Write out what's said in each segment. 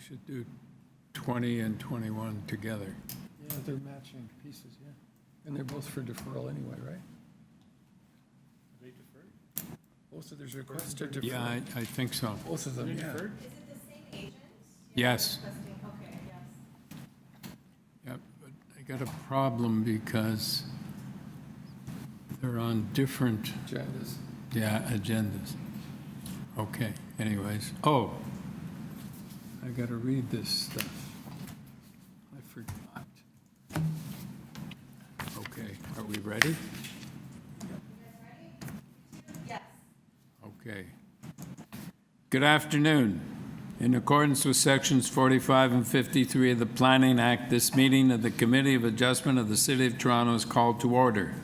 should do 20 and 21 together. Yeah, they're matching pieces, yeah. And they're both for deferral anyway, right? Are they deferred? Both of those requests are deferred. Yeah, I think so. Both of them, They're yeah. deferred? Is it the same agent? Yes. Okay, yes. Yep, but I got a problem because they're on different, Agendas. agendas. Okay, anyways. Oh, I got to read this stuff. I forgot. Okay, are we ready? Yes. Okay. Good afternoon. In accordance with Sections 45 and 53 of the Planning Act, this meeting of the Committee of Adjustment of the City of Toronto is called to order.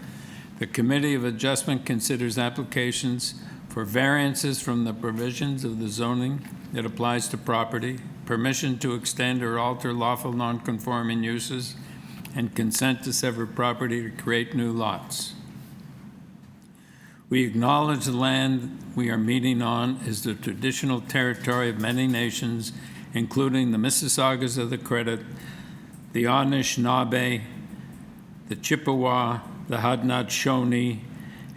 The Committee of Adjustment considers applications for variances from the provisions of the zoning that applies to property, permission to extend or alter lawful non-conforming uses, and consent to sever property to create new lots. We acknowledge the land we are meeting on is the traditional territory of many nations, including the Mississaugas of the Credit, the Anishinaabe, the Chippewa, the Haudenosaunee,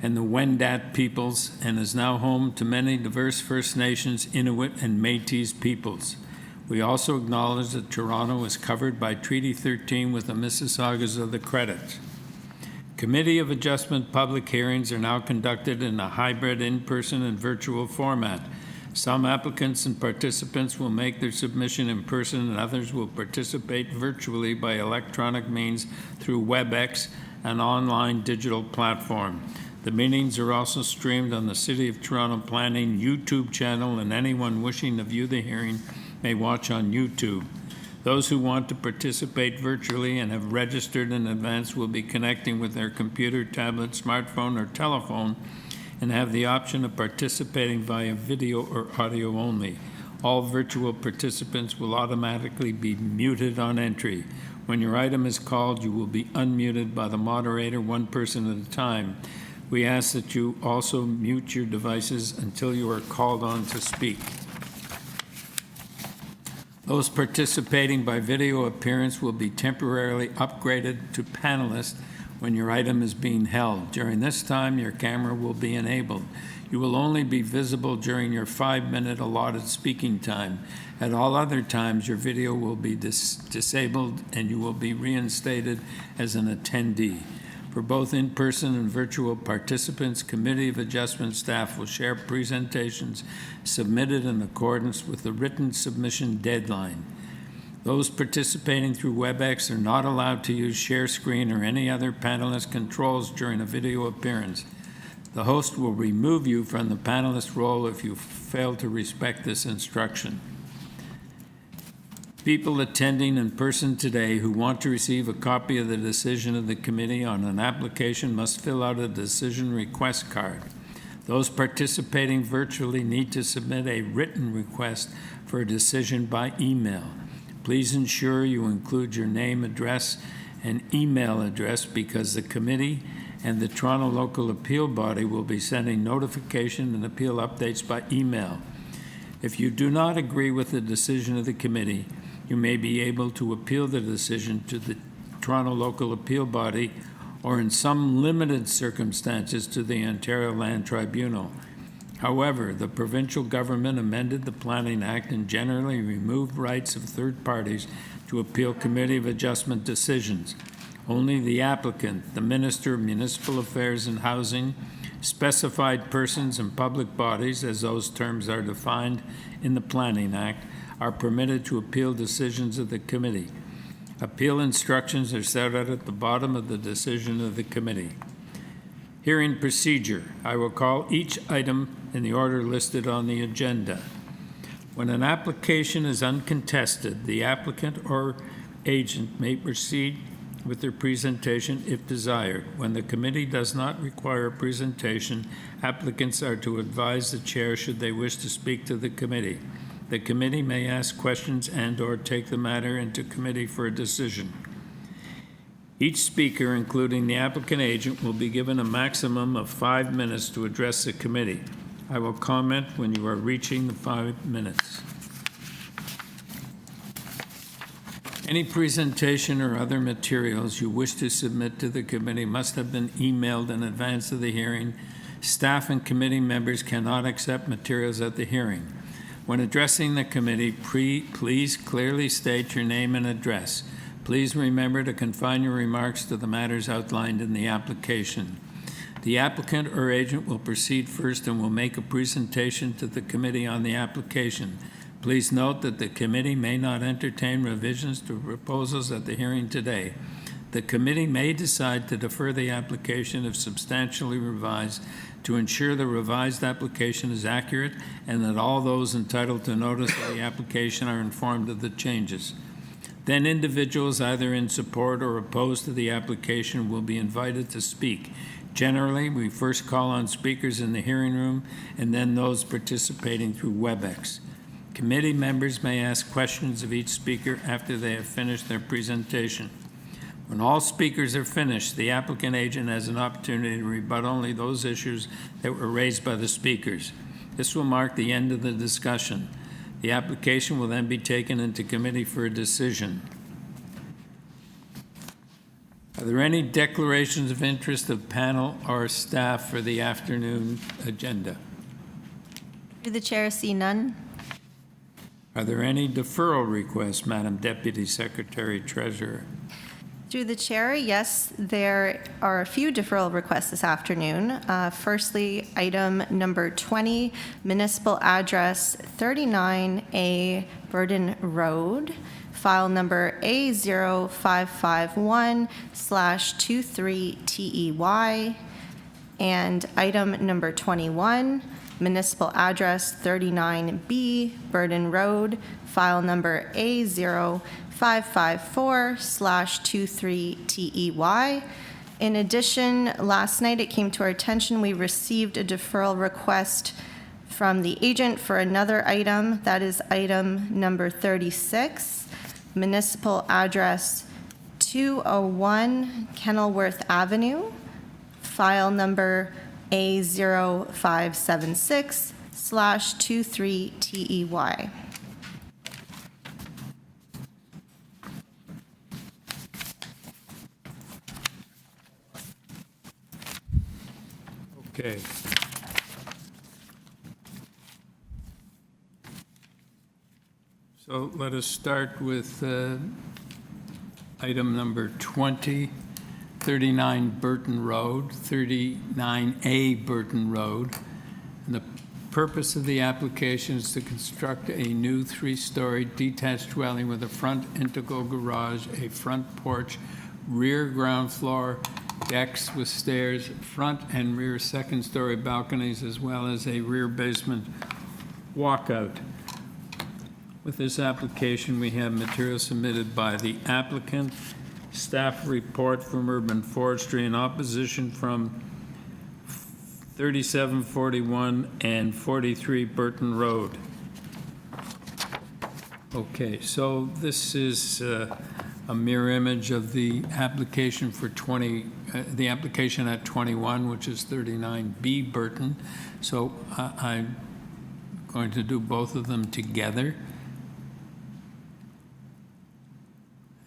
and the Wendat peoples, and is now home to many diverse First Nations, Inuit, and Métis peoples. We also acknowledge that Toronto is covered by Treaty 13 with the Mississaugas of the Credit. Committee of Adjustment public hearings are now conducted in a hybrid in-person and virtual format. Some applicants and participants will make their submission in person, and others will participate virtually by electronic means through WebEx, an online digital platform. The meetings are also streamed on the City of Toronto Planning YouTube channel, and anyone wishing to view the hearing may watch on YouTube. Those who want to participate virtually and have registered in advance will be connecting with their computer, tablet, smartphone, or telephone and have the option of participating via video or audio only. All virtual participants will automatically be muted on entry. When your item is called, you will be unmuted by the moderator, one person at a time. We ask that you also mute your devices until you are called on to speak. Those participating by video appearance will be temporarily upgraded to panelist when your item is being held. During this time, your camera will be enabled. You will only be visible during your 5-minute allotted speaking time. At all other times, your video will be disabled and you will be reinstated as an attendee. For both in-person and virtual participants, Committee of Adjustment staff will share presentations submitted in accordance with the written submission deadline. Those participating through WebEx are not allowed to use share screen or any other panelist controls during a video appearance. The host will remove you from the panelist role if you fail to respect this instruction. People attending in person today who want to receive a copy of the decision of the committee on an application must fill out a decision request card. Those participating virtually need to submit a written request for a decision by email. Please ensure you include your name, address, and email address because the committee and the Toronto Local Appeal Body will be sending notification and appeal updates by email. If you do not agree with the decision of the committee, you may be able to appeal the decision to the Toronto Local Appeal Body or in some limited circumstances to the Ontario Land Tribunal. However, the provincial government amended the Planning Act and generally removed rights of third parties to appeal Committee of Adjustment decisions. Only the applicant, the Minister of Municipal Affairs and Housing, specified persons and public bodies, as those terms are defined in the Planning Act, are permitted to appeal decisions of the committee. Appeal instructions are set out at the bottom of the decision of the committee. Hearing procedure. I will call each item in the order listed on the agenda. When an application is uncontested, the applicant or agent may proceed with their presentation if desired. When the committee does not require a presentation, applicants are to advise the chair should they wish to speak to the committee. The committee may ask questions and/or take the matter into committee for a decision. Each speaker, including the applicant agent, will be given a maximum of 5 minutes to address the committee. I will comment when you are reaching the 5 minutes. Any presentation or other materials you wish to submit to the committee must have been emailed in advance of the hearing. Staff and committee members cannot accept materials at the hearing. When addressing the committee, please clearly state your name and address. Please remember to confine your remarks to the matters outlined in the application. The applicant or agent will proceed first and will make a presentation to the committee on the application. Please note that the committee may not entertain revisions to proposals at the hearing today. The committee may decide to defer the application if substantially revised to ensure the revised application is accurate and that all those entitled to notice of the application are informed of the changes. Then individuals either in support or opposed to the application will be invited to speak. Generally, we first call on speakers in the hearing room and then those participating through WebEx. Committee members may ask questions of each speaker after they have finished their presentation. When all speakers are finished, the applicant agent has an opportunity to rebut only those issues that were raised by the speakers. This will mark the end of the discussion. The application will then be taken into committee for a decision. Are there any declarations of interest of panel or staff for the afternoon agenda? Through the chair, see none. Are there any deferral requests, Madam Deputy Secretary Treasurer? Through the chair, yes, there are a few deferral requests this afternoon. Firstly, item number 20, municipal address 39A Burton Road, file number A0551/23TEY. And item number 21, municipal address 39B Burton Road, file number A0554/23TEY. In addition, last night it came to our attention, we received a deferral request from the agent for another item. That is item number 36, municipal address 201 Kenilworth Avenue, file number A0576/23TEY. Okay. So let us start with item number 20, 39 Burton Road, 39A Burton Road. And the purpose of the application is to construct a new 3-story detached dwelling with a front integral garage, a front porch, rear ground floor, decks with stairs, front and rear 2nd-story balconies, as well as a rear basement walkout. With this application, we have material submitted by the applicant, staff report from Urban Forestry, and opposition from 3741 and 43 Burton Road. Okay, so this is a mirror image of the application for the application at 21, which is 39B Burton. So I'm going to do both of them together,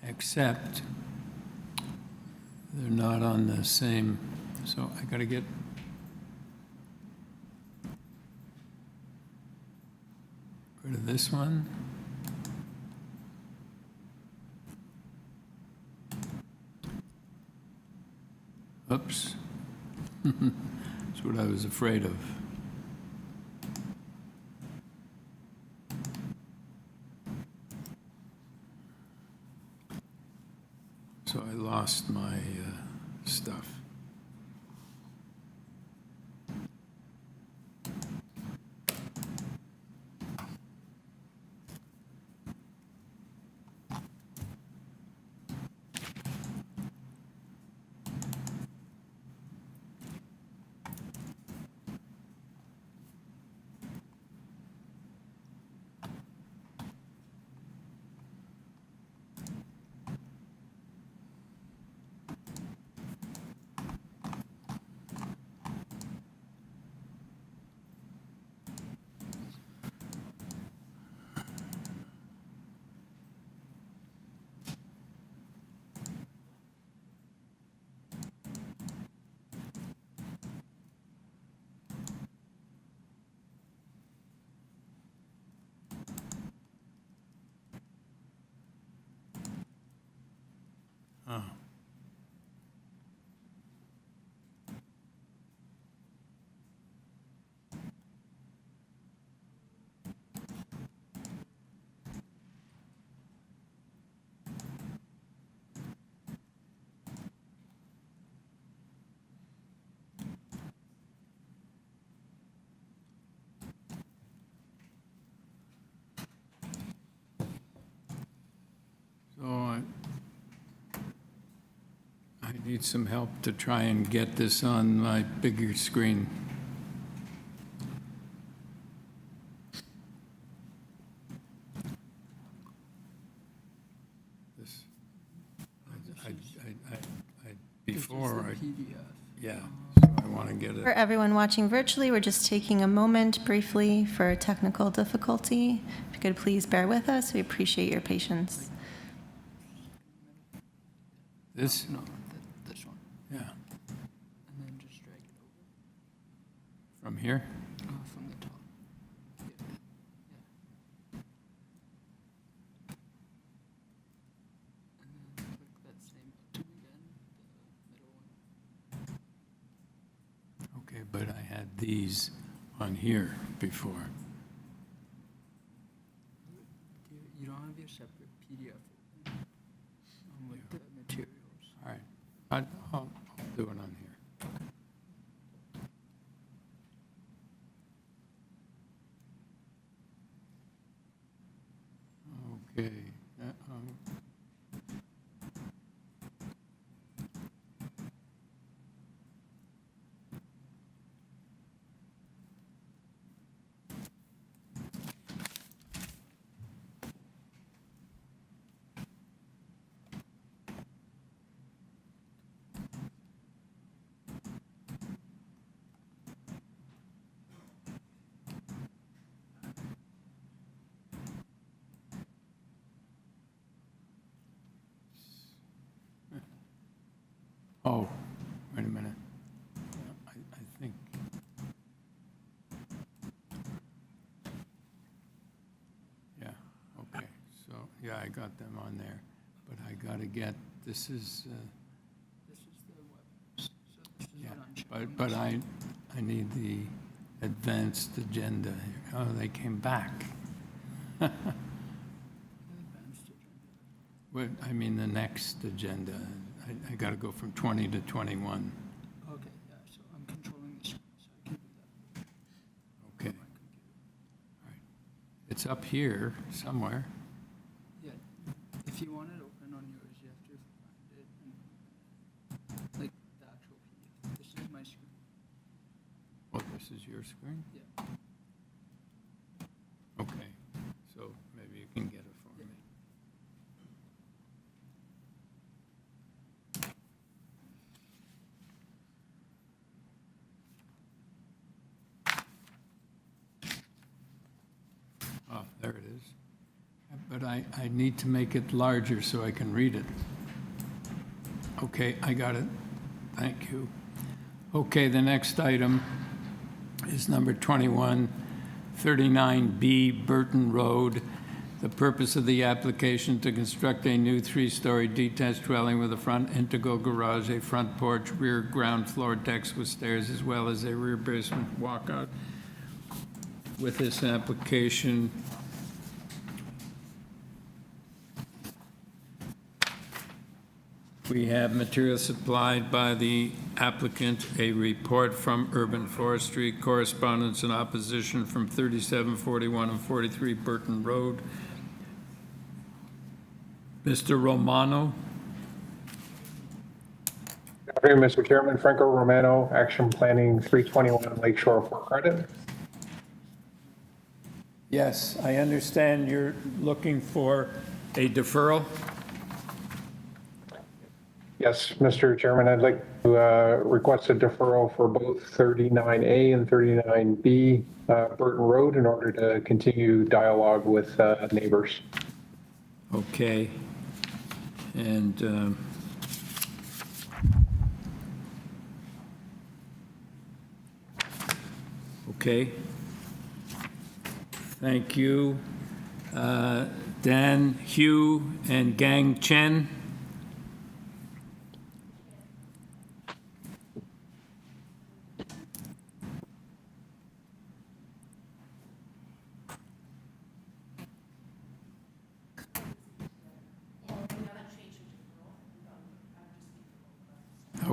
except they're not on the same, so I got to get rid of this one. Oops. That's what I was afraid of. So I lost my stuff. So I need some help to try and get this on my bigger screen. This, before I, yeah, so I want to get For it. everyone watching virtually, we're just taking a moment briefly for a technical difficulty. If you could please bear with us, we appreciate your patience. This, No, this one. yeah, And then just drag it from here? over from the top. Yeah. And then click that same button again, the middle one. Okay, but I had these on here before. You don't have your separate PDF with the materials. All right, I'll do it on here. Okay. Oh, wait a minute. I think. Yeah, okay, so, yeah, I got them on there, but I gotta get, this is, This is the web. So this is yeah, what I'm showing. but I need the advanced agenda here. Oh, they came back. Advanced agenda. Well, I mean, the next agenda. I gotta go from 20 to 21. Okay, yeah, so I'm controlling the screen, so I can do that. Okay, on my computer. all right. It's up here somewhere. Yeah, if you want it open on yours, you have to find it and like the actual PDF. This is my screen. Oh, this is your screen? Yeah. Okay, so maybe you can get it for me. Oh, there it is. But I need to make it larger so I can read it. Okay, I got it. Thank you. Okay, the next item is number 21, 39B Burton Road. The purpose of the application to construct a new three-story detached dwelling with a front integral garage, a front porch, rear ground floor decks with stairs, as well as a rear basement walkout. With this application, we have material supplied by the applicant, a report from Urban Forestry, correspondence and opposition from 37, 41, and 43 Burton Road. Mr. Romano? Good afternoon, Mr. Chairman. Franco Romano, Action Planning, 321 Lakeshore for credit. Yes, I understand you're looking for a deferral. Yes, Mr. Chairman, I'd like to request a deferral for both 39A and 39B Burton Road in order to continue dialogue with neighbors. Okay. And okay. Thank you. Dan Hugh and Gang Chen.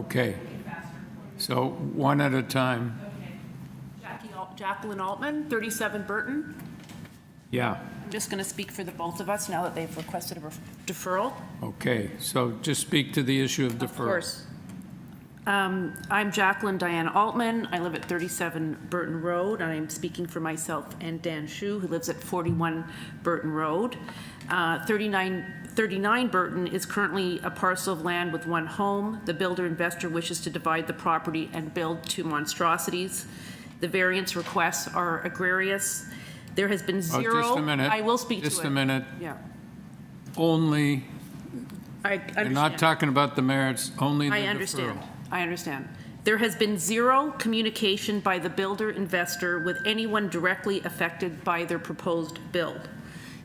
Okay. So one at a time. Jacqueline Altman, 37 Burton. Yeah, I'm just going to speak for the both of us now that they've requested a deferral. okay. So just speak to the issue of deferral. Of course. I'm Jacqueline Diane Altman. I live at 37 Burton Road. I'm speaking for myself and Dan Shu, who lives at 41 Burton Road. 39 Burton is currently a parcel of land with one home. The builder investor wishes to divide the property and build two monstrosities. The variance requests are egregious. There has been zero. Oh, just a minute. I will speak to it. Just a minute. Yeah. Only, I you're understand. not talking about the merits, only the I deferral. understand. I understand. There has been zero communication by the builder investor with anyone directly affected by their proposed build.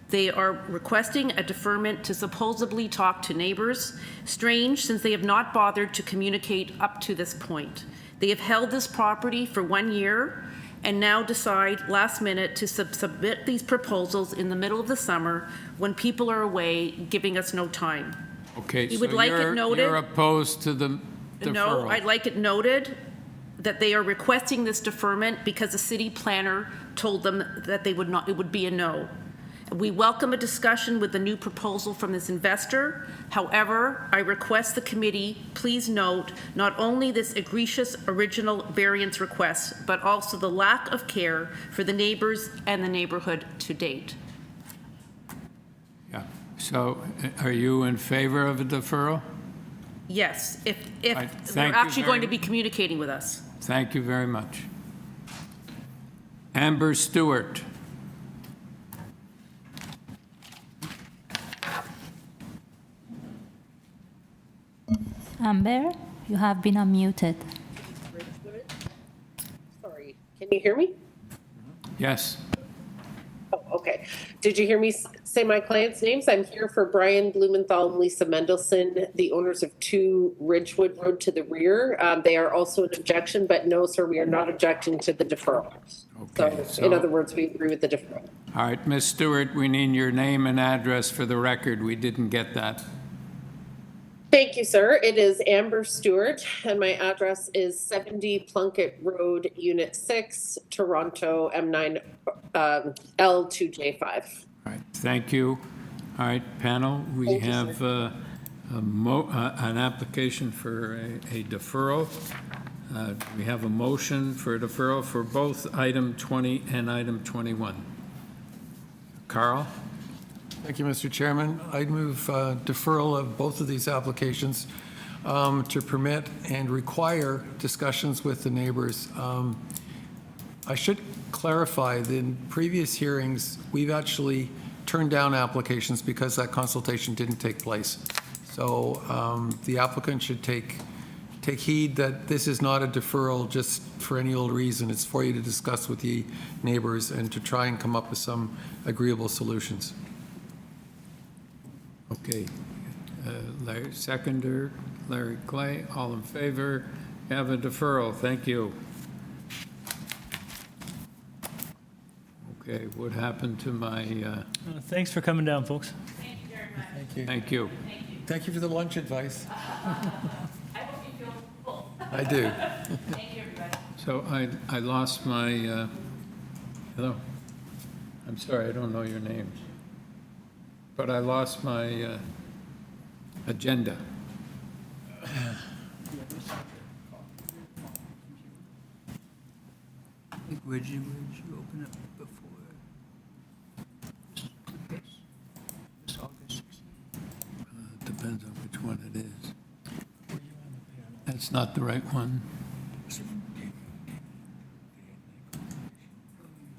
They are requesting a deferment to supposedly talk to neighbors. Strange, since they have not bothered to communicate up to this point. They have held this property for 1 year and now decide last minute to submit these proposals in the middle of the summer when people are away, giving us no time. Okay, You so would like it noted? you're opposed to the deferral? No, I'd like it noted that they are requesting this deferment because the city planner told them that they would not, it would be a no. We welcome a discussion with the new proposal from this investor. However, I request the committee please note not only this egregious original variance request, but also the lack of care for the neighbors and the neighborhood to date. Yeah. So are you in favor of a deferral? Yes, if Right, they're thank you actually going very- to be communicating with us. Thank you very much. Amber Stewart. Amber, you have been unmuted. Sorry, can you hear me? Yes. Oh, okay. Did you hear me say my clients' names? I'm here for Brian Blumenthal and Lisa Mendelson, the owners of 2 Ridgewood Road to the rear. They are also an objection, but no, sir, we are not objecting to the deferral. Okay, So in other words, we agree with the deferral. All right, Ms. Stewart, we need your name and address for the record. We didn't get that. Thank you, sir. It is Amber Stewart, and my address is 70 Plunkett Road, Unit 6, Toronto, M9, L2J5. All right, thank you. All right, panel, we Thank you, have an application for a deferral. We have a motion for a deferral for both item 20 and item 21. Carl? Thank you, Mr. Chairman. I'd move deferral of both of these applications to permit and require discussions with the neighbors. I should clarify that in previous hearings, we've actually turned down applications because that consultation didn't take place. So the applicant should take heed that this is not a deferral just for any old reason. It's for you to discuss with the neighbors and to try and come up with some agreeable solutions. Okay. Larry, seconder, Larry Clay, all in favor? Have a deferral. Thank you. Okay, what happened to my, Thanks for coming down, folks. Thank you. thank you. Thank you for the lunch advice. I hope you feel full. I do. Thank you, everybody. So I lost my, hello? I'm sorry, I don't know your names. But I lost my agenda. I think would you open it before this August 16th? Depends on which one it is. That's not the right one.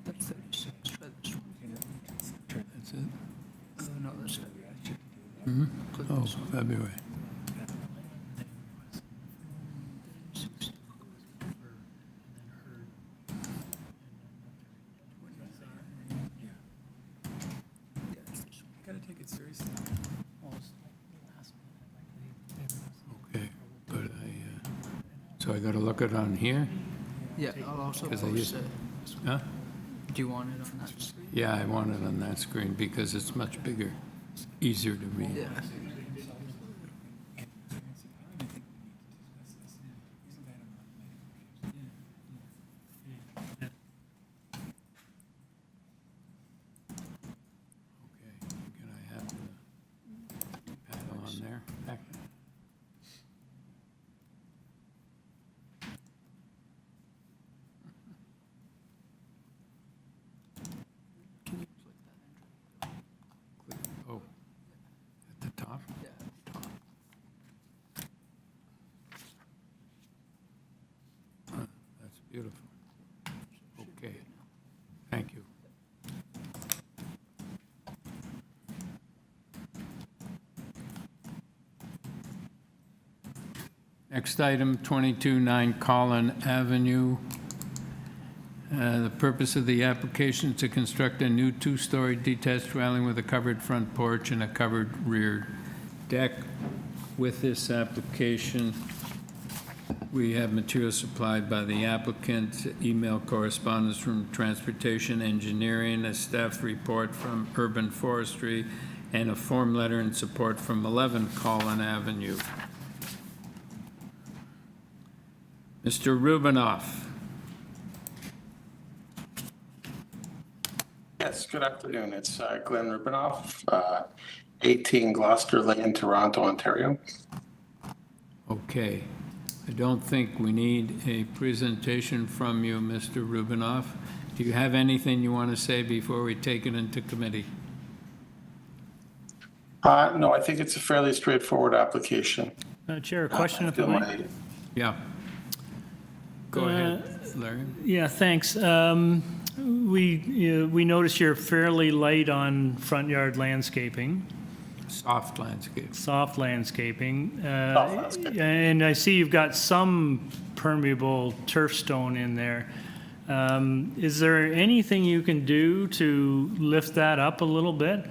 That's 36. Try this one. That's it? No, that's it. Click Oh, this one. February. Gotta take it seriously. Okay, but so I gotta look it on here? Yeah, I'll also 'Cause I post used- it. Huh? Do you want it on that screen? Yeah, I want it on that screen because it's much bigger, easier to read. Yeah. the top? Top. That's beautiful. Okay, thank you. Next item, 22-9 Colin Avenue. The purpose of the application is to construct a new two-story detached dwelling with a covered front porch and a covered rear deck. With this application, we have material supplied by the applicant, email correspondence from Transportation Engineering, a staff report from Urban Forestry, and a form letter in support from 11 Colin Avenue. Mr. Rubinoff. Yes, good afternoon. It's Glenn Rubinoff, 18 Gloucester Lane, Toronto, Ontario. Okay. I don't think we need a presentation from you, Mr. Rubinoff. Do you have anything you want to say before we take it into committee? No, I think it's a fairly straightforward application. Chair, a question if I might? Yeah. Go ahead, Larry. Yeah, thanks. We notice you're fairly light on front yard landscaping. Soft landscape. Soft landscaping. Soft landscape. And I see you've got some permeable turf stone in there. Is there anything you can do to lift that up a little bit?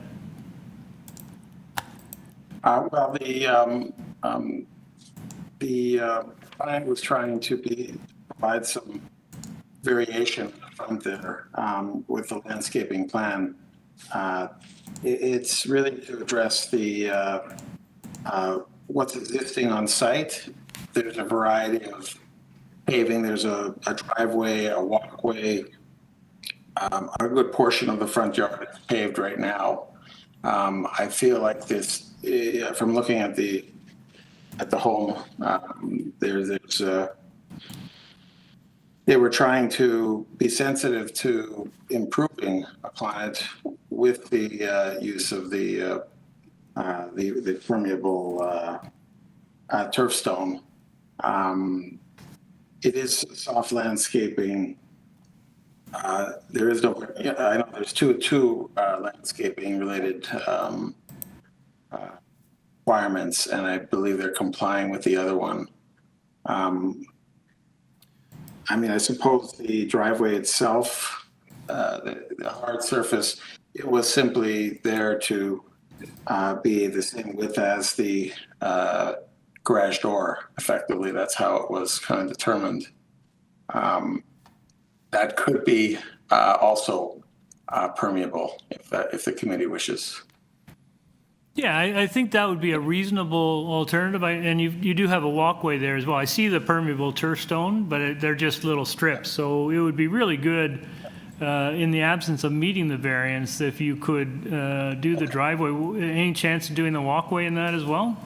Well, the client was trying to provide some variation from there with the landscaping plan. It's really to address the what's existing on site. There's a variety of paving. There's a driveway, a walkway. A good portion of the front yard is paved right now. I feel like this, from looking at the home, they were trying to be sensitive to improving a client with the use of the permeable turf stone. It is soft landscaping. There is no. I know there's two landscaping related requirements, and I believe they're complying with the other one. I mean, I suppose the driveway itself, the hard surface, it was simply there to be the same width as the garage door. Effectively, that's how it was kind of determined. That could be also permeable if the committee wishes. Yeah, I think that would be a reasonable alternative. And you do have a walkway there as well. I see the permeable turf stone, but they're just little strips. So it would be really good in the absence of meeting the variance if you could do the driveway. Any chance of doing the walkway in that as well?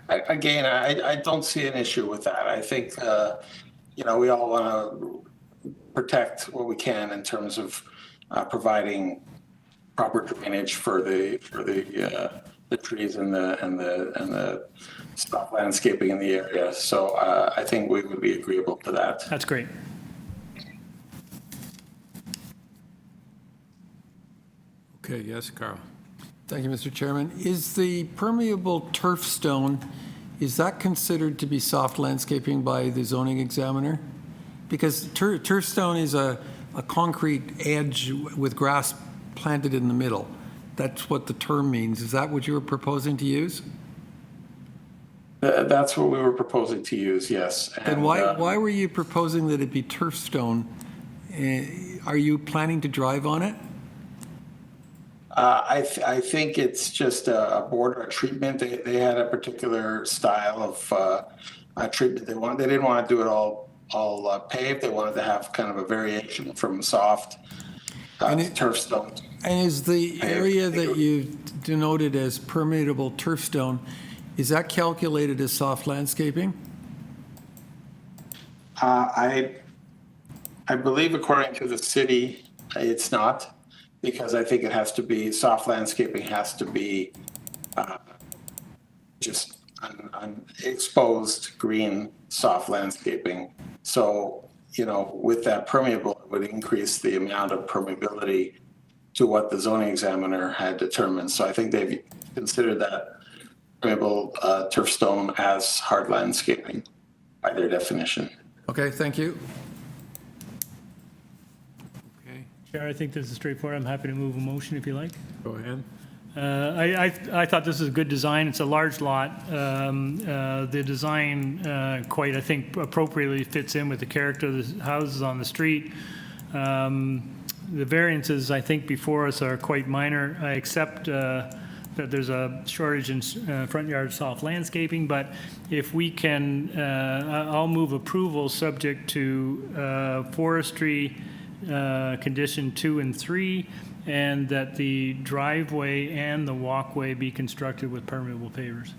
Again, I don't see an issue with that. I think, we all want to protect what we can in terms of providing proper drainage for the trees and the soft landscaping in the area. So I think we would be agreeable to that. That's great. Okay, yes, Carl. Thank you, Mr. Chairman. Is the permeable turf stone, is that considered to be soft landscaping by the zoning examiner? Because turf stone is a concrete edge with grass planted in the middle. That's what the term means. Is that what you were proposing to use? That's what we were proposing to use, yes. And why were you proposing that it be turf stone? Are you planning to drive on it? I think it's just a border treatment. They had a particular style of treatment they wanted. They didn't want to do it all paved. They wanted to have kind of a variation from soft turf stone. And is the area that you denoted as permeable turf stone, is that calculated as soft landscaping? I believe according to the city, it's not. because I think it has to be, soft landscaping has to be just exposed green, soft landscaping. So, you know, with that permeable, it would increase the amount of permeability to what the zoning examiner had determined. So I think they've considered that permeable turf stone as hard landscaping by their definition. Okay, thank you. Okay, Chair, I think this is straightforward. I'm happy to move a motion if you like. go ahead. I thought this is a good design. It's a large lot. The design quite, I think, appropriately fits in with the character of the houses on the street. The variances, I think, before us are quite minor. I accept that there's a shortage in front yard soft landscaping, but if we can, I'll move approval subject to forestry condition 2 and 3, and that the driveway and the walkway be constructed with permeable pavers.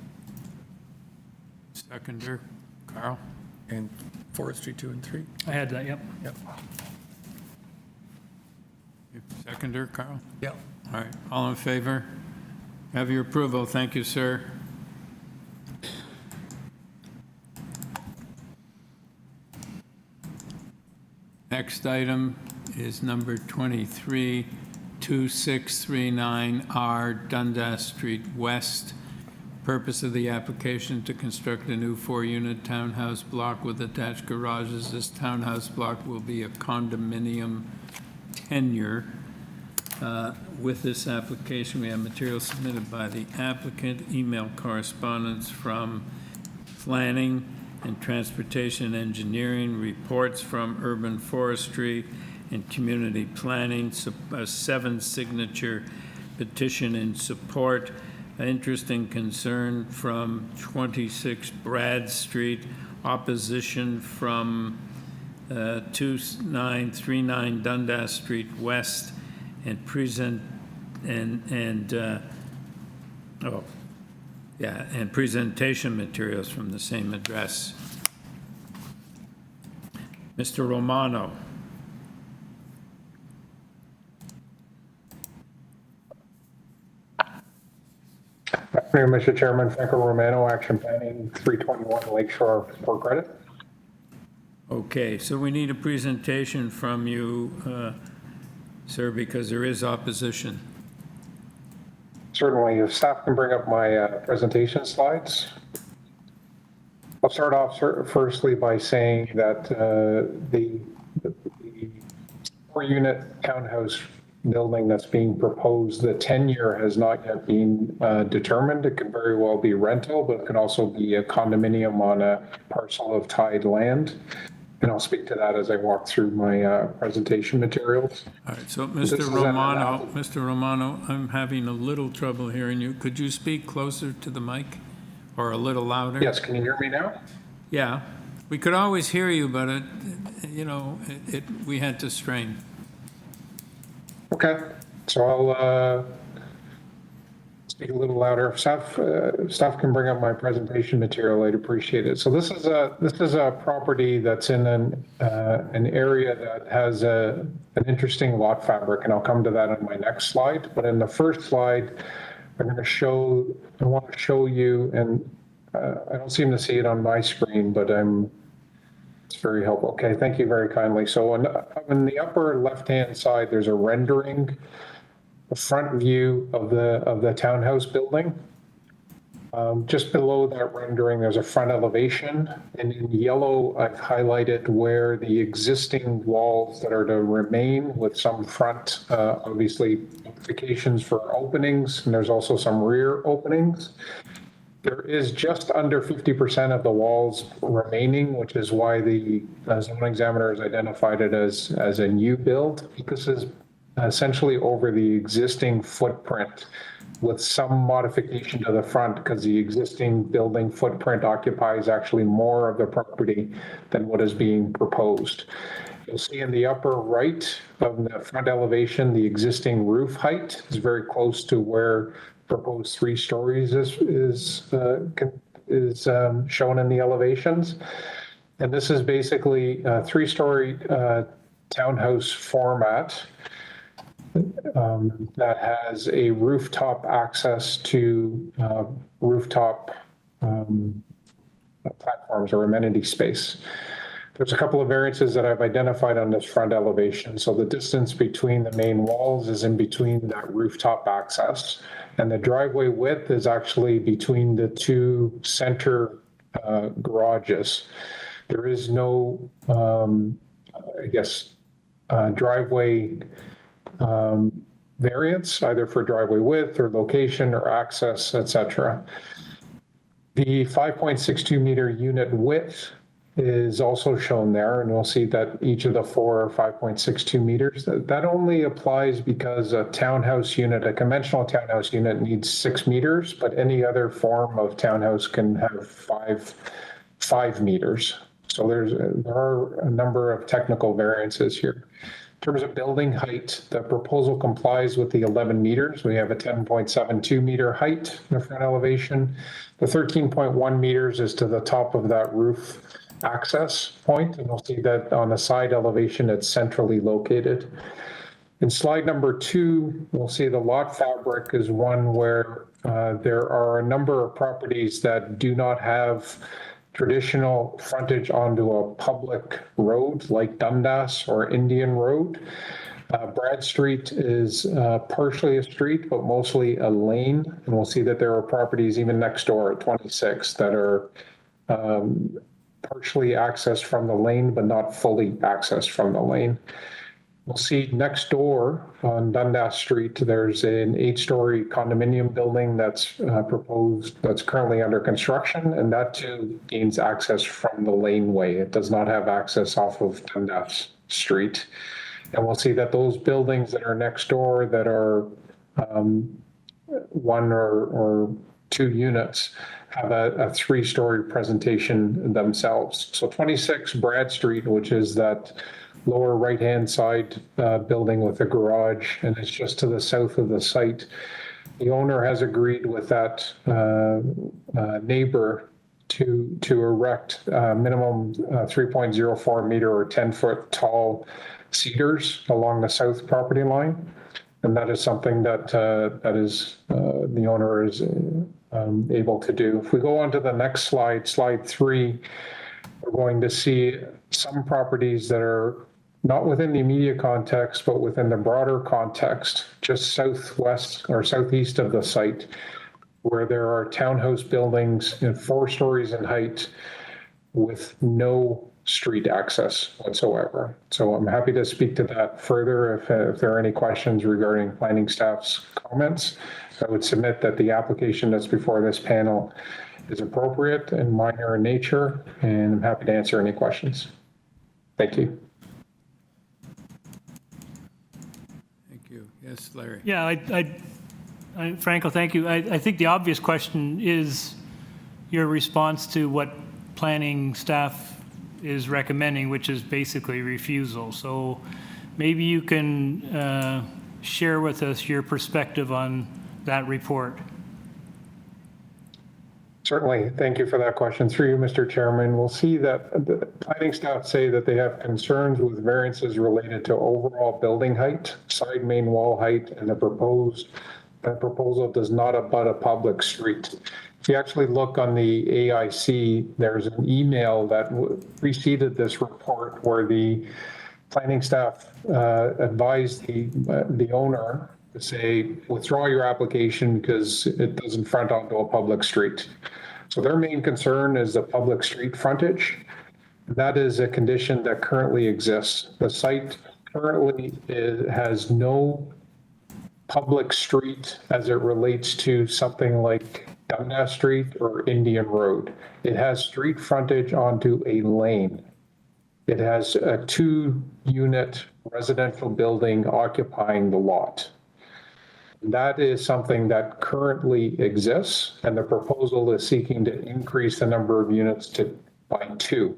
Seconder, Carl? And forestry 2 and 3? I had that, yep. Yep. Seconder, Carl? Yep. All right, all in favor? Have your approval. Thank you, sir. Next item is number 23, 2639R Dundas Street West. Purpose of the application to construct a new 4-unit townhouse block with attached garages. This townhouse block will be a condominium tenure. With this application, we have material submitted by the applicant, email correspondence from planning and transportation engineering, reports from urban forestry and community planning, a 7-signature petition in support, interest and concern from 26 Brad Street, opposition from 2939 Dundas Street West, and presentation materials from the same address. Mr. Romano. Afternoon, Mr. Chairman. Franco Romano, Action Planning, 321 Lakeshore for credit. Okay, so we need a presentation from you, sir, because there is opposition. Certainly, if staff can bring up my presentation slides. I'll start off firstly by saying that the 4-unit townhouse building that's being proposed, the tenure has not yet been determined. It could very well be rental, but it could also be a condominium on a parcel of tied land. And I'll speak to that as I walk through my presentation materials. All right, so Mr. Romano, I'm having a little trouble hearing you. Could you speak closer to the mic or a little louder? Yes, can you hear me now? Yeah, we could always hear you, but we had to strain. Okay, so I'll speak a little louder. If staff can bring up my presentation material, I'd appreciate it. So this is a property that's in an area that has an interesting lot fabric, and I'll come to that on my next slide. But in the first slide, I want to show you, and I don't seem to see it on my screen, but it's very helpful. Okay, thank you very kindly. So on the upper left-hand side, there's a rendering, the front view of the townhouse building. Just below that rendering, there's a front elevation, and in yellow, I've highlighted where the existing walls that are to remain with some front, obviously, modifications for openings, and there's also some rear openings. There is just under 50% of the walls remaining, which is why the zoning examiner has identified it as a new build. This is essentially over the existing footprint with some modification to the front, because the existing building footprint occupies actually more of the property than what is being proposed. You'll see in the upper right of the front elevation, the existing roof height is very close to where proposed 3 stories is shown in the elevations. And this is basically a 3-story townhouse format. that has a rooftop access to rooftop platforms or amenity space. There's a couple of variances that I've identified on this front elevation. So the distance between the main walls is in between that rooftop access. And the driveway width is actually between the two center garages. There is no, driveway variance, either for driveway width or location or access, etc. The 5.62 meter unit width is also shown there, and we'll see that each of the four are 5.62 meters. That only applies because a townhouse unit, a conventional townhouse unit, needs 6 meters, but any other form of townhouse can have 5 meters. So there are a number of technical variances here. In terms of building height, the proposal complies with the 11 meters. We have a 10.72 meter height in the front elevation. The 13.1 meters is to the top of that roof access point, and you'll see that on the side elevation, it's centrally located. In slide number 2, we'll see the lot fabric is one where there are a number of properties that do not have traditional frontage onto a public road like Dundas or Indian Road. Brad Street is partially a street, but mostly a lane. And we'll see that there are properties even next door at 26 that are partially accessed from the lane, but not fully accessed from the lane. We'll see next door on Dundas Street, there's an 8-story condominium building that's proposed, that's currently under construction, and that too gains access from the laneway. It does not have access off of Dundas Street. And we'll see that those buildings that are next door that are 1 or 2 units have a 3-story presentation themselves. So 26 Brad Street, which is that lower right-hand side building with a garage, and it's just to the south of the site. The owner has agreed with that neighbor to erect minimum 3.04 meter or 10-foot tall cedars along the south property line. And that is something that the owner is able to do. If we go on to the next slide, slide 3, we're going to see some properties that are not within the immediate context, but within the broader context, just southwest or southeast of the site, where there are townhouse buildings in 4 stories in height with no street access whatsoever. So I'm happy to speak to that further if there are any questions regarding planning staff's comments. I would submit that the application that's before this panel is appropriate and minor in nature, and I'm happy to answer any questions. Thank you. Thank you. Yes, Larry. Yeah, Franco, thank you. I think the obvious question is your response to what planning staff is recommending, which is basically refusal. So maybe you can share with us your perspective on that report. Certainly. Thank you for that question. Through you, Mr. Chairman, we'll see that the planning staff say that they have concerns with variances related to overall building height, side main wall height, and that proposal does not abut a public street. If you actually look on the AIC, there's an email that preceded this report where the planning staff advised the owner to say, withdraw your application because it doesn't front onto a public street. So their main concern is the public street frontage. That is a condition that currently exists. The site currently has no public street as it relates to something like Dundas Street or Indian Road. It has street frontage onto a lane. It has a 2-unit residential building occupying the lot. That is something that currently exists, and the proposal is seeking to increase the number of units by 2.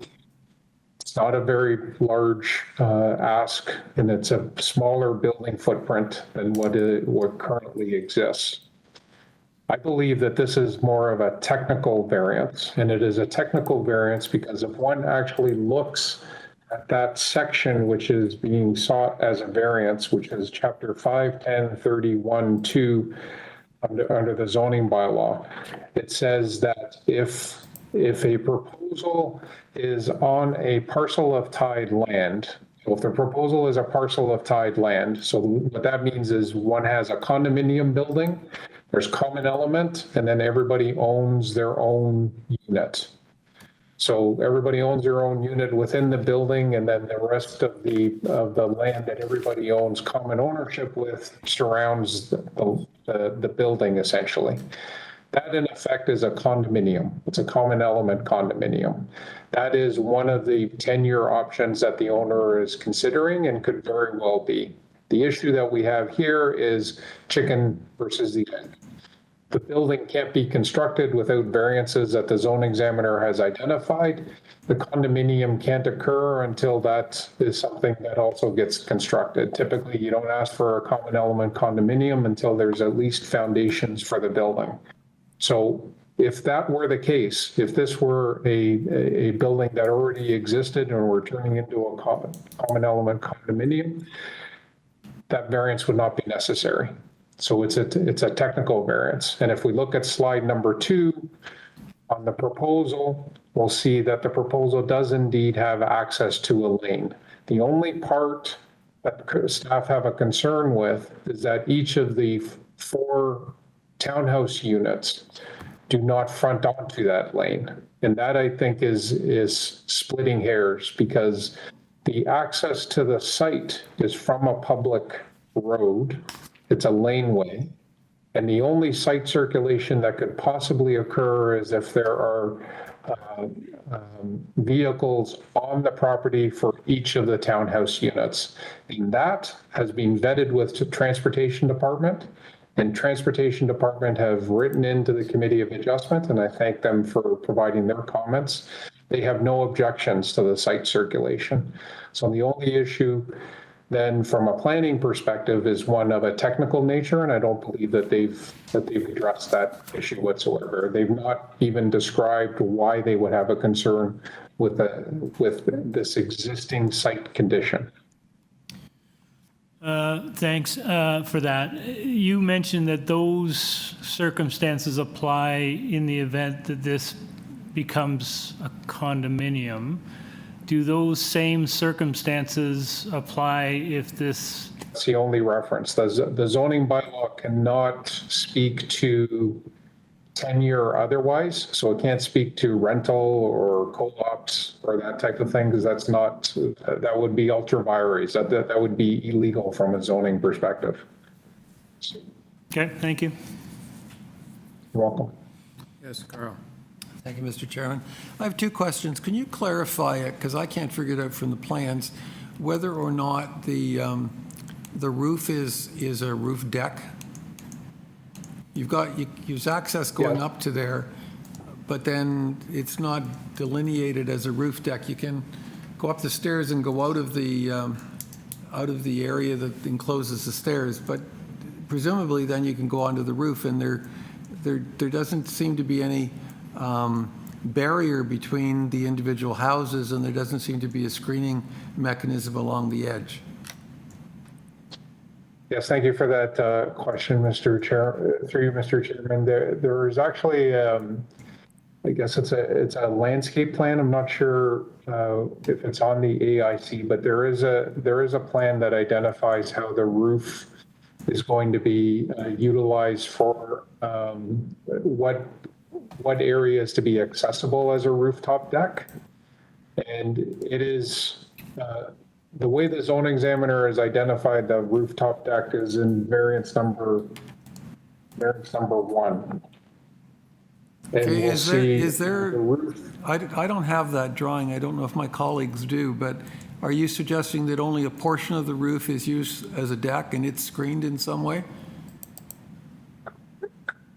It's not a very large ask, and it's a smaller building footprint than what currently exists. I believe that this is more of a technical variance, and it is a technical variance because if one actually looks that section which is being sought as a variance, which is chapter 51031-2 under the zoning bylaw, it says that if a proposal is on a parcel of tied land, if the proposal is a parcel of tied land, so what that means is one has a condominium building, there's common element, and then everybody owns their own unit. So everybody owns their own unit within the building, and then the rest of the land that everybody owns common ownership with surrounds the building essentially. That in effect is a condominium. It's a common element condominium. That is one of the 10-year options that the owner is considering and could very well be. The issue that we have here is chicken versus the egg. The building can't be constructed without variances that the zone examiner has identified. The condominium can't occur until that is something that also gets constructed. Typically, you don't ask for a common element condominium until there's at least foundations for the building. So if that were the case, if this were a building that already existed and we're turning into a common element condominium, that variance would not be necessary. So it's a technical variance. And if we look at slide number 2 on the proposal, we'll see that the proposal does indeed have access to a lane. The only part that staff have a concern with is that each of the 4 townhouse units do not front onto that lane. And that I think is splitting hairs, because the access to the site is from a public road. It's a laneway. And the only site circulation that could possibly occur is if there are vehicles on the property for each of the townhouse units. And that has been vetted with the Transportation Department. And Transportation Department have written into the Committee of Adjustment, and I thank them for providing their comments. They have no objections to the site circulation. So the only issue then from a planning perspective is one of a technical nature, and I don't believe that they've addressed that issue whatsoever. They've not even described why they would have a concern with this existing site condition. Thanks for that. You mentioned that those circumstances apply in the event that this becomes a condominium. Do those same circumstances apply if this? That's the only reference. The zoning bylaw cannot speak to tenure or otherwise, so it can't speak to rental or co-ops or that type of thing, because that would be ultra vires. That would be illegal from a zoning perspective. Okay, thank you. You're welcome. Yes, Carl. Thank you, Mr. Chairman. I have 2 questions. Can you clarify it, because I can't figure it out from the plans, whether or not the roof is a roof deck? You've access going up to there, but then it's not delineated as a roof deck. You can go up the stairs and go out of the area that encloses the stairs, but presumably then you can go onto the roof, and there doesn't seem to be any barrier between the individual houses, and there doesn't seem to be a screening mechanism along the edge. Yes, thank you for that question, Mr. Chair. Through you, Mr. Chairman. There is actually, I guess it's a landscape plan. I'm not sure if it's on the AIC, but there is a plan that identifies how the roof is going to be utilized for what areas to be accessible as a rooftop deck. And it is, the way the zone examiner has identified the rooftop deck is in variance number 1. And Okay, we'll is there, the roof. I don't have that drawing. I don't know if my colleagues do, but are you suggesting that only a portion of the roof is used as a deck and it's screened in some way?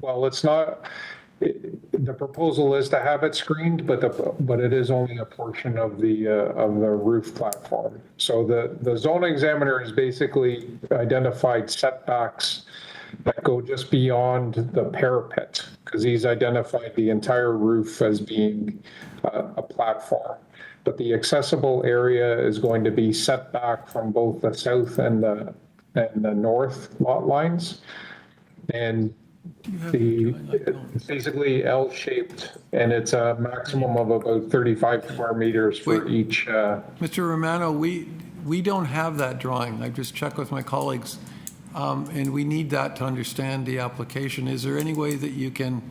Well, it's not, the proposal is to have it screened, but it is only a portion of the roof platform. So the zone examiner has basically identified setbacks that go just beyond the parapet, because he's identified the entire roof as being a platform. But the accessible area is going to be set back from both the south and the north lot lines. And it's basically L-shaped, and it's a maximum of about 35 square meters for Wait. each. Mr. Romano, we don't have that drawing. I've just checked with my colleagues, and we need that to understand the application. Is there any way that you can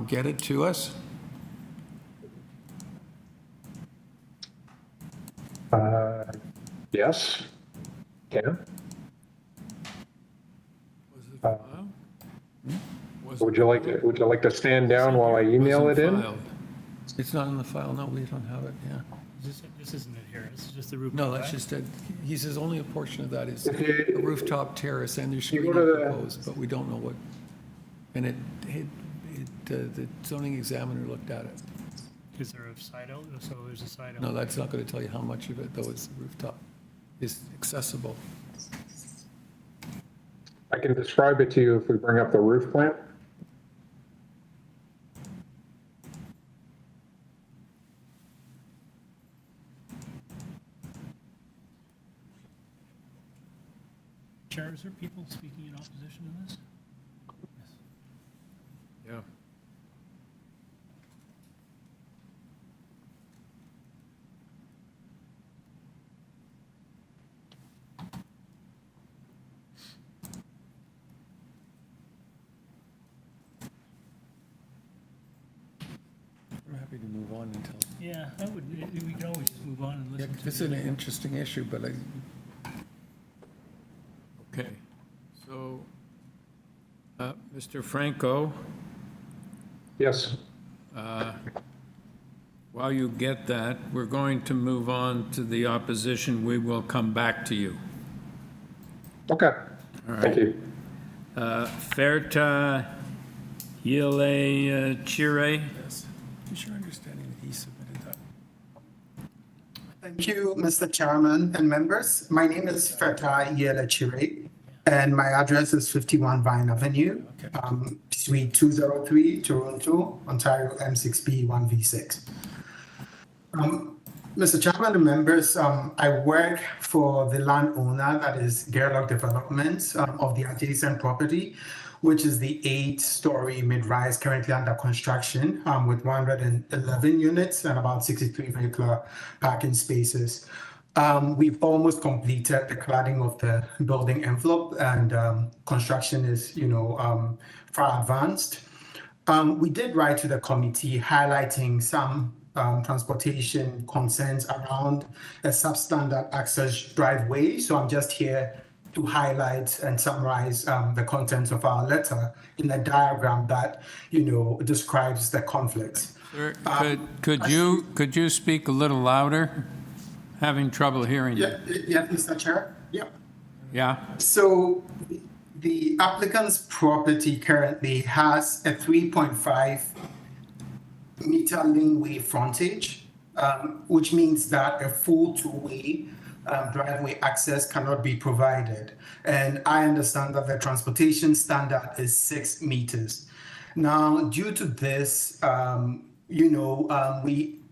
get it to us? Yes, can. Would you like to stand down while I email it in? It's not in the file. No, we don't have it. Yeah. This isn't it here, this is just the roof. No, that's just it. He says only a portion of that is If you- a rooftop terrace, and there's You screening go to the- proposed, but we don't know what. And the zoning examiner looked at it. Is there a side out? So there's a side out. No, that's not going to tell you how much of it, though, is the rooftop, is accessible. I can describe it to you if we bring up the roof plan. Chair, is there people speaking in opposition to this? Yeah. I'm happy to move on until, Yeah, that would, we can always just move on and yeah, listen to. this is an interesting issue, but Okay, so, Mr. Franco, Yes. while you get that, we're going to move on to the opposition. We will come back to you. Okay. All Thank right. you. Ferta Yile Chire. is your understanding that he submitted that? Thank you, Mr. Chairman and members. My name is Ferta Yelechire, and my address is 51 Vine Avenue, Suite 203, Toronto, Ontario, M6B 1V6. Mr. Chairman and members, I work for the landowner, that is Gerlock Developments, of the adjacent property, which is the 8-story mid-rise currently under construction with 111 units and about 63 vehicular parking spaces. We've almost completed the cladding of the building envelope, and construction is, far advanced. We did write to the committee highlighting some transportation concerns around a substandard access driveway. So I'm just here to highlight and summarize the contents of our letter in a diagram that, describes the conflicts. Sir, could you speak a little louder? Having trouble hearing you. Yeah, Mr. Chair. Yeah. Yeah? So the applicant's property currently has a 3.5 meter laneway frontage, which means that a full two-way driveway access cannot be provided. And I understand that the transportation standard is 6 meters. Now, due to this,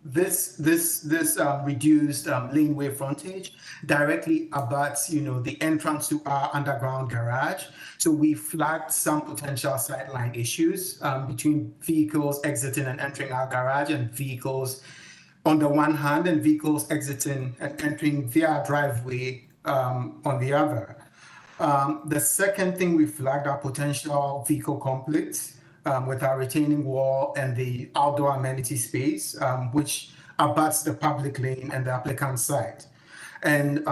this reduced laneway frontage directly abuts, the entrance to our underground garage. So we flagged some potential sideline issues between vehicles exiting and entering our garage and vehicles on the one hand and vehicles exiting and entering via driveway on the other. The second thing we flagged are potential vehicle conflicts with our retaining wall and the outdoor amenity space, which abuts the public lane and the applicant's site. And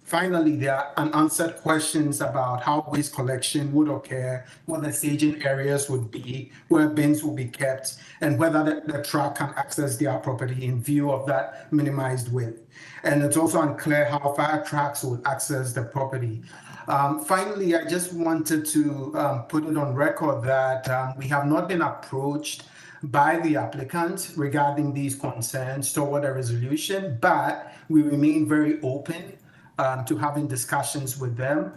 finally, there are unanswered questions about how waste collection would occur, what the staging areas would be, where bins will be kept, and whether the truck can access their property in view of that minimized width. And it's also unclear how fire trucks would access the property. Finally, I just wanted to put it on record that we have not been approached by the applicant regarding these concerns toward a resolution, but we remain very open to having discussions with them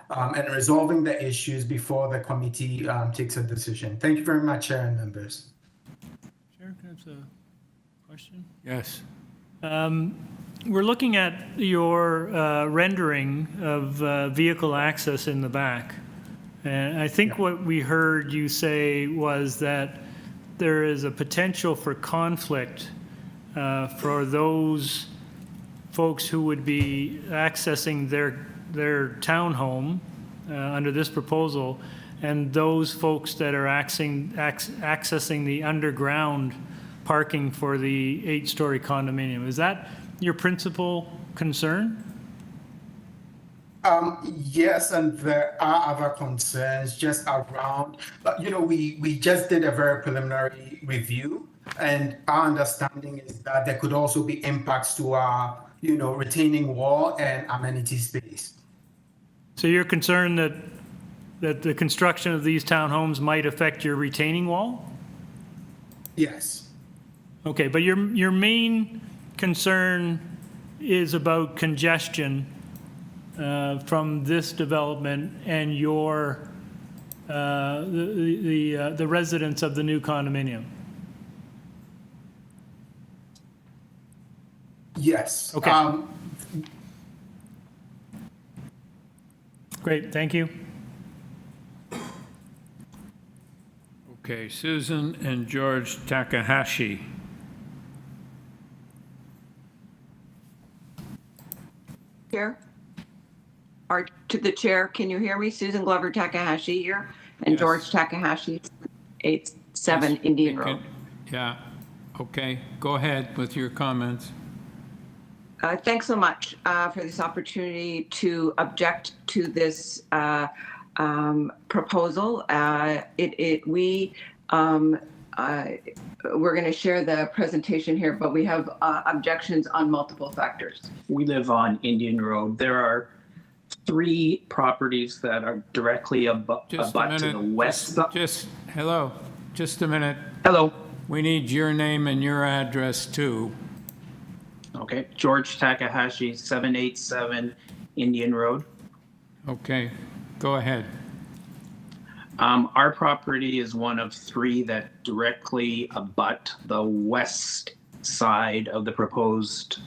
and resolving the issues before the committee takes a decision. Thank you very much, Chair and members. Chair, can I ask a question? Yes. We're looking at your rendering of vehicle access in the back. And I think what we heard you say was that there is a potential for conflict for those folks who would be accessing their townhome under this proposal, and those folks that are accessing the underground parking for the 8-story condominium. Is that your principal concern? Yes, and there are other concerns just around, we just did a very preliminary review, and our understanding is that there could also be impacts to our, retaining wall and amenity space. So you're concerned that the construction of these townhomes might affect your retaining wall? Yes. Okay, but your main concern is about congestion from this development and the residents of the new condominium. Yes. Okay. Great, thank you. Okay, Susan and George Takahashi. Chair? Or to the chair, can you hear me? Susan Glover Takahashi here, and Yes. George Takahashi, 87 Indian Road. Yeah, okay, go ahead with your comments. Thanks so much for this opportunity to object to this proposal. We're going to share the presentation here, but we have objections on multiple factors. We live on Indian Road. There are 3 properties that are directly abut to the west. Hello, just a minute. Hello. We need your name and your address too. Okay, George Takahashi, 787 Indian Road. Okay, go ahead. Our property is one of 3 that directly abut the west side of the proposed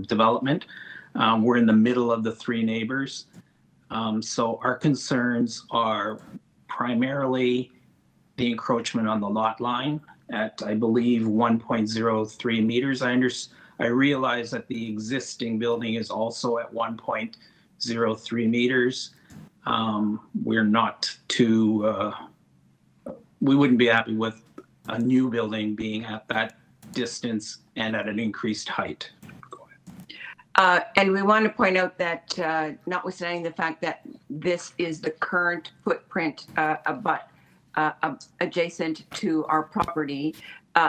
development. We're in the middle of the 3 neighbors. So our concerns are primarily the encroachment on the lot line at, I believe, 1.03 meters. I realize that the existing building is also at 1.03 meters. We're not too, we wouldn't be happy with a new building being at that distance and at an increased height. And we want to point out that notwithstanding the fact that this is the current footprint adjacent to our property,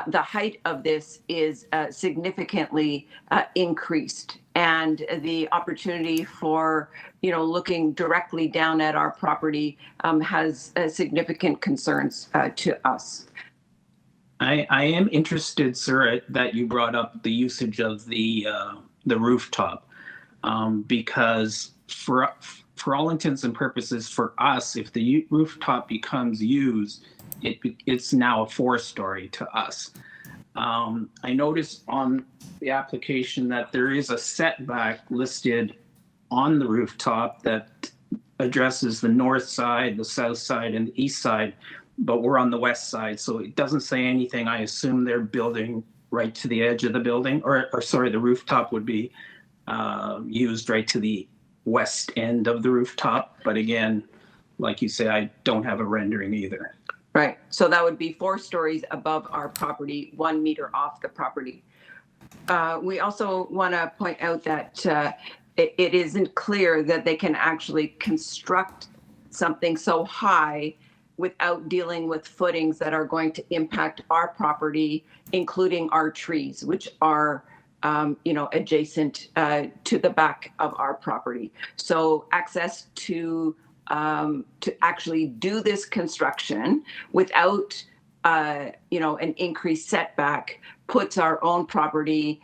the height of this is significantly increased, and the opportunity for looking directly down at our property has significant concerns to us. I am interested, sir, that you brought up the usage of the rooftop, because for all intents and purposes, for us, if the rooftop becomes used, it's now a 4-story to us. I noticed on the application that there is a setback listed on the rooftop that addresses the north side, the south side, and the east side, but we're on the west side, so it doesn't say anything. I assume they're building right to the edge of the building, or sorry, the rooftop would be used right to the west end of the rooftop. But again, like you say, I don't have a rendering either. Right. So that would be 4 stories above our property, 1 meter off the property. We also want to point out that it isn't clear that they can actually construct something so high without dealing with footings that are going to impact our property, including our trees, which are adjacent to the back of our property. So access to actually do this construction without an increased setback puts our own property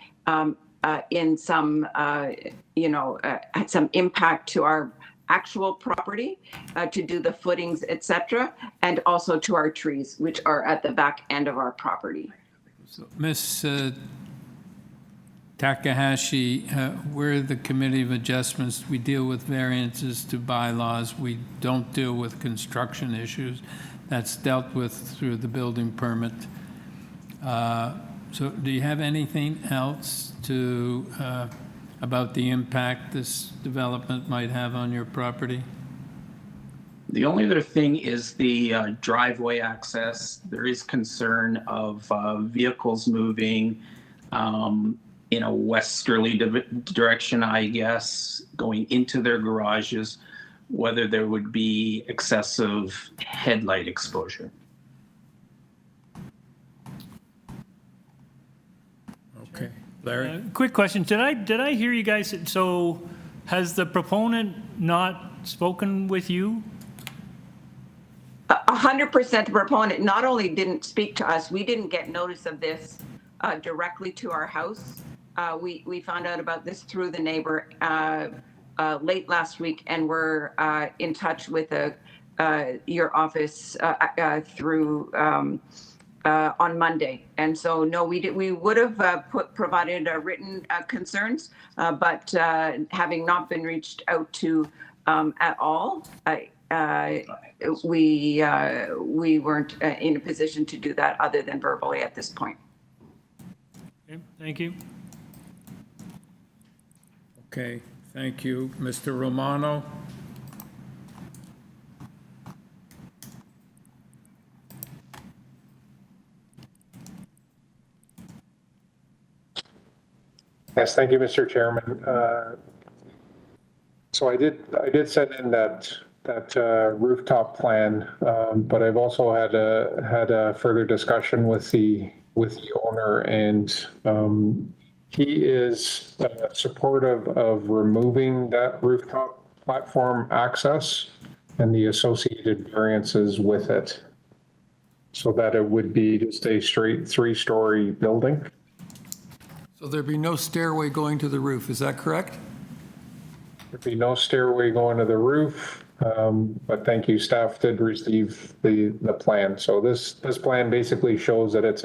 in some some impact to our actual property to do the footings, etc., and also to our trees, which are at the back end of our property. Ms. Takahashi, we're the Committee of Adjustments. We deal with variances to bylaws. We don't deal with construction issues. That's dealt with through the building permit. So do you have anything else to, about the impact this development might have on your property? The only other thing is the driveway access. There is concern of vehicles moving in a westerly direction, I guess, going into their garages, whether there would be excessive headlight exposure. Okay. Larry? Quick question. Did I hear you guys, so has the proponent not spoken with you? 100% the proponent not only didn't speak to us, we didn't get notice of this directly to our house. We found out about this through the neighbor late last week, and we're in touch with your office through on Monday. And so, no, we would have provided written concerns, but having not been reached out to at all, we weren't in a position to do that other than verbally at this point. Okay, thank you. Okay, thank you. Mr. Romano? Yes, thank you, Mr. Chairman. So I did send in that rooftop plan, but I've also had a further discussion with the owner, and he is supportive of removing that rooftop platform access and the associated variances with it, so that it would be just a straight 3-story building. So there'd be no stairway going to the roof, is that correct? There'd be no stairway going to the roof, but thank you, staff did receive the plan. So this plan basically shows that it's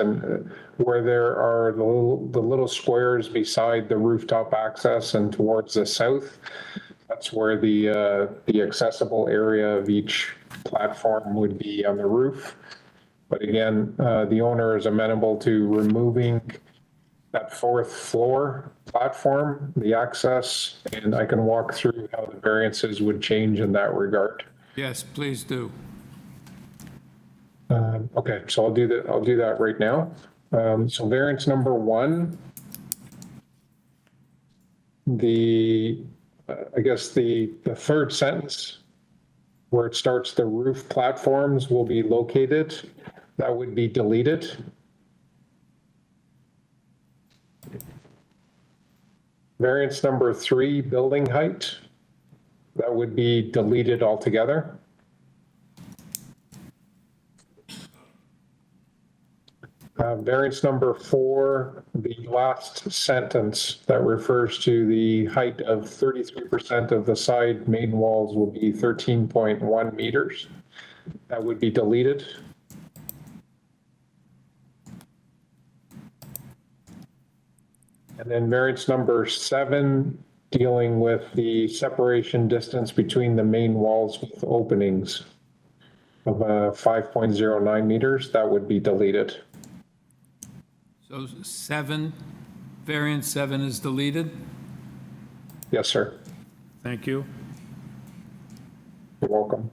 where there are the little squares beside the rooftop access and towards the south. That's where the accessible area of each platform would be on the roof. But again, the owner is amenable to removing that 4th floor platform, the access, and I can walk through how the variances would change in that regard. Yes, please do. Okay, so I'll do that right now. So variance number 1, I guess the 3rd sentence where it starts, the roof platforms will be located, that would be deleted. Variance number 3, building height, that would be deleted altogether. Variance number 4, the last sentence that refers to the height of 33% of the side main walls will be 13.1 meters. That would be deleted. And then variance number 7, dealing with the separation distance between the main walls with openings of 5.09 meters, that would be deleted. So variance 7 is deleted? Yes, sir. Thank you. You're welcome.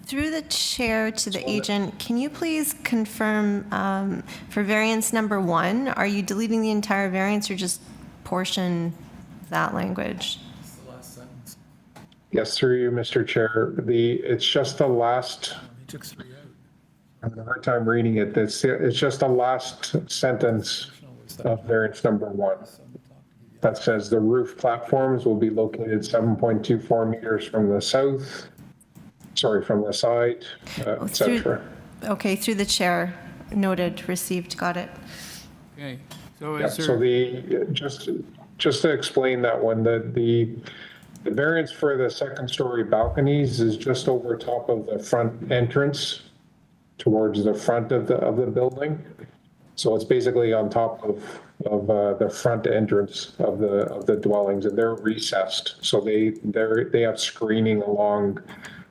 Through the chair to the agent, can you please confirm for variance number 1, are you deleting the entire variance or just portion of that language? It's the last sentence. Yes, through you, Mr. Chair. It's just the last, He took 3 out. I'm having a hard time reading it. It's just the last sentence of variance number 1. That says the roof platforms will be located 7.24 meters from the south. Sorry, from the side, et cetera. Okay, through the chair, noted, received, got it. Okay, so Yeah, is so there, just to explain that one, the The variance for the second-story balconies is just over top of the front entrance towards the front of the building. So it's basically on top of the front entrance of the dwellings, and they're recessed. So they have screening along,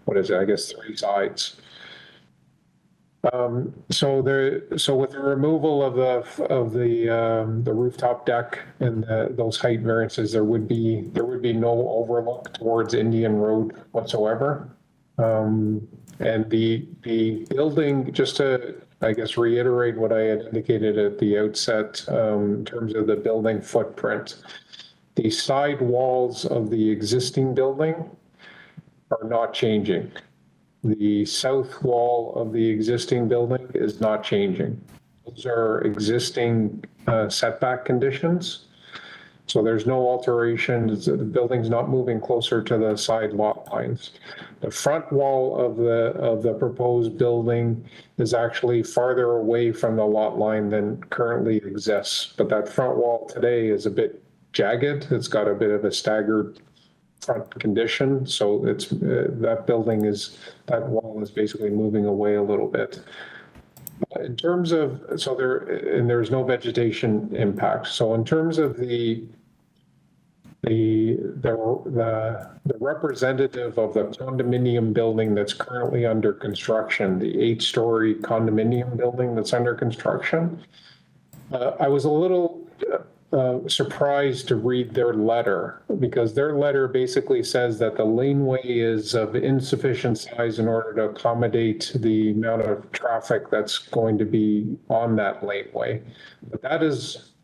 what is it, I guess 3 sides. So with the removal of the rooftop deck and those height variances, there would be no overlook towards Indian Road whatsoever. And the building, just to, I guess, reiterate what I had indicated at the outset, in terms of the building footprint, the side walls of the existing building are not changing. The south wall of the existing building is not changing. Those are existing setback conditions. So there's no alterations. The building's not moving closer to the side lot lines. The front wall of the proposed building is actually farther away from the lot line than currently exists. But that front wall today is a bit jagged. It's got a bit of a staggered front condition. So it's that wall is basically moving away a little bit. In terms of, there's no vegetation impact. So in terms of the representative of the condominium building that's currently under construction, the 8-story condominium building that's under construction, I was a little surprised to read their letter, because their letter basically says that the laneway is of insufficient size in order to accommodate the amount of traffic that's going to be on that laneway. But that is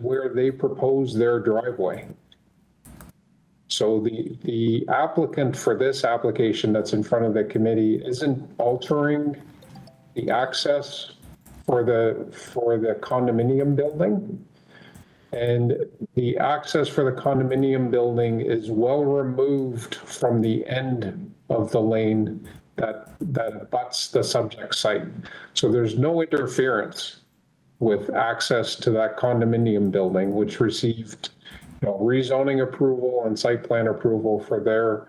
where they propose their driveway. So the applicant for this application that's in front of the committee isn't altering the access for the condominium building. And the access for the condominium building is well removed from the end of the lane that abuts the subject site. So there's no interference with access to that condominium building, which received rezoning approval and site plan approval for their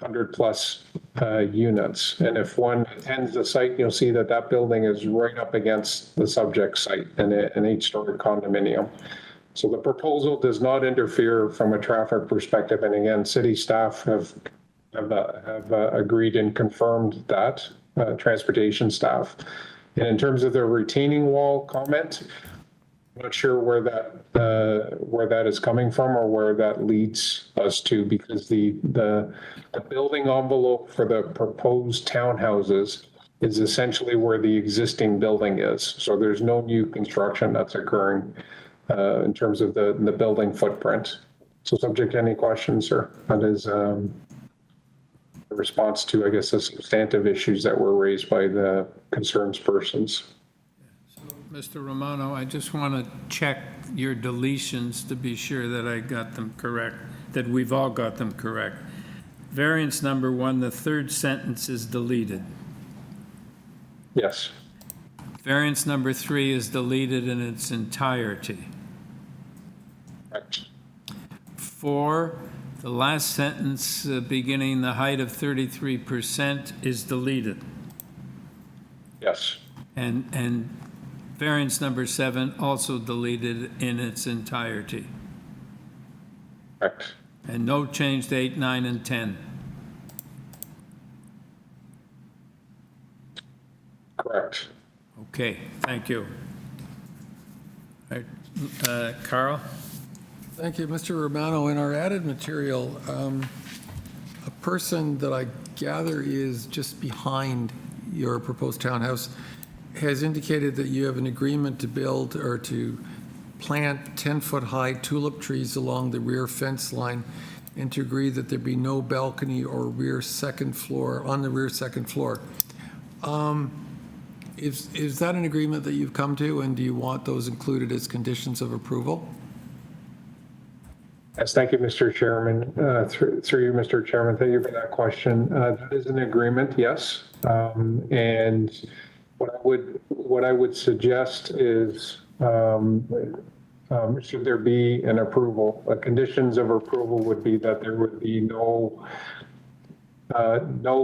100+ units. And if one attends the site, you'll see that building is right up against the subject site in an 8-story condominium. So the proposal does not interfere from a traffic perspective. And again, city staff have agreed and confirmed that, transportation staff. And in terms of the retaining wall comment, I'm not sure where that is coming from or where that leads us to, because the building envelope for the proposed townhouses is essentially where the existing building is. So there's no new construction that's occurring in terms of the building footprint. So subject to any questions, sir, that is a response to, I guess, the substantive issues that were raised by the concerns persons. Mr. Romano, I just want to check your deletions to be sure that I got them correct, that we've all got them correct. Variance number 1, the third sentence is deleted. Yes. Variance number 3 is deleted in its entirety. Correct. 4, the last sentence beginning the height of 33% is deleted. Yes. And variance number 7 also deleted in its entirety. Correct. And no change to 8, 9, and 10. Correct. Okay, thank you. All right, Carl? Thank you, Mr. Romano. In our added material, a person that I gather is just behind your proposed townhouse has indicated that you have an agreement to build or to plant 10-foot-high tulip trees along the rear fence line, and to agree that there be no balcony or rear second floor on the rear second floor. Is that an agreement that you've come to, and do you want those included as conditions of approval? Yes, thank you, Mr. Chairman. Through you, Mr. Chairman, thank you for that question. That is an agreement, yes. And what I would suggest is should there be an approval. Conditions of approval would be that there would be no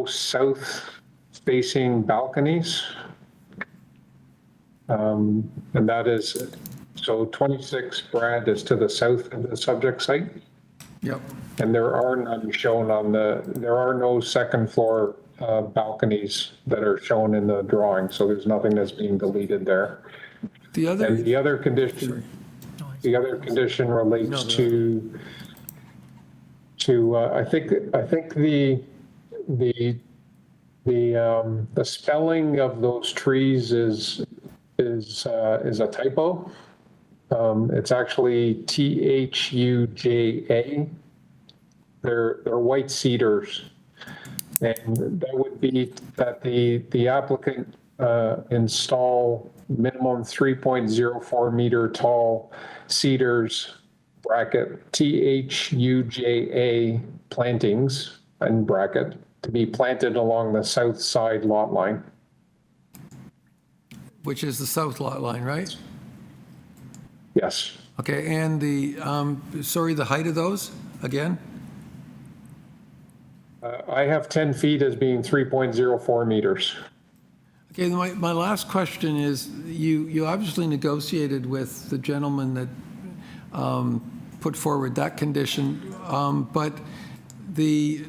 south-facing balconies. And that is, so 26 Brad is to the south of the subject site. Yep. And there are none shown on there are no second floor balconies that are shown in the drawing. So there's nothing that's being deleted there. The other. And the other condition relates to I think the spelling of those trees is a typo. It's actually THUJA. They're white cedars, and that would be that the applicant install minimum 3.04 meter tall cedars bracket THUJA plantings and bracket to be planted along the south side lot line. Which is the south lot line, right? Yes. Okay, and the height of those, again? I have 10 feet as being 3.04 meters. Okay, my last question is, you obviously negotiated with the gentleman that put forward that condition, but the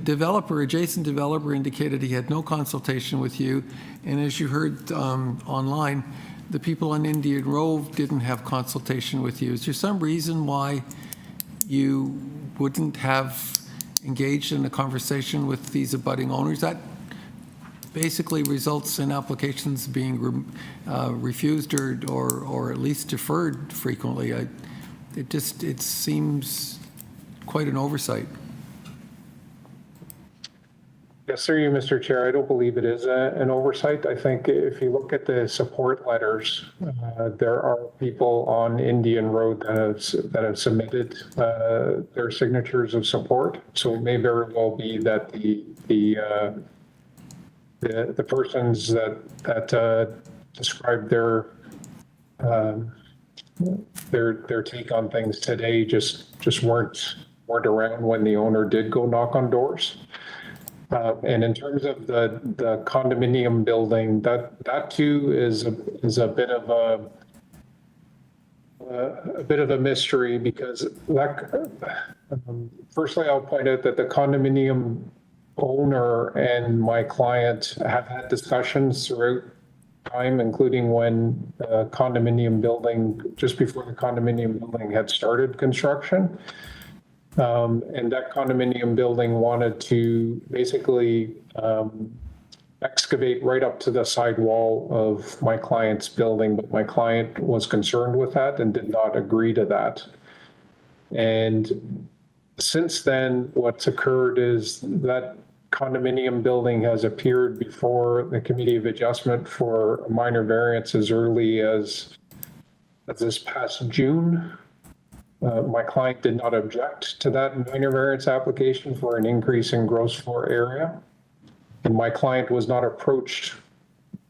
adjacent developer indicated he had no consultation with you, and as you heard online, the people on Indian Road didn't have consultation with you. Is there some reason why you wouldn't have engaged in a conversation with these abutting owners? That basically results in applications being refused or at least deferred frequently. It seems quite an oversight. Yes, sir, Mr. Chair. I don't believe it is an oversight. I think if you look at the support letters, there are people on Indian Road that have submitted their signatures of support. So it may very well be that the persons that described their take on things today just weren't around when the owner did go knock on doors. And in terms of the condominium building, that too is a bit of a mystery, because firstly, I'll point out that the condominium owner and my client have had discussions throughout time, including when the condominium building, just before the condominium building had started construction. And that condominium building wanted to basically excavate right up to the side wall of my client's building, but my client was concerned with that and did not agree to that. And since then, what's occurred is that condominium building has appeared before the Committee of Adjustment for a minor variance as early as this past June. My client did not object to that minor variance application for an increase in gross floor area. And my client was not approached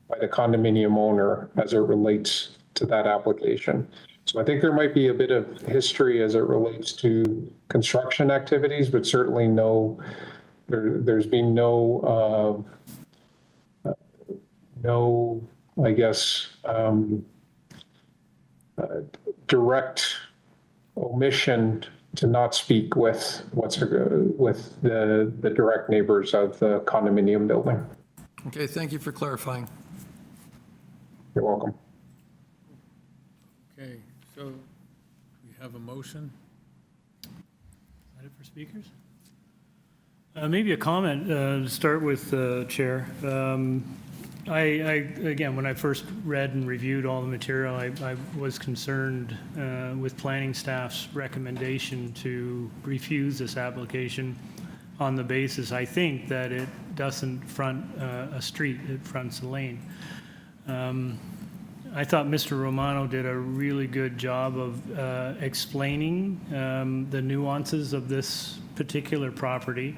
by the condominium owner as it relates to that application. So I think there might be a bit of history as it relates to construction activities, but certainly there's been no, I guess, direct omission to not speak with the direct neighbors of the condominium building. Okay, thank you for clarifying. You're welcome. Okay, so we have a motion. Is that it for speakers? Maybe a comment to start with, Chair. Again, when I first read and reviewed all the material, I was concerned with planning staff's recommendation to refuse this application on the basis, I think, that it doesn't front a street, it fronts a lane. I thought Mr. Romano did a really good job of explaining the nuances of this particular property.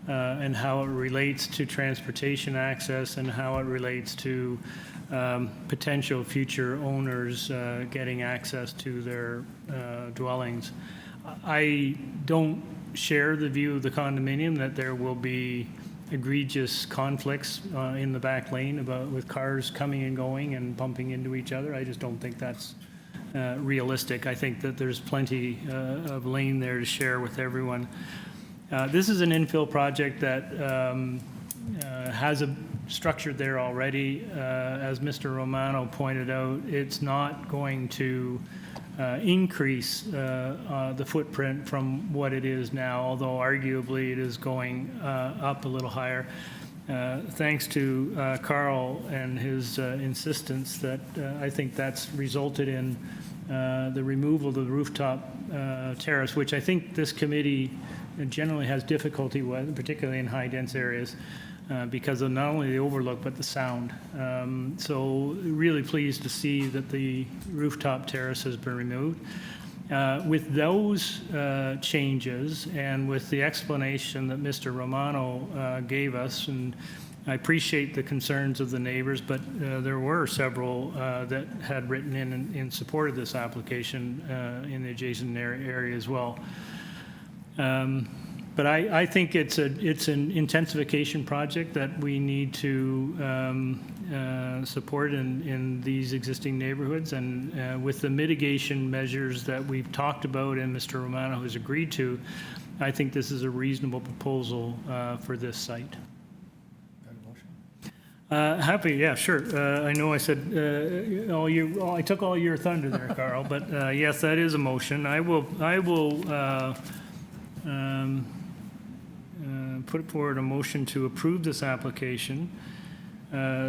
and how it relates to transportation access and how it relates to potential future owners getting access to their dwellings. I don't share the view of the condominium that there will be egregious conflicts in the back lane with cars coming and going and bumping into each other. I just don't think that's realistic. I think that there's plenty of lane there to share with everyone. This is an infill project that has a structure there already. As Mr. Romano pointed out, it's not going to increase the footprint from what it is now, although arguably it is going up a little higher. Thanks to Carl and his insistence that I think that's resulted in the removal of the rooftop terrace, which I think this committee generally has difficulty with, particularly in high dense areas, because of not only the overlook but the sound. So really pleased to see that the rooftop terrace has been removed. With those changes and with the explanation that Mr. Romano gave us, and I appreciate the concerns of the neighbors, but there were several that had written in support of this application in the adjacent area as well. But I think it's an intensification project that we need to support in these existing neighborhoods, and with the mitigation measures that we've talked about and Mr. Romano has agreed to, I think this is a reasonable proposal for this site. Happy, yeah, sure. I know I said I took all your thunder there, Carl, but yes, that is a motion. I will put forward a motion to approve this application,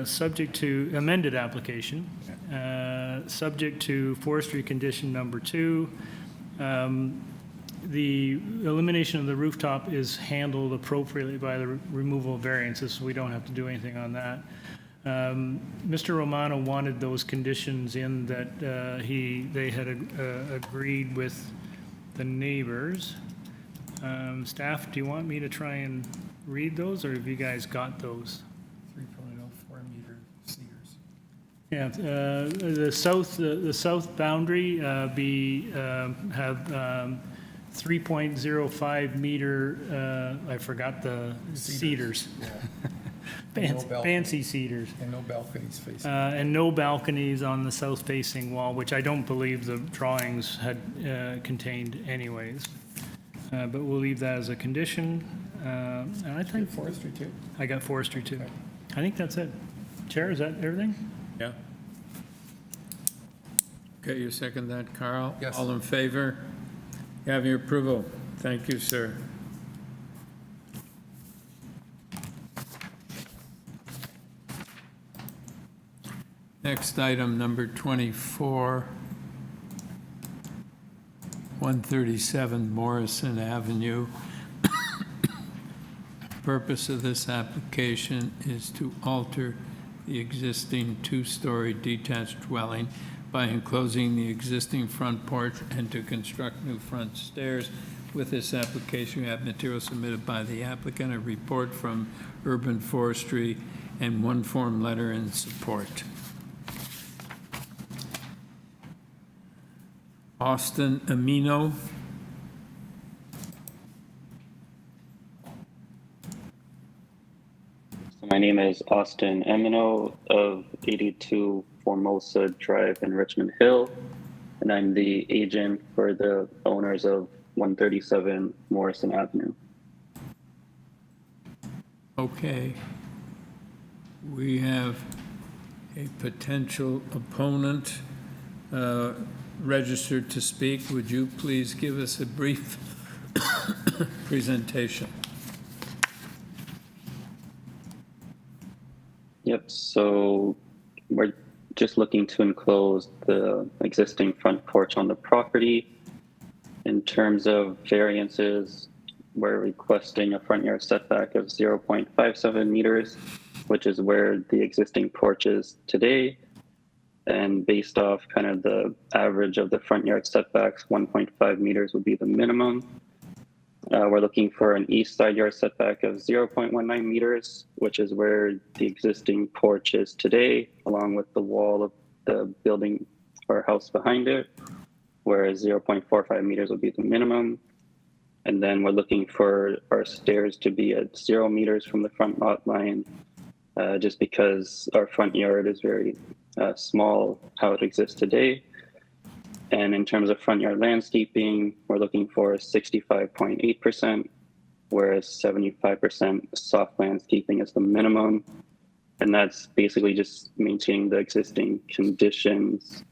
subject to amended application, subject to forestry condition number 2. The elimination of the rooftop is handled appropriately by the removal of variances, so we don't have to do anything on that. Mr. Romano wanted those conditions in that they had agreed with the neighbors. Staff, do you want me to try and read those, or have you guys got those? 3.04 meter cedars. Yeah, the south boundary have 3.05 meter. I forgot the cedars. Fancy cedars. And no balconies facing. And no balconies on the south-facing wall, which I don't believe the drawings had contained anyways. But we'll leave that as a condition. And I think forestry too. I got forestry too. Okay. I think that's it. Chair, is that everything? Yeah. Okay, you second that, Carl? Yes. All in favor? You have your approval. Thank you, sir. Next item, number 24. 137 Morrison Avenue. Purpose of this application is to alter the existing two-story detached dwelling by enclosing the existing front porch and to construct new front stairs. With this application, we have material submitted by the applicant, a report from Urban Forestry, and one form letter in support. Austin Amino. So my name is Austin Amino of 82 Formosa Drive in Richmond Hill, and I'm the agent for the owners of 137 Morrison Avenue. Okay. We have a potential opponent registered to speak. Would you please give us a brief presentation? Yep, so we're just looking to enclose the existing front porch on the property. In terms of variances, we're requesting a front yard setback of 0.57 meters, which is where the existing porch is today. And based off kind of the average of the front yard setbacks, 1.5 meters would be the minimum. We're looking for an east side yard setback of 0.19 meters, which is where the existing porch is today, along with the wall of the building or house behind it, whereas 0.45 meters would be the minimum. And then we're looking for our stairs to be at 0 meters from the front lot line, just because our front yard is very small, how it exists today. And in terms of front yard landscaping, we're looking for 65.8%, whereas 75% soft landscaping is the minimum. And that's basically just maintaining the existing conditions.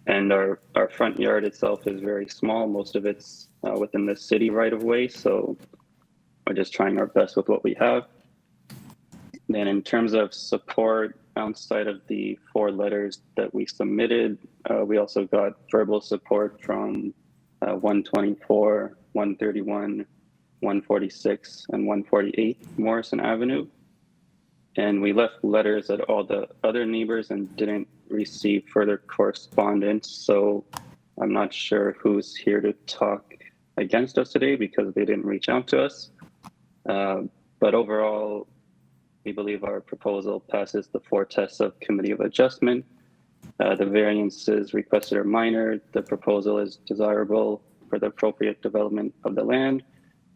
And our front yard itself is very small. Most of it's within the city right of way. So we're just trying our best with what we have. Then in terms of support, outside of the 4 letters that we submitted, we also got verbal support from 124, 131, 146, and 148 Morrison Avenue. And we left letters at all the other neighbors and didn't receive further correspondence. So I'm not sure who's here to talk against us today because they didn't reach out to us. But overall, we believe our proposal passes the 4 tests of Committee of Adjustment. The variances requested are minor. The proposal is desirable for the appropriate development of the land.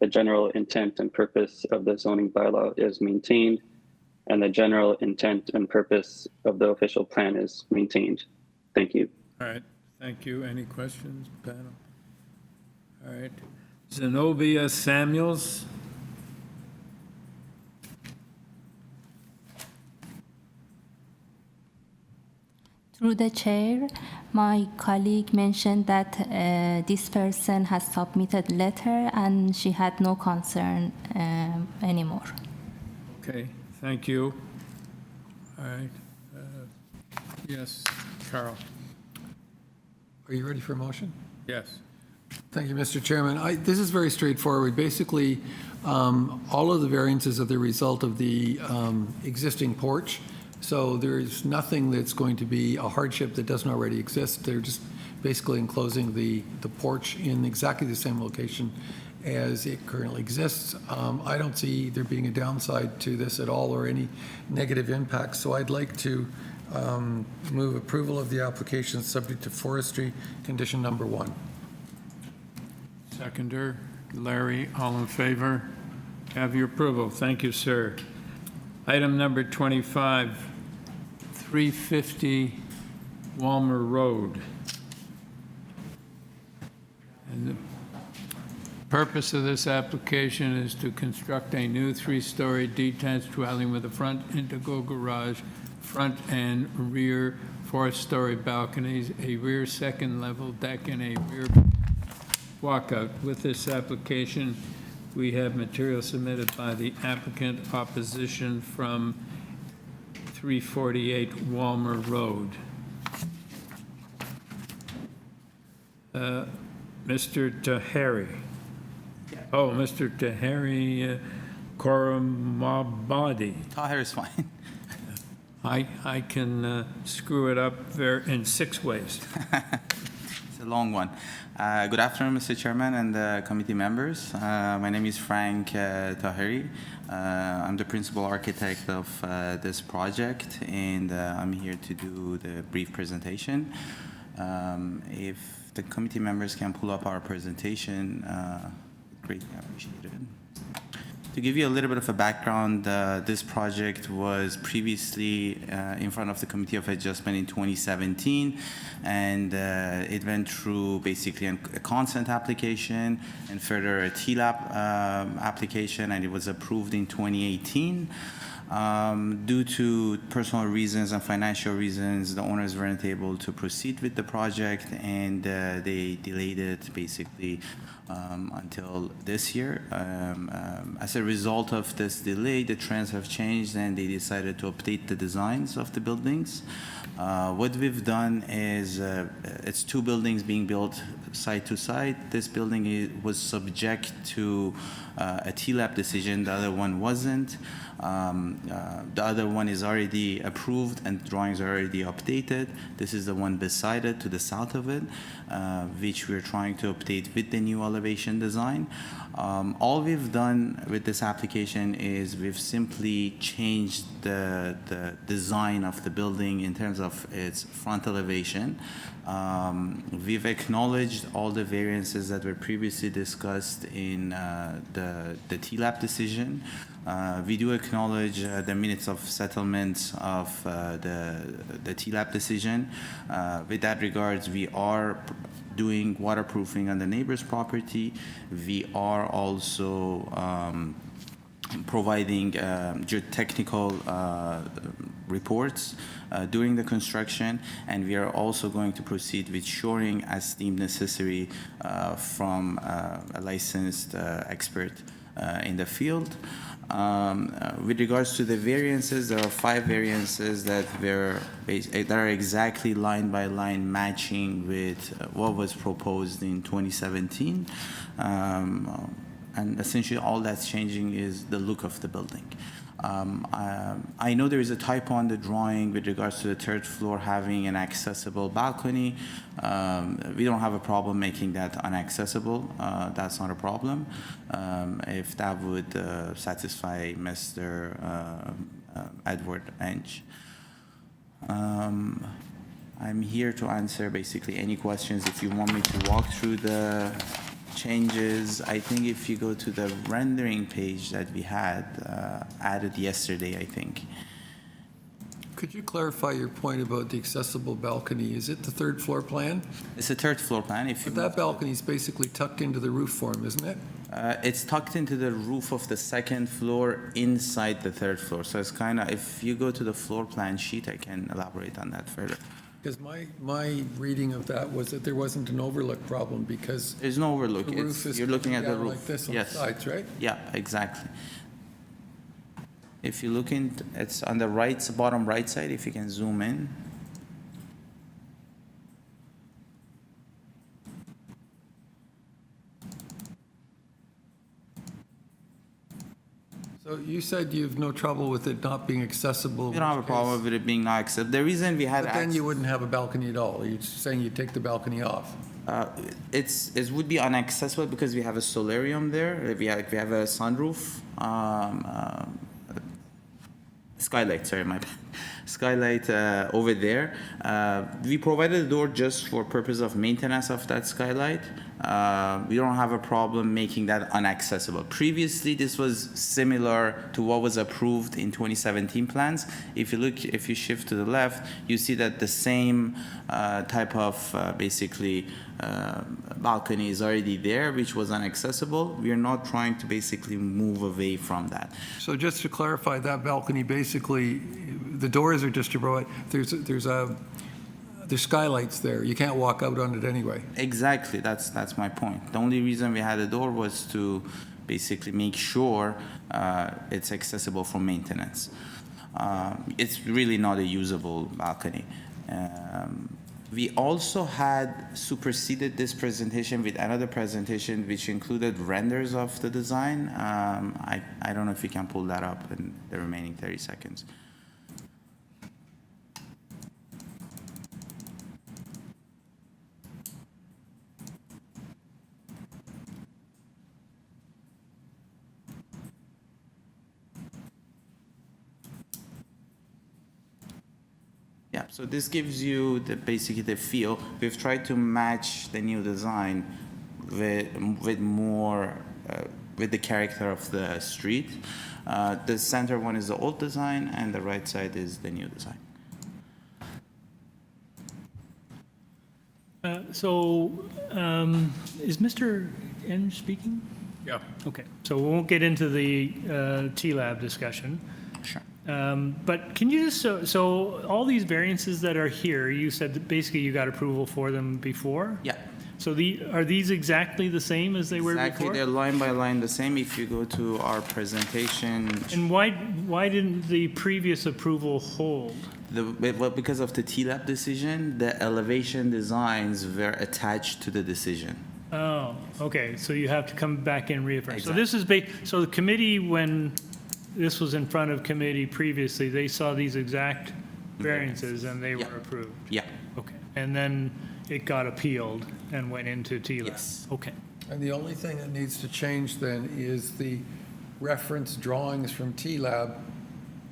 The general intent and purpose of the zoning bylaw is maintained, and the general intent and purpose of the official plan is maintained. Thank you. All right, thank you. Any questions, panel? All right. Zenobia Samuels. Through the chair, my colleague mentioned that this person has submitted letter and she had no concern anymore. Okay, thank you. All right. Yes, Carl. Are you ready for a motion? Yes. Thank you, Mr. Chairman. This is very straightforward. Basically, all of the variances are the result of the existing porch. So there's nothing that's going to be a hardship that doesn't already exist. They're just basically enclosing the porch in exactly the same location as it currently exists. I don't see there being a downside to this at all or any negative impact. So I'd like to move approval of the application subject to forestry condition number 1. Seconder, Larry, all in favor? Have your approval. Thank you, sir. Item number 25, 350 Walmer Road. And the purpose of this application is to construct a new 3-story detached dwelling with a front integral garage, front and rear 4th-story balconies, a rear second-level deck, and a rear walkout. With this application, we have material submitted by the applicant, opposition from 348 Walmer Road. Mr. Tahiri. Oh, Mr. Tahiri Koramabadi. Tahir is fine. I can screw it up in 6 ways. It's a long one. Good afternoon, Mr. Chairman and committee members. My name is Frank Tahiri. I'm the principal architect of this project, and I'm here to do the brief presentation. If the committee members can pull up our presentation, greatly appreciated. To give you a little bit of a background, this project was previously in front of the Committee of Adjustment in 2017, and it went through basically a consent application and further a TLAP application, and it was approved in 2018. Due to personal reasons and financial reasons, the owners weren't able to proceed with the project, and they delayed it basically until this year. As a result of this delay, the trends have changed and they decided to update the designs of the buildings. What we've done is it's 2 buildings being built side to side. This building was subject to a TLAP decision, the other one wasn't. The other one is already approved and drawings are already updated. This is the one beside it, to the south of it, which we're trying to update with the new elevation elevation design. All we've done with this application is we've simply changed the design of the building in terms of its front elevation. We've acknowledged all the variances that were previously discussed in the TLAP decision. We do acknowledge the minutes of settlement of the TLAP decision. With that regards, we are doing waterproofing on the neighbor's property. We are also providing geotechnical reports during the construction, and we are also going to proceed with shoring as deemed necessary from a licensed expert in the field. With regards to the variances, there are 5 variances that are exactly line by line matching with what was proposed in 2017. And essentially all that's changing is the look of the building. I know there is a typo on the drawing with regards to the 3rd floor having an accessible balcony. We don't have a problem making that inaccessible. That's not a problem. If that would satisfy Mr. Edward Inch. I'm here to answer basically any questions. If you want me to walk through the changes, I think if you go to the rendering page that we had added yesterday, I think. Could you clarify your point about the accessible balcony? Is it the 3rd floor plan? It's a 3rd floor plan. If you But that balcony is basically tucked into the roof form, isn't it? It's tucked into the roof of the 2nd floor inside the 3rd floor. So it's kind of, if you go to the floor plan sheet, I can elaborate on that further. Because my reading of that was that there wasn't an overlook problem because There's no overlook. the roof is You're looking at the down roof. like this on Yes. the sides, right? Yeah, exactly. If you look in, it's on the right, bottom right side, if you can zoom in. So you said you have no trouble with it not being accessible. We don't have a problem with it being not accepted. The reason we had But then you wouldn't have a balcony at all. You're saying you take the balcony off. it would be inaccessible because we have a solarium there. We have a sunroof, skylight. Sorry, my bad. Skylight over there. We provided a door just for purpose of maintenance of that skylight. We don't have a problem making that inaccessible. Previously, this was similar to what was approved in 2017 plans. If you shift to the left, you see that the same type of basically balcony is already there, which was inaccessible. We are not trying to basically move away from that. So just to clarify, that balcony, basically, the doors are just to provide, there's skylights there. You can't walk out on it anyway. Exactly, that's my point. The only reason we had a door was to basically make sure it's accessible for maintenance. It's really not a usable balcony. We also had superseded this presentation with another presentation which included renders of the design. I don't know if you can pull that up in the remaining 30 seconds. Yeah, so this gives you basically the feel. We've tried to match the new design with more with the character of the street. The center one is the old design, and the right side is the new design. Is Mr. N speaking? Yeah. Okay, so we won't get into the TLAB discussion. Sure. But can you just, so all these variances that are here, you said that basically you got approval for them before? Yeah. So are these exactly the same as they were before? Exactly, they're line by line the same. If you go to our presentation. And why didn't the previous approval hold? Well, because of the TLAP decision, the elevation designs were attached to the decision. Oh, okay, so you have to come back and reaffirm. Exactly. So this is, so the committee, when this was in front of committee previously, they saw these exact variances and they were approved? Yeah. Okay, and then it got appealed and went into TLAB? Yes. Okay. And the only thing that needs to change then is the reference drawings from T-Lab.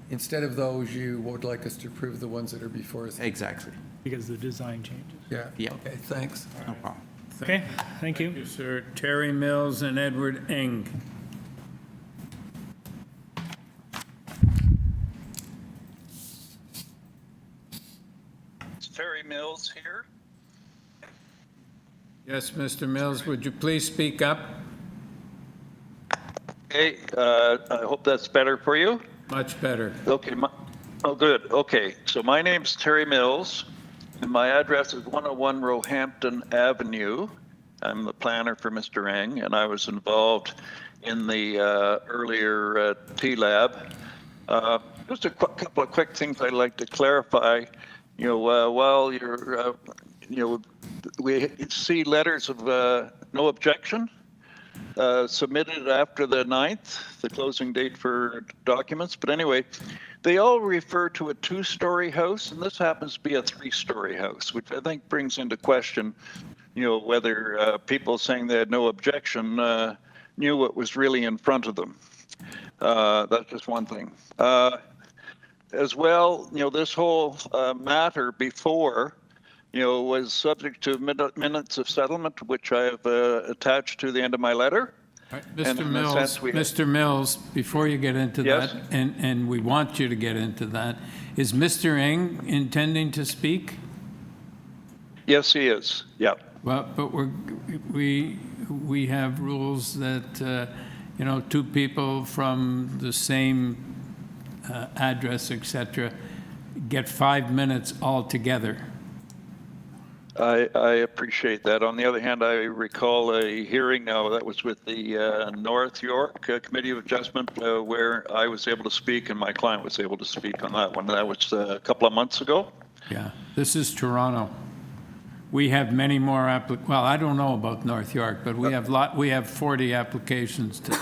Instead of those, you would like us to approve the ones that are before us. Exactly. Because the design changes. Yeah. Yeah. Okay, thanks. No problem. Okay, thank you. Thank you, sir. Terry Mills and Edward Eng. Is Terry Mills here? Yes, Mr. Mills, would you please speak up? Hey, I hope that's better for you. Much better. Okay. Oh, good. Okay. So my name's Terry Mills, and my address is 101 Roehampton Avenue. I'm the planner for Mr. Eng, and I was involved in the earlier T-Lab. Just a couple of quick things I'd like to clarify. You know, while you're, we see letters of no objection submitted after the 9th, the closing date for documents. But anyway, they all refer to a 2-story house, and this happens to be a 3-story house, which I think brings into question, you know, whether people saying they had no objection knew what was really in front of them. That's just one thing. As well, you know, this whole matter before, you know, was subject to minutes of settlement, which I have attached to the end of my letter. Mr. Mills, before you get into Yes? that, and we want you to get into that, is Mr. Eng intending to speak? Yes, he is. Yeah. Well, but we have rules that, you know, 2 people from the same address, etc., get 5 minutes altogether. I appreciate that. On the other hand, I recall a hearing now that was with the North York Committee of Adjustment where I was able to speak and my client was able to speak on that one. That was a couple of months ago. Yeah, this is Toronto. We have many more well, I don't know about North York, but we have 40 applications today.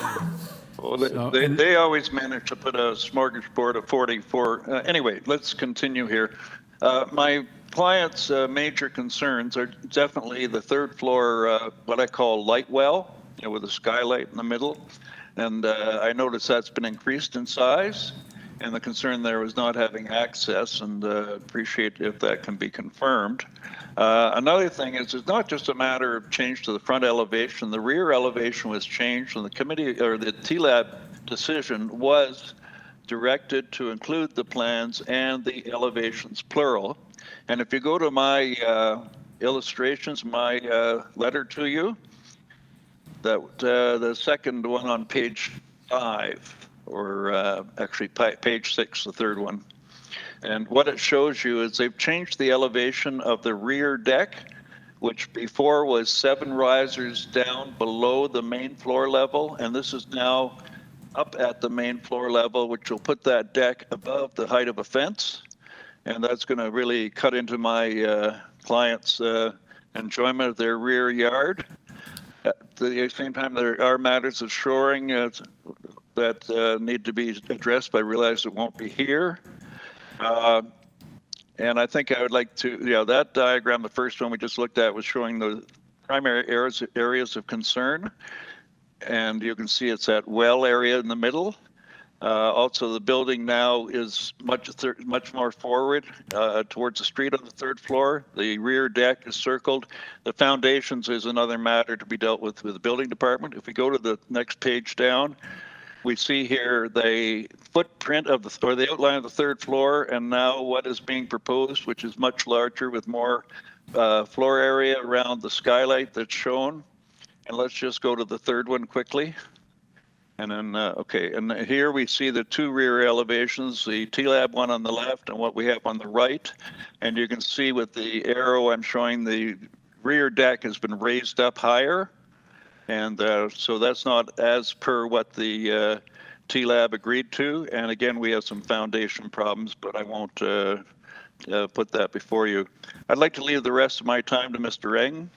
Well, they always manage to put a smorgasbord of 44. Anyway, let's continue here. My client's major concerns are definitely the 3rd floor, what I call light well, you know, with a skylight in the middle. And I noticed that's been increased in size. And the concern there was not having access, and appreciate if that can be confirmed. Another thing is it's not just a matter of change to the front elevation. The rear elevation was changed, and the committee or the T-Lab decision was directed to include the plans and the elevations plural. And if you go to my illustrations, my letter to you, that the second one on page 5, or actually page 6, the 3rd one. And what it shows you is they've changed the elevation of the rear deck, which before was 7 risers down below the main floor level. And this is now up at the main floor level, which will put that deck above the height of a fence. And that's going to really cut into my client's enjoyment of their rear yard. At the same time, there are matters of shoring that need to be addressed, but I realize it won't be here. And I think I would like to, that diagram, the first one we just looked at, was showing the primary areas of concern. And you can see it's that well area in the middle. Also, the building now is much more forward towards the street on the 3rd floor. The rear deck is circled. The foundations is another matter to be dealt with the building department. If we go to the next page down, we see here the footprint of the outline of the 3rd floor, and now what is being proposed, which is much larger with more floor area around the skylight that's shown. And let's just go to the 3rd one quickly. And then, okay, and here we see the 2 rear elevations, the T-Lab one on the left and what we have on the right. And you can see with the arrow I'm showing the rear deck has been raised up higher. And so that's not as per what the T-Lab agreed to. And again, we have some foundation problems, but I won't put that before you. I'd like to leave the rest of my time to Mr. Eng.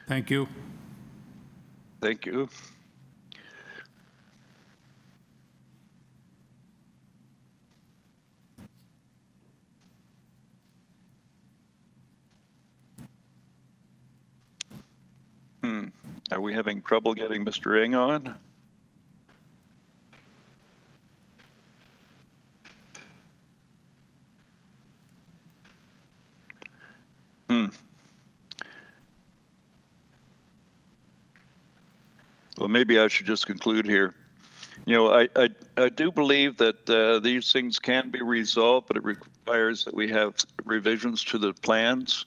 Thank you. Thank you. Are we having trouble getting Mr. Ing on? Well, maybe I should just conclude here. You know, I do believe that these things can be resolved, but it requires that we have revisions to the plans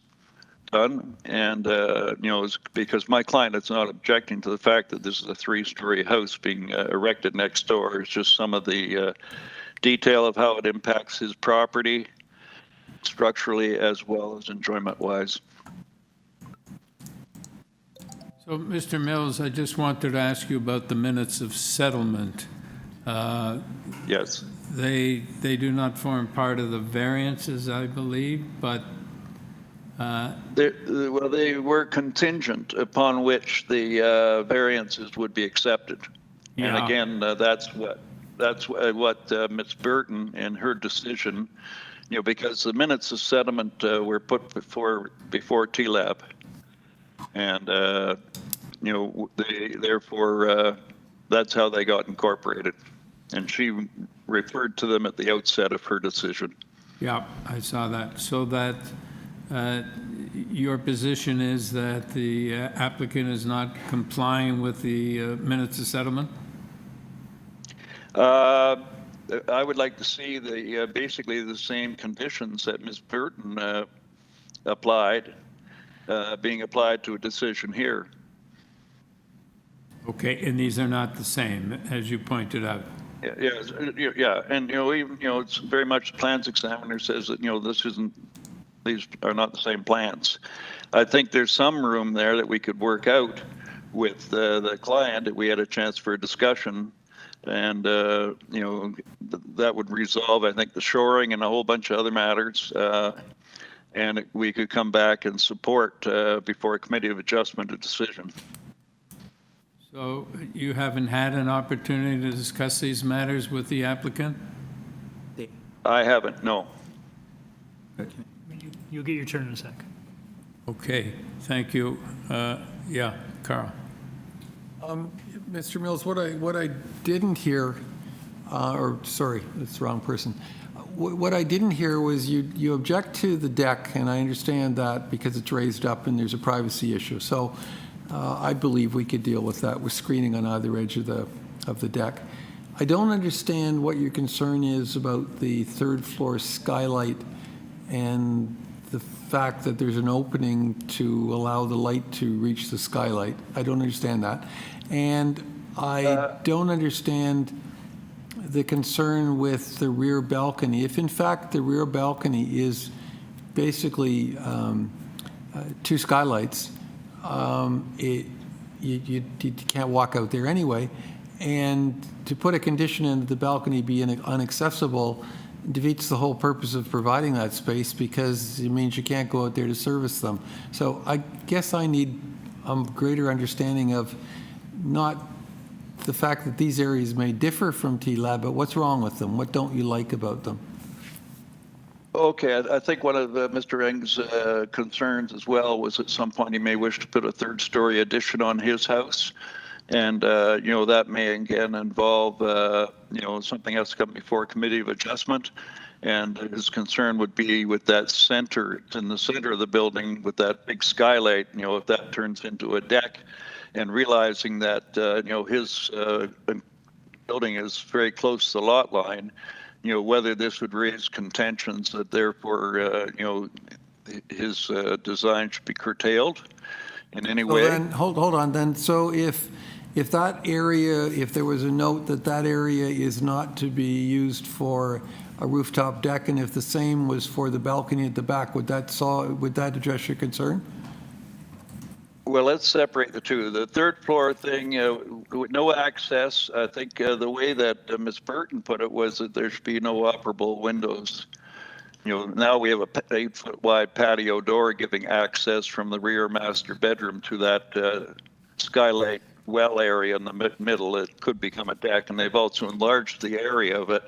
done. And, you know, because my client is not objecting to the fact that this is a 3-story house being erected next door. It's just some of the detail of how it impacts his property structurally as well as enjoyment-wise. So, Mr. Mills, I just wanted to ask you about the minutes of settlement. Yes. They do not form part of the variances, I believe, but... Well, they were contingent upon which the variances would be accepted. Yeah. And again, that's what Ms. Burton in her decision, you know, because the minutes of settlement were put before TLAB. And, you know, therefore, that's how they got incorporated. And she referred to them at the outset of her decision. Yeah, I saw that. So that your position is that the applicant is not complying with the minutes of settlement? I would like to see basically the same conditions that Ms. Burton applied, being applied to a decision here. Okay, and these are not the same, as you pointed out. Yeah, and even it's very much the plans examiner says that these are not the same plans. I think there's some room there that we could work out with the client if we had a chance for a discussion, and that would resolve, I think, the shoring and a whole bunch of other matters, and we could come back and support before a committee of adjustment a decision. So you haven't had an opportunity to discuss these matters with the applicant? I haven't, no. You'll get your turn in a second. Okay, thank you. Yeah, Carl. Mr. Mills, what I didn't hear, or sorry, that's the wrong person. What I didn't hear was you object to the deck, and I understand that because it's raised up and there's a privacy issue. So I believe we could deal with that with screening on either edge of the deck. I don't understand what your concern is about the third floor skylight and the fact that there's an opening to allow the light to reach the skylight. I don't understand that. And I don't understand the concern with the rear balcony. If in fact the rear balcony is basically 2 skylights, you can't walk out there anyway. And to put a condition in that the balcony be inaccessible defeats the whole purpose of providing that space, because it means you can't go out there to service them. So I guess I need a greater understanding of not the fact that these areas may differ from TLAB, but what's wrong with them? What don't you like about them? Okay, I think one of Mr. Eng's concerns as well was at some point he may wish to put a 3rd-story addition on his house. And, that may again involve, something else to come before a committee of adjustment. And his concern would be with that center, it's in the center of the building with that big skylight, if that turns into a deck, and realizing that, his building is very close to the lot line, whether this would raise contentions that therefore, his design should be curtailed in any way. Then, hold on then. So if that area, if there was a note that that area is not to be used for a rooftop deck, and if the same was for the balcony at the back, would that address your concern? Well, let's separate the two. The 3rd floor thing, with no access, I think the way that Ms. Burton put it was that there should be no operable windows. Now we have a 8-foot wide patio door giving access from the rear master bedroom to that skylight well area in the middle. It could become a deck, and they've also enlarged the area of it.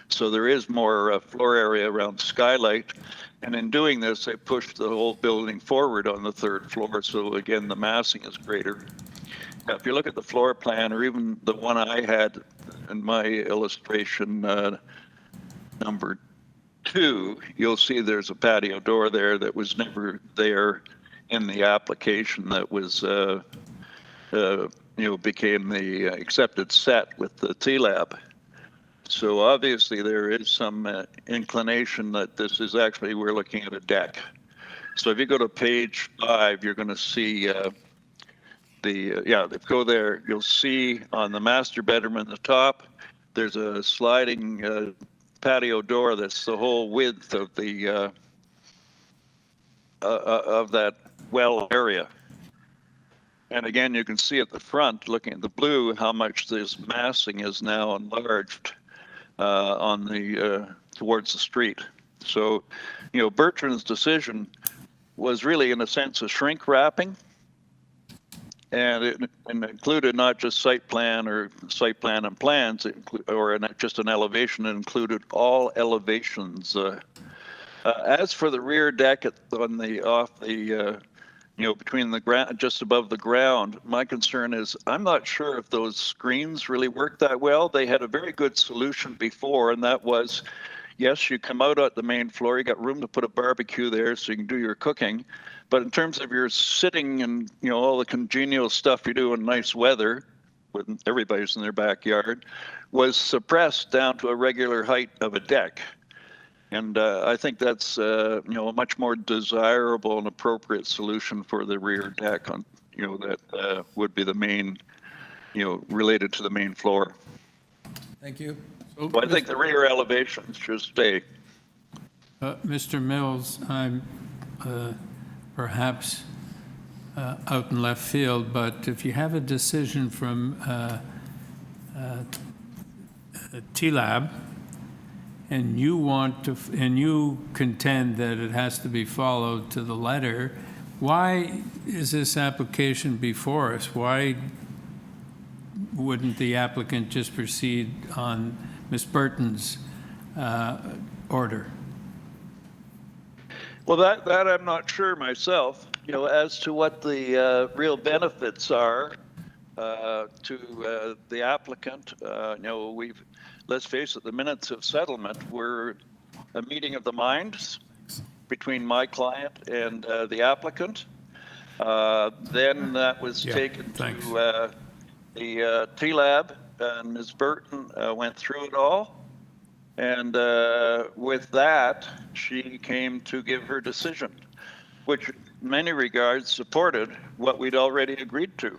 So there is more floor area around the skylight. And in doing this, they pushed the whole building forward on the 3rd floor. So again, the massing is greater. if you look at the floor plan, or even the one I had in my illustration, number 2, you'll see there's a patio door there that was never there in the application that was, became the accepted set with the T-Lab. So obviously there is some inclination that this is actually, we're looking at a deck. So if you go to page 5, you're going to see if you go there, you'll see on the master bedroom at the top, there's a sliding patio door that's the whole width of the of that well area. And again, you can see at the front, looking at the blue, how much this massing is now enlarged on the towards the street. So, Bertrand's decision was really, in a sense, a shrink wrapping, and it included not just site plan and plans, or just an elevation. It included all elevations. As for the rear deck between the ground, just above the ground, my concern is I'm not sure if those screens really work that well. They had a very good solution before, and that was, yes, you come out at the main floor, you got room to put a barbecue there so you can do your cooking. But in terms of your sitting and, all the congenial stuff you do in nice weather, when everybody's in their backyard, was suppressed down to a regular height of a deck. And I think that's, a much more desirable and appropriate solution for the rear deck on, that would be the main, related to the main floor. Thank you. So I think the rear elevations should stay. Mr. Mills, I'm perhaps out in left field, but if you have a decision from T-Lab, and you contend that it has to be followed to the letter, why is this application before us? Why wouldn't the applicant just proceed on Ms. Burton's order? Well, that I'm not sure myself, as to what the real benefits are to the applicant. Let's face it, the minutes of settlement were a meeting of the minds between my client and the applicant. Then that was taken to the T-Lab, and Ms. Burton went through it all. And with that, she came to give her decision, which in many regards supported what we'd already agreed to.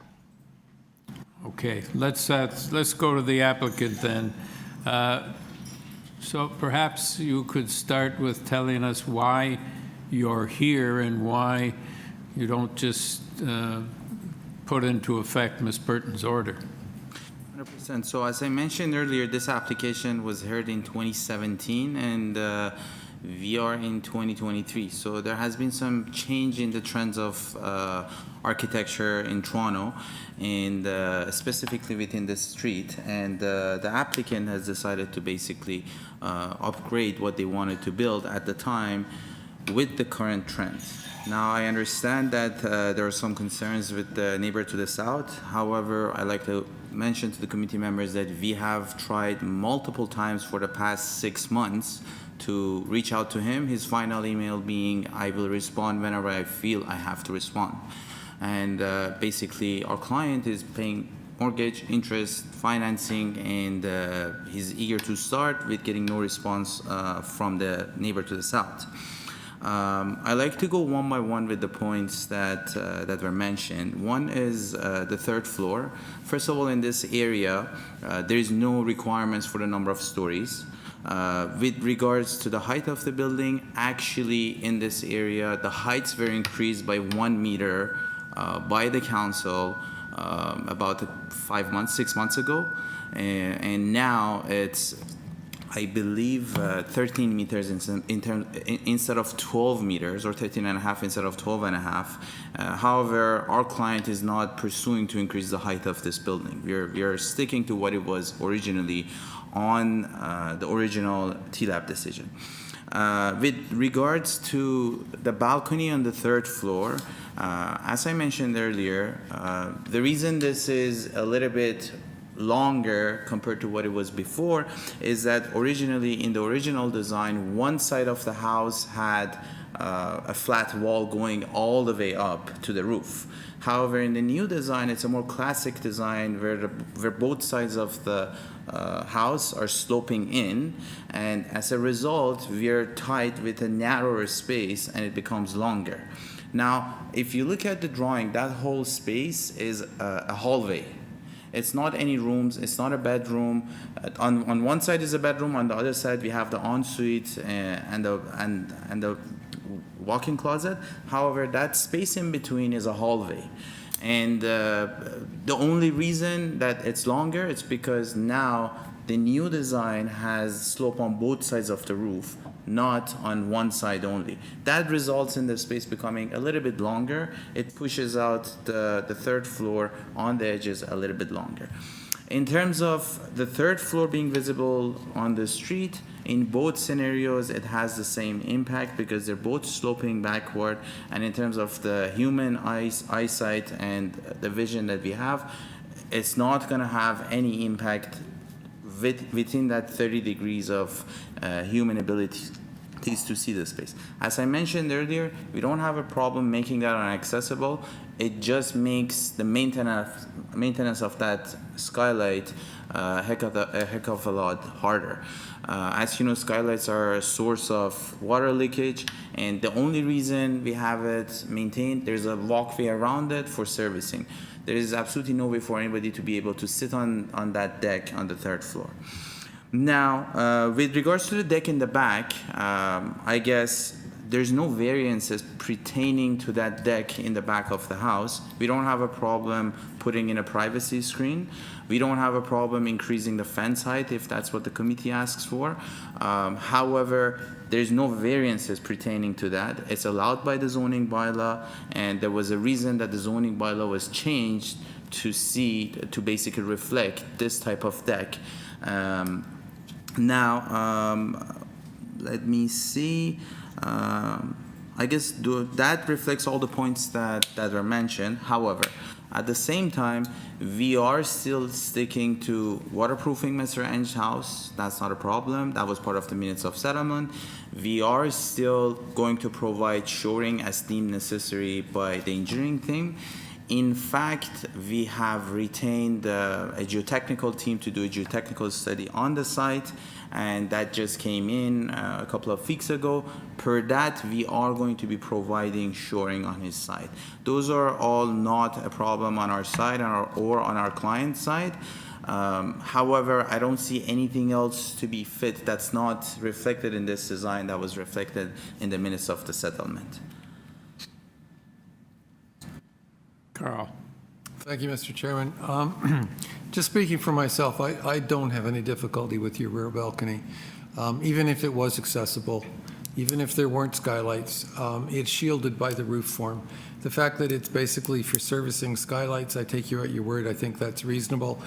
Okay, let's go to the applicant then. So perhaps you could start with telling us why you're here and why you don't just put into effect Ms. Burton's order. 100%. So as I mentioned earlier, this application was heard in 2017, and we are in 2023. So there has been some change in the trends of architecture in Toronto, and specifically within the street. And the applicant has decided to basically upgrade what they wanted to build at the time with the current trends. Now, I understand that there are some concerns with the neighbor to the south. However, I'd like to mention to the committee members that we have tried multiple times for the past 6 months to reach out to him. His final email being, I will respond whenever I feel I have to respond. And basically, our client is paying mortgage, interest, financing, and he's eager to start with getting no response from the neighbor to the south. I like to go one by one with the points that were mentioned. One is the third floor. First of all, in this area, there is no requirements for the number of stories. With regards to the height of the building, actually in this area, the heights were increased by 1 meter by the council about 6 months ago. And now it's, I believe, 13 meters instead of 12 meters, or 13 and a half instead of 12 and a half. However, our client is not pursuing to increase the height of this building. We are sticking to what it was originally on the original T-Lab decision. With regards to the balcony on the third floor, as I mentioned earlier, the reason this is a little bit longer compared to what it was before is that originally in the original design, one side of the house had a flat wall going all the way up to the roof. However, in the new design, it's a more classic design where both sides of the house are sloping in, and as a result, we are tight with a narrower space and it becomes longer. Now, if you look at the drawing, that whole space is a hallway. It's not any rooms, it's not a bedroom. On one side is a bedroom, on the other side we have the ensuite and the walk-in closet. However, that space in between is a hallway. And the only reason that it's longer is because now the new design has slope on both sides of the roof, not on one side only. That results in the space becoming a little bit longer. It pushes out the third floor on the edges a little bit longer. In terms of the third floor being visible on the street, in both scenarios it has the same impact because they're both sloping backward, and in terms of the human eyesight and the vision that we have, it's not going to have any impact within that 30 degrees of human ability to see the space. As I mentioned earlier, we don't have a problem making that inaccessible. It just makes the maintenance of that skylight a heck of a lot harder. As you know, skylights are a source of water leakage, and the only reason we have it maintained, there's a walkway around it for servicing. There is absolutely no way for anybody to be able to sit on that deck on the third floor. Now, with regards to the deck in the back, I guess there's no variances pertaining to that deck in the back of the house. We don't have a problem putting in a privacy screen. We don't have a problem increasing the fence height if that's what the committee asks for. However, there's no variances pertaining to that. It's allowed by the zoning bylaw, and there was a reason that the zoning bylaw was changed to basically reflect this type of deck. Let me see. I guess that reflects all the points that are mentioned. However, at the same time, we are still sticking to waterproofing Mr. Ng's house. That's not a problem. That was part of the minutes of settlement. We are still going to provide shoring as deemed necessary by the engineering team. In fact, we have retained a geotechnical team to do a geotechnical study on the site, and that just came in a couple of weeks ago. Per that, we are going to be providing shoring on his site. Those are all not a problem on our side or on our client's side. However, I don't see anything else to be fit that's not reflected in this design that was reflected in the minutes of the settlement. Carl. Thank you, Mr. Chairman. Just speaking for myself, I don't have any difficulty with your rear balcony. Even if it was accessible, even if there weren't skylights, it's shielded by the roof form. The fact that it's basically for servicing skylights, I take you at your word. I think that's reasonable.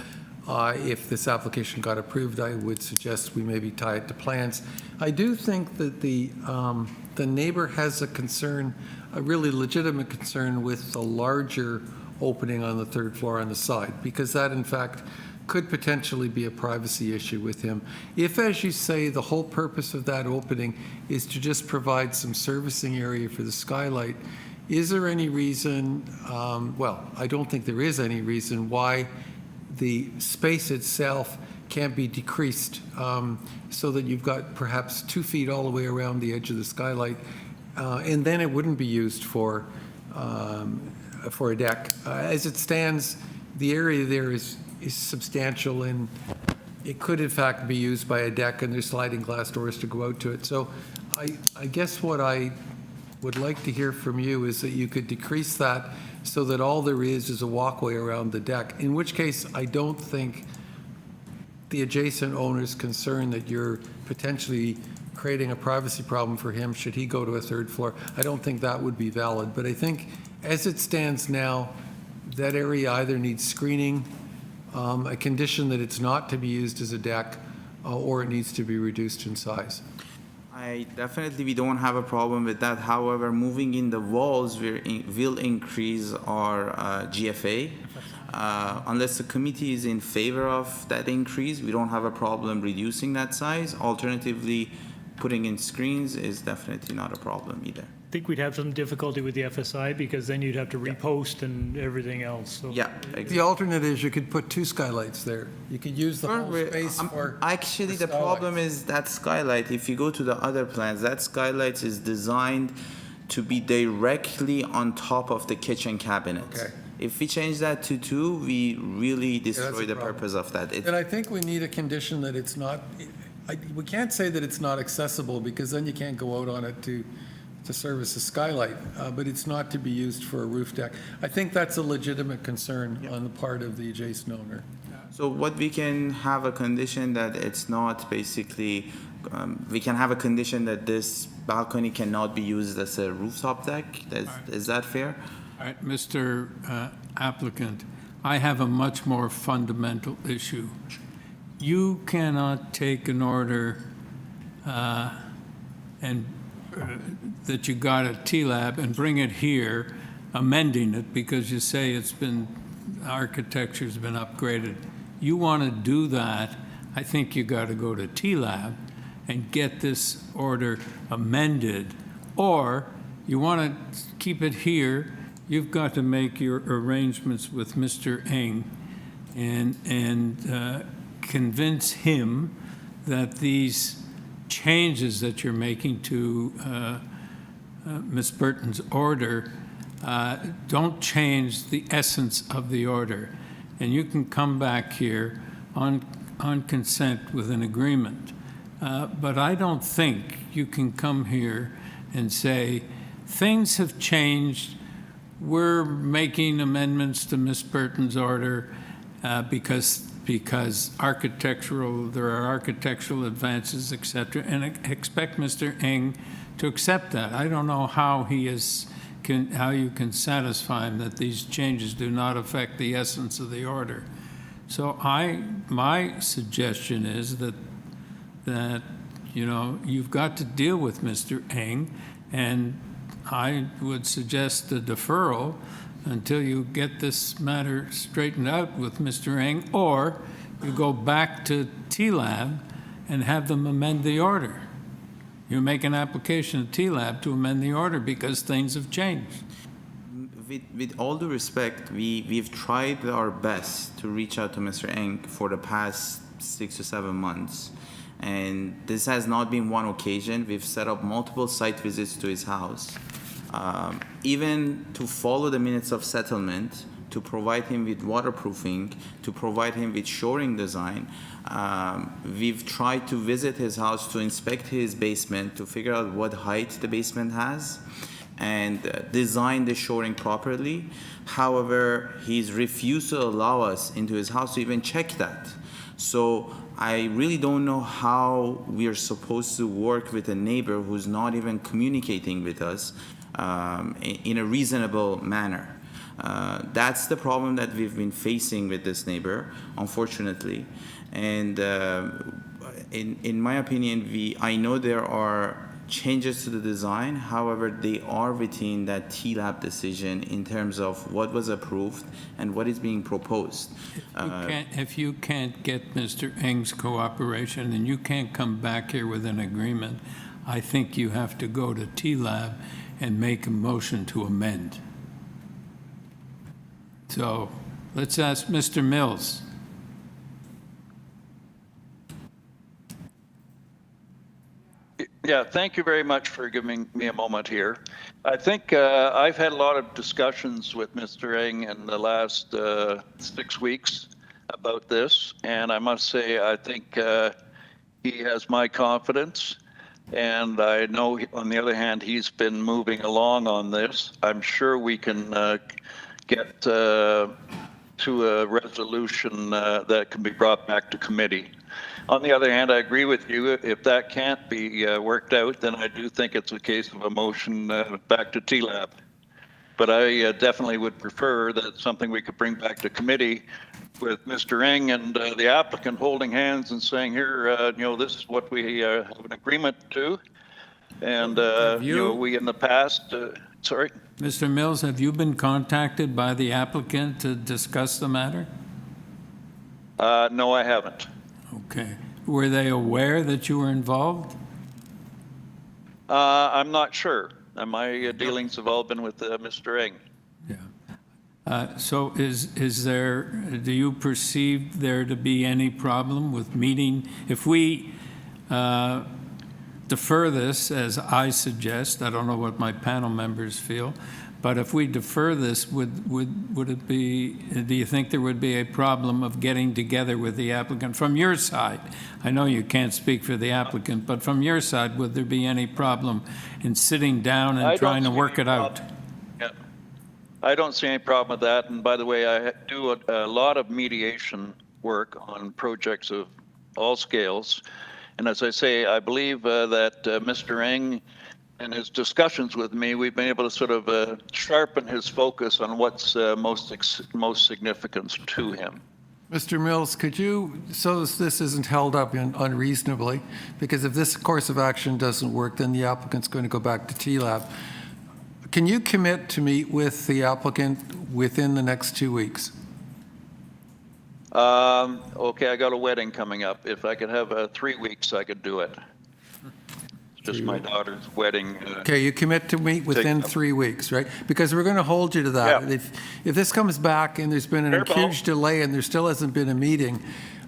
If this application got approved, I would suggest we maybe tie it to plans. I do think that the neighbor has a concern, a really legitimate concern with the larger opening on the third floor on the side, because that in fact could potentially be a privacy issue with him. If, as you say, the whole purpose of that opening is to just provide some servicing area for the skylight, is there any reason, well, I don't think there is any reason why the space itself can't be decreased so that you've got perhaps 2 feet all the way around the edge of the skylight, and then it wouldn't be used for a deck. As it stands, the area there is substantial, and it could in fact be used by a deck, and there's sliding glass doors to go out to it. So I guess what I would like to hear from you is that you could decrease that so that all there is a walkway around the deck, in which case I don't think the adjacent owner's concern that you're potentially creating a privacy problem for him should he go to a third floor, I don't think that would be valid. But I think as it stands now, that area either needs screening, a condition that it's not to be used as a deck, or it needs to be reduced in size. We don't have a problem with that. However, moving in the walls will increase our GFA. Unless the committee is in favor of that increase, we don't have a problem reducing that size. Alternatively, putting in screens is definitely not a problem either. I think we'd have some difficulty with the FSI because then you'd have to repost and everything else. So. Yeah. The alternate is you could put two skylights there. You could use the whole space for. Actually, the problem is that skylight. If you go to the other plans, that skylight is designed to be directly on top of the kitchen cabinet. Okay. If we change that to 2, we really destroy the purpose of that. And I think we need a condition that it's not, we can't say that it's not accessible because then you can't go out on it to service a skylight, but it's not to be used for a roof deck. I think that's a legitimate concern on the part of the adjacent owner. So what we can have a condition that it's not basically, we can have a condition that this balcony cannot be used as a rooftop deck. Is that fair? All right, Mr. Applicant, I have a much more fundamental issue. You cannot take an order that you got at TLAB and bring it here, amending it because you say it's been, architecture's been upgraded. You want to do that, I think you got to go to TLAB and get this order amended. Or you want to keep it here, you've got to make your arrangements with Mr. Eng and convince him that these changes that you're making to Ms. Burton's order don't change the essence of the order. And you can come back here on consent with an agreement. But I don't think you can come here and say, things have changed, we're making amendments to Ms. Burton's order because there are architectural advances, et cetera, and expect Mr. Eng to accept that. I don't know how how you can satisfy him that these changes do not affect the essence of the order. So my suggestion is that you've got to deal with Mr. Eng, and I would suggest the deferral until you get this matter straightened out with Mr. Eng, or you go back to TLAB and have them amend the order. You make an application to TLAB to amend the order because things have changed. With all due respect, we've tried our best to reach out to Mr. Eng for the past 6 to 7 months. And this has not been one occasion. We've set up multiple site visits to his house. Even to follow the minutes of settlement, to provide him with waterproofing, to provide him with shoring design. We've tried to visit his house to inspect his basement, to figure out what height the basement has, and design the shoring properly. However, he's refused to allow us into his house to even check that. So I really don't know how we are supposed to work with a neighbor who's not even communicating with us in a reasonable manner. That's the problem that we've been facing with this neighbor, unfortunately. And in my opinion, I know there are changes to the design. However, they are within that TLAB decision in terms of what was approved and what is being proposed. If you can't get Mr. Eng's cooperation and you can't come back here with an agreement, I think you have to go to TLAB and make a motion to amend. So let's ask Mr. Mills. Yeah, thank you very much for giving me a moment here. I think I've had a lot of discussions with Mr. Eng in the last 6 weeks about this, and I must say I think he has my confidence, and I know on the other hand he's been moving along on this. I'm sure we can get to a resolution that can be brought back to committee. On the other hand, I agree with you. If that can't be worked out, then I do think it's a case of a motion back to TLAB. But I definitely would prefer that something we could bring back to committee with Mr. Eng and the applicant holding hands and saying, here, this is what we have an agreement to. And, you- we in the past, sorry? Mr. Mills, have you been contacted by the applicant to discuss the matter? No, I haven't. Okay. Were they aware that you were involved? I'm not sure. My dealings have all been with Mr. Eng. So is there, do you perceive there to be any problem with meeting? If we defer this, as I suggest, I don't know what my panel members feel, but if we defer this, would it be, do you think there would be a problem of getting together with the applicant from your side? I know you can't speak for the applicant, but from your side, would there be any problem in sitting down and trying to work it out? Yeah. I don't see any problem with that. And by the way, I do a lot of mediation work on projects of all scales. And as I say, I believe that Mr. Eng and his discussions with me, we've been able to sort of sharpen his focus on what's most significant to him. Mr. Mills, could you, so this isn't held up unreasonably, because if this course of action doesn't work, then the applicant's going to go back to TLAB. Can you commit to meet with the applicant within the next 2 weeks? Okay, I got a wedding coming up. If I could have 3 weeks, I could do it. It's just my daughter's wedding. Okay, you commit to meet within 3 weeks, right? Because we're going to hold you to that. Yeah. If this comes back and there's been a huge delay and there still hasn't been a meeting,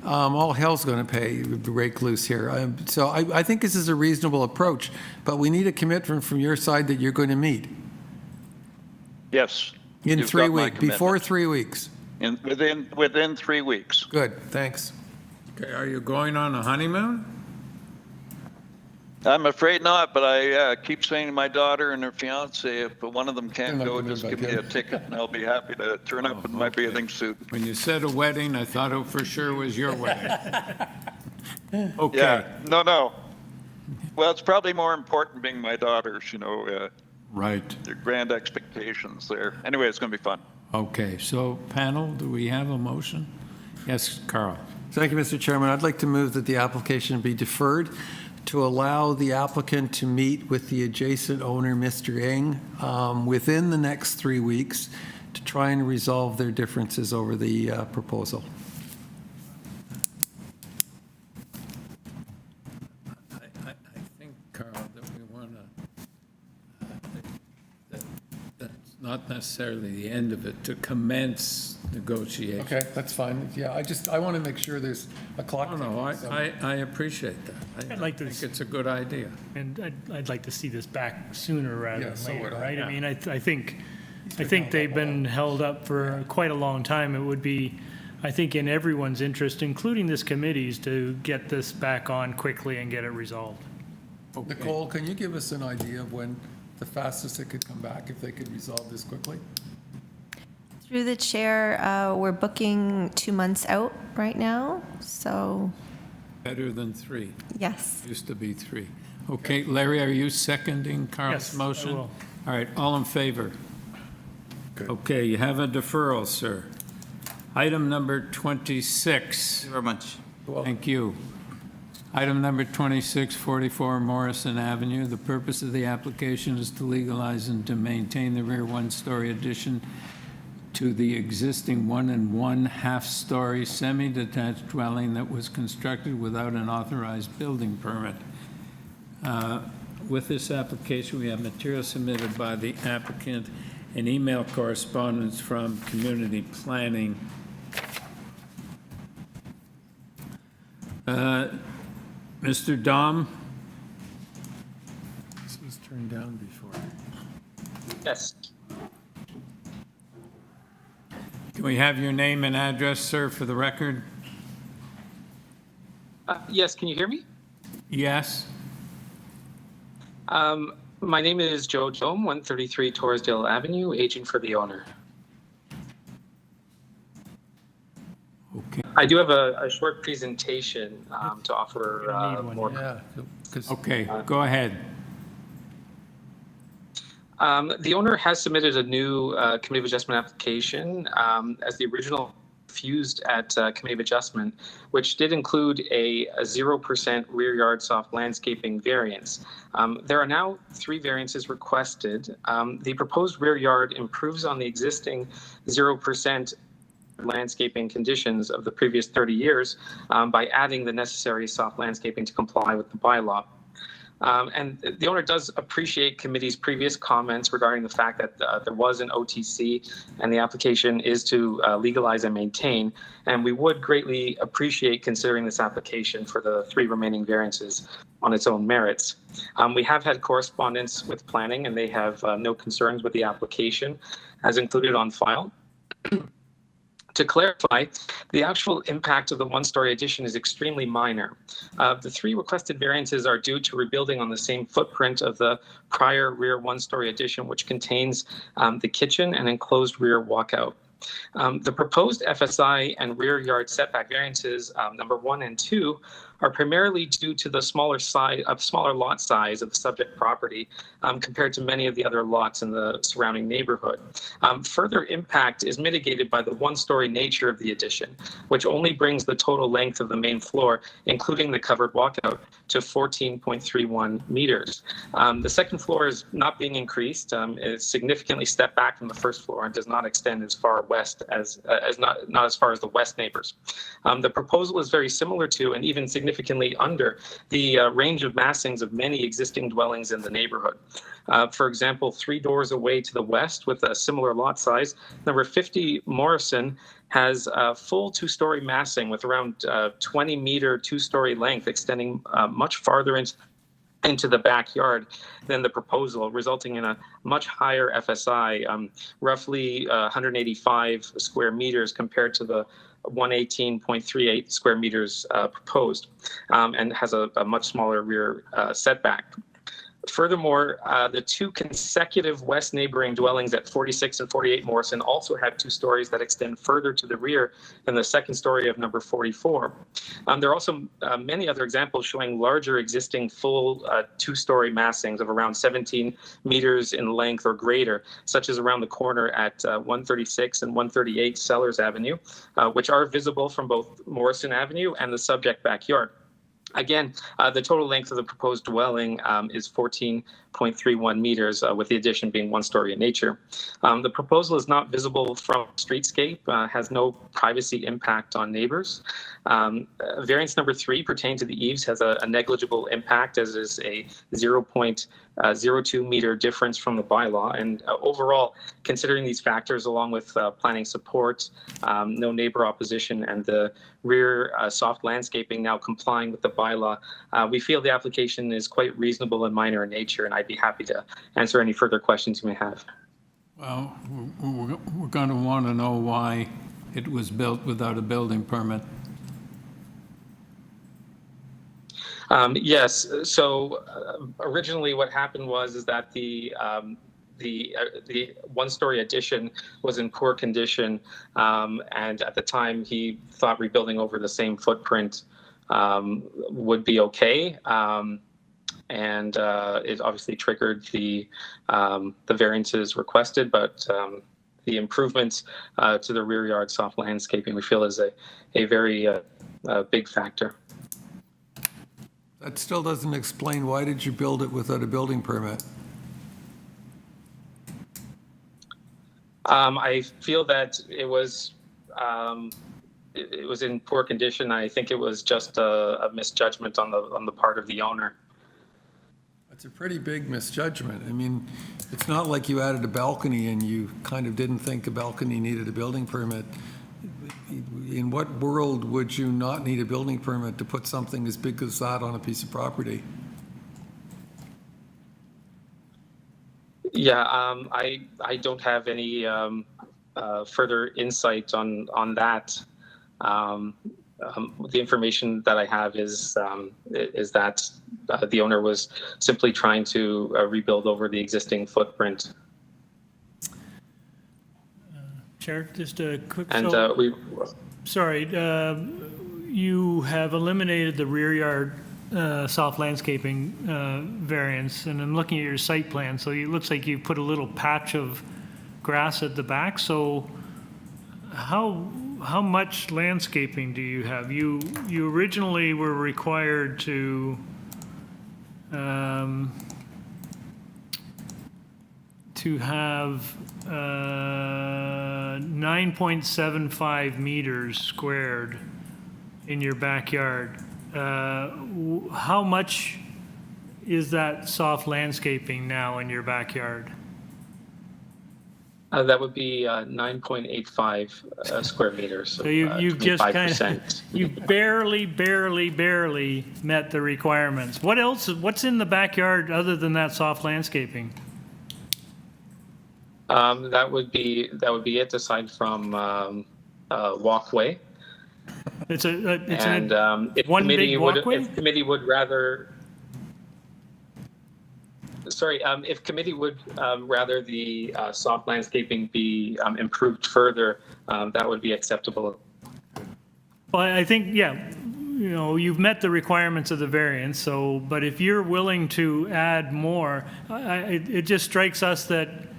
all hell's going to break loose here. So I think this is a reasonable approach, but we need a commitment from your side that you're going to meet. Yes. In you've 3 got my weeks, before 3 weeks. Within 3 weeks. Good, thanks. Okay, are you going on a honeymoon? I'm afraid not, but I keep saying to my daughter and her fiance, if one of them can't go, just give me a ticket and I'll be happy to turn up in my bathing suit. When you said a wedding, I thought it for sure was your wedding. Okay. Yeah, no. Well, it's probably more important being my daughter's, Right. the grand expectations there. Anyway, it's going to be fun. Okay, so panel, do we have a motion? Yes, Carl. Thank you, Mr. Chairman. I'd like to move that the application be deferred to allow the applicant to meet with the adjacent owner, Mr. Eng, within the next 3 weeks to try and resolve their differences over the proposal. I think, Carl, that we want to, that's not necessarily the end of it, to commence negotiations. Okay, that's fine. Yeah, I want to make sure there's a clock. No, I appreciate that. I think it's a good idea. And I'd like to see this back sooner rather Yeah, than so later, would I. right? I mean, I think they've been held up for quite a long time. It would be, I think, in everyone's interest, including this committee's, to get this back on quickly and get it resolved. Okay. Nicole, can you give us an idea of when the fastest it could come back, if they could resolve this quickly? Through the chair, we're booking 2 months out right now, so Better than 3. yes. Used to be 3. Okay, Larry, are you seconding Carl's Yes, I motion? will. All right, all in favor? Okay, you have a deferral, sir. Item number 26. Thank you very much. Thank you. Item number 26, 44 Morrison Avenue. The purpose of the application is to legalize and to maintain the rear one-story addition to the existing 1 1/2-story semi-detached dwelling that was constructed without an authorized building permit. With this application, we have material submitted by the applicant and email correspondence from community planning. Mr. Dom? This was turned down before. Yes. Can we have your name and address, sir, for the record? Yes, can you hear me? Yes. My name is Joe Dome, 133 Torresdale Avenue, agent for the owner. Okay. I do have a short presentation to offer more. Yeah. Okay, go ahead. The owner has submitted a new committee of adjustment application as the original refused at Committee of Adjustment, which did include a 0% rear yard soft landscaping variance. There are now 3 variances requested. The proposed rear yard improves on the existing 0% landscaping conditions of the previous 30 years by adding the necessary soft landscaping to comply with the bylaw. And the owner does appreciate committee's previous comments regarding the fact that there was an OTC and the application is to legalize and maintain. And we would greatly appreciate considering this application for the 3 remaining variances on its own merits. We have had correspondence with planning and they have no concerns with the application as included on file. To clarify, the actual impact of the 1-story addition is extremely minor. The 3 requested variances are due to rebuilding on the same footprint of the prior rear 1-story addition, which contains the kitchen and enclosed rear walkout. The proposed FSI and rear yard setback variances, number 1 and 2, are primarily due to the smaller lot size of the subject property compared to many of the other lots in the surrounding neighborhood. Further impact is mitigated by the 1-story nature of the addition, which only brings the total length of the main floor, including the covered walkout, to 14.31 meters. The second floor is not being increased. It's significantly stepped back from the first floor and does not extend as far west as not as far as the west neighbors. The proposal is very similar to and even significantly under the range of massings of many existing dwellings in the neighborhood. For example, 3 doors away to the west with a similar lot size, number 50 Morrison has a full 2-story massing with around 20-meter 2-story length extending much farther into the backyard than the proposal, resulting in a much higher FSI, roughly 185 square meters compared to the 118.38 square meters proposed, and has a much smaller rear setback. Furthermore, the 2 consecutive west neighboring dwellings at 46 and 48 Morrison also have 2 stories that extend further to the rear than the second story of number 44. There are also many other examples showing larger existing full 2-story massings of around 17 meters in length or greater, such as around the corner at 136 and 138 Sellers Avenue, which are visible from both Morrison Avenue and the subject backyard. Again, the total length of the proposed dwelling is 14.31 meters, with the addition being 1-story in nature. The proposal is not visible from streetscape, has no privacy impact on neighbors. Variance number 3 pertaining to the eaves has a negligible impact, as is a 0.02 meter difference from the bylaw. And overall, considering these factors along with planning support, no neighbor opposition, and the rear soft landscaping now complying with the bylaw, we feel the application is quite reasonable and minor in nature, and I'd be happy to answer any further questions you may have. Well, we're going to want to know why it was built without a building permit. Yes. So originally, what happened is that the 1-story addition was in poor condition, and at the time he thought rebuilding over the same footprint would be okay, and it obviously triggered the variances requested, but the improvements to the rear yard soft landscaping we feel is a very big factor. That still doesn't explain why did you build it without a building permit? I feel that it was in poor condition. I think it was just a misjudgment on the part of the owner. It's a pretty big misjudgment. I mean, it's not like you added a balcony and you kind of didn't think a balcony needed a building permit. In what world would you not need a building permit to put something as big as that on a piece of property? Yeah, I don't have any further insight on that. The information that I have is that the owner was simply trying to rebuild over the existing footprint. Chair, just a quick. And sorry, you have eliminated the rear yard soft landscaping variance, and I'm looking at your site plan. So it looks like you put a little patch of grass at the back. So how how much landscaping do you have? You originally were required to have 9.75 meters squared in your backyard. How much is that soft landscaping now in your backyard? That would be 9.85 square meters. So you've just kind of, you've barely met the requirements. What else, what's in the backyard other than that soft landscaping? That would be it, aside from walkway. It's And if one big committee walkway? if committee would rather, if committee would rather the soft landscaping be improved further, that would be acceptable. Well, I think, yeah, you've met the requirements of the variance, so, but if you're willing to add more, it just strikes us that,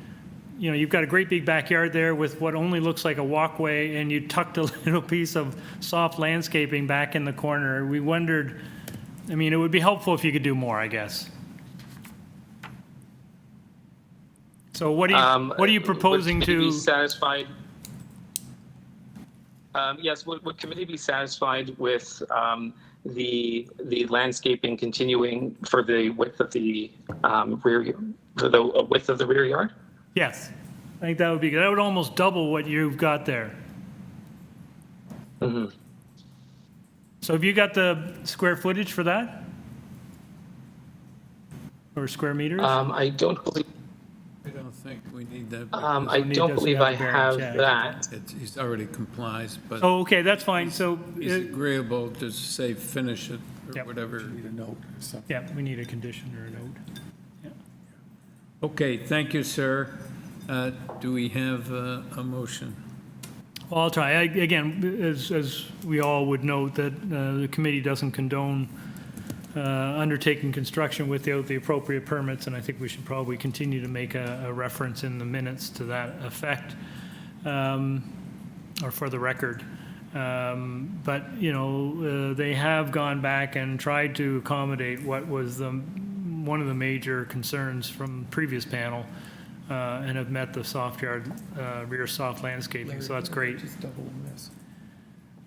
you've got a great big backyard there with what only looks like a walkway, and you tucked a little piece of soft landscaping back in the corner. We wondered, it would be helpful if you could do more, I guess. So what are you proposing would committee to? Be satisfied? Yes, would committee be satisfied with the landscaping continuing for the width of the width of the rear yard? Yes, I think that would be good. That would almost double what you've got there. Mm-hmm. So have you got the square footage for that? Or square meters? I don't believe. I don't think we need that. I don't believe I have that. He's already complies, but. Oh, okay, that's fine. So He's agreeable to say finish it or whatever. Need a note or something. yeah, we need a condition or a note. Okay, thank you, sir. Do we have a motion? Well, I'll try. Again, as we all would note, that the committee doesn't condone undertaking construction without the appropriate permits, and I think we should probably continue to make a reference in the minutes to that effect, or for the record. But, they have gone back and tried to accommodate what was one of the major concerns from the previous panel, and have met the rear soft landscaping, so that's great. Just double this.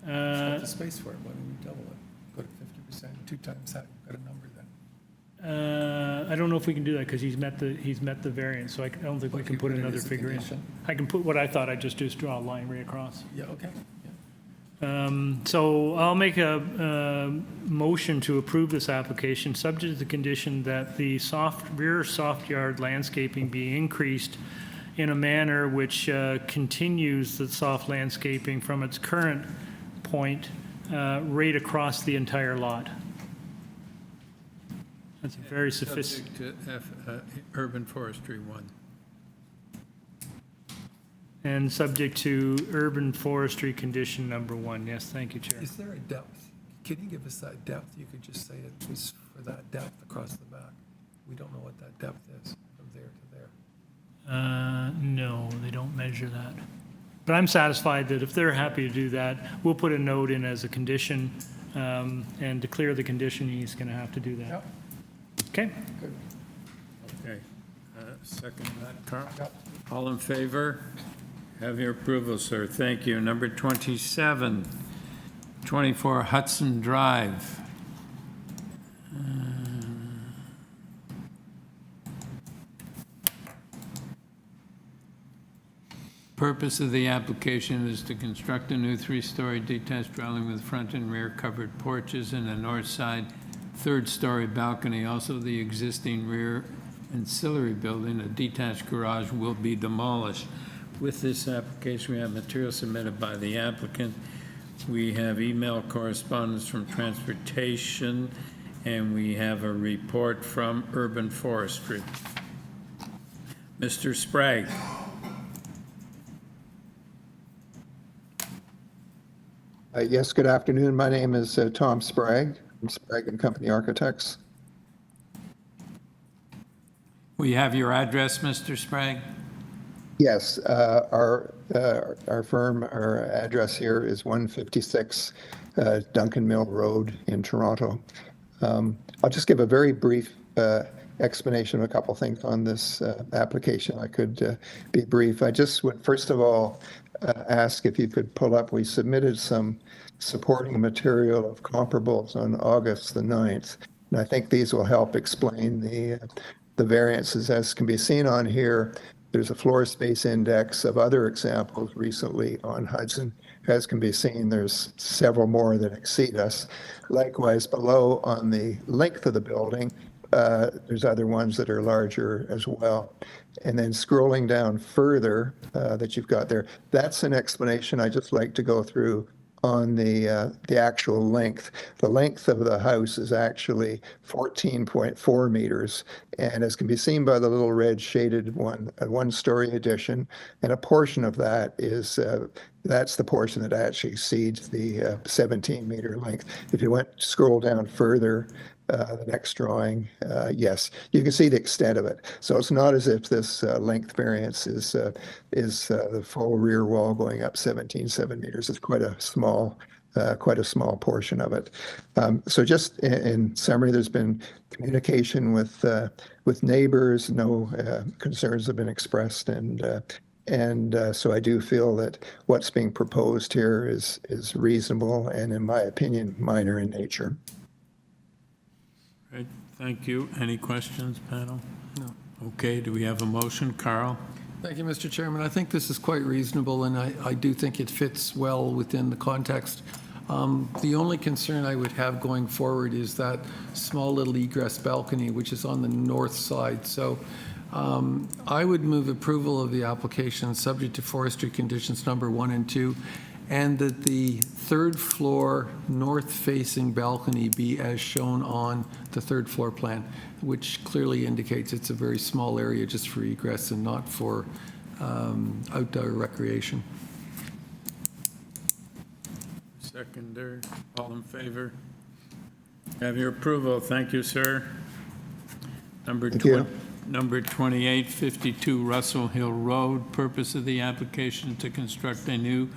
Got the space for it, why don't we double it? Go to 50%, 2 times that, got a number then. I don't know if we can do that because he's met the variance, so I don't think we can put another figure in. I can put what I thought I'd just do is draw a line right across. Yeah, okay. So I'll make a motion to approve this application, subject to the condition that the rear soft yard landscaping be increased in a manner which continues the soft landscaping from its current point right across the entire lot. That's a very sophisticated. Subject to urban forestry 1. And subject to urban forestry condition number 1. Yes, thank you, Chair. Is there a depth? Can you give us that depth? You could just say it was for that depth across the back. We don't know what that depth is from there to there. No, they don't measure that. But I'm satisfied that if they're happy to do that, we'll put a note in as a condition, and to clear the condition, he's going to have to do that. Yep. Okay? Good. Okay, second that, Carl. Yep. All in favor? Have your approval, sir. Thank you. Number 27, 24 Hudson Drive. Purpose of the application is to construct a new 3-story detached dwelling with front and rear covered porches and a north side 3rd-story balcony. Also, the existing rear ancillary building, a detached garage, will be demolished. With this application, we have material submitted by the applicant. We have email correspondence from transportation, and we have a report from urban forestry. Mr. Sprague. Yes, good afternoon. My name is Tom Sprague from Sprague and Company Architects. We have your address, Mr. Sprague? Yes, our firm, our address here is 156 Duncan Mill Road in Toronto. I'll just give a very brief explanation of a couple things on this application. I could be brief. I just would first of all ask if you could pull up, we submitted some supporting material of comparables on August the 9th. And I think these will help explain the variances. As can be seen on here, there's a floor space index of other examples recently on Hudson. As can be seen, there's several more that exceed us. Likewise, below on the length of the building, there's other ones that are larger as well. And then scrolling down further that you've got there, that's an explanation I just like to go through on the actual length. The length of the house is actually 14.4 meters, and as can be seen by the little red shaded one, a one-story addition, and a portion of that is that's the portion that actually exceeds the 17-meter length. If you scroll down further, the next drawing, yes, you can see the extent of it. So it's not as if this length variance is the full rear wall going up 17.7 meters. It's quite a small portion of it. So just in summary, there's been communication with neighbors. No concerns have been expressed, and so I do feel that what's being proposed here is reasonable and, in my opinion, minor in nature. Right, thank you. Any questions, panel? No. Okay, do we have a motion? Carl? Thank you, Mr. Chairman. I think this is quite reasonable, and I do think it fits well within the context. The only concern I would have going forward is that small little egress balcony, which is on the north side. So I would move approval of the application subject to forestry conditions number 1 and 2, and that the third floor north-facing balcony be as shown on the third floor plan, which clearly indicates it's a very small area just for egress and not for outdoor recreation. Seconder, all in favor? Have your approval. Thank you, sir. Number 28, 52 Russell Hill Road. Purpose of the application to construct a new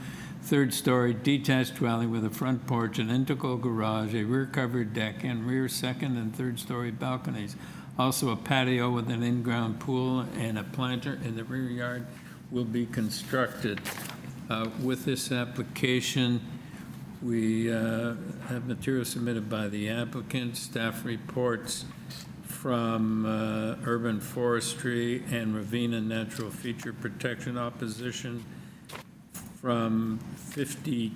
third-story detached dwelling with a front porch, an integral garage, a rear-covered deck, and rear second and third-story balconies. Also, a patio with an in-ground pool and a planter in the rear yard will be constructed. With this application, we have material submitted by the applicant, staff reports from Urban Forestry and Ravenna Natural Feature Protection opposition from 52,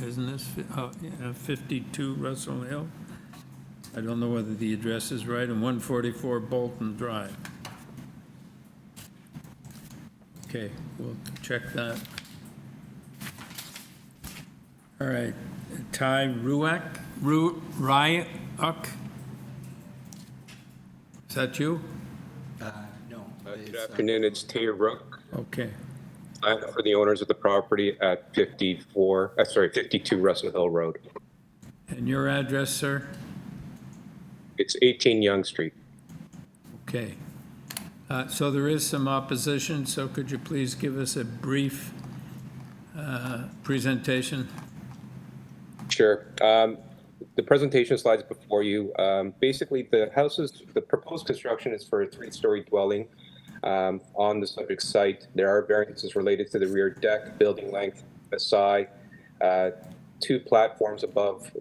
isn't this? 52 Russell Hill. I don't know whether the address is right, and 144 Bolton Drive. Okay, we'll check that. All right, Ty Ryuk? Is that you? No. Good afternoon, it's Tay Rook. Okay. I'm for the owners of the property at 52 Russell Hill Road. And your address, sir? It's 18 Yonge Street. Okay. So there is some opposition, so could you please give us a brief presentation? Sure. The presentation slides before you. Basically, the proposed construction is for a 3-story dwelling on the subject site. There are variances related to the rear deck, building length, SI, 2 platforms above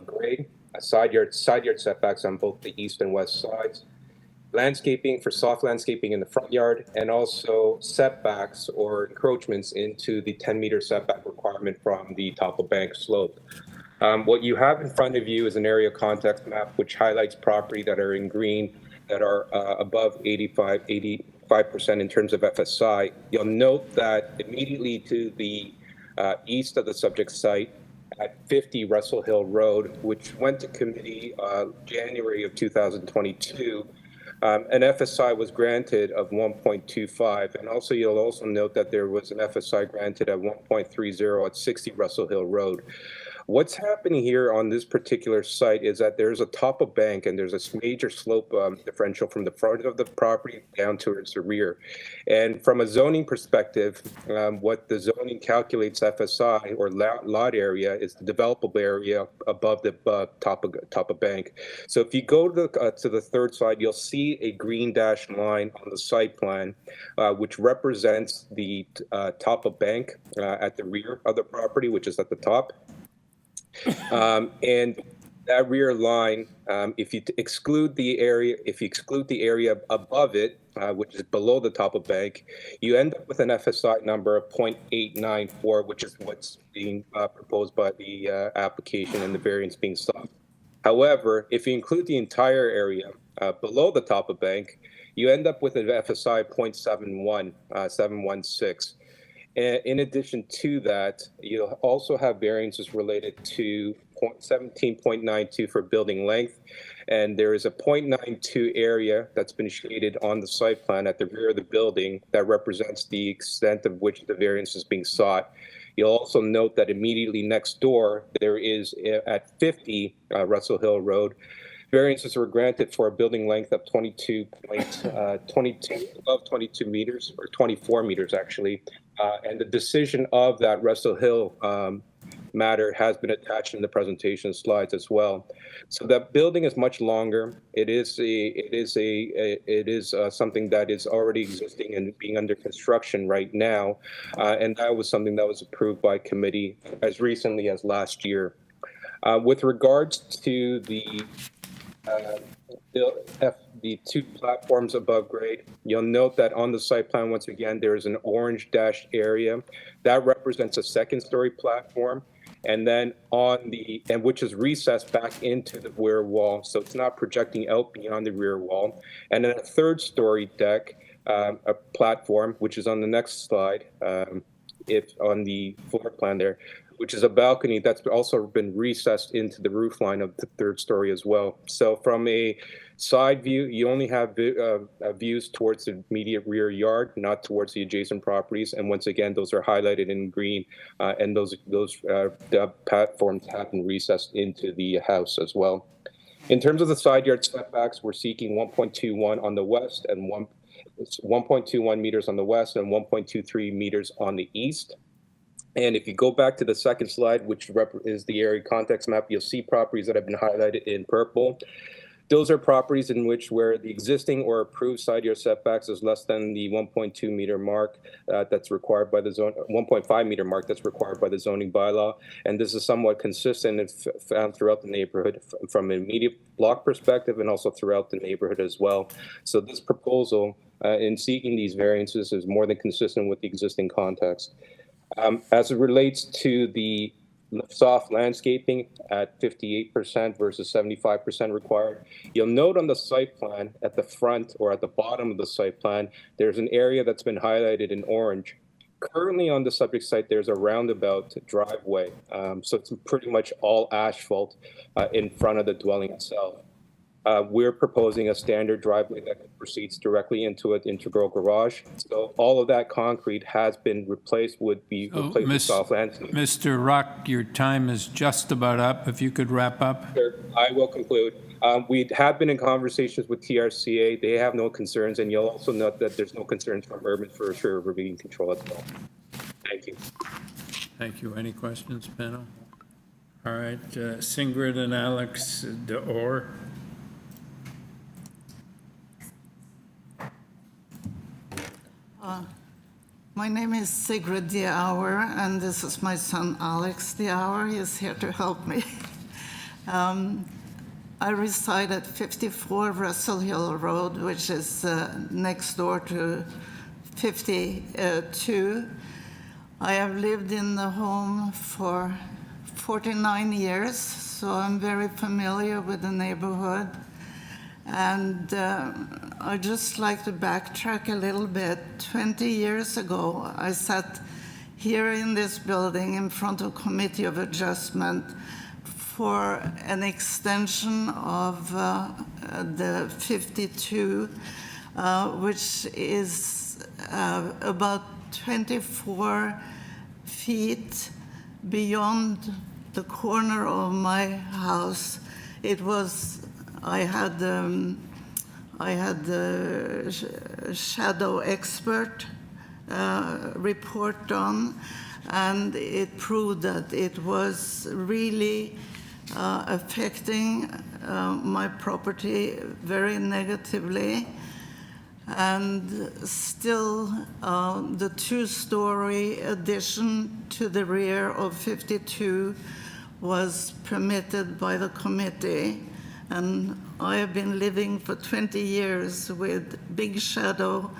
grade, side yard setbacks on both the east and west sides, landscaping for soft landscaping in the front yard, and also setbacks or encroachments into the 10-meter setback requirement from the top of bank slope. What you have in front of you is an area context map which highlights property that are in green that are above 85% in terms of FSI. You'll note that immediately to the east of the subject site at 50 Russell Hill Road, which went to committee January of 2022, an FSI was granted of 1.25, and also you'll also note that there was an FSI granted at 1.30 at 60 Russell Hill Road. What's happening here on this particular site is that there's a top of bank and there's a major slope differential from the front of the property down towards the rear. And from a zoning perspective, what the zoning calculates FSI or lot area is the developable area above the top of bank. So if you go to the third slide, you'll see a green dashed line on the site plan, which represents the top of bank at the rear of the property, which is at the top. And that rear line, if you exclude the area above it, which is below the top of bank, you end up with an FSI number of 0.894, which is what's being proposed by the application and the variance being sought. However, if you include the entire area below the top of bank, you end up with an FSI 716. In addition to that, you'll also have variances related to 17.92 for building length, and there is a 0.92 area that's been shaded on the site plan at the rear of the building that represents the extent of which the variance is being sought. You'll also note that immediately next door, there is at 50 Russell Hill Road, variances were granted for a building length of 22 meters, or 24 meters actually. And the decision of that Russell Hill matter has been attached in the presentation slides as well. So that building is much longer. It is something that is already existing and being under construction right now. And that was something that was approved by committee as recently as last year. With regards to the two platforms above grade, you'll note that on the site plan, once again, there is an orange dashed area that represents a second story platform, and then which is recessed back into the rear wall, so it's not projecting out beyond the rear wall. And then a third story deck, a platform, which is on the next slide, if on the floor plan there, which is a balcony that's also been recessed into the roof line of the third story as well. So from a side view, you only have views towards the immediate rear yard, not towards the adjacent properties. And once again, those are highlighted in green, and those platforms have been recessed into the house as well. In terms of the side yard setbacks, we're seeking 1.21 on the west and 1.21 meters on the west and 1.23 meters on the east. And if you go back to the second slide, which is the area context map, you'll see properties that have been highlighted in purple. Those are properties in which where the existing or approved side yard setbacks is less than the 1.2 meter mark that's required by the zone, 1.5 meter mark that's required by the zoning bylaw. And this is somewhat consistent and found throughout the neighborhood from an immediate block perspective and also throughout the neighborhood as well. So this proposal in seeking these variances is more than consistent with the existing context. As it relates to the soft landscaping at 58% versus 75% required, you'll note on the site plan at the front or at the bottom of the site plan, there's an area that's been highlighted in orange. Currently on the subject site, there's a roundabout driveway. So it's pretty much all asphalt in front of the dwelling itself. We're proposing a standard driveway that proceeds directly into an integral garage. So all of that concrete has been replaced with soft landscape. Mr. Rock, your time is just about up. If you could wrap up. Sure, I will conclude. We have been in conversations with TRCA. They have no concerns, and you'll also note that there's no concerns from Urban for sure ravine control as well. Thank you. Thank you. Any questions, panel? All right, Sigrid and Alex DeOr. My name is Sigrid De Auer, and this is my son Alex De Auer. He is here to help me. I reside at 54 Russell Hill Road, which is next door to 52. I have lived in the home for 49 years, so I'm very familiar with the neighborhood. And I'd just like to backtrack a little bit. 20 years ago, I sat here in this building in front of Committee of Adjustment for an extension of the 52, which is about 24 feet beyond the corner of my house. I had the shadow expert report done, and it proved that it was really affecting my property very negatively. And still, the two-story addition to the rear of 52 was permitted by the committee. And I have been living for 20 years with big shadow,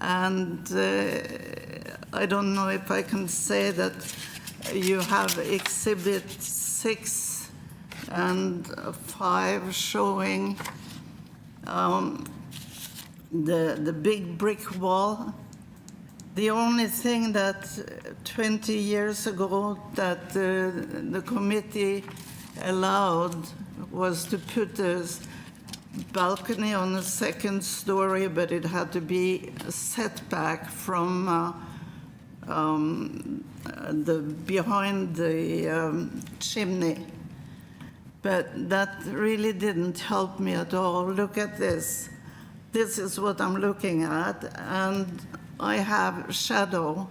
and I don't know if I can say that you have Exhibit 6 and 5 showing the big brick wall. The only thing that 20 years ago that the committee allowed was to put a balcony on the second story, but it had to be set back from behind the chimney. But that really didn't help me at all. Look at this. This is what I'm looking at, and I have shadow.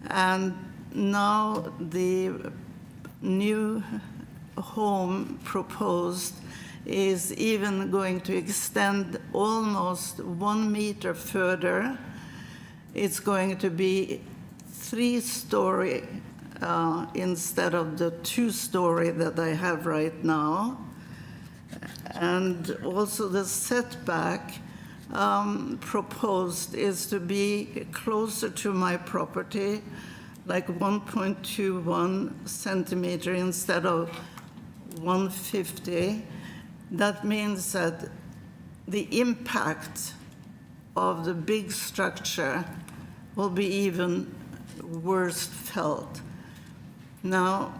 And now the new home proposed is even going to extend almost 1 meter further. It's going to be 3-story instead of the 2-story that I have right now. And also the setback proposed is to be closer to my property, like 1.21 centimeter instead of 150. That means that the impact of the big structure will be even worse felt. Now,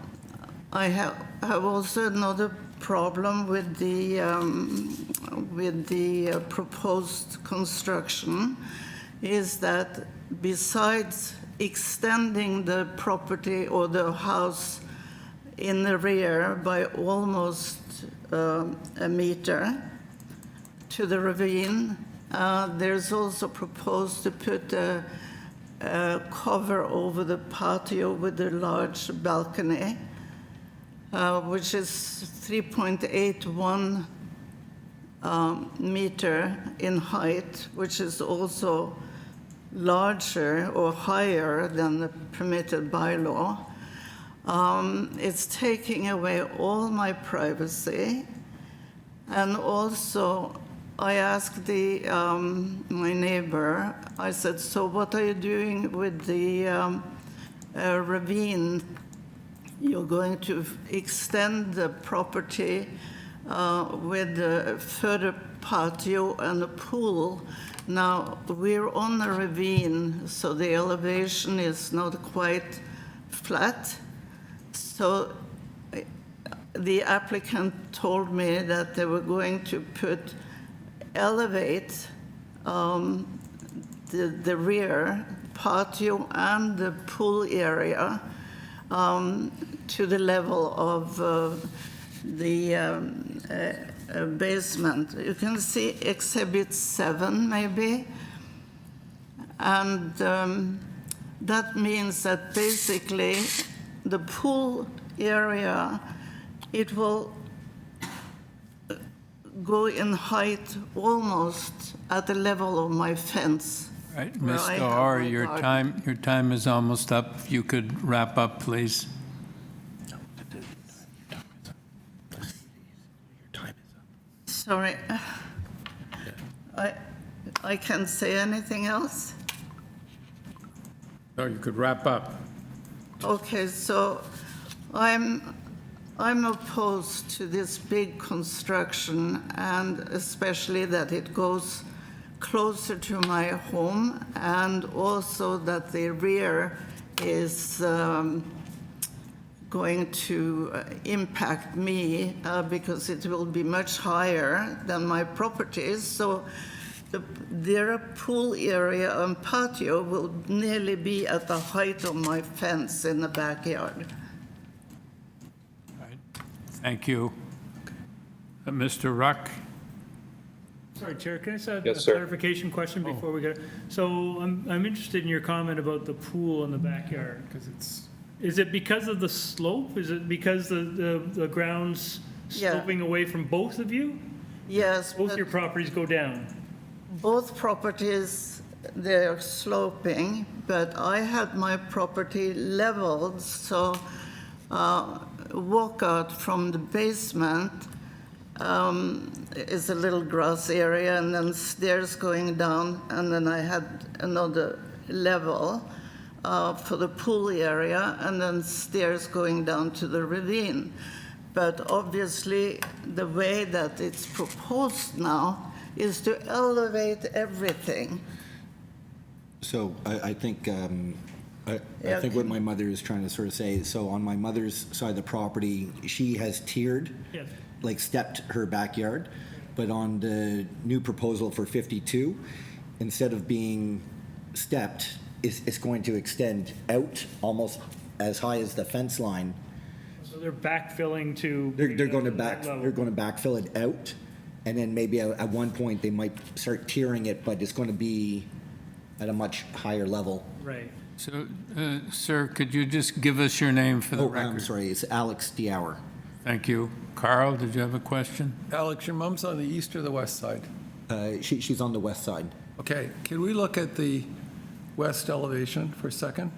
I have also another problem with the proposed construction is that besides extending the property or the house in the rear by almost a meter to the ravine, there's also proposed to put a cover over the patio with a large balcony, which is 3.81 meter in height, which is also larger or higher than the permitted bylaw. It's taking away all my privacy. And also, I asked my neighbor, I said, so what are you doing with the ravine? You're going to extend the property with a further patio and a pool. Now, we're on a ravine, so the elevation is not quite flat. So the applicant told me that they were going to elevate the rear patio and the pool area to the level of the basement. You can see Exhibit 7, maybe. And that means that basically the pool area, it will go in height almost at the level of my fence. Right, Mr. Orr, your time is almost up. If you could wrap up, please. Sorry, I can't say anything else. No, you could wrap up. Okay, so I'm opposed to this big construction, and especially that it goes closer to my home, and also that the rear is going to impact me because it will be much higher than my properties. So their pool area and patio will nearly be at the height of my fence in the backyard. Thank you. Mr. Ruck? Sorry, Chair, can I just add Yes, a sir. clarification question before we go? So I'm interested in your comment about the pool in the backyard, because is it because of the slope? Is it because the ground's Yeah. sloping away from both of you? Yes, Both but your properties go down? both properties, they're sloping, but I had my property leveled, so walkout from the basement is a little grass area, and then stairs going down, and then I had another level for the pool area, and then stairs going down to the ravine. But obviously, the way that it's proposed now is to elevate everything. So I think I think what my mother is trying to sort of say, so on my mother's side of the property, she has tiered, Yes. like stepped her backyard, but on the new proposal for 52, instead of being stepped, it's going to extend out almost as high as the fence line. So they're backfilling to. They're going to level. backfill it out, and then maybe at one point they might start tiering it, but it's going to be at a much higher level. Right. So, sir, could you just give us your name for the record? I'm sorry, it's Alex Diauer. Thank you. Carl, did you have a question? Alex, your mom's on the east or the west side? She's on the west side. Okay, can we look at the west elevation for a second?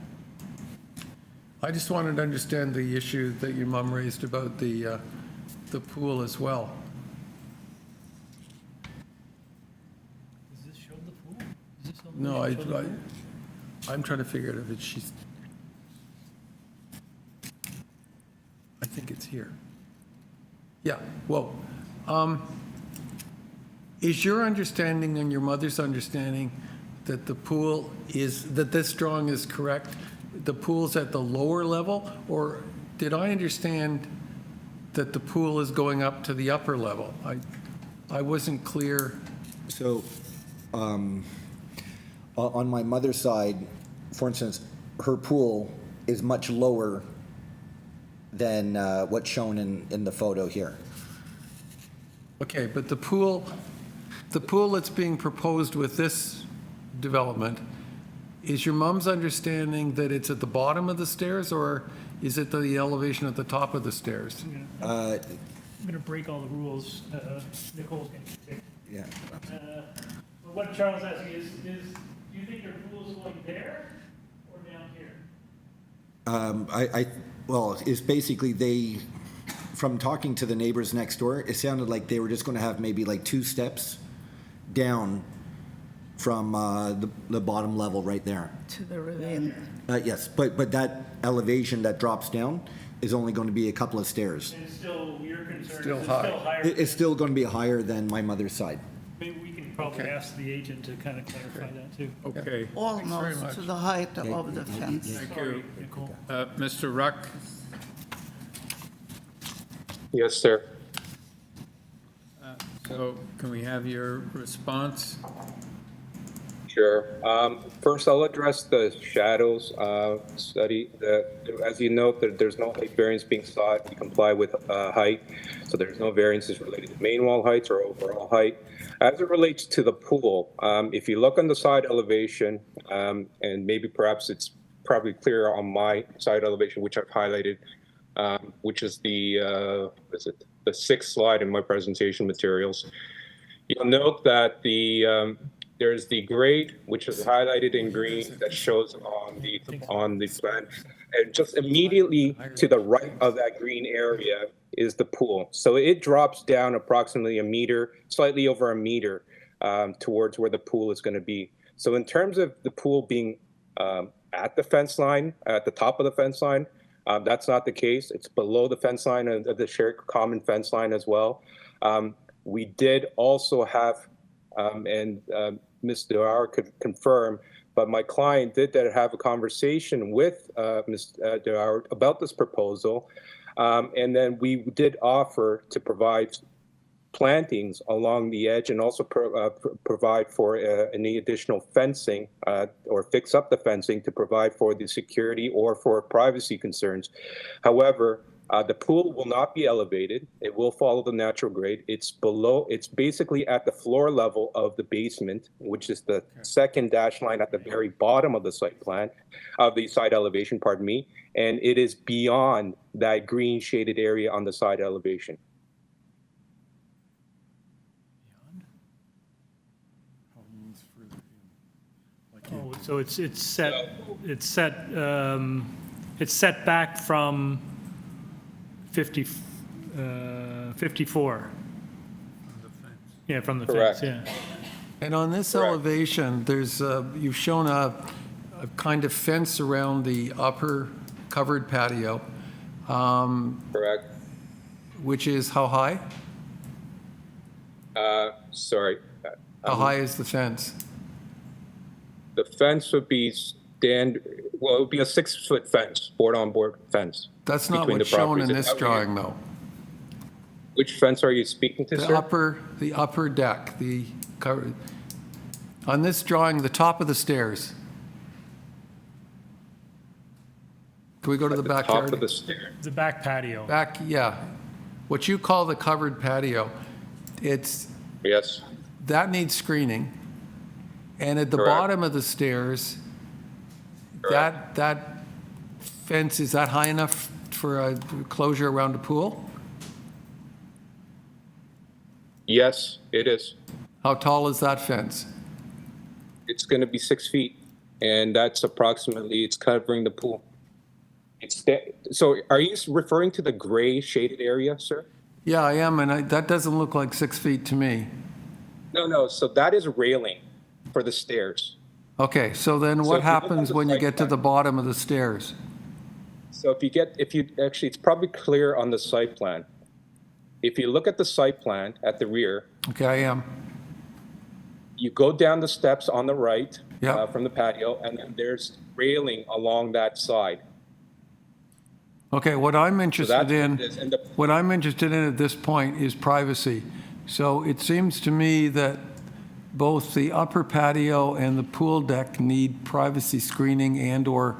I just wanted to understand the issue that your mom raised about the pool as well. Does this show the pool? Is this on the No, show the pool? I'm trying to figure out if it's she's. I think it's here. Yeah, well, is your understanding and your mother's understanding that the pool is, that this drawing is correct? The pool's at the lower level, or did I understand that the pool is going up to the upper level? I wasn't clear. So, on my mother's side, for instance, her pool is much lower than what's shown in the photo here. Okay, but the pool that's being proposed with this development, is your mom's understanding that it's at the bottom of the stairs, or is it the elevation at the top of the stairs? I'm going to break all the rules. Nicole's going to take. Yeah. But what Charles is asking is, do you think your pool's going there or down here? Well, it's basically from talking to the neighbors next door, it sounded like they were just going to have maybe like 2 steps down from the bottom level right there. To the ravine. Yes, but that elevation that drops down is only going to be a couple of stairs. And still, your concern is Still it's high. still higher. It's still going to be higher than my mother's side. Maybe we can probably ask the agent to kind of clarify that too. Okay. Almost to the height of the fence. Thank you. Nicole. Mr. Ruck? Yes, sir. So can we have your response? Sure. First, I'll address the shadows study. As you note, there's no height variance being sought to comply with height, so there's no variances related to main wall heights or overall height. As it relates to the pool, if you look on the side elevation, and maybe perhaps it's probably clearer on my side elevation, which I've highlighted, which is the 6th slide in my presentation materials. You'll note that there's the grade, which is highlighted in green, that shows on the plan, and just immediately to the right of that green area is the pool. So it drops down approximately a meter, slightly over a meter, towards where the pool is going to be. So in terms of the pool being at the fence line, at the top of the fence line, that's not the case. It's below the fence line and the shared common fence line as well. We did also have, and Ms. Diauer could confirm, but my client did have a conversation with Ms. Diauer about this proposal. And then we did offer to provide plantings along the edge and also provide for any additional fencing or fix up the fencing to provide for the security or for privacy concerns. However, The pool will not be elevated. It will follow the natural grade. It's basically at the floor level of the basement, which is the second dash line at the very bottom of the site plan, of the side elevation, pardon me. And it is beyond that green shaded area on the side elevation. Oh, so it's set back from 54. Yeah, from the Correct. fence, yeah. And on this elevation, there's, you've shown a kind of fence around the upper covered patio. Correct. Which is how high? Sorry. How high is the fence? The fence would be it would be a 6-foot fence, board-on-board fence. That's not between what's the shown in properties. this drawing, though. Which fence are you speaking to, sir? The upper deck, on this drawing, the top of the stairs. Can we go to the backyard? Top of the stairs. The back patio. Back, yeah. What you call the covered patio, Yes. that needs screening. And at the Correct. bottom of the stairs, that fence, is that high enough for a closure around a pool? Yes, it is. How tall is that fence? It's going to be 6 feet, and that's approximately, it's covering the pool. So are you referring to the gray shaded area, sir? Yeah, I am, and that doesn't look like 6 feet to me. No, so that is railing for the stairs. Okay, so then So what if you look happens on the when you site get to plan- the bottom of the stairs? So it's probably clear on the site plan. If you look at the site plan at the rear, Okay, I am. you go down the steps on the right Yeah. from the patio, and then there's railing along that side. Okay, what I'm interested that's in, what it is, and the- what I'm interested in at this point is privacy. So it seems to me that both the upper patio and the pool deck need privacy screening and/or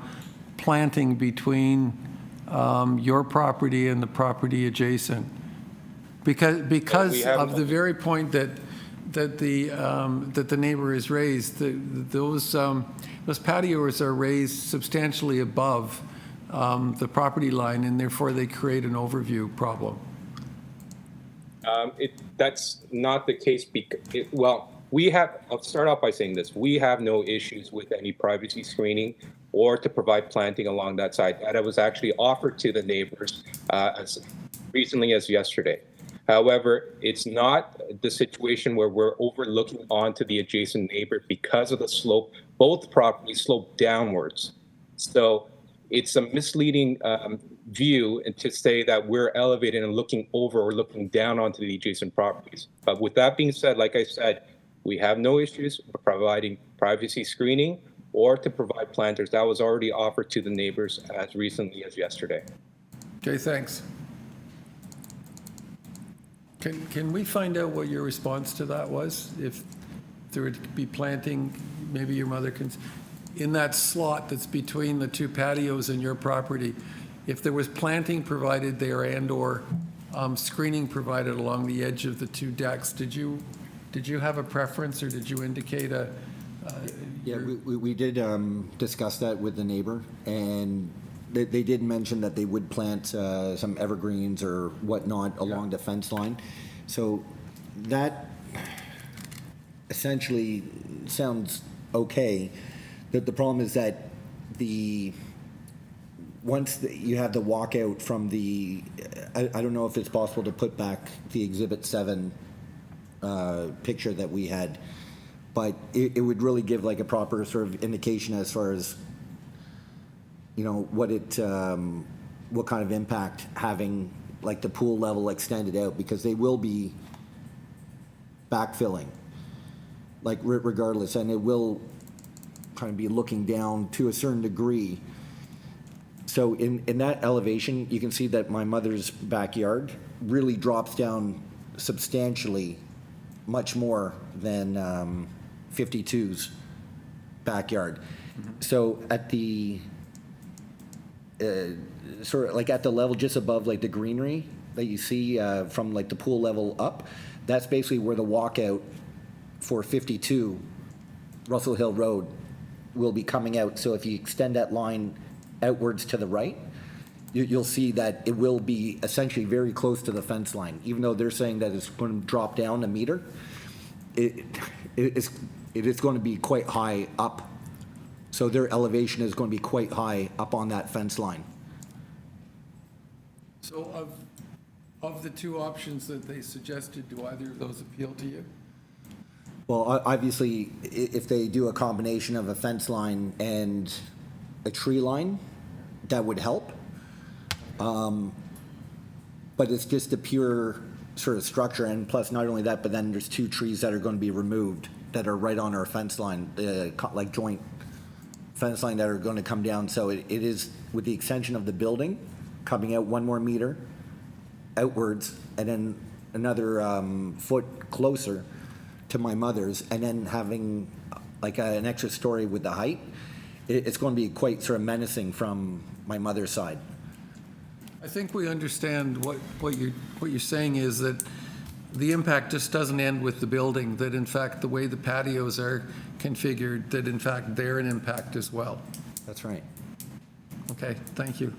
planting between your property and the property adjacent. Because of the very point that the neighbor has raised, those patios are raised substantially above the property line, and therefore they create an overview problem. That's not the case. I'll start off by saying this. We have no issues with any privacy screening or to provide planting along that side. That was actually offered to the neighbors as recently as yesterday. However, it's not the situation where we're overlooking onto the adjacent neighbor because of the slope. Both properties slope downwards. So it's a misleading view and to say that we're elevated and looking over or looking down onto the adjacent properties. But with that being said, like I said, we have no issues with providing privacy screening or to provide planters. That was already offered to the neighbors as recently as yesterday. Okay, thanks. Can we find out what your response to that was? If there would be planting, maybe your mother can, in that slot that's between the two patios and your property, if there was planting provided there and/or screening provided along the edge of the two decks, did you have a preference, or did you indicate a? Yeah, we did discuss that with the neighbor, and they did mention that they would plant some evergreens or whatnot along the fence line. So that essentially sounds okay. The problem is that once you have the walkout from the, I don't know if it's possible to put back the Exhibit 7 picture that we had, but it would really give like a proper sort of indication as far as, you know, what kind of impact having like the pool level extended out, because they will be backfilling, like regardless, and it will kind of be looking down to a certain degree. So in that elevation, you can see that my mother's backyard really drops down substantially, much more than 52's backyard. So at the sort of like at the level just above like the greenery that you see from like the pool level up, that's basically where the walkout for 52 Russell Hill Road will be coming out. So if you extend that line outwards to the right, you'll see that it will be essentially very close to the fence line. Even though they're saying that it's going to drop down a meter, it is going to be quite high up. So their elevation is going to be quite high up on that fence line. So of the two options that they suggested, do either of those appeal to you? Well, obviously, if they do a combination of a fence line and a tree line, that would help. But it's just a pure sort of structure, and plus not only that, but then there's two trees that are going to be removed that are right on our fence line, like joint fence line that are going to come down. So it is, with the extension of the building, coming out 1 more meter outwards, and then another foot closer to my mother's, and then having like an extra story with the height. It's going to be quite sort of menacing from my mother's side. I think we understand what you're saying is that the impact just doesn't end with the building, that in fact the way the patios are configured, that in fact they're an impact as well. That's right. Okay, thank you.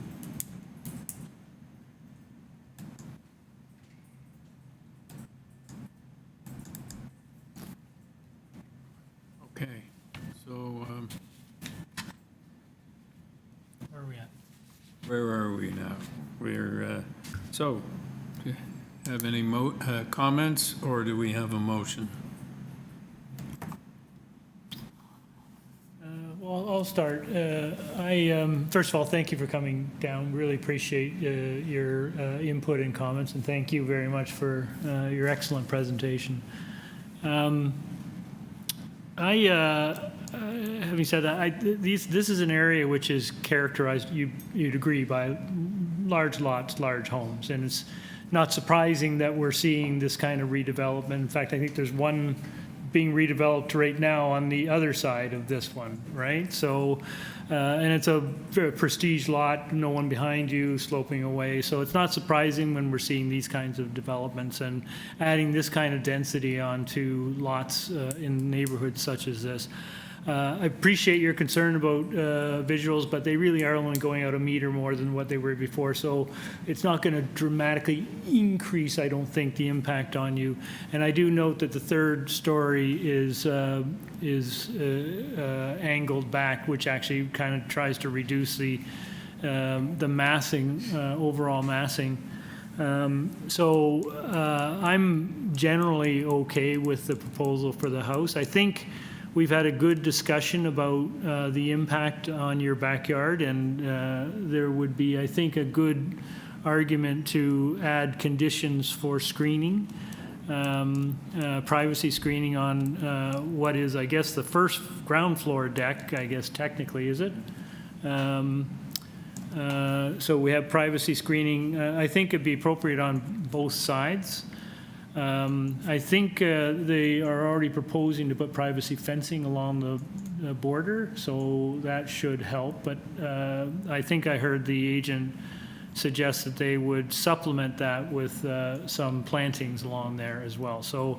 Okay, so Where are we at? where are we now? We're, so, do you have any comments, or do we have a motion? Well, I'll start. First of all, thank you for coming down. Really appreciate your input and comments, and thank you very much for your excellent presentation. Having said that, this is an area which is characterized, you'd agree, by large lots, large homes, and it's not surprising that we're seeing this kind of redevelopment. In fact, I think there's one being redeveloped right now on the other side of this one, right? So, and it's a very prestige lot, no one behind you, sloping away. So it's not surprising when we're seeing these kinds of developments and adding this kind of density onto lots in neighborhoods such as this. I appreciate your concern about visuals, but they really are only going out a meter more than what they were before, so it's not going to dramatically increase, I don't think, the impact on you. And I do note that the third story is angled back, which actually kind of tries to reduce the massing, overall massing. So I'm generally okay with the proposal for the house. I think we've had a good discussion about the impact on your backyard, and there would be, I think, a good argument to add conditions for screening, privacy screening on what is, I guess, the first ground floor deck, I guess technically, is it? So we have privacy screening. I think it'd be appropriate on both sides. I think they are already proposing to put privacy fencing along the border, so that should help. But I think I heard the agent suggest that they would supplement that with some plantings along there as well. So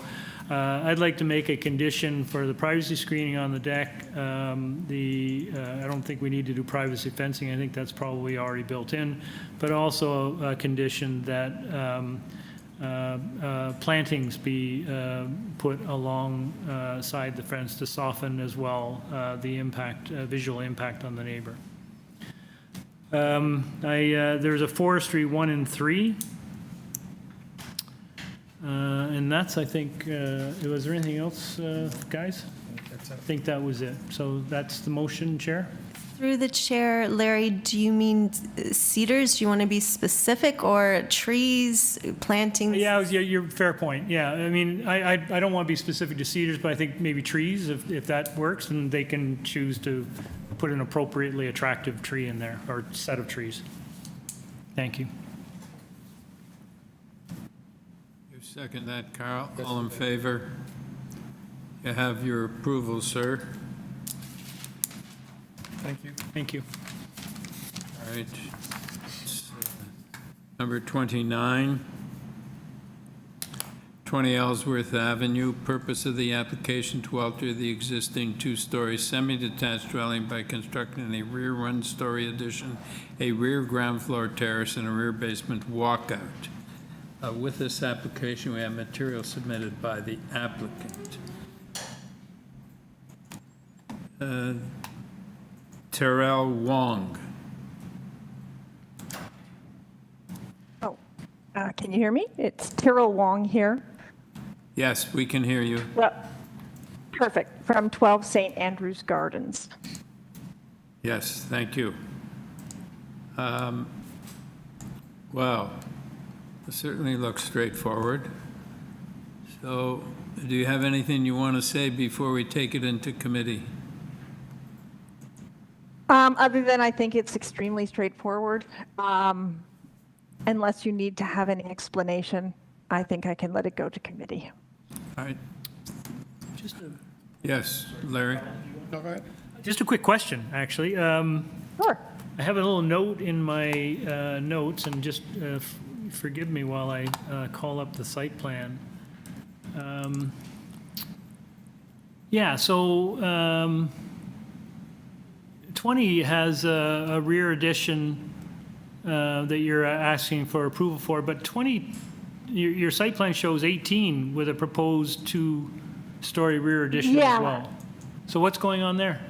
I'd like to make a condition for the privacy screening on the deck. I don't think we need to do privacy fencing. I think that's probably already built in, but also a condition that plantings be put alongside the fence to soften as well the impact, visual impact on the neighbor. There's a forestry 1 and 3, and that's, I think, was there anything else, guys? I think that was it. So that's the motion, Chair. Through the chair, Larry, do you mean cedars? Do you want to be specific, or trees, plantings? Yeah, your fair point. Yeah, I mean, I don't want to be specific to cedars, but I think maybe trees, if that works, and they can choose to put an appropriately attractive tree in there, or set of trees. Thank you. You second that, Carl? All in favor? You have your approval, sir. Thank you. Thank you. All right. Number 29, 20 Ellsworth Avenue. Purpose of the application to alter the existing two-story semi-detached dwelling by constructing a rear one-story addition, a rear ground floor terrace, and a rear basement walkout. With this application, we have material submitted by the applicant. Terrell Wong. Can you hear me? It's Tyrrell Wong here. Yes, we can hear you. Well, perfect. From 12 St. Andrews Gardens. Yes, thank you. Well, it certainly looks straightforward. So, do you have anything you want to say before we take it into committee? Other than I think it's extremely straightforward. Unless you need to have any explanation, I think I can let it go to committee. All right. Yes, Larry? Just a quick question, actually. Sure. I have a little note in my notes, and just forgive me while I call up the site plan. Yeah, so 20 has a rear addition that you're asking for approval for, but 20, your site plan shows 18 with a proposed two-story rear addition as well. So what's going on there?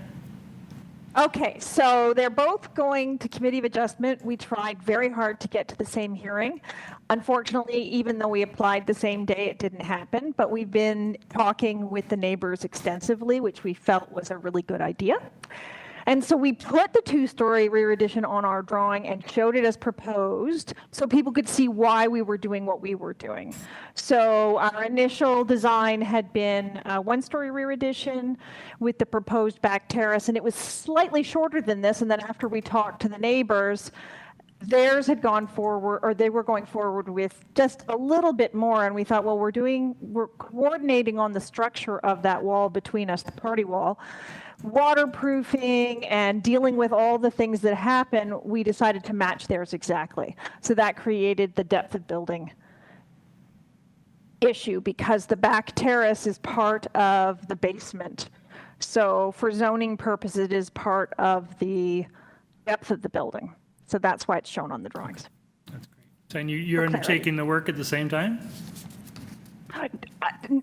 Okay, so they're both going to Committee of Adjustment. We tried very hard to get to the same hearing. Unfortunately, even though we applied the same day, it didn't happen, but we've been talking with the neighbors extensively, which we felt was a really good idea. And so we put the two-story rear addition on our drawing and showed it as proposed so people could see why we were doing what we were doing. So our initial design had been a one-story rear addition with the proposed back terrace, and it was slightly shorter than this. And then after we talked to the neighbors, theirs had gone forward, or they were going forward with just a little bit more. And we thought, well, we're coordinating on the structure of that wall between us, the party wall. Waterproofing and dealing with all the things that happen, we decided to match theirs exactly. So that created the depth of building issue because the back terrace is part of the basement. So for zoning purposes, it is part of the depth of the building. So that's why it's shown on the drawings. That's great. So and you're undertaking the work at the same time?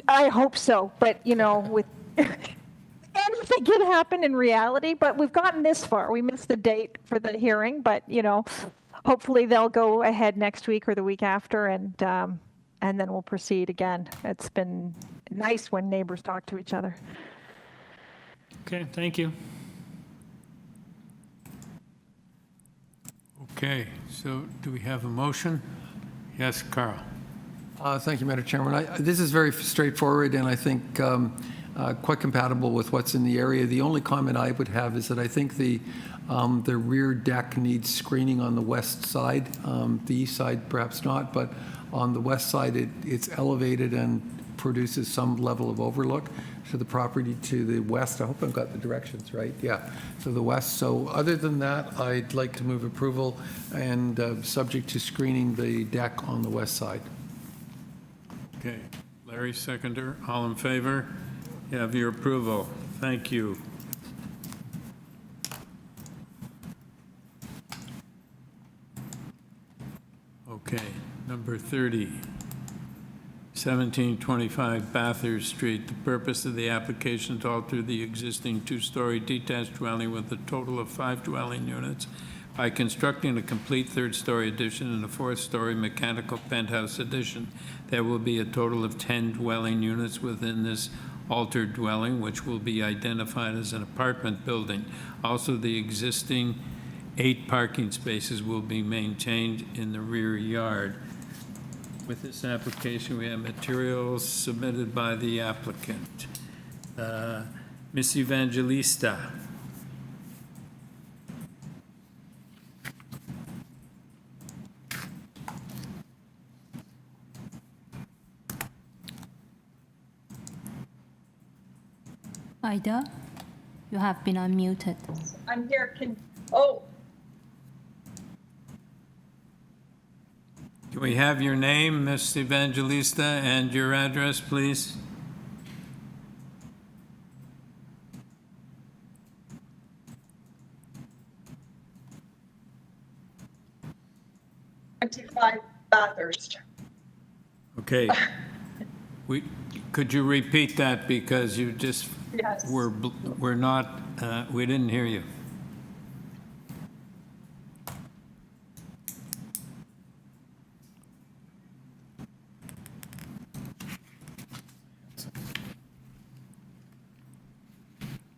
I hope so, but you know, with anything can happen in reality, but we've gotten this far. We missed the date for the hearing, but you know, hopefully they'll go ahead next week or the week after, and then we'll proceed again. It's been nice when neighbors talk to each other. Okay, thank you. Okay, so do we have a motion? Yes, Carl. Thank you, Madam Chairman. This is very straightforward, and I think quite compatible with what's in the area. The only comment I would have is that I think the rear deck needs screening on the west side. The east side perhaps not, but on the west side it's elevated and produces some level of overlook to the property to the west. I hope I've got the directions right. Yeah, to the west. So other than that, I'd like to move approval and subject to screening the deck on the west side. Okay, Larry, seconder. All in favor? You have your approval. Thank you. Okay, number 30, 1725 Bathurst Street. The purpose of the application is to alter the existing two-story detached dwelling with a total of 5 dwelling units by constructing a complete third-story addition and a fourth-story mechanical penthouse addition. There will be a total of 10 dwelling units within this altered dwelling, which will be identified as an apartment building. Also, the existing 8 parking spaces will be maintained in the rear yard. With this application, we have materials submitted by the applicant. Ms. Evangelista. Ida, you have been unmuted. I'm here. Can we have your name, Ms. Evangelista, and your address, please? Bathurst. Okay. Could you repeat that because you just Yes. we're not, we didn't hear you.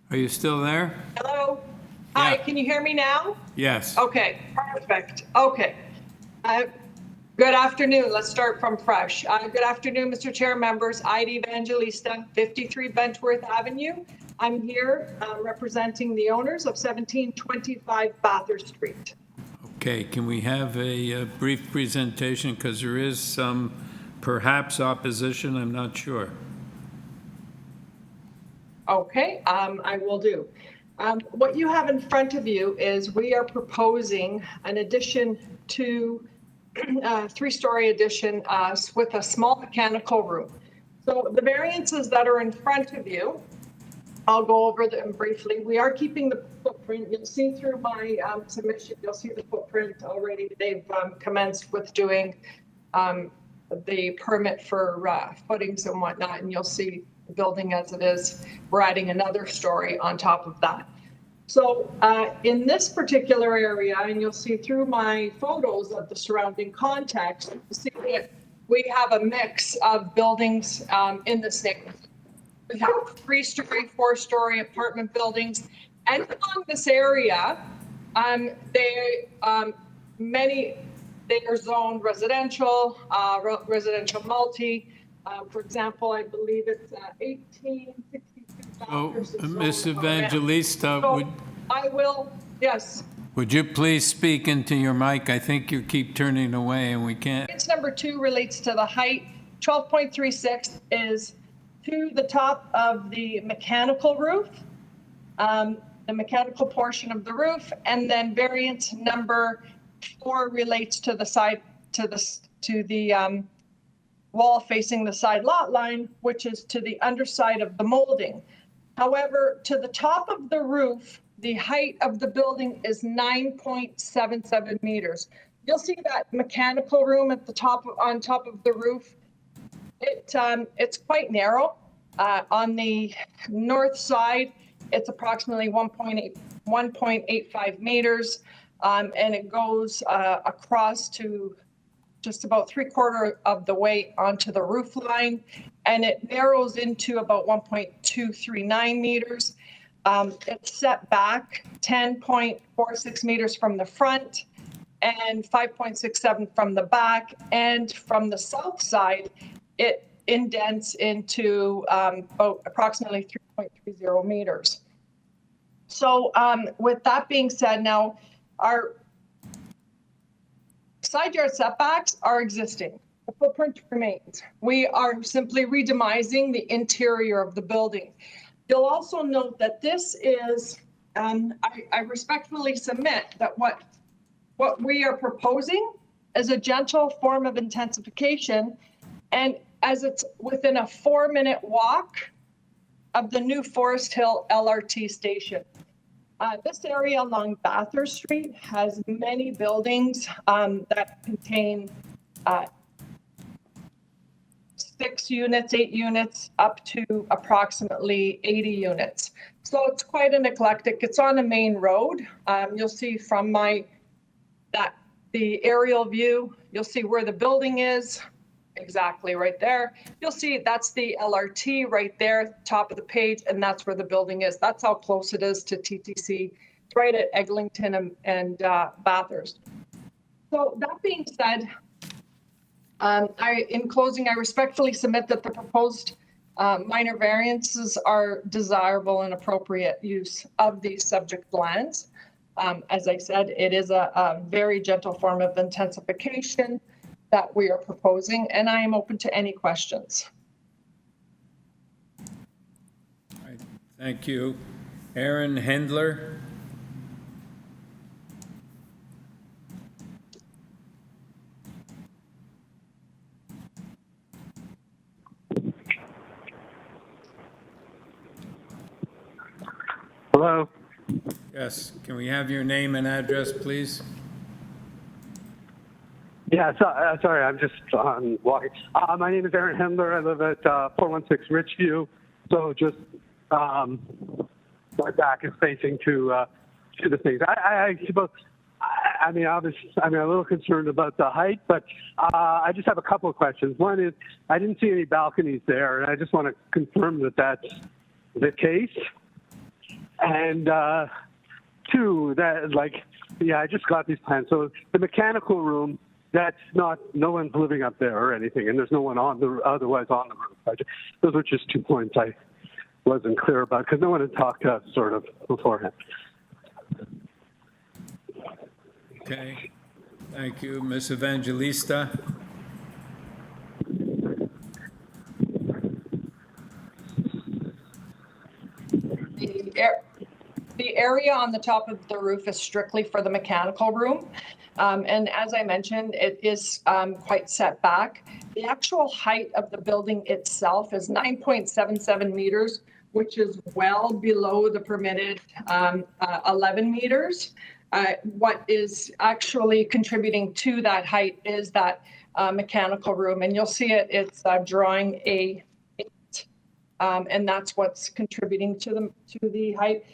Are you still there? Hello? Hi, can you hear me now? Yes. Okay, perfect. Okay. Good afternoon. Let's start from fresh. Good afternoon, Mr. Chair, members. Ida Evangelista, 53 Bentworth Avenue. I'm here representing the owners of 1725 Bathurst Street. Okay, can we have a brief presentation because there is some perhaps opposition, I'm not sure. Okay, I will do. What you have in front of you is we are proposing an addition to three-story addition with a small mechanical room. So the variances that are in front of you, I'll go over them briefly. We are keeping the footprint. You'll see through my submission, you'll see the footprint already. They've commenced with doing the permit for footings and whatnot, and you'll see the building as it is. We're adding another story on top of that. So in this particular area, and you'll see through my photos of the surrounding context, you see that we have a mix of buildings in this neighborhood. We have 3-story, 4-story apartment buildings, and along this area, they are zoned residential, residential multi. For example, I believe it's 1862. Oh, Ms. Evangelista, Yes. would you please speak into your mic? I think you keep turning away and we can't. Variance number 2 relates to the height. 12.36 is to the top of the mechanical roof, the mechanical portion of the roof, and then variance number 4 relates to the side, to the wall facing the side lot line, which is to the underside of the molding. However, to the top of the roof, the height of the building is 9.77 meters. You'll see that mechanical room at the top, on top of the roof. It's quite narrow. On the north side, it's approximately 1.85 meters, and it goes across to just about 3/4 of the way onto the roof line, and it narrows into about 1.239 meters. It's set back 10.46 meters from the front and 5.67 from the back, and from the south side, it indents into about approximately 3.30 meters. So with that being said, now our side yard setbacks are existing. The footprint remains. We are simply redemising the interior of the building. You'll also note that this is, I respectfully submit that what we are proposing is a gentle form of intensification, and as it's within a 4-minute walk of the new Forest Hill LRT station. This area along Bathurst Street has many buildings that contain 6 units, 8 units, up to approximately 80 units. So it's quite an eclectic. It's on a main road. You'll see from the aerial view, you'll see where the building is, exactly right there. You'll see that's the LRT right there, top of the page, and that's where the building is. That's how close it is to TTC. It's right at Eglinton and Bathurst. So that being said, in closing, I respectfully submit that the proposed minor variances are desirable and appropriate use of these subject lands. As I said, it is a very gentle form of intensification that we are proposing, and I am open to any questions. All right, thank you. Aaron Hendler. Hello? Yes, can we have your name and address, please? Yeah, sorry, I'm just walking. My name is Aaron Hendler. I live at 416 Richview. So just my back is facing to the things. I suppose, I mean, obviously, I'm a little concerned about the height, but I just have a couple of questions. One is, I didn't see any balconies there, and I just want to confirm that that's the case. And two, that I just got these plans. So the mechanical room, that's not, no one's living up there or anything, and there's no one otherwise on the roof. Those were just 2 points I wasn't clear about because no one had talked to us sort of beforehand. Okay, thank you. Ms. Evangelista? The area on the top of the roof is strictly for the mechanical room. And as I mentioned, it is quite set back. The actual height of the building itself is 9.77 meters, which is well below the permitted 11 meters. What is actually contributing to that height is that mechanical room. And you'll see it's drawing A8. And that's what's contributing to the height.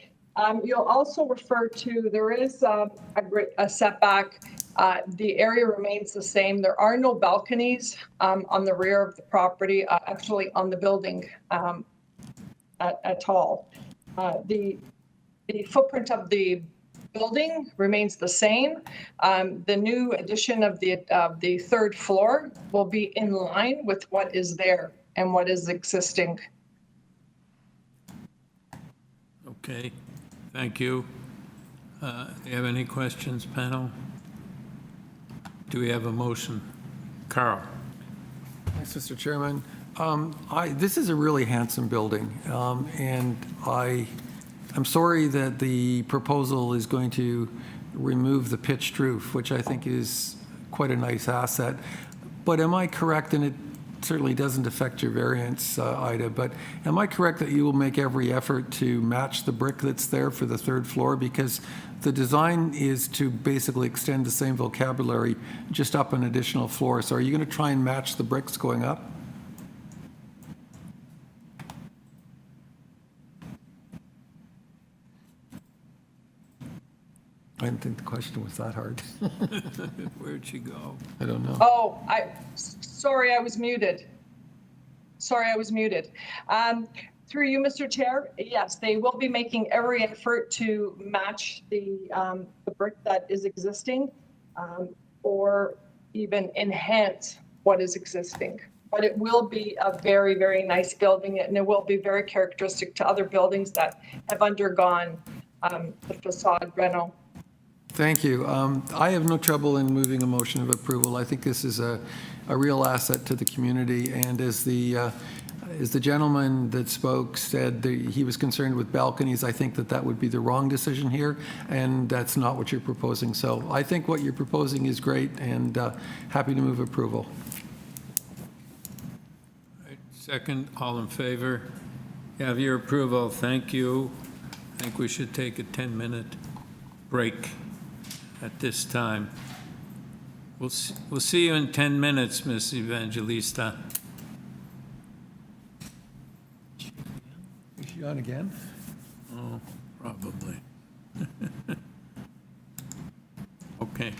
You'll also refer to, there is a setback. The area remains the same. There are no balconies on the rear of the property, actually on the building at all. The footprint of the building remains the same. The new addition of the third floor will be in line with what is there and what is existing. Okay, thank you. Do you have any questions, panel? Do we have a motion? Carl? Thanks, Mr. Chairman. This is a really handsome building, and I'm sorry that the proposal is going to remove the pitched roof, which I think is quite a nice asset. But am I correct, and it certainly doesn't affect your variance, Ida, but am I correct that you will make every effort to match the brick that's there for the third floor? Because the design is to basically extend the same vocabulary just up an additional floor. So are you going to try and match the bricks going up? I didn't think the question was that hard. Where'd she go? I don't know. Oh, sorry, I was muted. Through you, Mr. Chair, yes, they will be making every effort to match the brick that is existing or even enhance what is existing. But it will be a very, very nice building, and it will be very characteristic to other buildings that have undergone the facade reno. Thank you. I have no trouble in moving a motion of approval. I think this is a real asset to the community. And as the gentleman that spoke said, he was concerned with balconies. I think that would be the wrong decision here, and that's not what you're proposing. So I think what you're proposing is great, and happy to move approval. Second, all in favor? You have your approval. Thank you. I think we should take a 10-minute break at this time. We'll see you in 10 minutes, Ms. Evangelista. Is she on again? Oh, probably. Okay.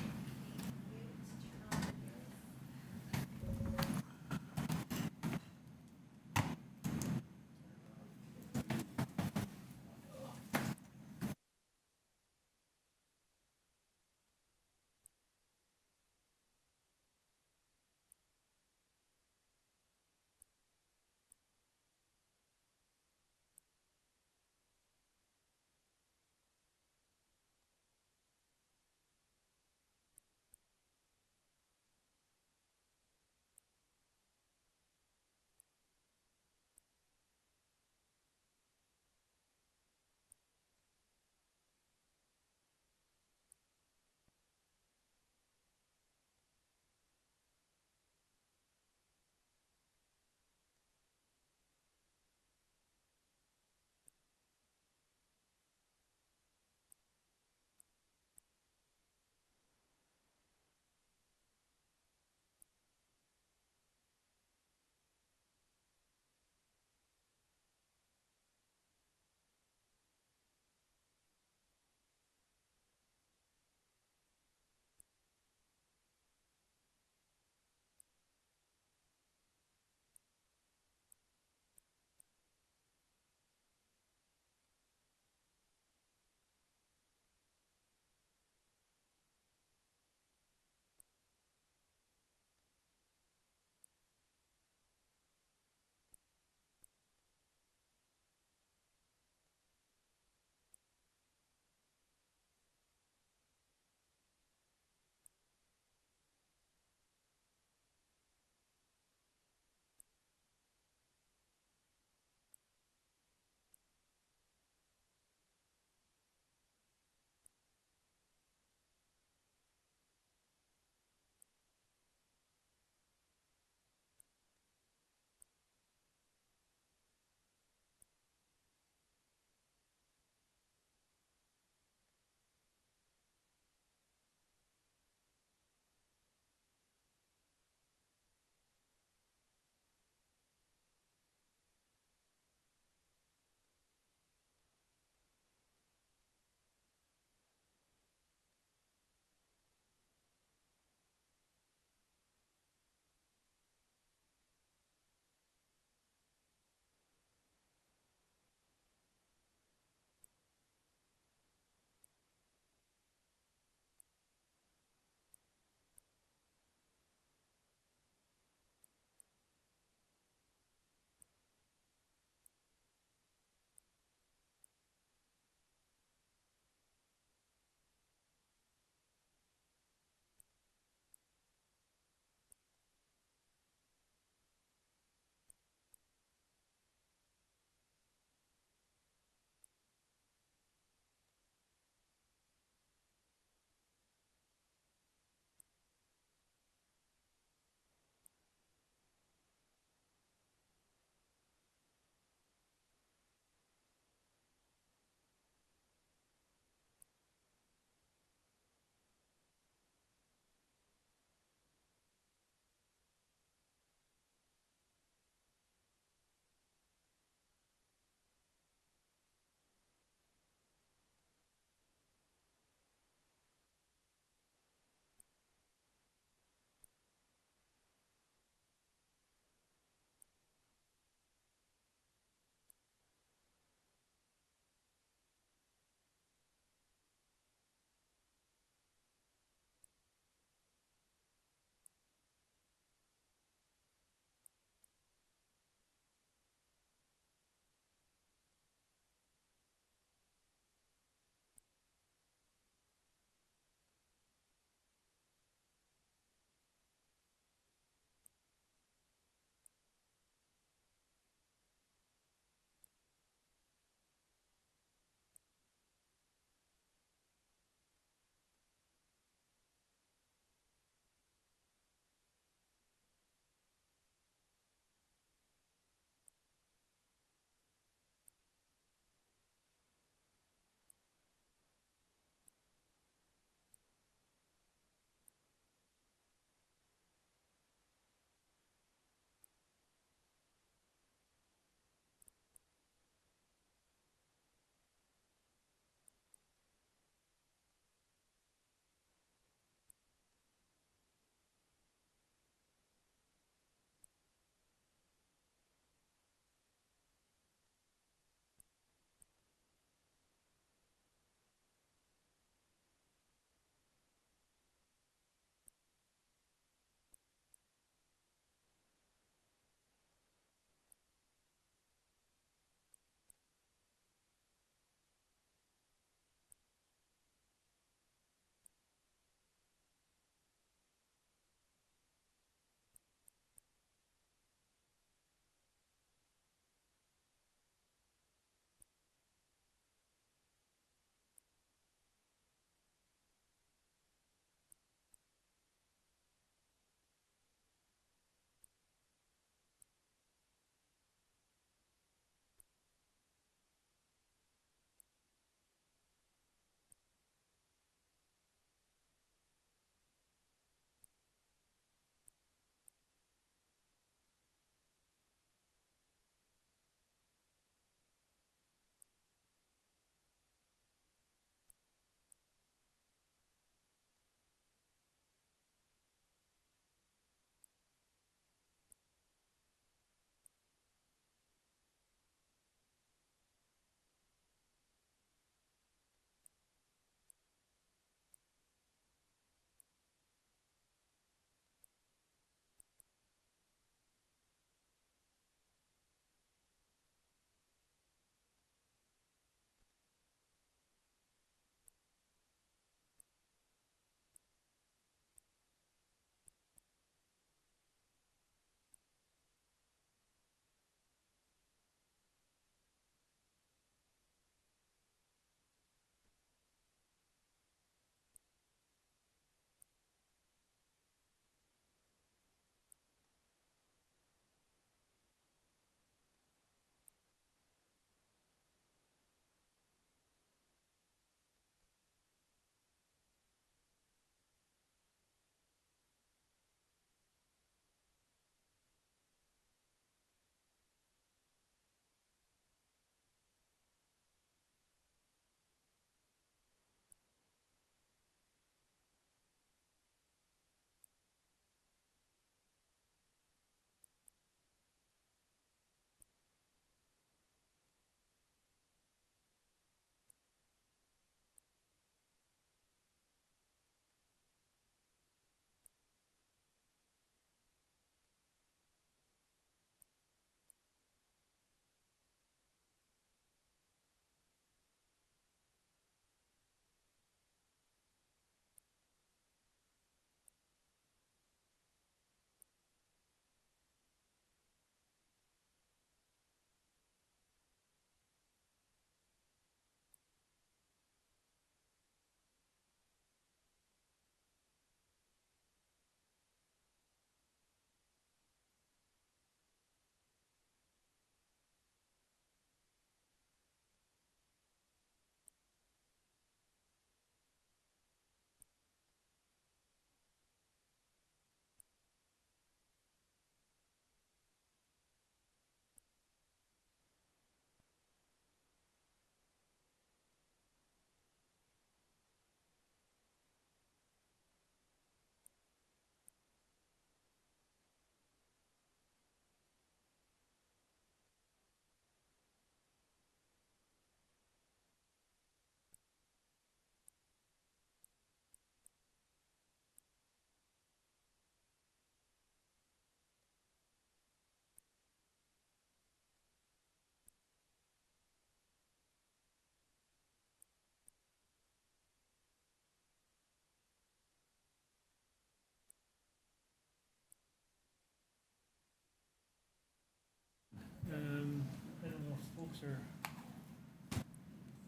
folks are,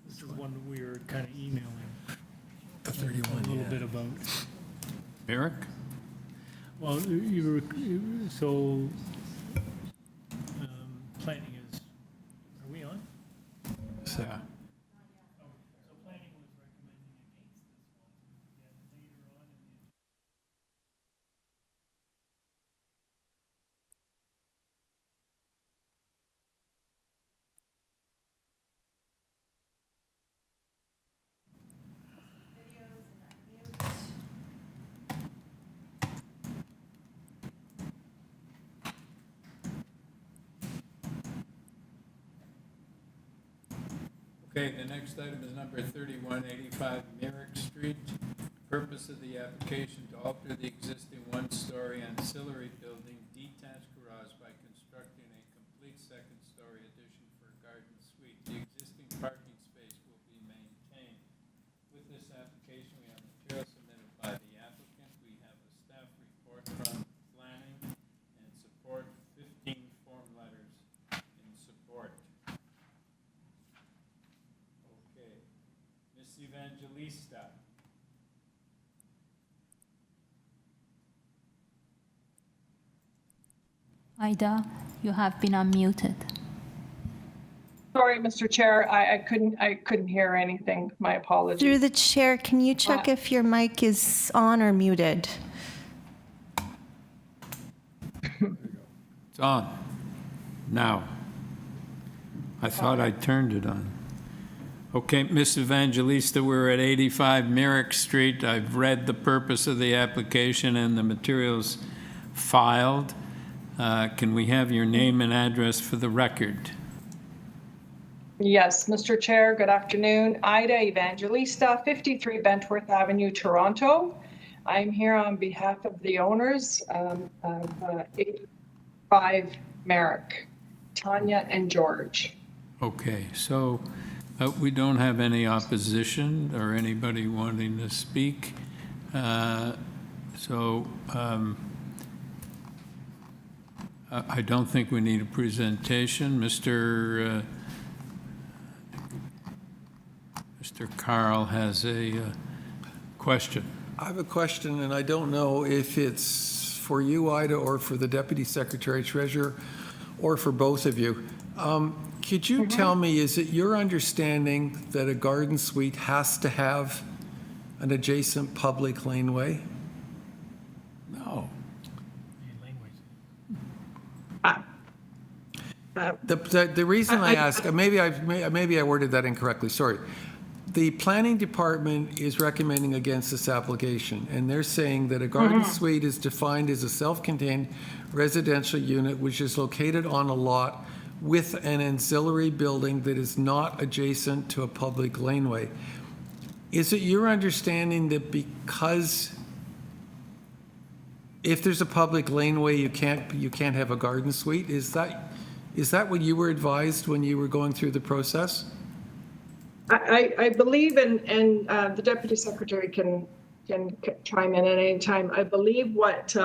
this is one that we were kind of emailing. The 31, a little bit about. Merrick? Well, so, planning is, are we on? Yeah. Okay, the next item is number 3185 Merrick Street. Purpose of the application to alter the existing one-story ancillary building detached garage by constructing a complete second-story addition for a garden suite. The existing parking space will be maintained. With this application, we have material submitted by the applicant. We have a staff report from planning and support, 15 form letters in support. Okay, Ms. Evangelista. Ida, you have been unmuted. Sorry, Mr. Chair, I couldn't hear anything. My apologies. Through the chair, can you check if your mic is on or muted? It's on. Now. I thought I turned it on. Okay, Ms. Evangelista, we're at 85 Merrick Street. I've read the purpose of the application and the materials filed. Can we have your name and address for the record? Yes, Mr. Chair, good afternoon. Ida Evangelista, 53 Bentworth Avenue, Toronto. I'm here on behalf of the owners of 85 Merrick, Tanya and George. Okay, so we don't have any opposition or anybody wanting to speak. I don't think we need a presentation. Mr. Carl has a question. I have a question, and I don't know if it's for you, Ida, or for the Deputy Secretary Treasurer, or for both of you. Could you tell me, is it your understanding that a garden suite has to have an adjacent public laneway? No. The reason I ask, maybe I worded that incorrectly, sorry. The planning department is recommending against this application, and they're saying that a garden suite is defined as a self-contained residential unit which is located on a lot with an ancillary building that is not adjacent to a public laneway. Is it your understanding that because if there's a public laneway, you can't have a garden suite? Is that what you were advised when you were going through the process? I believe, and the Deputy Secretary can chime in at any time. I believe what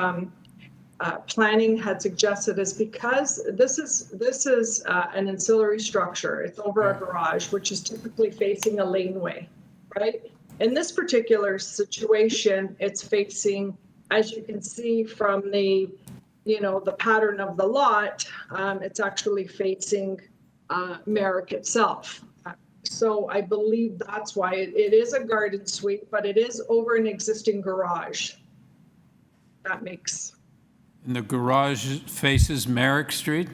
planning had suggested is because this is an ancillary structure. It's over a garage, which is typically facing a laneway, right? In this particular situation, it's facing, as you can see from the pattern of the lot, it's actually facing Merrick itself. So I believe that's why it is a garden suite, but it is over an existing garage. That makes. And the garage faces Merrick Street?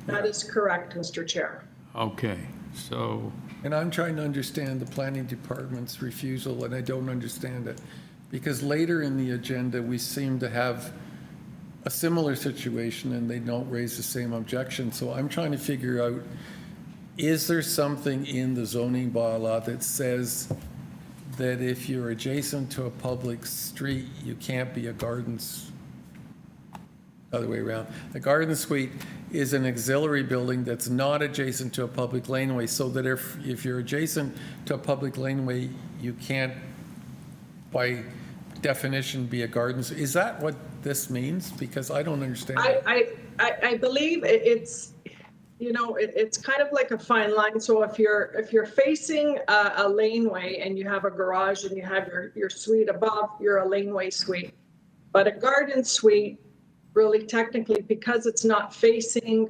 That is correct, Mr. Chair. Okay, so. And I'm trying to understand the planning department's refusal, and I don't understand it. Because later in the agenda, we seem to have a similar situation and they don't raise the same objection. So I'm trying to figure out, is there something in the zoning bylaw that says that if you're adjacent to a public street, you can't be a other way around. A garden suite is an auxiliary building that's not adjacent to a public laneway, so that if you're adjacent to a public laneway, you can't, by definition, be a garden. Is that what this means? Because I don't understand. I believe it's you know, it's kind of like a fine line. So if you're facing a laneway and you have a garage and you have your suite above, you're a laneway suite. But a garden suite, really technically, because it's not facing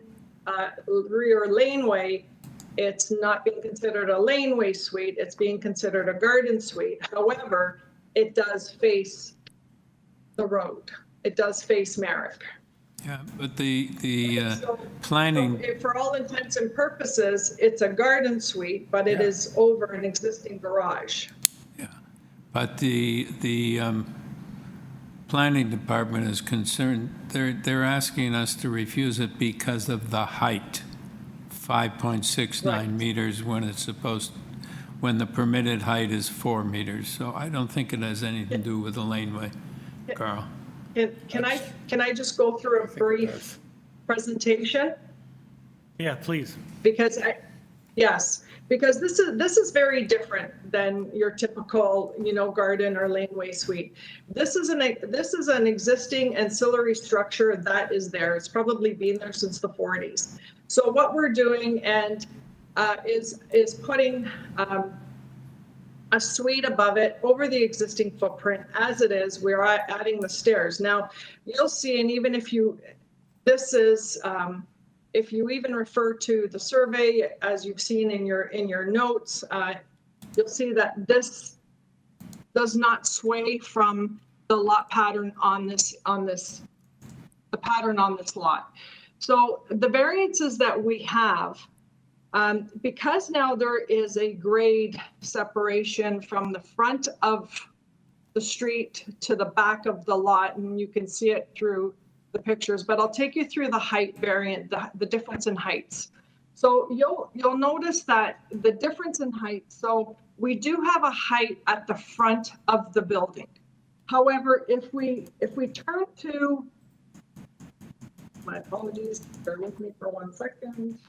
rear laneway, it's not being considered a laneway suite. It's being considered a garden suite. However, it does face the road. It does face Merrick. Yeah, but the So planning, for all intents and purposes, it's a garden suite, but it is over an existing garage. but the planning department is concerned, they're asking us to refuse it because of the height, 5.69 meters when it's when the permitted height is 4 meters. So I don't think it has anything to do with the laneway, Carl. Can I just go through a brief presentation? Yeah, please. Because because this is very different than your typical, you know, garden or laneway suite. This is an existing ancillary structure that is there. It's probably been there since the 40s. So what we're doing is putting a suite above it over the existing footprint. As it is, we're adding the stairs. Now you'll see, and even if you even refer to the survey, as you've seen in your notes, you'll see that this does not sway from the lot pattern on this lot. So the variances that we have, because now there is a grade separation from the front of the street to the back of the lot, and you can see it through the pictures, but I'll take you through the height variant, the difference in heights. So you'll notice that the difference in height, so we do have a height at the front of the building. However, if we turn to, my apologies, bear with me for 1 second.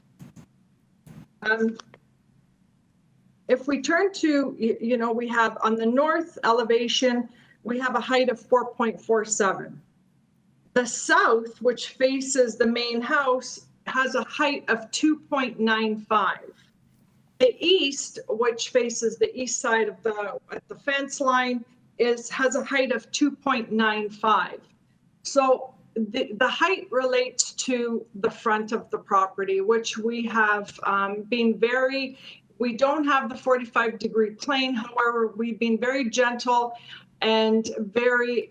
If we turn to, you know, we have on the north elevation, we have a height of 4.47. The south, which faces the main house, has a height of 2.95. The east, which faces the east side of the fence line, has a height of 2.95. So the height relates to the front of the property, which we have been we don't have the 45-degree plane. However, we've been very gentle and very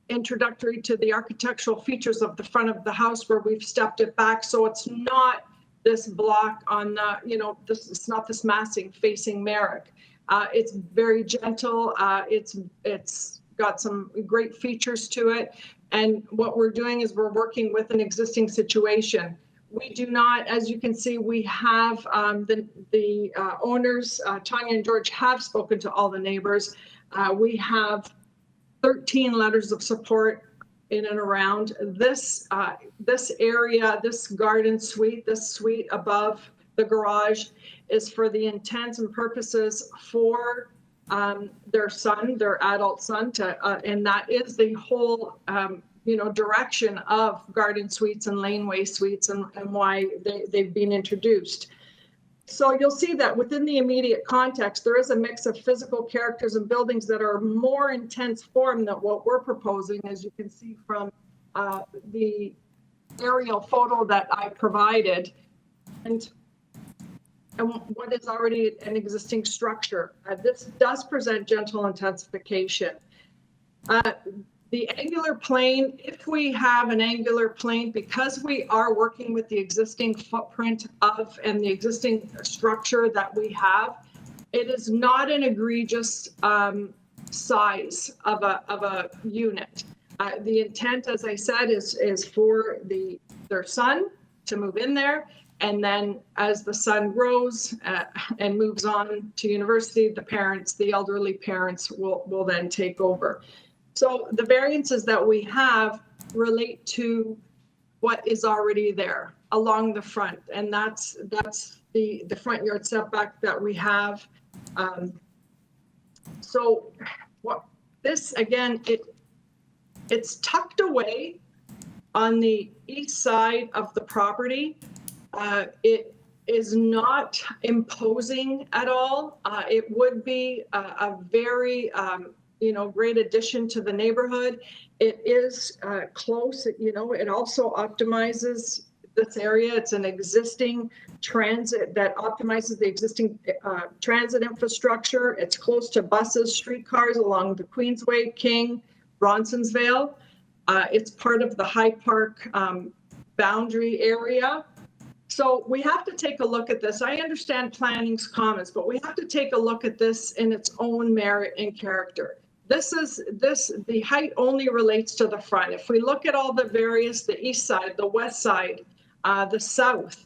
introductory to the architectural features of the front of the house, where we've stepped it back. So it's not this block on the, you know, it's not this massing facing Merrick. It's very gentle. It's got some great features to it. And what we're doing is we're working with an existing situation. We do not, as you can see, we have the owners, Tanya and George, have spoken to all the neighbors. We have 13 letters of support in and around this area, this garden suite, this suite above the garage is for the intents and purposes for their son, their adult son, and that is the whole direction of garden suites and laneway suites and why they've been introduced. So you'll see that within the immediate context, there is a mix of physical characters and buildings that are more intense form than what we're proposing, as you can see from the aerial photo that I provided, and what is already an existing structure. This does present gentle intensification. The angular plane, if we have an angular plane, because we are working with the existing footprint of and the existing structure that we have, it is not an egregious size of a unit. The intent, as I said, is for their son to move in there, and then as the son grows and moves on to university, the elderly parents will then take over. So the variances that we have relate to what is already there along the front, and that's the front yard setback that we have. So what this again, it's tucked away on the east side of the property. It is not imposing at all. It would be a very, great addition to the neighborhood. It is close, it also optimizes this area. It's an existing transit that optimizes the existing transit infrastructure. It's close to buses, streetcars along the Queensway, King, Bronsonsvale. It's part of the High Park boundary area. So we have to take a look at this. I understand planning's comments, but we have to take a look at this in its own merit and character. The height only relates to the front. If we look at all the various, the east side, the west side, the south,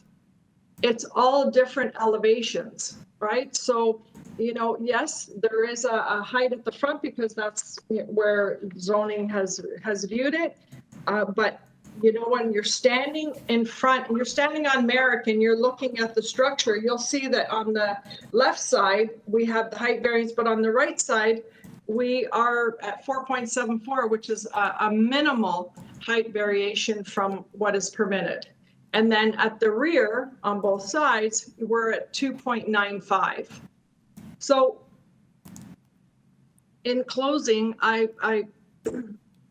it's all different elevations, right? So, yes, there is a height at the front because that's where zoning has viewed it. But when you're standing in front, and you're standing on Merrick and you're looking at the structure, you'll see that on the left side, we have the height variance, but on the right side, we are at 4.74, which is a minimal height variation from what is permitted. And then at the rear, on both sides, we're at 2.95. So in closing, I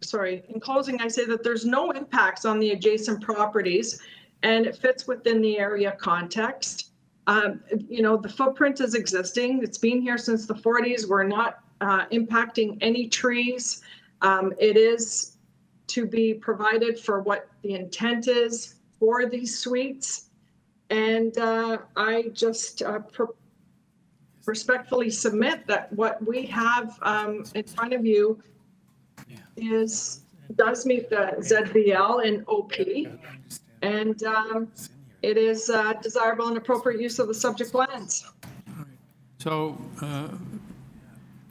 say that there's no impacts on the adjacent properties and it fits within the area context. The footprint is existing. It's been here since the 40s. We're not impacting any trees. It is to be provided for what the intent is for these suites. And I just respectfully submit that what we have in front of you does meet the ZBL and OP, and it is desirable and appropriate use of the subject lands. So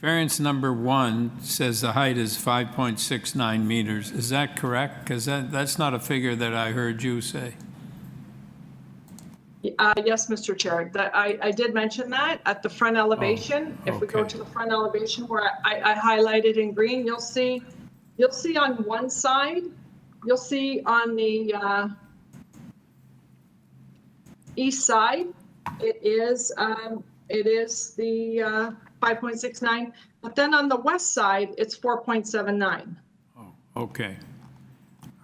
variance number 1 says the height is 5.69 meters. Is that correct? Because that's not a figure that I heard you say. Yes, Mr. Chair, I did mention that at the front elevation. If we go to the front elevation where I highlighted in green, you'll see on one side, you'll see on the east side, it is the 5.69, but then on the west side, it's 4.79. Oh, okay.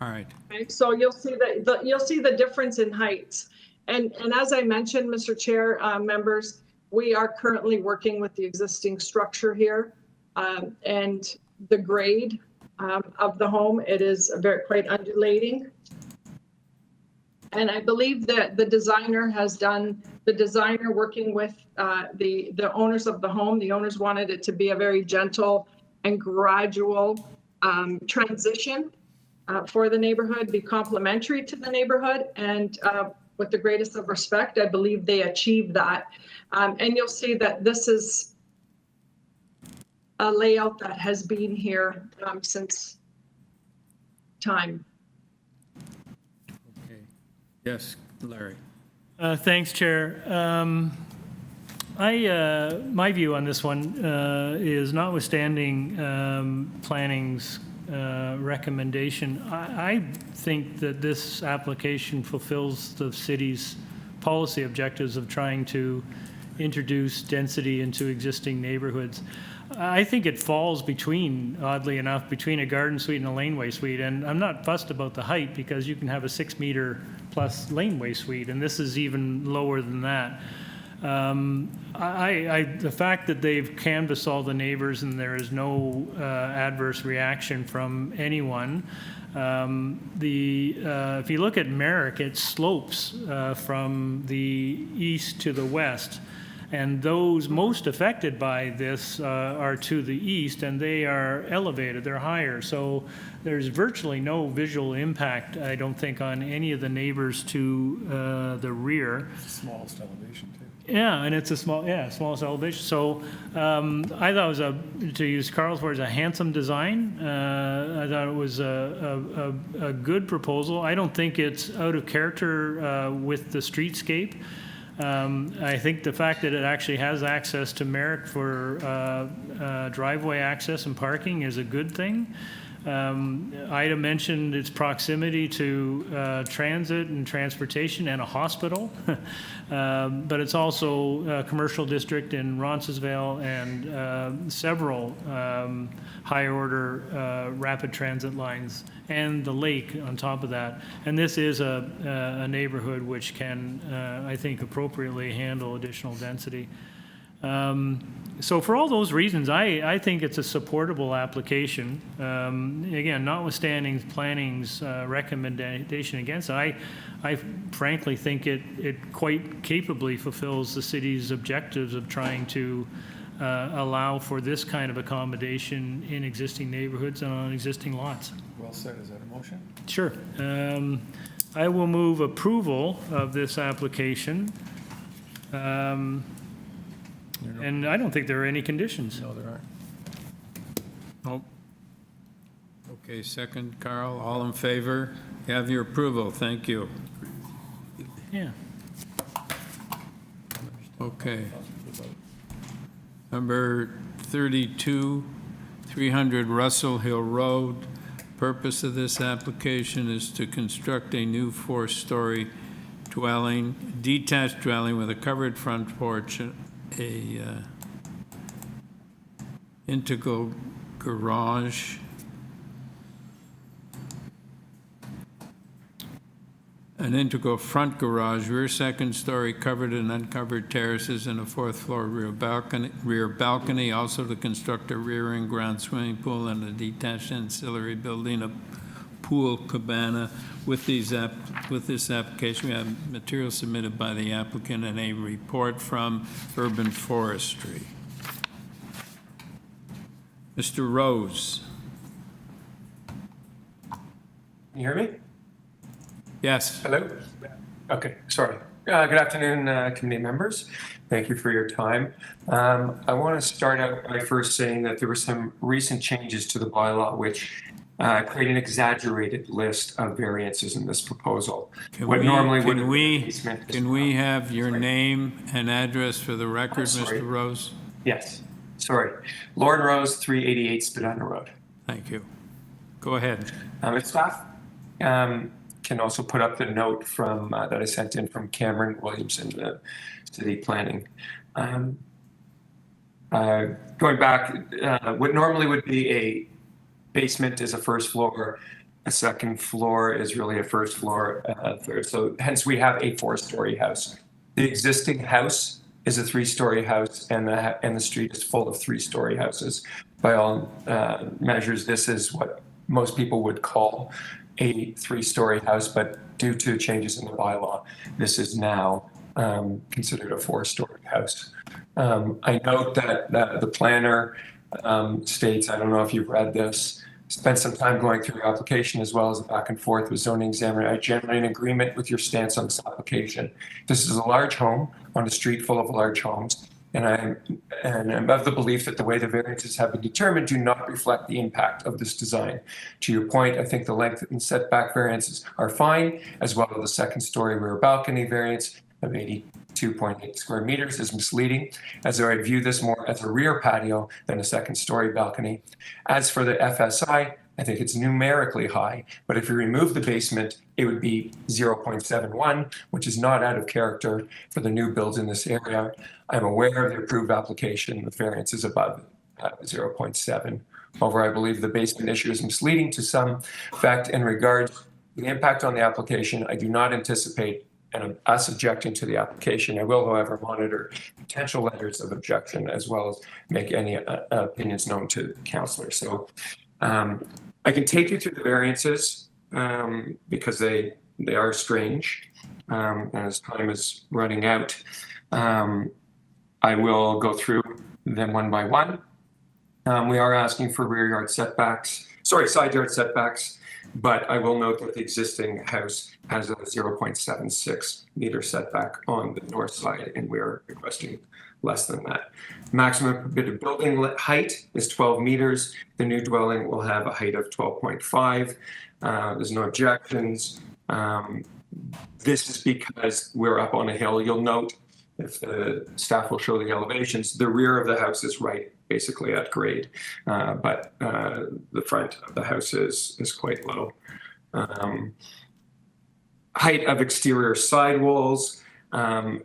All right. Okay, so you'll see the difference in heights. And as I mentioned, Mr. Chair, members, we are currently working with the existing structure here, and the grade of the home, it is quite undulating. And I believe that the designer working with the owners of the home, the owners wanted it to be a very gentle and gradual transition for the neighborhood, be complementary to the neighborhood, and with the greatest of respect, I believe they achieved that. And you'll see that this is a layout that has been here since time. Okay. Yes, Larry. Thanks, Chair. My view on this one is notwithstanding planning's recommendation, I think that this application fulfills the city's policy objectives of trying to introduce density into existing neighborhoods. I think it falls oddly enough, between a garden suite and a laneway suite. And I'm not fussed about the height because you can have a 6-meter plus laneway suite, and this is even lower than that. The fact that they've canvassed all the neighbors and there is no adverse reaction from anyone. If you look at Merrick, it slopes from the east to the west. And those most affected by this are to the east, and they are elevated, they're higher. So there's virtually no visual impact, I don't think, on any of the neighbors to the rear. It's the smallest elevation, too. Yeah, and it's smallest elevation. So I thought it was, to use Carl's words, a handsome design. I thought it was a good proposal. I don't think it's out of character with the streetscape. I think the fact that it actually has access to Merrick for driveway access and parking is a good thing. Ida mentioned its proximity to transit and transportation and a hospital, but it's also a commercial district in Roncesvalles and several higher order rapid transit lines and the lake on top of that. And this is a neighborhood which can, I think, appropriately handle additional density. So for all those reasons, I think it's a supportable application. Again, notwithstanding planning's recommendation against it, I frankly think it quite capably fulfills the city's objectives of trying to allow for this kind of accommodation in existing neighborhoods and on existing lots. Well said. Is that a motion? Sure. I will move approval of this application. And I don't think there are any conditions. No, there aren't. Nope. Okay, second, Carl, all in favor? You have your approval, thank you. Yeah. Okay. Number 32, 300 Russell Hill Road. Purpose of this application is to construct a new 4-story dwelling, detached dwelling with a covered front porch, a integral garage, an integral front garage, rear second story covered and uncovered terraces, and a 4th floor rear balcony. Also to construct a rear in-ground swimming pool and a detached ancillary building, a pool cabana. With this application, we have material submitted by the applicant and a report from Urban Forestry. Mr. Rose. Can you hear me? Yes. Hello? Okay, sorry. Good afternoon, committee members. Thank you for your time. I want to start out by first saying that there were some recent changes to the bylaw which create an exaggerated list of variances in this proposal. Can we have your name and address for the record, Mr. Rose? Yes, sorry. Lauren Rose, 388 Spadina Road. Thank you. Go ahead. If staff can also put up the note from that I sent in from Cameron Williamson, the city planning. Going back, what normally would be a basement is a first floor, a second floor is really a first floor, third. So hence we have a 4-story house. The existing house is a 3-story house, and the street is full of 3-story houses. By all measures, this is what most people would call a 3-story house, but due to changes in the bylaw, this is now considered a 4-story house. I note that the planner states, I don't know if you've read this, spent some time going through your application as well as back and forth with zoning examiner. I generally in agreement with your stance on this application. This is a large home on a street full of large homes. And I'm of the belief that the way the variances have been determined do not reflect the impact of this design. To your point, I think the length and setback variances are fine, as well as the second-story rear balcony variance of 82.8 square meters is misleading, as though I view this more as a rear patio than a second-story balcony. As for the FSI, I think it's numerically high, but if you remove the basement, it would be 0.71, which is not out of character for the new builds in this area. I'm aware of the approved application with variances above 0.7. However, I believe the basement issue is misleading to some effect in regards to the impact on the application. I do not anticipate us objecting to the application. I will, however, monitor potential letters of objection as well as make any opinions known to councillors. So I can take you through the variances because they are strange. As time is running out, I will go through them one by one. We are asking for side yard setbacks, but I will note that the existing house has a 0.76 meter setback on the north side, and we're requesting less than that. Maximum permitted building height is 12 meters. The new dwelling will have a height of 12.5. There's no objections. This is because we're up on a hill. You'll note if the staff will show the elevations, the rear of the house is right basically at grade, but the front of the house is quite low. Height of exterior side walls.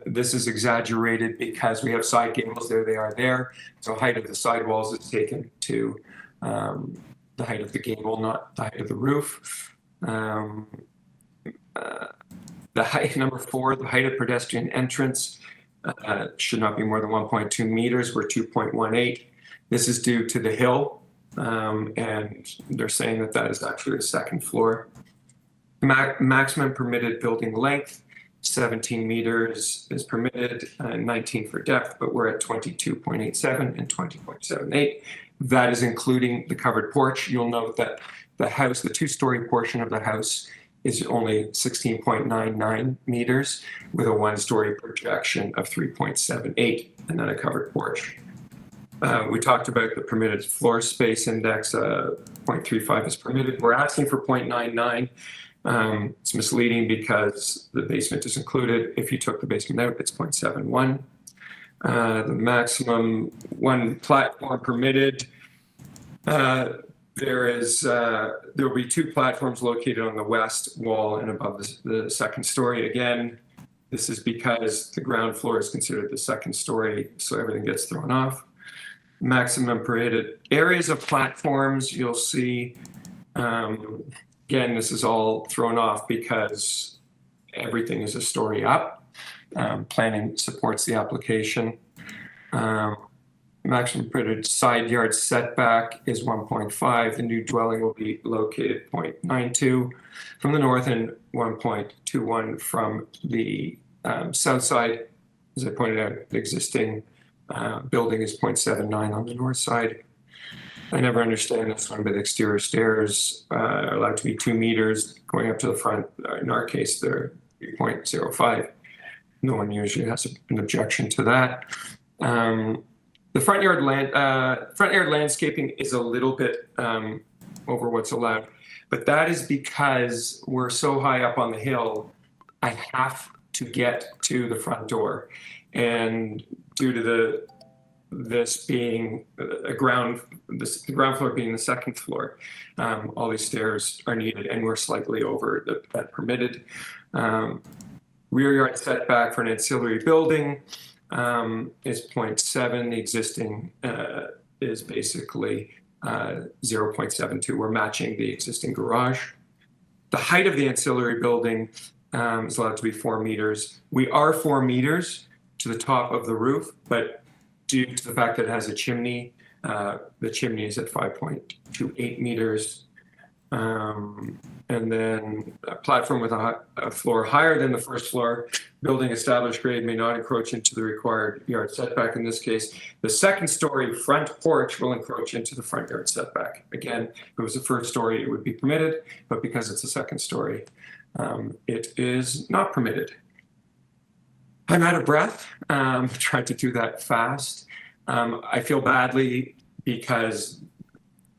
This is exaggerated because we have side gables, there they are there. So height of the side walls is taken to the height of the gable, not the height of the roof. The height, number 4, the height of pedestrian entrance should not be more than 1.2 meters. We're 2.18. This is due to the hill, and they're saying that that is actually the second floor. Maximum permitted building length, 17 meters is permitted, 19 for depth, but we're at 22.87 and 20.78. That is including the covered porch. You'll note that the house, the 2-story portion of the house, is only 16.99 meters with a 1-story projection of 3.78 and then a covered porch. We talked about the permitted floor space index, 0.35 is permitted. We're asking for 0.99. It's misleading because the basement is included. If you took the basement out, it's 0.71. The maximum 1 platform permitted. There will be 2 platforms located on the west wall and above the second story. Again, this is because the ground floor is considered the second story, so everything gets thrown off. Maximum permitted areas of platforms, you'll see, again, this is all thrown off because everything is a story up. Planning supports the application. Maximum permitted side yard setback is 1.5. The new dwelling will be located 0.92 from the north and 1.21 from the south side. As I pointed out, the existing building is 0.79 on the north side. I never understand this one, but the exterior stairs are allowed to be 2 meters going up to the front. In our case, they're 0.05. No one usually has an objection to that. The front yard landscaping is a little bit over what's allowed, but that is because we're so high up on the hill, I have to get to the front door. And due to this being the ground floor being the second floor, all these stairs are needed, and we're slightly over that permitted. Rear yard setback for an ancillary building is 0.7. The existing is basically 0.72. We're matching the existing garage. The height of the ancillary building is allowed to be 4 meters. We are 4 meters to the top of the roof, but due to the fact that it has a chimney, the chimney is at 5.28 meters. And then a platform with a floor higher than the first floor. Building established grade may not encroach into the required yard setback. In this case, the second story front porch will encroach into the front yard setback. Again, if it was the first story, it would be permitted, but because it's a second story, it is not permitted. I'm out of breath. Tried to do that fast. I feel badly because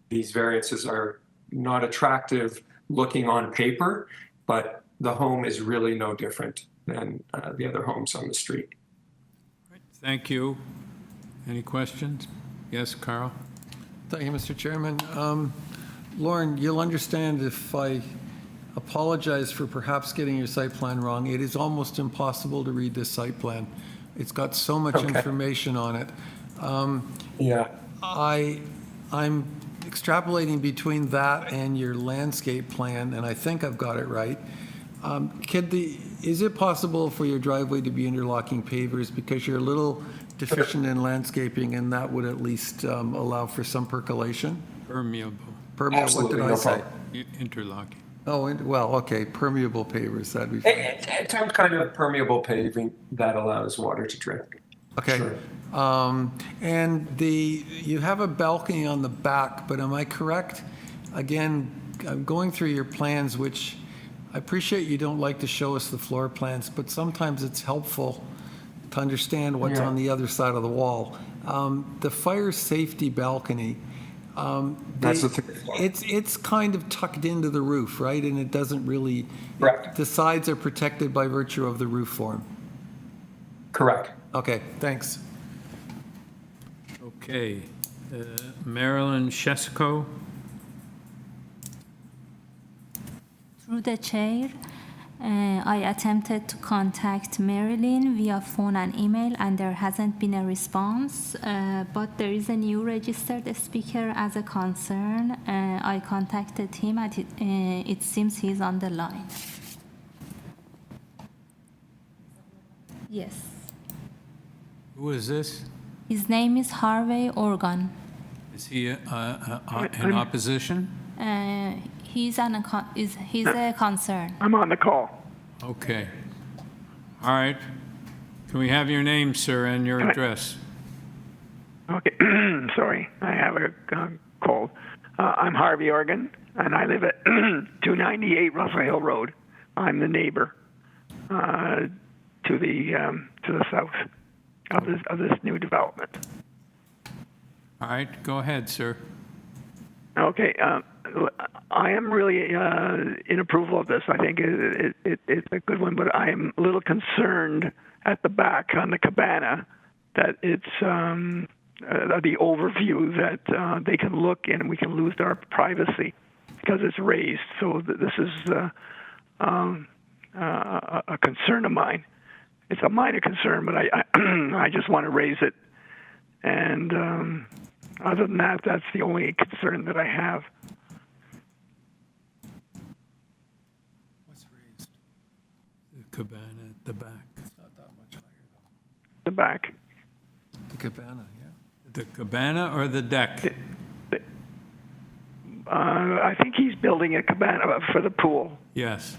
these variances are not attractive looking on paper, but the home is really no different than the other homes on the street. Thank you. Any questions? Yes, Carl? Thank you, Mr. Chairman. Lauren, you'll understand if I apologize for perhaps getting your site plan wrong. It is almost impossible to read this site plan. It's got so much information on it. Yeah. I'm extrapolating between that and your landscape plan, and I think I've got it right. Is it possible for your driveway to be interlocking pavers, because you're a little deficient in landscaping, and that would at least allow for some percolation? Permeable. Absolutely, what did I say? Interlocking. Oh, well, okay, permeable pavers, that'd be fine. It's some kind of permeable paving that allows water to drip. Okay. Sure. And you have a balcony on the back, but am I correct? Again, I'm going through your plans, which I appreciate you don't like to show us the floor plans, but sometimes it's helpful to understand what's on the other side of the wall. The fire safety balcony, that's the third floor. It's kind of tucked into the roof, right? And it doesn't really, correct. The sides are protected by virtue of the roof form. Correct. Okay, thanks. Okay. Marilyn Shesko. Through the chair, I attempted to contact Marilyn via phone and email, and there hasn't been a response. But there is a new registered speaker as a concern. I contacted him, and it seems he's on the line. Yes. Who is this? His name is Harvey Organ. Is he in opposition? He's a concern. I'm on the call. Okay. All right. Can we have your name, sir, and your address? Okay, sorry, I have a cold. I'm Harvey Organ, and I live at 298 Russell Hill Road. I'm the neighbor to the south of this new development. All right. Go ahead, sir. Okay, I am really in approval of this. I think it's a good one, but I am a little concerned at the back on the cabana that it's the overview that they can look in and we can lose our privacy because it's raised. So this is a concern of mine. It's a minor concern, but I just want to raise it. And other than that, that's the only concern that I have. What's raised? The cabana at the back. It's not that much higher, though. The back. The cabana, yeah. The cabana or the deck? I think he's building a cabana for the pool. Yes.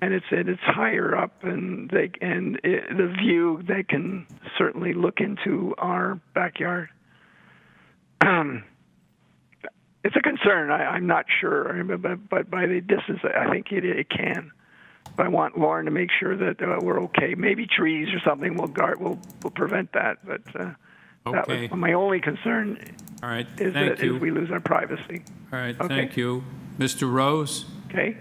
And it's higher up, and the view, they can certainly look into our backyard. It's a concern. I'm not sure, but by the distance, I think it can. But I want Lauren to make sure that we're okay. Maybe trees or something will prevent that. But that was my only concern. All right. Is Thank that you. if we lose our privacy. All right. Okay. Thank you, Mr. Rose. Okay.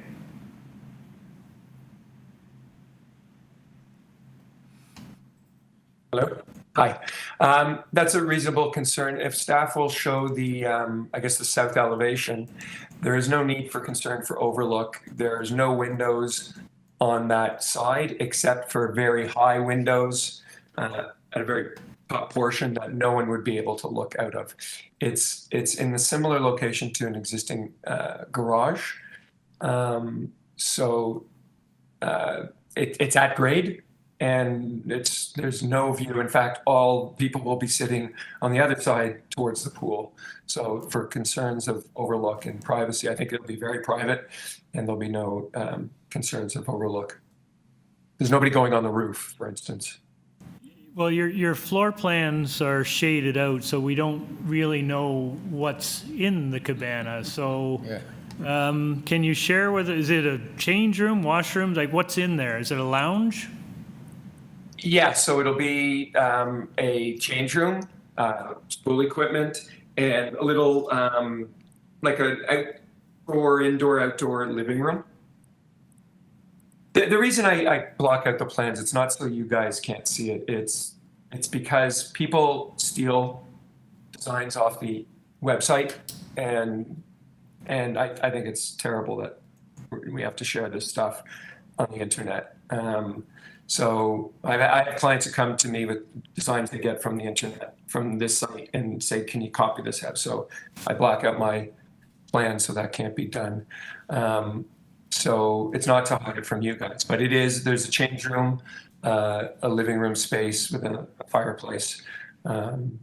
Hello. Hi. That's a reasonable concern. If staff will show the, I guess, the south elevation, there is no need for concern for overlook. There's no windows on that side except for very high windows at a very top portion that no one would be able to look out of. It's in a similar location to an existing garage. So it's at grade. And there's no view. In fact, all people will be sitting on the other side towards the pool. So for concerns of overlook and privacy, I think it'll be very private and there'll be no concerns of overlook. There's nobody going on the roof, for instance. Well, your floor plans are shaded out, so we don't really know what's in the cabana. So can you share whether, is it a change room, washrooms? Like what's in there? Is it a lounge? Yeah, so it'll be a change room, pool equipment, and a little like a indoor-outdoor living room. The reason I block out the plans, it's not so you guys can't see it. It's because people steal designs off the website, and I think it's terrible that we have to share this stuff on the internet. So I have clients that come to me with designs they get from the internet, from this site, and say, can you copy this out? So I block out my plans so that can't be done. So it's not to hide it from you guys, but it is, there's a change room, a living room space with a fireplace, and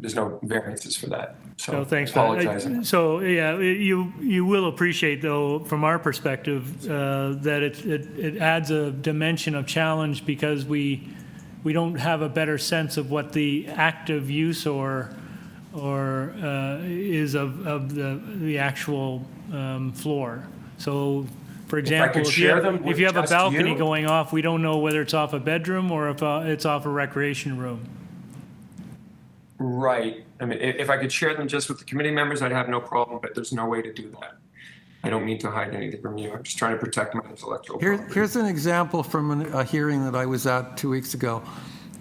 there's no variances for that. So thanks for apologizing. that. So yeah, you will appreciate though, from our perspective, that it adds a dimension of challenge because we don't have a better sense of what the active use or is of the actual floor. So, for example, if you have a balcony going off, we don't know whether it's off a bedroom or if it's off a recreation room. Right. I mean, if I could share them just with the committee members, I'd have no problem, but there's no way to do that. I don't mean to hide anything from you. I'm just trying to protect my intellectual property. Here's an example from a hearing that I was at 2 weeks ago.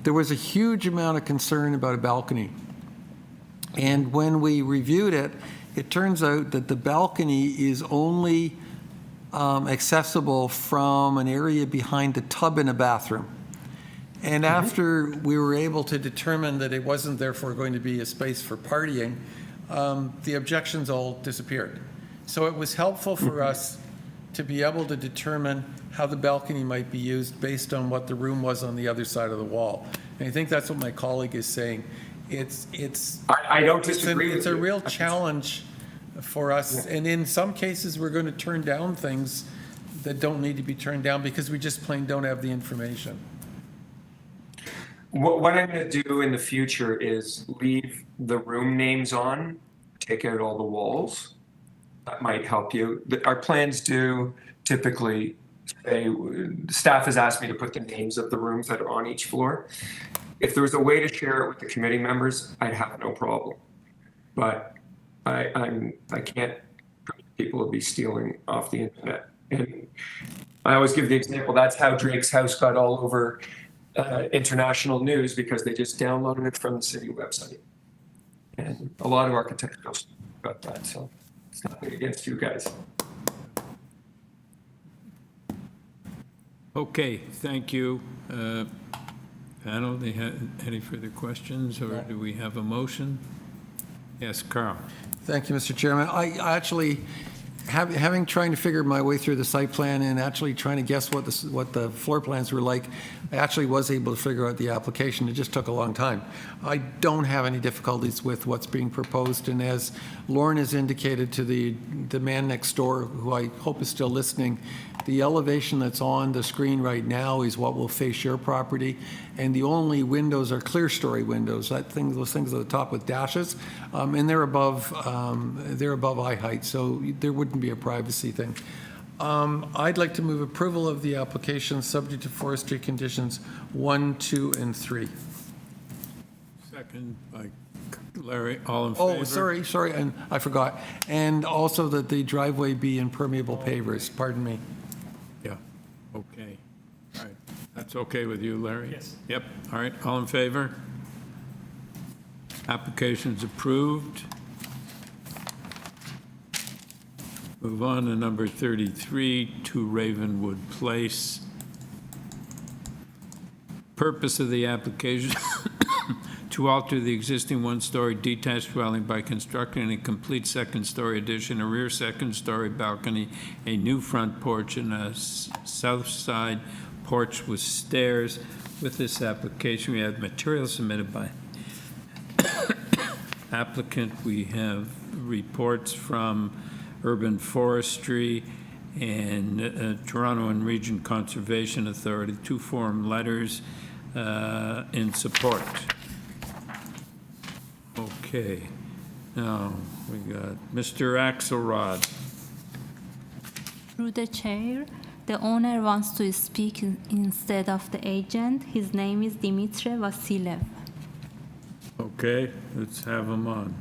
there was a huge amount of concern about a balcony. And when we reviewed it, it turns out that the balcony is only accessible from an area behind the tub in a bathroom. And after we were able to determine that it wasn't therefore going to be a space for partying, the objections all disappeared. So it was helpful for us to be able to determine how the balcony might be used based on what the room was on the other side of the wall. And I think that's what my colleague is saying. I don't disagree. It's a real challenge for us. And in some cases, we're going to turn down things that don't need to be turned down because we just plain don't have the information. What I'm going to do in the future is leave the room names on, take out all the walls. That might help you. Our plans do typically say, staff has asked me to put the names of the rooms that are on each floor. If there was a way to share it with the committee members, I'd have no problem. But I can't, people will be stealing off the internet. And I always give the example, that's how Drake's house got all over international news, because they just downloaded it from the city website. And a lot of architects got that, so it's nothing against you guys. Okay, thank you. Panel, do you have any further questions, or do we have a motion? Yes, Carl. Thank you, Mr. Chairman. I actually, trying to figure my way through the site plan and actually trying to guess what the floor plans were like, I actually was able to figure out the application. It just took a long time. I don't have any difficulties with what's being proposed, and as Lauren has indicated to the man next door, who I hope is still listening, the elevation that's on the screen right now is what will face your property, and the only windows are clear story windows. Those things at the top with dashes, and they're above eye height, so there wouldn't be a privacy thing. I'd like to move approval of the application subject to forestry conditions 1, 2, and 3. Second by Larry, all in favor? Oh, sorry, and I forgot. And also that the driveway be impermeable pavers, pardon me. Yeah, okay. All right, that's okay with you, Larry? Yes. Yep, all right, all in favor? Application's approved. Move on to number 33, 2 Ravenwood Place. Purpose of the application to alter the existing one-story detached dwelling by constructing a complete second-story addition, a rear second-story balcony, a new front porch, and a south side porch with stairs. With this application, we have material submitted by applicant. We have reports from Urban Forestry and Toronto and Region Conservation Authority, 2 form letters in support. Okay, now we got Mr. Axelrod. Through the chair, the owner wants to speak instead of the agent. His name is Dimitri Vasilev. Okay, let's have him on.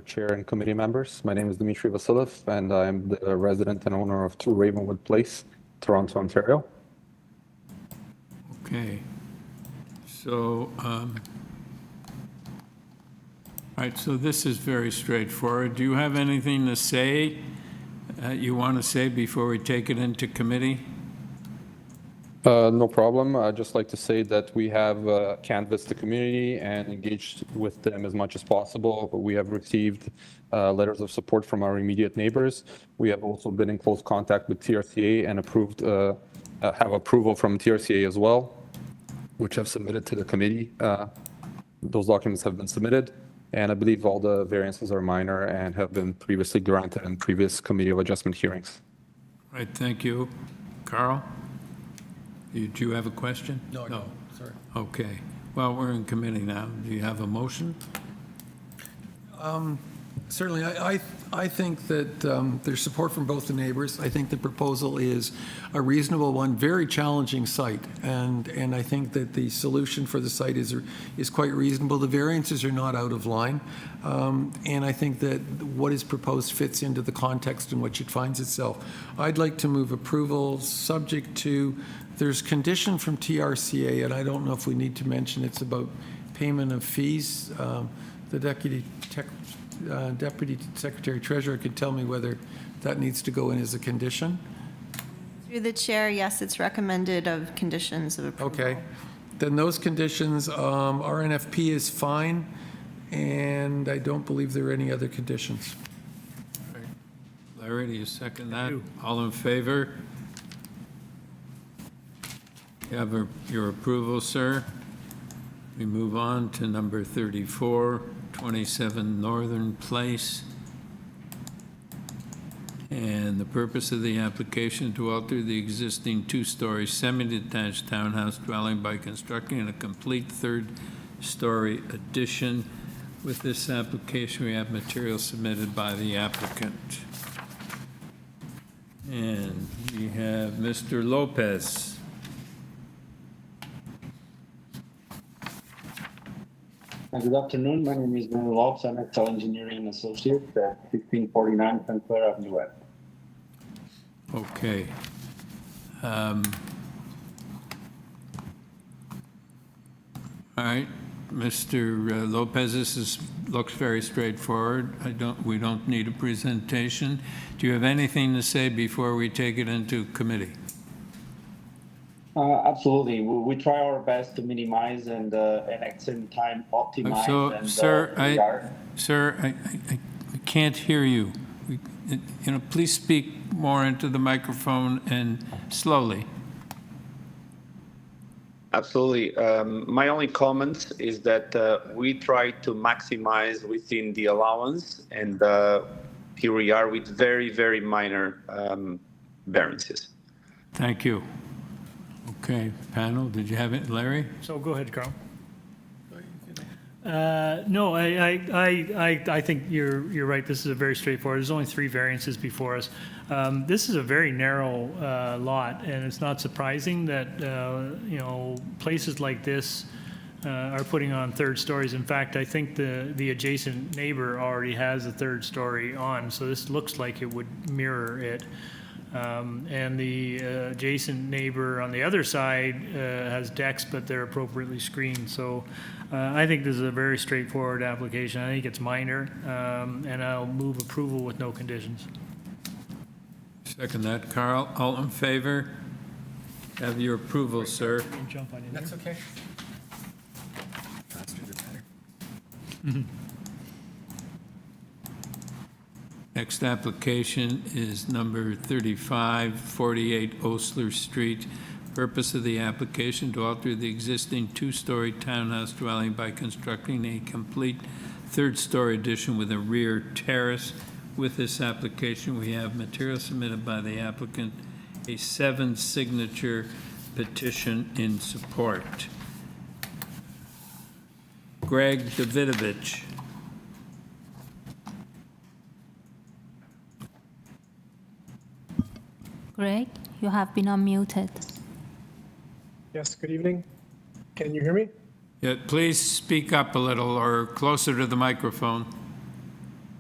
Chair and committee members, my name is Dimitri Vasilev, and I'm the resident and owner of 2 Ravenwood Place, Toronto, Ontario. Okay, so, all right, so this is very straightforward. Do you have anything to say, you want to say before we take it into committee? No problem. I'd just like to say that we have canvassed the community and engaged with them as much as possible. We have received letters of support from our immediate neighbors. We have also been in close contact with TRCA and have approval from TRCA as well, which have submitted to the committee. Those documents have been submitted, and I believe all the variances are minor and have been previously granted in previous Committee of Adjustment hearings. All right, thank you. Carl? Do you have a question? No, sorry. Okay. Well, we're in committee now. Do you have a motion? Certainly, I think that there's support from both the neighbors. I think the proposal is a reasonable one, very challenging site, and I think that the solution for the site is quite reasonable. The variances are not out of line, and I think that what is proposed fits into the context in which it finds itself. I'd like to move approval subject to, there's condition from TRCA, and I don't know if we need to mention it's about payment of fees. The Deputy Secretary Treasurer could tell me whether that needs to go in as a condition. Through the chair, yes, it's recommended of conditions of approval. Okay. Then those conditions, RNFP is fine, and I don't believe there are any other conditions. Larry, do you second that? All in favor? You have your approval, sir. We move on to number 34, 27 Northern Place. And the purpose of the application to alter the existing two-story semi-detached townhouse dwelling by constructing a complete third-story addition. With this application, we have material submitted by the applicant. And we have Mr. Lopez. Good afternoon. My name is Ben Lopes. I'm Excel Engineering Associate at 1649 St. Clair Avenue West. Okay. All right, Mr. Lopez, this looks very straightforward. We don't need a presentation. Do you have anything to say before we take it into committee? Absolutely. We try our best to minimize and at the same time optimize. So, and, sir, I can't hear you. Please speak more into the microphone and slowly. Absolutely. My only comment is that we try to maximize within the allowance, and here we are with very, very minor variances. Thank you. Okay, panel, did you have it, Larry? So go ahead, Carl. No, I think you're right. This is a very straightforward. There's only 3 variances before us. This is a very narrow lot, and it's not surprising that places like this are putting on third stories. In fact, I think the adjacent neighbor already has a third story on, so this looks like it would mirror it. And the adjacent neighbor on the other side has decks, but they're appropriately screened. So I think this is a very straightforward application. I think it's minor, and I'll move approval with no conditions. Second that. Carl, all in favor? Have your approval, sir. Jump on in That's there. okay. Faster the better. Next application is number 3548 Osler Street. Purpose of the application to alter the existing 2-story townhouse dwelling by constructing a complete 3rd-story addition with a rear terrace. With this application, we have material submitted by the applicant, a 7-signature petition in support. Greg Davidovich. Greg, you have been unmuted. Yes, good evening. Can you hear me? Yeah, please speak up a little or closer to the microphone.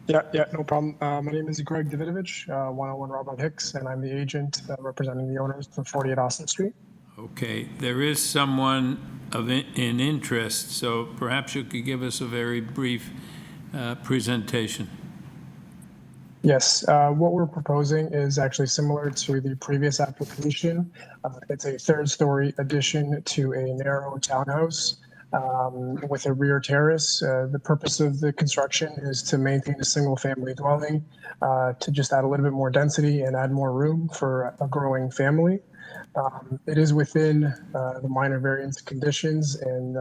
Yeah, no problem. My name is Greg Davidovich, 101 Robert Hicks, and I'm the agent representing the owners for 48 Austin Street. Okay, there is someone in interest, so perhaps you could give us a very brief presentation. Yes, what we're proposing is actually similar to the previous application. It's a 3rd-story addition to a narrow townhouse with a rear terrace. The purpose of the construction is to maintain a single-family dwelling, to just add a little bit more density and add more room for a growing family. It is within the minor variance conditions, and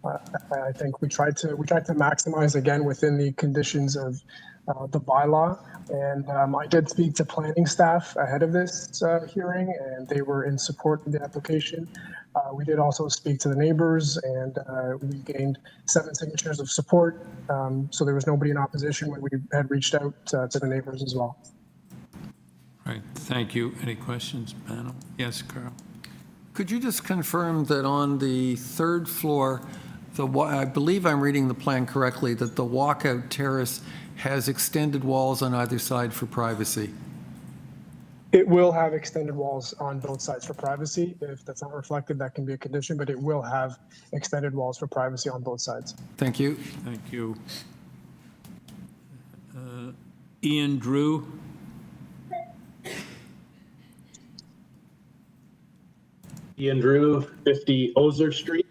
I think we tried to maximize again within the conditions of the bylaw. And I did speak to planning staff ahead of this hearing, and they were in support of the application. We did also speak to the neighbors, and we gained 7 signatures of support. So there was nobody in opposition when we had reached out to the neighbors as well. All right, thank you. Any questions, panel? Yes, Carl? Could you just confirm that on the third floor, I believe I'm reading the plan correctly, that the walkout terrace has extended walls on either side for privacy? It will have extended walls on both sides for privacy. If that's not reflected, that can be a condition, but it will have extended walls for privacy on both sides. Thank you. Thank you. Ian Drew? Ian Drew, 50 Ozer Street.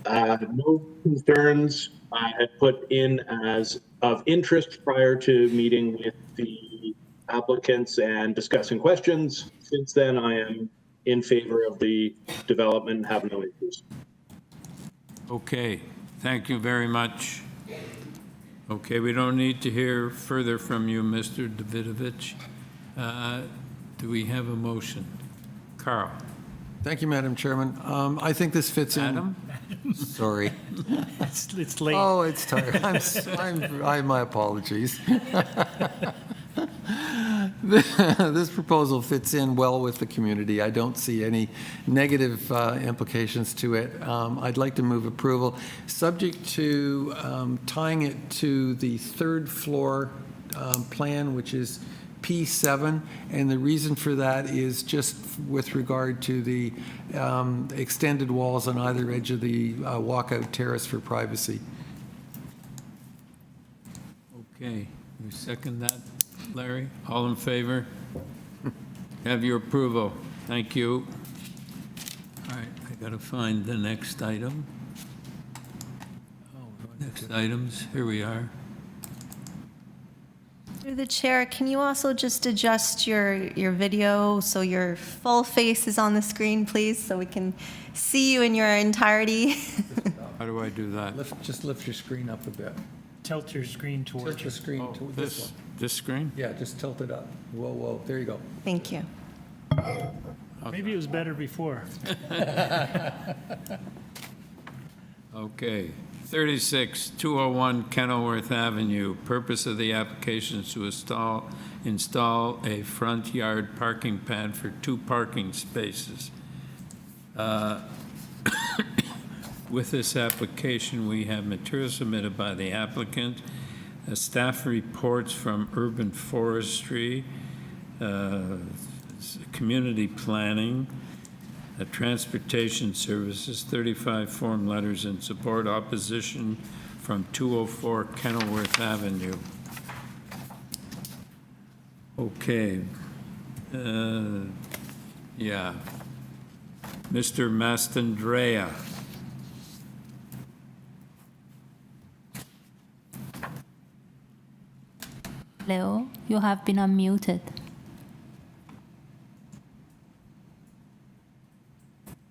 No concerns I had put in as of interest prior to meeting with the applicants and discussing questions. Since then, I am in favor of the development and have no issues. Okay, thank you very much. Okay, we don't need to hear further from you, Mr. Davidovich. Do we have a motion? Carl? Thank you, Madam Chairman. I think this fits in. Adam? Sorry. It's late. Oh, it's tired. My apologies. This proposal fits in well with the community. I don't see any negative implications to it. I'd like to move approval, subject to tying it to the third floor plan, which is P7, and the reason for that is just with regard to the extended walls on either edge of the walkout terrace for privacy. Okay, you second that, Larry? All in favor? Have your approval. Thank you. All right, I got to find the next item. Next items, here we are. Through the chair, can you also just adjust your video so your full face is on the screen, please, so we can see you in your entirety? How do I do that? Just lift your screen up a bit. Tilt your screen towards Tilt your screen to this one. This screen? Yeah, just tilt it up. Whoa, whoa, there you go. Thank you. Maybe it was better before. Okay, 36-201 Kenilworth Avenue. Purpose of the application is to install a front yard parking pad for 2 parking spaces. With this application, we have material submitted by the applicant, staff reports from urban forestry, community planning, transportation services, 35 form letters in support, opposition from 204 Kenilworth Avenue. Okay. Yeah. Mr. Mastandrea. Leo, you have been unmuted.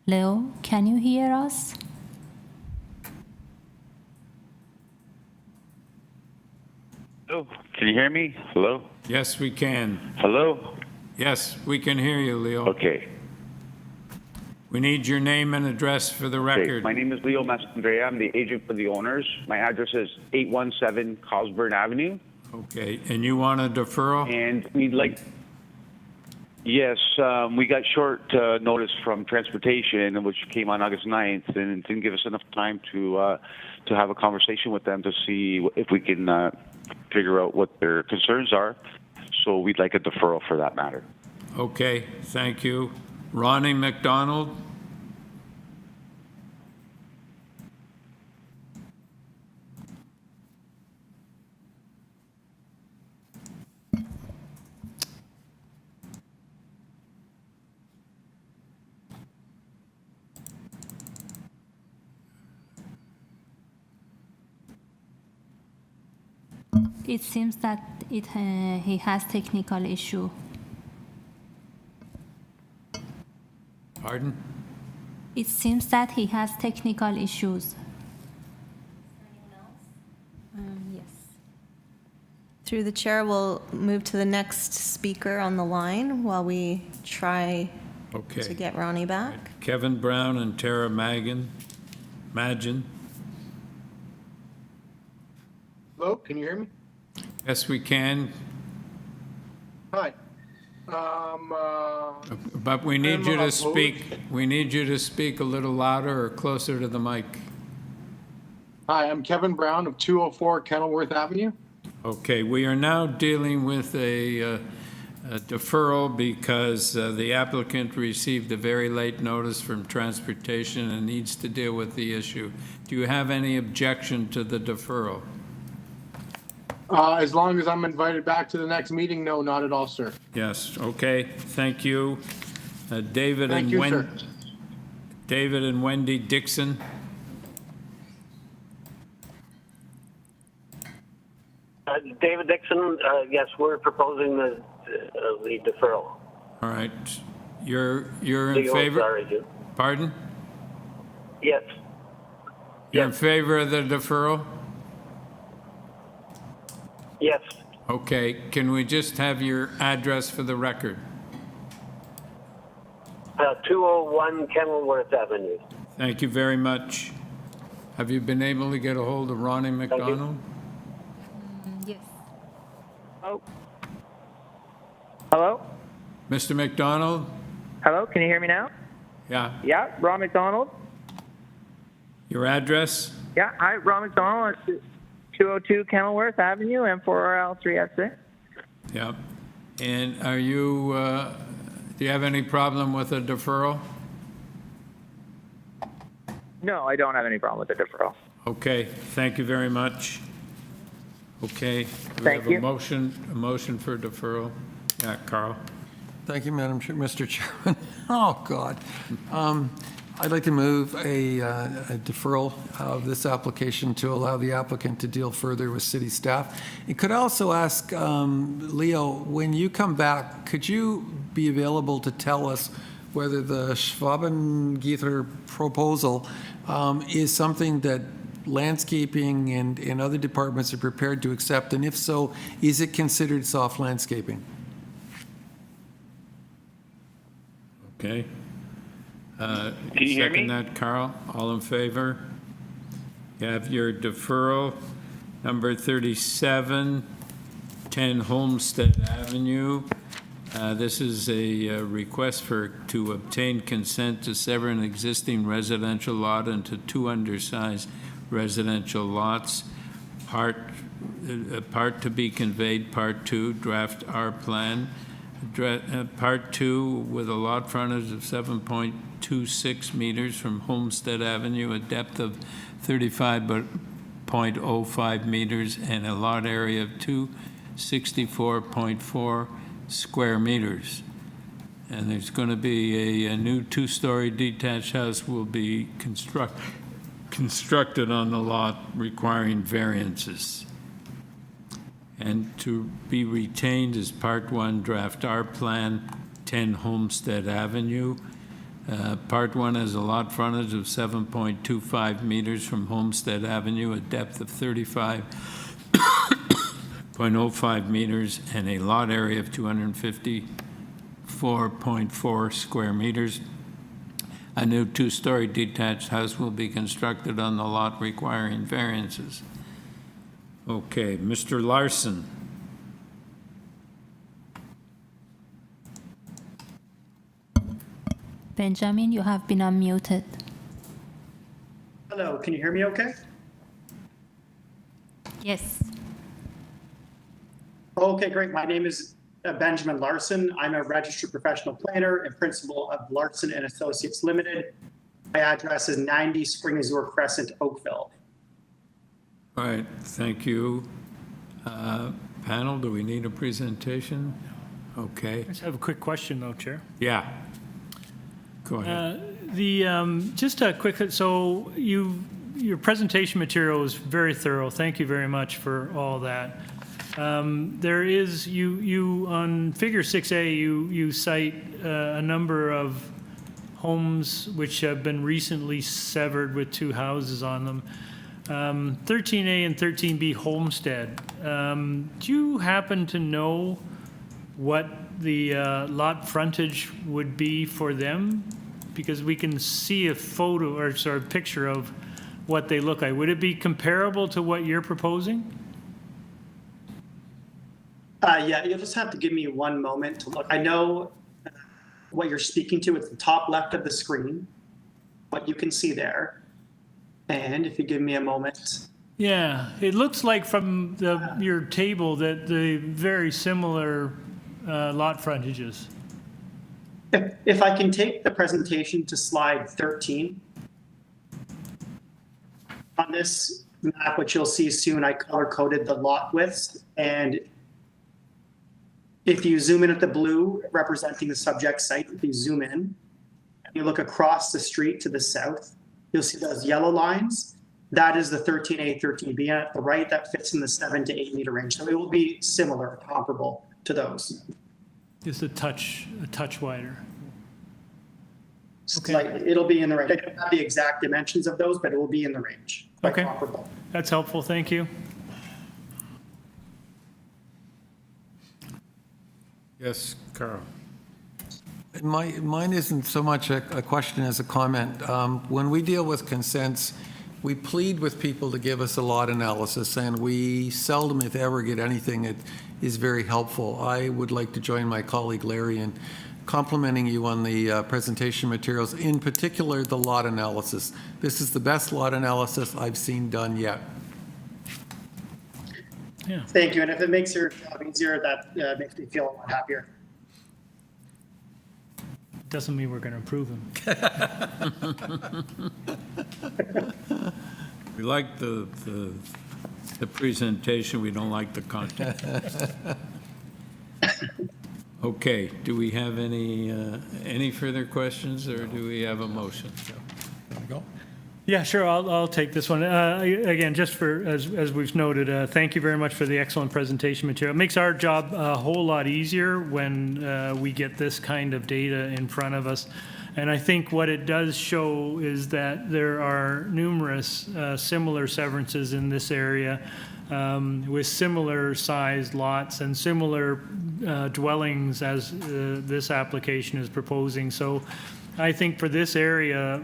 Leo, can you hear us? Hello, can you hear me? Hello? Yes, we can. Hello? Yes, we can hear you, Leo. Okay. We need your name and address for the record. My name is Leo Mastandrea. I'm the agent for the owners. My address is 817 Cosburn Avenue. Okay, and you want a deferral? And we'd like... Yes, we got short notice from transportation, which came on August 9th, and it didn't give us enough time to have a conversation with them to see if we can figure out what their concerns are. So we'd like a deferral for that matter. Okay, thank you. Ronnie McDonald? It seems that he has technical issue. Pardon? It seems that he has technical issues. Yes. Through the chair, we'll move to the next speaker on the line while we try Okay. to get Ronnie back. Kevin Brown and Tara Magin. Hello, can you hear me? Yes, we can, Hi. but we need I'm you to opposed. speak. We need you to speak a little louder or closer to the mic. Hi, I'm Kevin Brown of 204 Kenilworth Avenue. Okay, we are now dealing with a deferral because the applicant received a very late notice from transportation and needs to deal with the issue. Do you have any objection to the deferral? As long as I'm invited back to the next meeting, no, not at all, sir. Yes, okay, thank you. David Thank you, sir. David and Wendy Dixon. David Dixon, yes, we're proposing the deferral. All right, you're in Oh, favor? sorry, Jim. Pardon? Yes. You're in favor of the deferral? Yes. Okay, can we just have your address for the record? 201 Kenilworth Avenue. Thank you very much. Have you been able to get a hold of Ronnie McDonald? Yes. Oh. Hello? Mr. McDonald? Hello, can you hear me now? Yeah. Yeah, Ron McDonald. Your address? Yeah, hi, Ron McDonald, 202 Kenilworth Avenue, M4RL3S6. Yeah. And are you, do you have any problem with a deferral? No, I don't have any problem with the deferral. Okay, thank you very much. Okay. We Thank have you. a motion for deferral. Yeah, Carl. Thank you, Mr. Chairman. Oh, God. I'd like to move a deferral of this application to allow the applicant to deal further with city staff. And could I also ask, Leo, when you come back, could you be available to tell us whether the Schwabengieter proposal is something that landscaping and other departments are prepared to accept? And if so, is it considered soft landscaping? Okay. Can you hear me? Second that, Carl. All in favor? You have your deferral, number 37, 10 Homestead Avenue. This is a request to obtain consent to sever an existing residential lot into two undersized residential lots. Part to be conveyed, Part 2, draft R plan. Part 2 with a lot frontage of 7.26 meters from Homestead Avenue, a depth of 35.05 meters, and a lot area of 264.4 square meters. And there's going to be a new two-story detached house will be constructed on the lot requiring variances. And to be retained as Part 1 Draft R Plan, 10 Homestead Avenue. Part 1 has a lot frontage of 7.25 meters from Homestead Avenue, a depth of 35.05 meters, and a lot area of 254.4 square meters. A new two-story detached house will be constructed on the lot requiring variances. Okay, Mr. Larson. Benjamin, you have been unmuted. Hello, can you hear me okay? Yes. Okay, great. My name is Benjamin Larson. I'm a registered professional planner and principal of Larson and Associates Limited. My address is 90 Spring Azure Crescent, Oakville. All right, thank you. Panel, do we need a presentation? Okay. I just have a quick question though, Chair. Yeah. Go ahead. Just a quick, so your presentation material was very thorough. Thank you very much for all that. There is, you on figure 6A, you cite a number of homes which have been recently severed with two houses on them. 13A and 13B Homestead. Do you happen to know what the lot frontage would be for them? Because we can see a photo or sort of picture of what they look like. Would it be comparable to what you're proposing? Yeah, you'll just have to give me one moment to look. I know what you're speaking to. It's the top left of the screen, what you can see there. And if you give me a moment. Yeah, it looks like from your table that the very similar lot frontages. If I can take the presentation to slide 13. On this map, which you'll see soon, I color-coded the lot widths. And if you zoom in at the blue representing the subject site, if you zoom in, and you look across the street to the south, you'll see those yellow lines. That is the 13A, 13B. And at the right, that fits in the 7 to 8 meter range. So it will be similar, comparable to those. Just a touch wider. Slightly. It'll be in the range. I don't have the exact dimensions of those, but it will be in the range. Quite Okay. comparable. That's helpful. Thank you. Yes, Carl. Mine isn't so much a question as a comment. When we deal with consents, we plead with people to give us a lot analysis, and we seldom, if ever, get anything that is very helpful. I would like to join my colleague Larry in complimenting you on the presentation materials, in particular the lot analysis. This is the best lot analysis I've seen done yet. Yeah. Thank you. And if it makes your job easier, that makes me feel a lot happier. Doesn't mean we're going to approve them. We like the presentation, we don't like the content. Okay, do we have any further questions, or do we have a motion? Go. Yeah, sure. I'll take this one. Again, just for, as we've noted, thank you very much for the excellent presentation material. It makes our job a whole lot easier when we get this kind of data in front of us. And I think what it does show is that there are numerous similar severances in this area with similar sized lots and similar dwellings as this application is proposing. So I think for this area,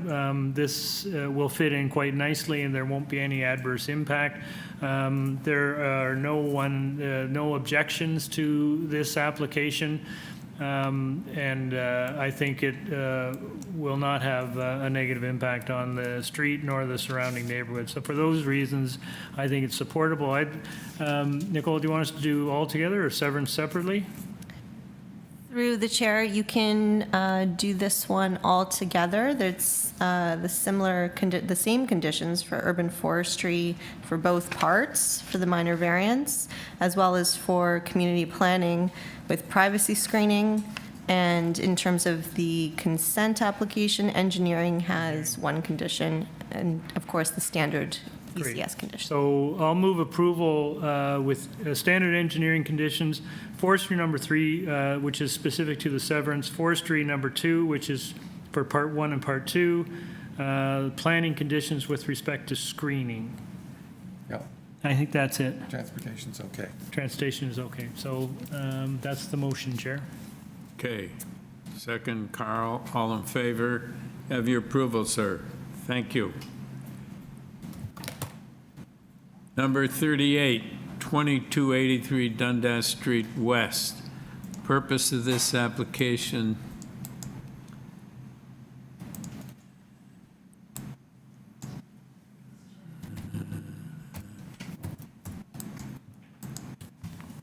this will fit in quite nicely, and there won't be any adverse impact. There are no objections to this application, and I think it will not have a negative impact on the street nor the surrounding neighborhood. So for those reasons, I think it's supportable. Nicole, do you want us to do all together or severance separately? Through the chair, you can do this one all together. There's the same conditions for urban forestry for both parts for the minor variance, as well as for community planning with privacy screening. And in terms of the consent application, engineering has one condition, and of course the standard ECS condition. So I'll move approval with standard engineering conditions, forestry number 3, which is specific to the severance, forestry number 2, which is for part 1 and part 2, planning conditions with respect to screening. Yeah. I think that's it. Transportation's okay. Transportation is okay. So that's the motion, Chair. Okay. Second, Carl, all in favor? Have your approval, sir. Thank you. Number 38, 2283 Dundas Street West. Purpose of this application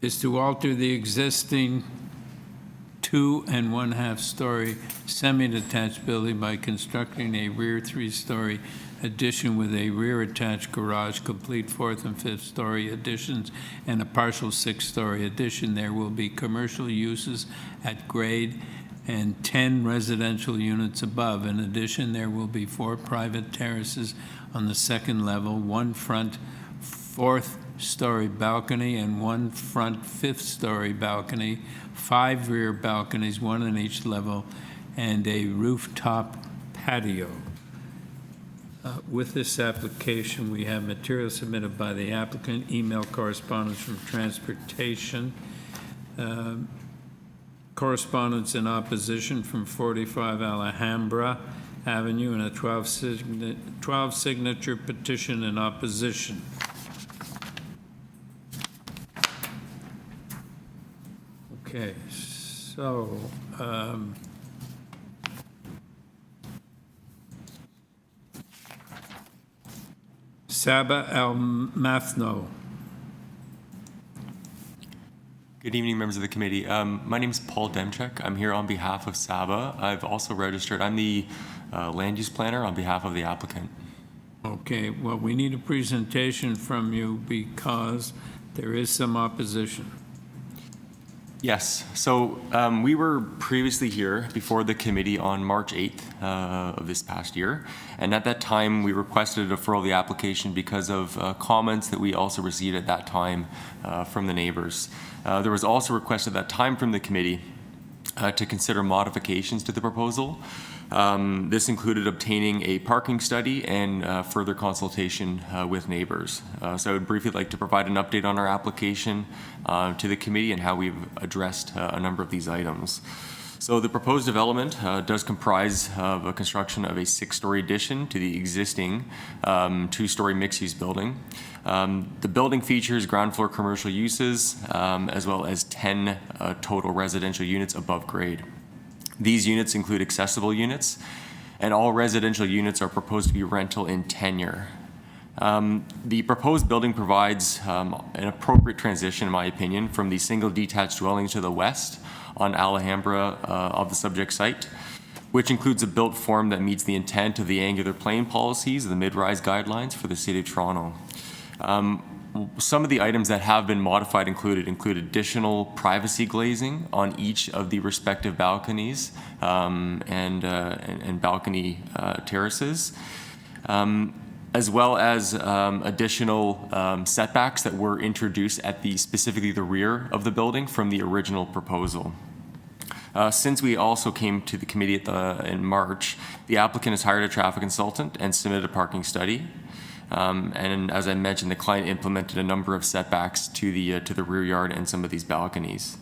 is to alter the existing 2 1/2 story semi-detached building by constructing a rear 3-story addition with a rear attached garage, complete 4th and 5th story additions, and a partial 6-story addition. There will be commercial uses at grade and 10 residential units above. In addition, there will be 4 private terraces on the 2nd level, 1 front 4th story balcony and 1 front 5th story balcony, 5 rear balconies, 1 on each level, and a rooftop patio. With this application, we have material submitted by the applicant, email correspondence from transportation, correspondence in opposition from 45 Alhambra Avenue, and a 12 signature petition in opposition. Okay, so Saba Al-Mathno. Good evening, members of the committee. My name is Paul Demchek. I'm here on behalf of Saba. I've also registered. I'm the land use planner on behalf of the applicant. Okay, well, we need a presentation from you because there is some opposition. Yes, so we were previously here before the committee on March 8th of this past year, and at that time we requested a deferral of the application because of comments that we also received at that time from the neighbors. There was also a request at that time from the committee to consider modifications to the proposal. This included obtaining a parking study and further consultation with neighbors. So I would briefly like to provide an update on our application to the committee and how we've addressed a number of these items. So the proposed development does comprise of a construction of a 6-story addition to the existing 2-story mixed-use building. The building features ground floor commercial uses as well as 10 total residential units above grade. These units include accessible units, and all residential units are proposed to be rental in tenure. The proposed building provides an appropriate transition, in my opinion, from the single detached dwelling to the west on Alhambra of the subject site, which includes a built form that meets the intent of the angular plane policies of the mid-rise guidelines for the City of Toronto. Some of the items that have been modified include additional privacy glazing on each of the respective balconies and balcony terraces, as well as additional setbacks that were introduced at specifically the rear of the building from the original proposal. Since we also came to the committee in March, the applicant has hired a traffic consultant and submitted a parking study. And as I mentioned, the client implemented a number of setbacks to the rear yard and some of these balconies.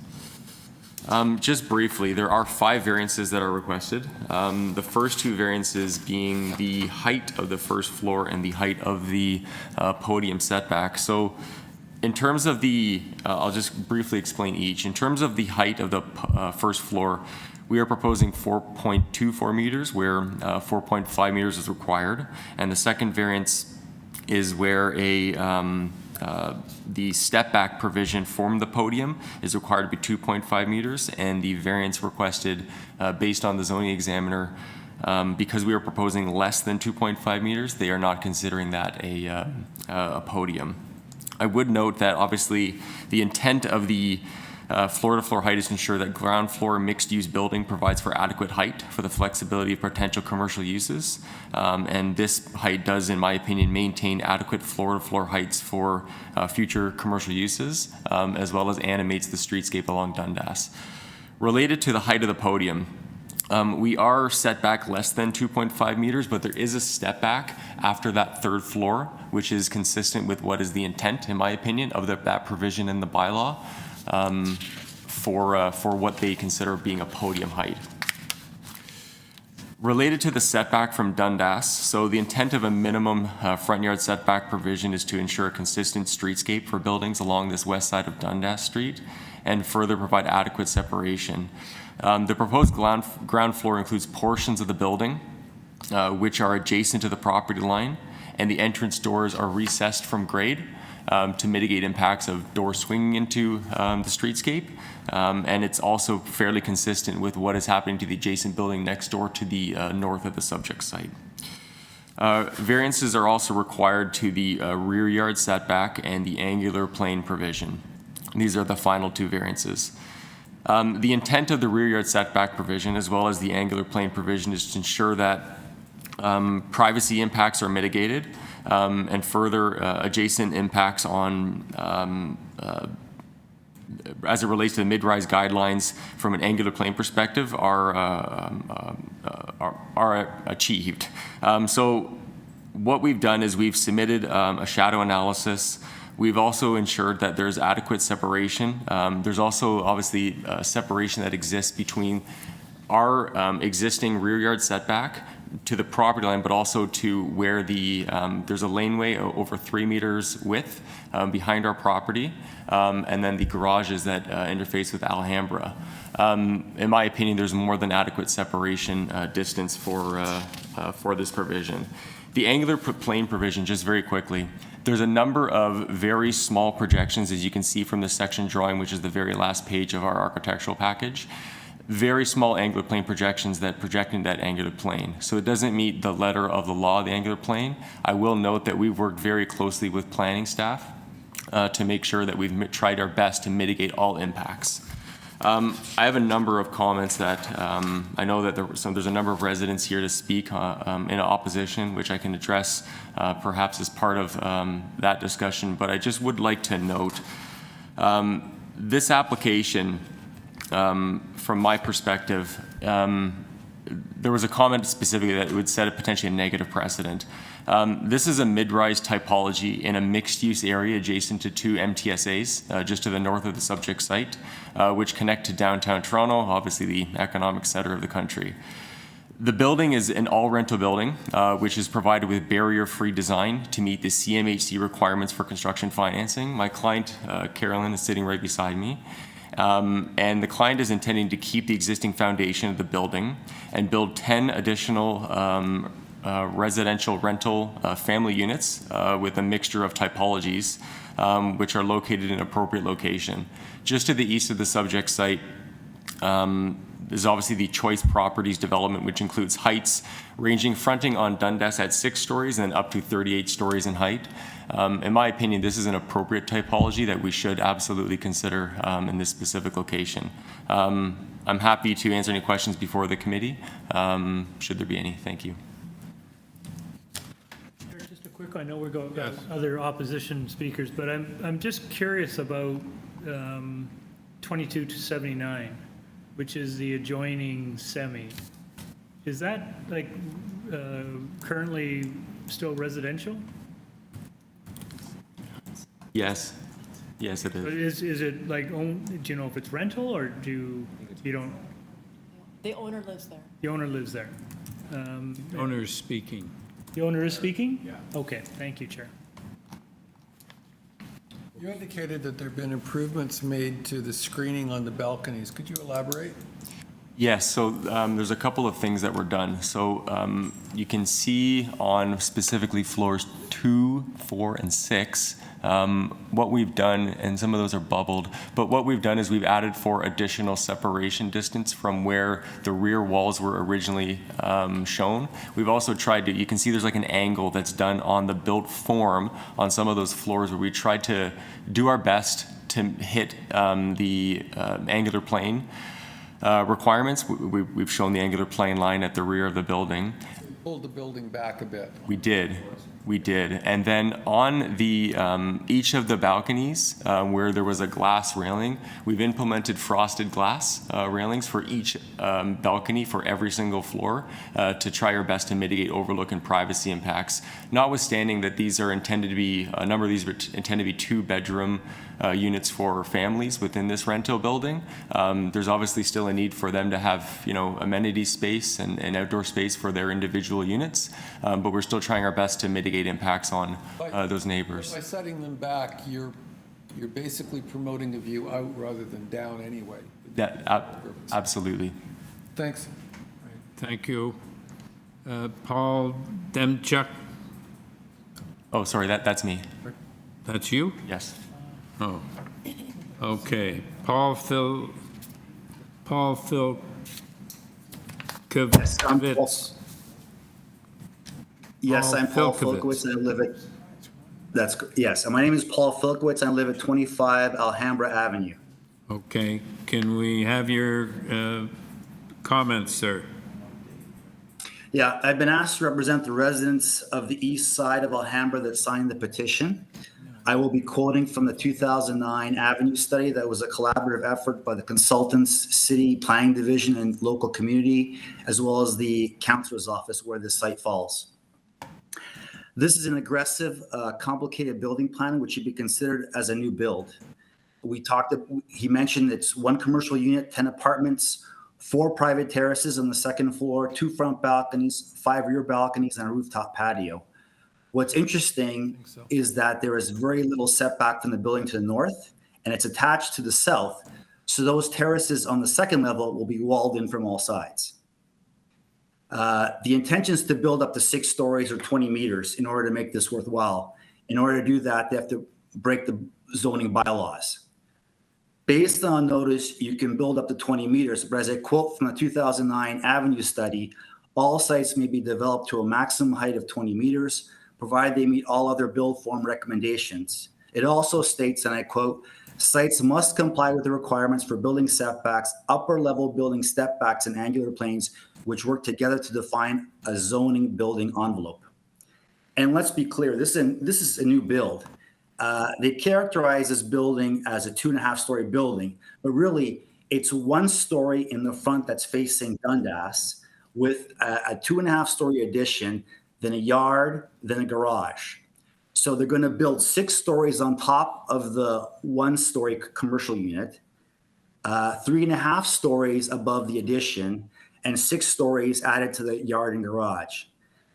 Just briefly, there are 5 variances that are requested. The first 2 variances being the height of the first floor and the height of the podium setback. So in terms of I'll just briefly explain each. In terms of the height of the first floor, we are proposing 4.24 meters where 4.5 meters is required. And the second variance is where the step back provision from the podium is required to be 2.5 meters, and the variance requested based on the zoning examiner, because we are proposing less than 2.5 meters, they are not considering that a podium. I would note that obviously the intent of the floor-to-floor height is to ensure that ground floor mixed-use building provides for adequate height for the flexibility of potential commercial uses. And this height does, in my opinion, maintain adequate floor-to-floor heights for future commercial uses, as well as animates the streetscape along Dundas. Related to the height of the podium, we are set back less than 2.5 meters, but there is a step back after that third floor, which is consistent with what is the intent, in my opinion, of that provision in the bylaw. For what they consider being a podium height. Related to the setback from Dundas, so the intent of a minimum front yard setback provision is to ensure a consistent streetscape for buildings along this west side of Dundas Street and further provide adequate separation. The proposed ground floor includes portions of the building which are adjacent to the property line, and the entrance doors are recessed from grade to mitigate impacts of doors swinging into the streetscape. And it's also fairly consistent with what is happening to the adjacent building next door to the north of the subject site. Variances are also required to the rear yard setback and the angular plane provision. These are the final 2 variances. The intent of the rear yard setback provision, as well as the angular plane provision, is to ensure that privacy impacts are mitigated, and further adjacent impacts on as it relates to the mid-rise guidelines from an angular plane perspective are achieved. So what we've done is we've submitted a shadow analysis. We've also ensured that there's adequate separation. There's also obviously a separation that exists between our existing rear yard setback to the property line, but also to where the there's a laneway over 3 meters width behind our property, and then the garages that interface with Alhambra. In my opinion, there's more than adequate separation distance for this provision. The angular plane provision, just very quickly, there's a number of very small projections, as you can see from the section drawing, which is the very last page of our architectural package. Very small angular plane projections that project into that angular plane. So it doesn't meet the letter of the law of the angular plane. I will note that we've worked very closely with planning staff to make sure that we've tried our best to mitigate all impacts. I have a number of comments that I know that there's a number of residents here to speak in opposition, which I can address perhaps as part of that discussion. But I just would like to note this application, from my perspective, there was a comment specifically that it would set a potentially a negative precedent. This is a mid-rise typology in a mixed-use area adjacent to 2 MTSAs, just to the north of the subject site, which connect to downtown Toronto, obviously the economic center of the country. The building is an all-rental building, which is provided with barrier-free design to meet the CMHC requirements for construction financing. My client, Carolyn, is sitting right beside me. And the client is intending to keep the existing foundation of the building and build 10 additional residential rental family units with a mixture of typologies, which are located in appropriate location. Just to the east of the subject site is obviously the Choice Properties development, which includes heights ranging fronting on Dundas at 6 stories and up to 38 stories in height. In my opinion, this is an appropriate typology that we should absolutely consider in this specific location. I'm happy to answer any questions before the committee, should there be any. Thank you. Just a quick, I know we're going to other opposition speakers, but I'm just curious about 22 to 79, which is the adjoining semi. Is that like currently still residential? Yes. Yes, it is. Is it like, do you know if it's rental or you don't? The owner lives there. The owner lives there. The owner is speaking. The owner is speaking? Yeah. Okay, thank you, Chair. You indicated that there have been improvements made to the screening on the balconies. Could you elaborate? Yes, so there's a couple of things that were done. So you can see on specifically floors 2, 4, and 6, what we've done, and some of those are bubbled, but what we've done is we've added for additional separation distance from where the rear walls were originally shown. We've also tried to, you can see there's like an angle that's done on the built form on some of those floors where we tried to do our best to hit the angular plane requirements. We've shown the angular plane line at the rear of the building. You pulled the building back a bit. We did. And then on the each of the balconies where there was a glass railing, we've implemented frosted glass railings for each balcony for every single floor to try our best to mitigate overlook and privacy impacts. Notwithstanding that these are intended to be, a number of these are intended to be 2-bedroom units for families within this rental building. There's obviously still a need for them to have, amenity space and outdoor space for their individual units, but we're still trying our best to mitigate impacts on those neighbors. By setting them back, you're basically promoting the view out rather than down anyway. Absolutely. Thanks. Thank you. Paul Demchuk. Oh, sorry, that's me. That's you? Yes. Oh, okay. Paul Filkowitz. Yes, I'm Paul Filkowitz, and I live at. Yes, my name is Paul Filkowitz, and I live at 25 Alhambra Avenue. Okay. Can we have your comments, sir? Yeah, I've been asked to represent the residents of the east side of Alhambra that signed the petition. I will be quoting from the 2009 Avenue study that was a collaborative effort by the consultants, city planning division, and local community, as well as the councillor's office where this site falls. This is an aggressive, complicated building plan, which should be considered as a new build. He mentioned it's 1 commercial unit, 10 apartments, 4 private terraces on the 2nd floor, 2 front balconies, 5 rear balconies, and a rooftop patio. What's interesting is that there is very little setback from the building to the north, and it's attached to the south. So those terraces on the 2nd level will be walled in from all sides. The intention is to build up to 6 stories or 20 meters in order to make this worthwhile. In order to do that, they have to break the zoning bylaws. Based on notice, you can build up to 20 meters, but as I quote from the 2009 Avenue study, all sites may be developed to a maximum height of 20 meters, provided they meet all other build form recommendations. It also states, and I quote, sites must comply with the requirements for building setbacks, upper level building stepbacks and angular planes, which work together to define a zoning building envelope. And let's be clear, this is a new build. They characterize this building as a 2.5-story building, but really it's 1 story in the front that's facing Dundas with a 2.5-story addition, then a yard, then a garage. So they're going to build 6 stories on top of the 1-story commercial unit, 3.5 stories above the addition, and 6 stories added to the yard and garage.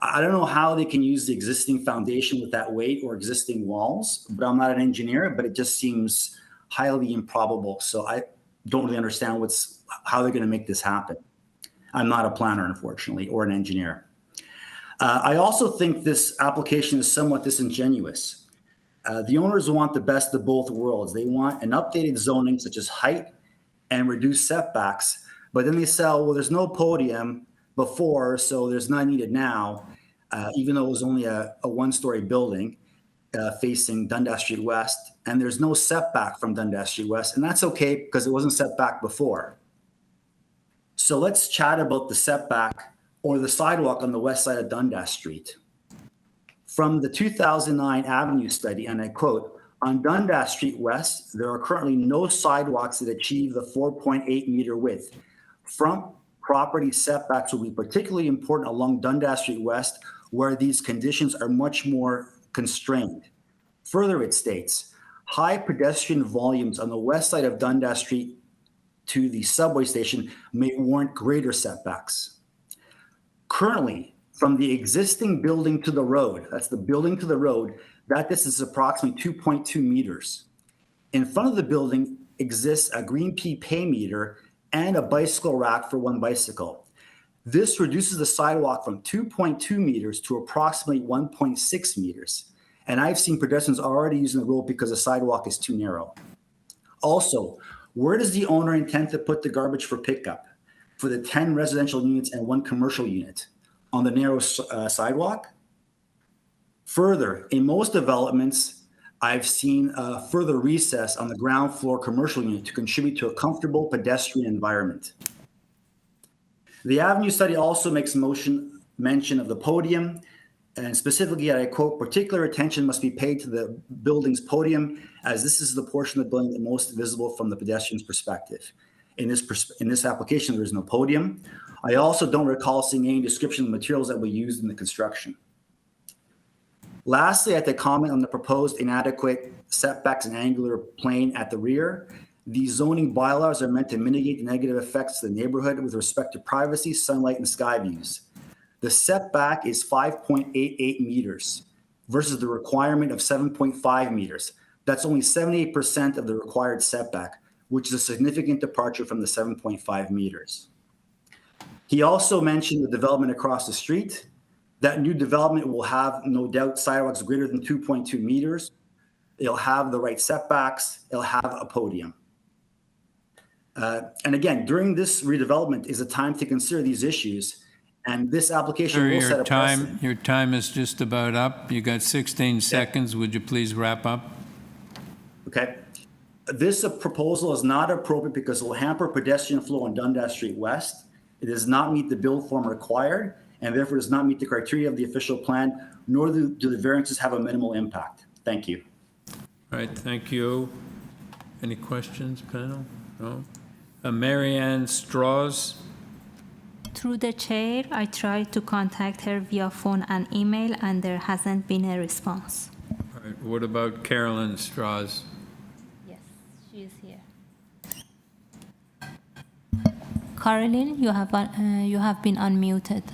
I don't know how they can use the existing foundation with that weight or existing walls, but I'm not an engineer, but it just seems highly improbable. So I don't really understand how they're going to make this happen. I'm not a planner, unfortunately, or an engineer. I also think this application is somewhat disingenuous. The owners want the best of both worlds. They want an updated zoning such as height and reduced setbacks, but then they sell, well, there's no podium before, so there's none needed now, even though it was only a 1-story building facing Dundas Street West, and there's no setback from Dundas Street West, and that's okay because it wasn't set back before. So let's chat about the setback or the sidewalk on the west side of Dundas Street. From the 2009 Avenue study, and I quote, on Dundas Street West, there are currently no sidewalks that achieve the 4.8 meter width. Front property setbacks will be particularly important along Dundas Street West, where these conditions are much more constrained. Further, it states, high pedestrian volumes on the west side of Dundas Street to the subway station may warrant greater setbacks. Currently, from the existing building to the road, that's the building to the road, that distance is approximately 2.2 meters. In front of the building exists a green pea pay meter and a bicycle rack for 1 bicycle. This reduces the sidewalk from 2.2 meters to approximately 1.6 meters. And I've seen pedestrians already using the road because the sidewalk is too narrow. Also, where does the owner intend to put the garbage for pickup for the 10 residential units and 1 commercial unit? On the narrow sidewalk? Further, in most developments, I've seen a further recess on the ground floor commercial unit to contribute to a comfortable pedestrian environment. The Avenue study also makes mention of the podium, and specifically, I quote, particular attention must be paid to the building's podium, as this is the portion of the building the most visible from the pedestrian's perspective. In this application, there is no podium. I also don't recall seeing any description of the materials that were used in the construction. Lastly, I have to comment on the proposed inadequate setbacks and angular plane at the rear. These zoning bylaws are meant to mitigate the negative effects of the neighborhood with respect to privacy, sunlight, and sky views. The setback is 5.88 meters versus the requirement of 7.5 meters. That's only 78% of the required setback, which is a significant departure from the 7.5 meters. He also mentioned the development across the street. That new development will have, no doubt, sidewalks greater than 2.2 meters. It'll have the right setbacks. It'll have a podium. And again, during this redevelopment is a time to consider these issues. And this application will set a precedent. Your time is just about up. You got 16 seconds. Would you please wrap up? Okay. This proposal is not appropriate because it will hamper pedestrian flow on Dundas Street West. It does not meet the build form required, and therefore does not meet the criteria of the official plan, nor do the variances have a minimal impact. Thank you. All right, thank you. Any questions, panel? No? Mary Ann Strauss? Through the chair, I tried to contact her via phone and email, and there hasn't been a response. All right, what about Carolyn Strauss? Yes, she is here. Caroline, you have been unmuted.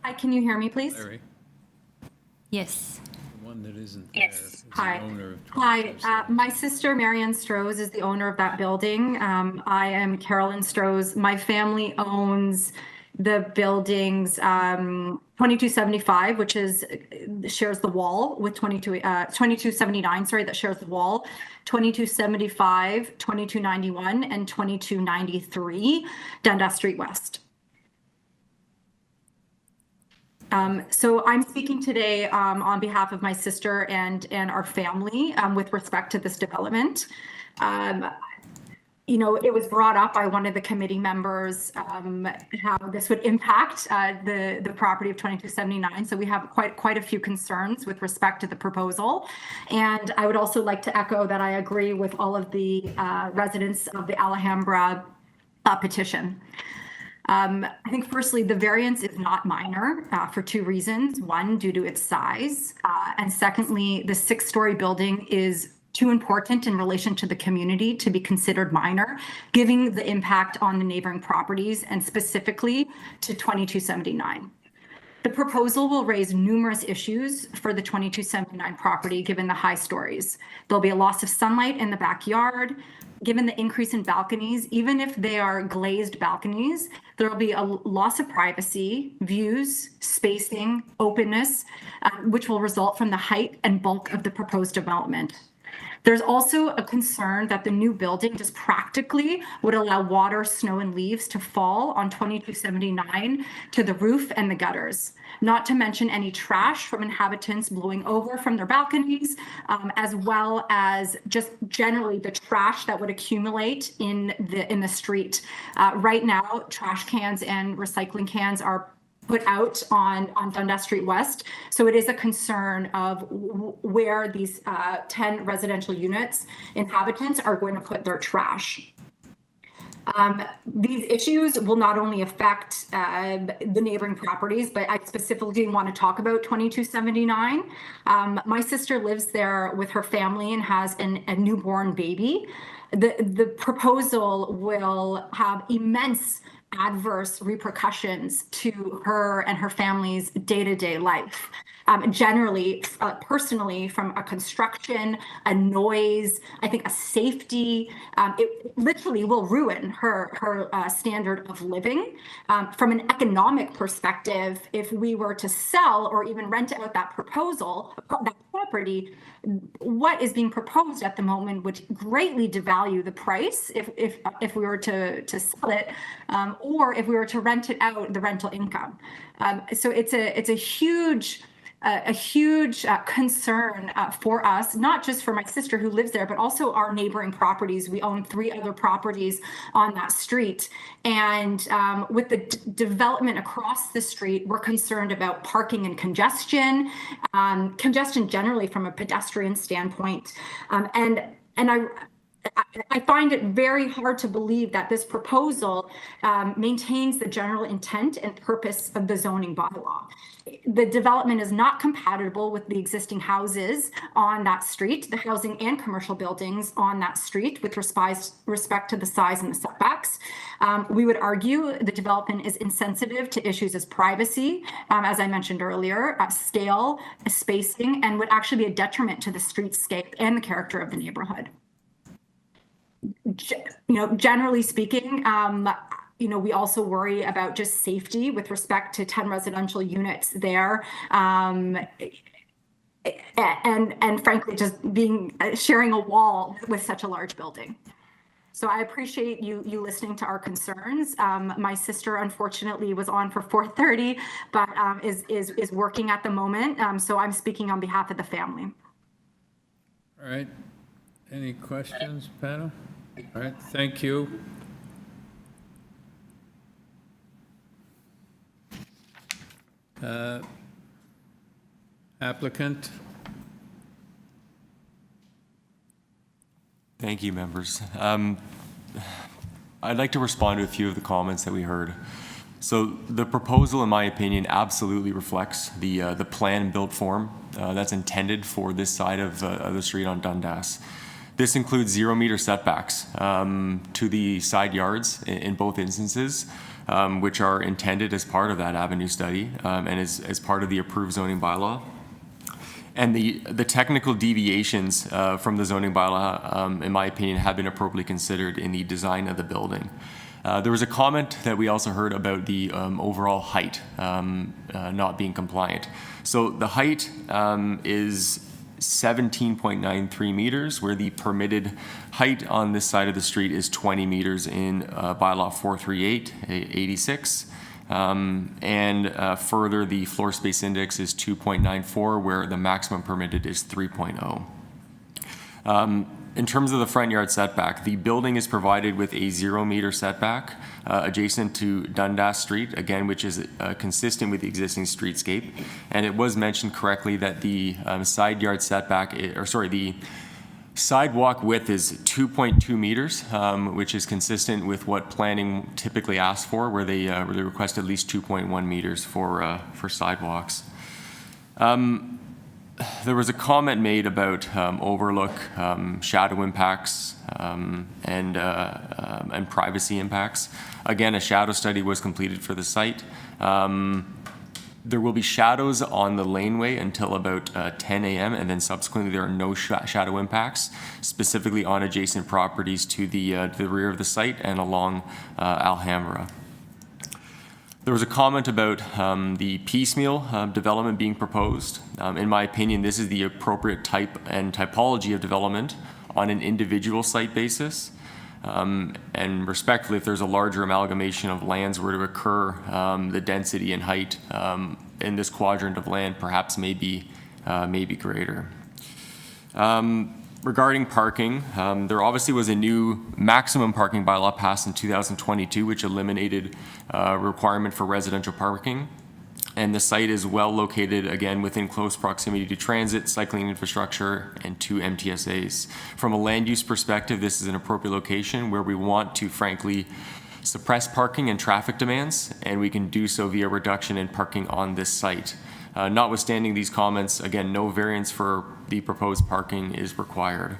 Hi, can you hear me, please? Larry, Yes. the one that isn't there. Yes. is the Hi. owner of Hi, 22. my sister Marianne Strohs is the owner of that building. I am Carolyn Strohs. My family owns the buildings 2275, which shares the wall with 2279, sorry, that shares the wall, 2275, 2291, and 2293 Dundas Street West. So I'm speaking today on behalf of my sister and our family with respect to this development. It was brought up by one of the committee members how this would impact the property of 2279. So we have quite a few concerns with respect to the proposal. And I would also like to echo that I agree with all of the residents of the Alhambra petition. I think firstly, the variance is not minor for two reasons. One, due to its size. And secondly, the 6-story building is too important in relation to the community to be considered minor, given the impact on the neighboring properties and specifically to 2279. The proposal will raise numerous issues for the 2279 property, given the high stories. There'll be a loss of sunlight in the backyard. Given the increase in balconies, even if they are glazed balconies, there will be a loss of privacy, views, spacing, openness, which will result from the height and bulk of the proposed development. There's also a concern that the new building just practically would allow water, snow, and leaves to fall on 2279 to the roof and the gutters, not to mention any trash from inhabitants blowing over from their balconies, as well as just generally the trash that would accumulate in the street. Right now, trash cans and recycling cans are put out on Dundas Street West. So it is a concern of where these 10 residential units inhabitants are going to put their trash. These issues will not only affect the neighboring properties, but I specifically want to talk about 2279. My sister lives there with her family and has a newborn baby. The proposal will have immense adverse repercussions to her and her family's day-to-day life. Generally, personally, from a construction, a noise, I think a safety, it literally will ruin her standard of living. From an economic perspective, if we were to sell or even rent out that property, what is being proposed at the moment would greatly devalue the price if we were to sell it, or if we were to rent it out, the rental income. So it's a huge concern for us, not just for my sister who lives there, but also our neighboring properties. We own 3 other properties on that street. And with the development across the street, we're concerned about parking and congestion generally from a pedestrian standpoint. And I find it very hard to believe that this proposal maintains the general intent and purpose of the zoning bylaw. The development is not compatible with the existing houses on that street, the housing and commercial buildings on that street with respect to the size and the setbacks. We would argue the development is insensitive to issues as privacy, as I mentioned earlier, scale, spacing, and would actually be a detriment to the streetscape and the character of the neighborhood. Generally speaking, we also worry about just safety with respect to 10 residential units there. And frankly, just sharing a wall with such a large building. So I appreciate you listening to our concerns. My sister, unfortunately, was on for 4:30, but is working at the moment. So I'm speaking on behalf of the family. All right. Any questions, panel? All right, thank you. Applicant? Thank you, members. I'd like to respond to a few of the comments that we heard. So the proposal, in my opinion, absolutely reflects the plan and built form that's intended for this side of the street on Dundas. This includes 0 meter setbacks to the side yards in both instances, which are intended as part of that avenue study and as part of the approved zoning bylaw. And the technical deviations from the zoning bylaw, in my opinion, have been appropriately considered in the design of the building. There was a comment that we also heard about the overall height not being compliant. So the height is 17.93 meters, where the permitted height on this side of the street is 20 meters in bylaw 438/86. Further, the floor space index is 2.94, where the maximum permitted is 3.0. In terms of the front yard setback, the building is provided with a 0 meter setback adjacent to Dundas Street, again, which is consistent with the existing streetscape. And it was mentioned correctly that the side yard setback, the sidewalk width is 2.2 meters, which is consistent with what planning typically asks for, where they request at least 2.1 meters for sidewalks. There was a comment made about overlook, shadow impacts, and privacy impacts. Again, a shadow study was completed for the site. There will be shadows on the laneway until about 10 a.m. and then subsequently there are no shadow impacts, specifically on adjacent properties to the rear of the site and along Alhambra. There was a comment about the piecemeal development being proposed. In my opinion, this is the appropriate type and typology of development on an individual site basis. And respectfully, if there's a larger amalgamation of lands were to occur, the density and height in this quadrant of land perhaps may be greater. Regarding parking, there obviously was a new maximum parking bylaw passed in 2022, which eliminated requirement for residential parking. And the site is well located, again, within close proximity to transit, cycling infrastructure, and 2 MTSAs. From a land use perspective, this is an appropriate location where we want to, frankly, suppress parking and traffic demands, and we can do so via reduction in parking on this site. Notwithstanding these comments, again, no variance for the proposed parking is required.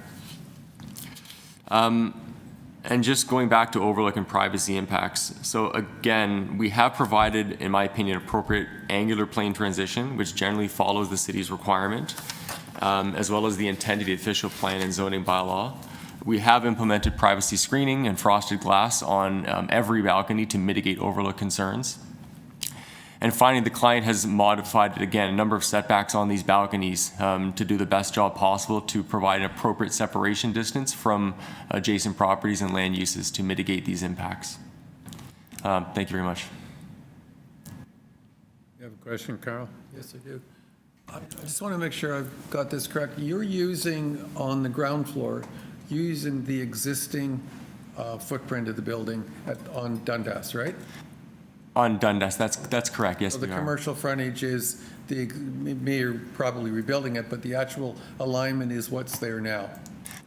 And just going back to overlook and privacy impacts. So again, we have provided, in my opinion, appropriate angular plane transition, which generally follows the city's requirement, as well as the intent of the official plan and zoning bylaw. We have implemented privacy screening and frosted glass on every balcony to mitigate overlook concerns. And finally, the client has modified, again, a number of setbacks on these balconies to do the best job possible to provide an appropriate separation distance from adjacent properties and land uses to mitigate these impacts. Thank you very much. You have a question, Carl? Yes, I do. I just want to make sure I've got this correct. You're using, on the ground floor, using the existing footprint of the building on Dundas, right? On Dundas, that's correct, yes, so the commercial frontage is, you're probably rebuilding it, but the actual alignment is what's there now.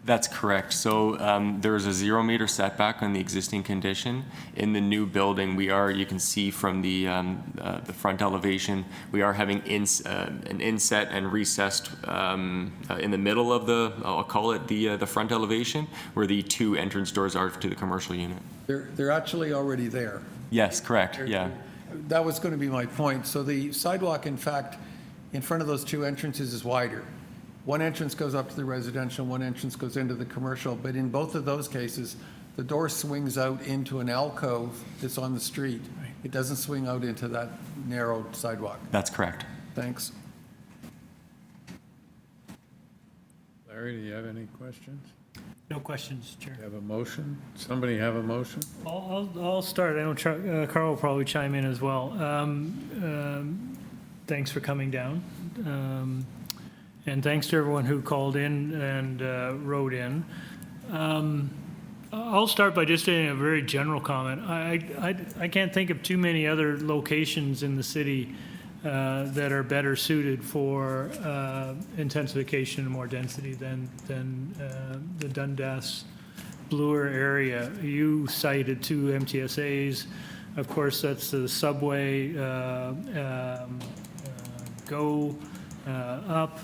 That's correct. So there's a 0 meter setback on the existing condition. In the new building, we are, you can see from the front elevation, we are having an inset and recessed in the middle of the, I'll call it the front elevation, where the 2 entrance doors are to the commercial unit. They're actually already there. Yes, correct, yeah. That was going to be my point. So the sidewalk, in fact, in front of those 2 entrances is wider. One entrance goes up to the residential, one entrance goes into the commercial, but in both of those cases, the door swings out into an alcove that's on the street. It doesn't swing out into that narrow sidewalk. That's correct. Thanks. Larry, do you have any questions? No questions, Chair. You have a motion? Somebody have a motion? I'll start. I know Carl will probably chime in as well. Thanks for coming down. And thanks to everyone who called in and wrote in. I'll start by just saying a very general comment. I can't think of too many other locations in the city that are better suited for intensification and more density than the Dundas bluer area. You cited 2 MTSAs. Of course, that's the subway, go up,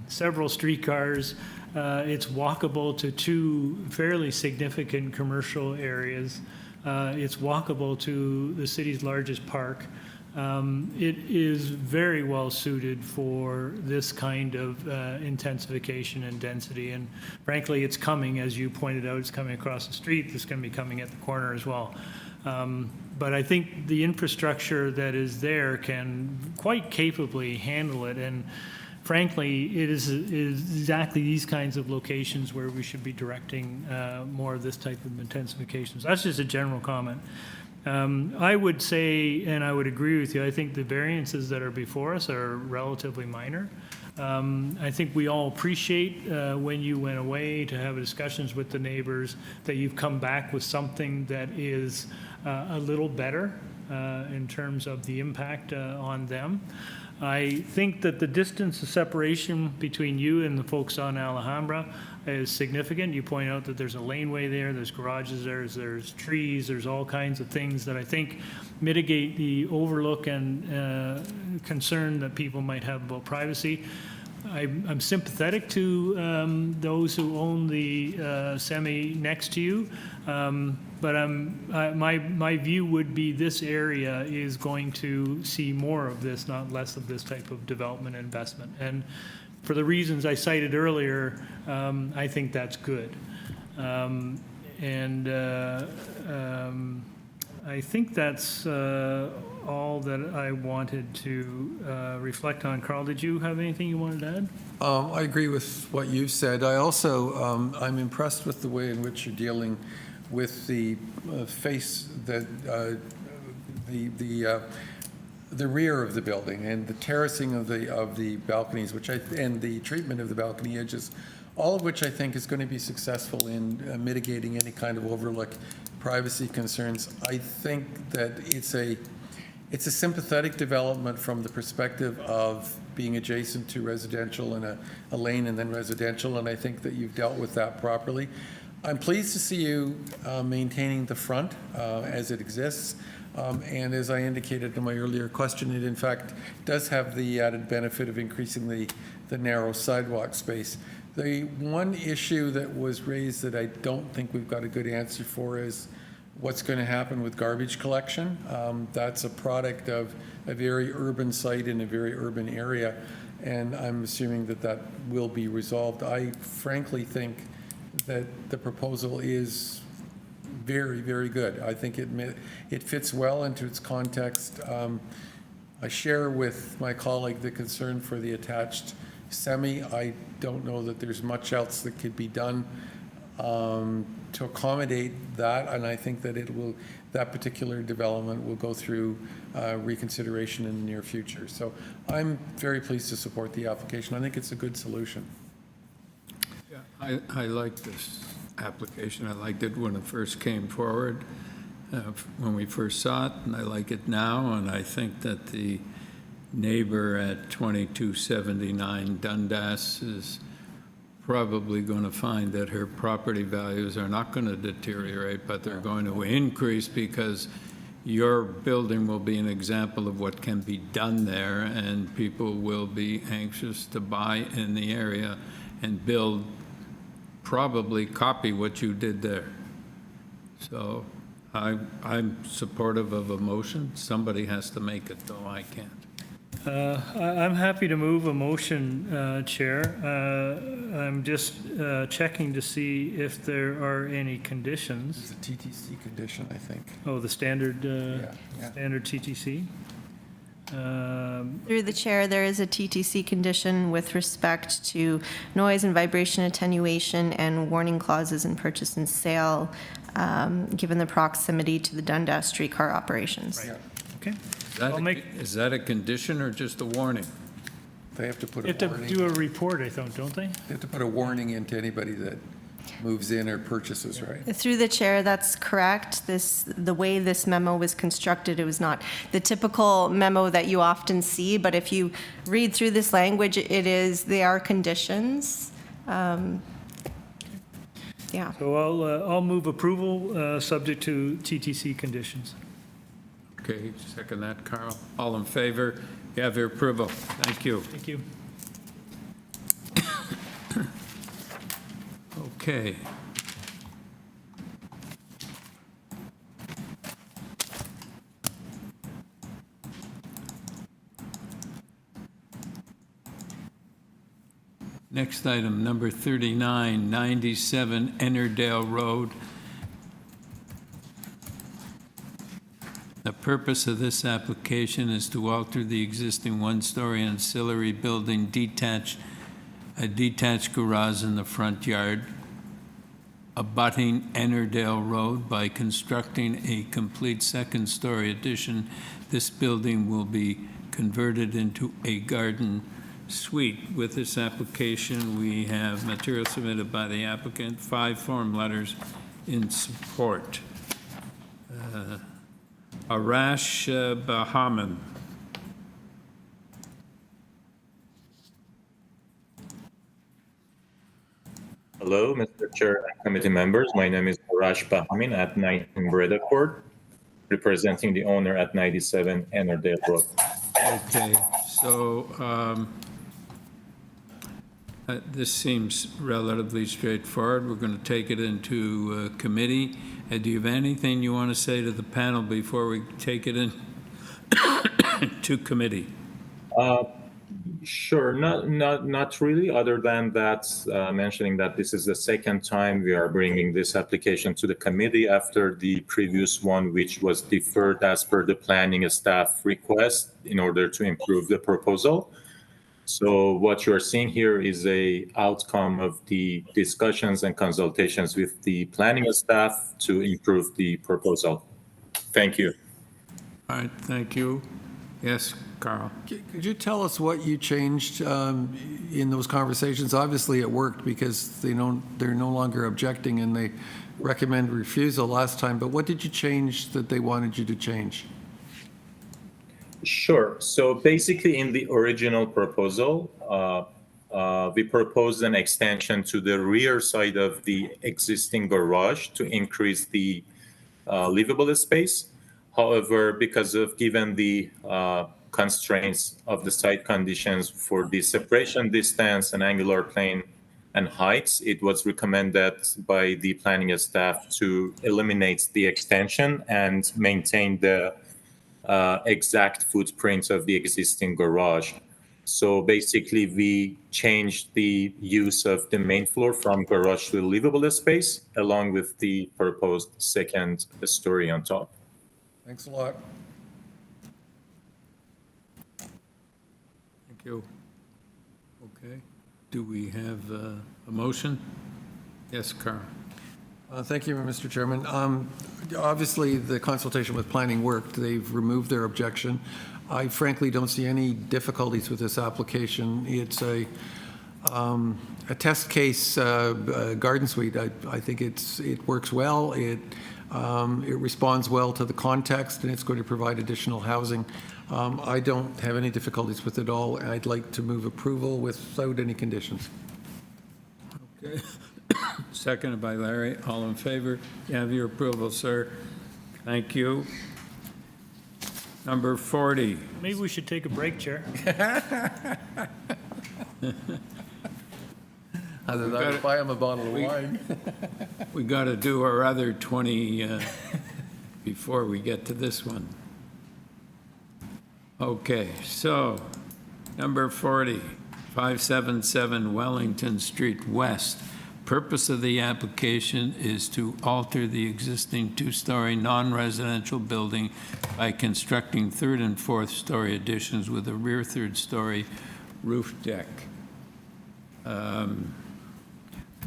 several streetcars. It's walkable to 2 fairly significant commercial areas. It's walkable to the city's largest park. It is very well suited for this kind of intensification and density. And frankly, it's coming, as you pointed out, it's coming across the street. It's going to be coming at the corner as well. But I think the infrastructure that is there can quite capably handle it. And frankly, it is exactly these kinds of locations where we should be directing more of this type of intensification. So that's just a general comment. I would say, and I would agree with you, I think the variances that are before us are relatively minor. I think we all appreciate when you went away to have discussions with the neighbors that you've come back with something that is a little better in terms of the impact on them. I think that the distance of separation between you and the folks on Alhambra is significant. You point out that there's a laneway there, there's garages, there's trees, there's all kinds of things that I think mitigate the overlook and concern that people might have about privacy. I'm sympathetic to those who own the semi next to you, but my view would be this area is going to see more of this, not less of this type of development and investment. And for the reasons I cited earlier, I think that's good. I think that's all that I wanted to reflect on. Carl, did you have anything you wanted to add? I agree with what you said. I also, I'm impressed with the way in which you're dealing with the face that the rear of the building and the terracing of the balconies, and the treatment of the balcony edges, all of which I think is going to be successful in mitigating any kind of overlook privacy concerns. I think that it's a sympathetic development from the perspective of being adjacent to residential and a lane and then residential, and I think that you've dealt with that properly. I'm pleased to see you maintaining the front as it exists. And as I indicated in my earlier question, it in fact does have the added benefit of increasing the narrow sidewalk space. The one issue that was raised that I don't think we've got a good answer for is what's going to happen with garbage collection. That's a product of a very urban site in a very urban area, and I'm assuming that that will be resolved. I frankly think that the proposal is very, very good. I think it fits well into its context. I share with my colleague the concern for the attached semi. I don't know that there's much else that could be done to accommodate that, and I think that that particular development will go through reconsideration in the near future. So I'm very pleased to support the application. I think it's a good solution. Yeah, I like this application. I liked it when it first came forward, when we first saw it, and I like it now, and I think that the neighbor at 2279 Dundas is probably going to find that her property values are not going to deteriorate, but they're going to increase because your building will be an example of what can be done there, and people will be anxious to buy in the area and build, probably copy what you did there. So I'm supportive of a motion. Somebody has to make it, though I can't. I'm happy to move a motion, Chair. I'm just checking to see if there are any conditions. It's a TTC condition, I think. Oh, the standard, standard TTC? Through the chair, there is a TTC condition with respect to noise and vibration attenuation and warning clauses in purchase and sale, given the proximity to the Dundas streetcar operations. Right. Okay. Is that a condition or just a warning? They have to put They have to do a report, I think, don't they? They have to put a warning into anybody that moves in or purchases, right? Through the chair, that's correct. The way this memo was constructed, it was not the typical memo that you often see, but if you read through this language, they are conditions. Yeah. So I'll move approval, subject to TTC conditions. Okay, second that, Carl. All in favor? You have your approval. Thank you. Thank you. Okay. Next item, number 39, 97 Enerdale Road. The purpose of this application is to alter the existing one-story ancillary building a detached garage in the front yard, abutting Enerdale Road by constructing a complete second-story addition. This building will be converted into a garden suite. With this application, we have material submitted by the applicant, 5 form letters in support. Arash Bahaman. Hello, Mr. Chair and committee members. My name is Arash Bahamin at 19 Breda Court, representing the owner at 97 Enerdale Road. Okay, so this seems relatively straightforward. We're going to take it into committee. Do you have anything you want to say to the panel before we take it in to committee? Sure, not really, other than that, mentioning that this is the second time we are bringing this application to the committee after the previous one, which was deferred as per the planning staff request in order to improve the proposal. So what you're seeing here is a outcome of the discussions and consultations with the planning staff to improve the proposal. Thank you. All right, thank you. Yes, Carl. Could you tell us what you changed in those conversations? Obviously, it worked because they're no longer objecting and they recommend refusal last time, but what did you change that they wanted you to change? Sure. So basically, in the original proposal, we proposed an extension to the rear side of the existing garage to increase the livable space. However, because of given the constraints of the site conditions for the separation distance and angular plane and heights, it was recommended by the planning staff to eliminate the extension and maintain the exact footprint of the existing garage. So basically, we changed the use of the main floor from garage to livable space, along with the proposed second story on top. Thanks a lot. Thank you. Okay. Do we have a motion? Yes, Carl. Thank you, Mr. Chairman. Obviously, the consultation with planning worked. They've removed their objection. I frankly don't see any difficulties with this application. It's a test case garden suite. I think it works well. It responds well to the context, and it's going to provide additional housing. I don't have any difficulties with it all. I'd like to move approval without any conditions. Okay. Seconded by Larry. All in favor? You have your approval, sir. Thank you. Number 40. Maybe we should take a break, Chair. Other than buy him a bottle of wine. We got to do our other 20 before we get to this one. Okay, so number 40, 577 Wellington Street West. Purpose of the application is to alter the existing 2-story non-residential building by constructing 3rd and 4th story additions with a rear 3rd story roof deck.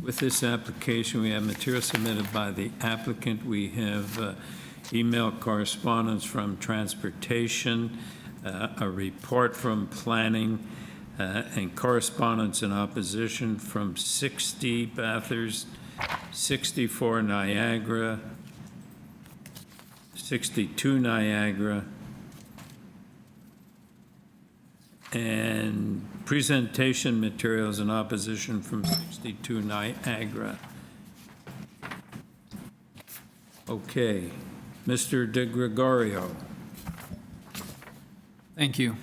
With this application, we have material submitted by the applicant. We have email correspondence from transportation, a report from planning, and correspondence in opposition from 60 Bathurst, 64 Niagara, 62 Niagara, and presentation materials in opposition from 62 Niagara. Okay. Mr. De Gregorio. Thank you.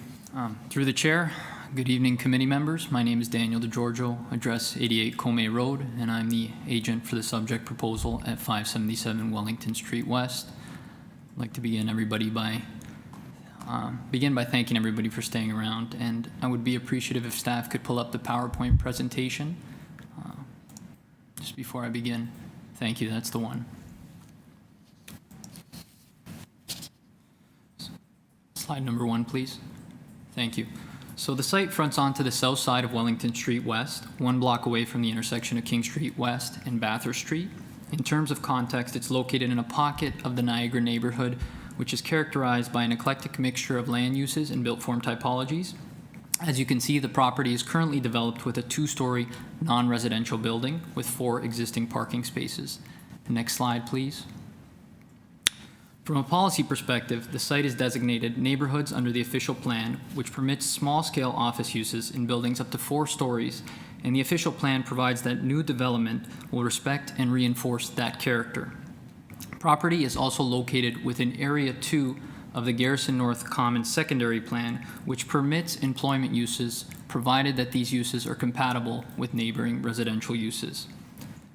Through the chair, good evening, committee members. My name is Daniel DeGiorgio, address 88 Comey Road, and I'm the agent for the subject proposal at 577 Wellington Street West. I'd like to begin by thanking everybody for staying around, and I would be appreciative if staff could pull up the PowerPoint presentation just before I begin. Thank you, that's the one. Slide number 1, please. Thank you. So the site fronts onto the south side of Wellington Street West, 1 block away from the intersection of King Street West and Bathurst Street. In terms of context, it's located in a pocket of the Niagara neighborhood, which is characterized by an eclectic mixture of land uses and built form typologies. As you can see, the property is currently developed with a 2-story non-residential building with 4 existing parking spaces. Next slide, please. From a policy perspective, the site is designated neighborhoods under the official plan, which permits small-scale office uses in buildings up to 4 stories, and the official plan provides that new development will respect and reinforce that character. Property is also located within Area 2 of the Garrison North Common Secondary Plan, which permits employment uses provided that these uses are compatible with neighboring residential uses.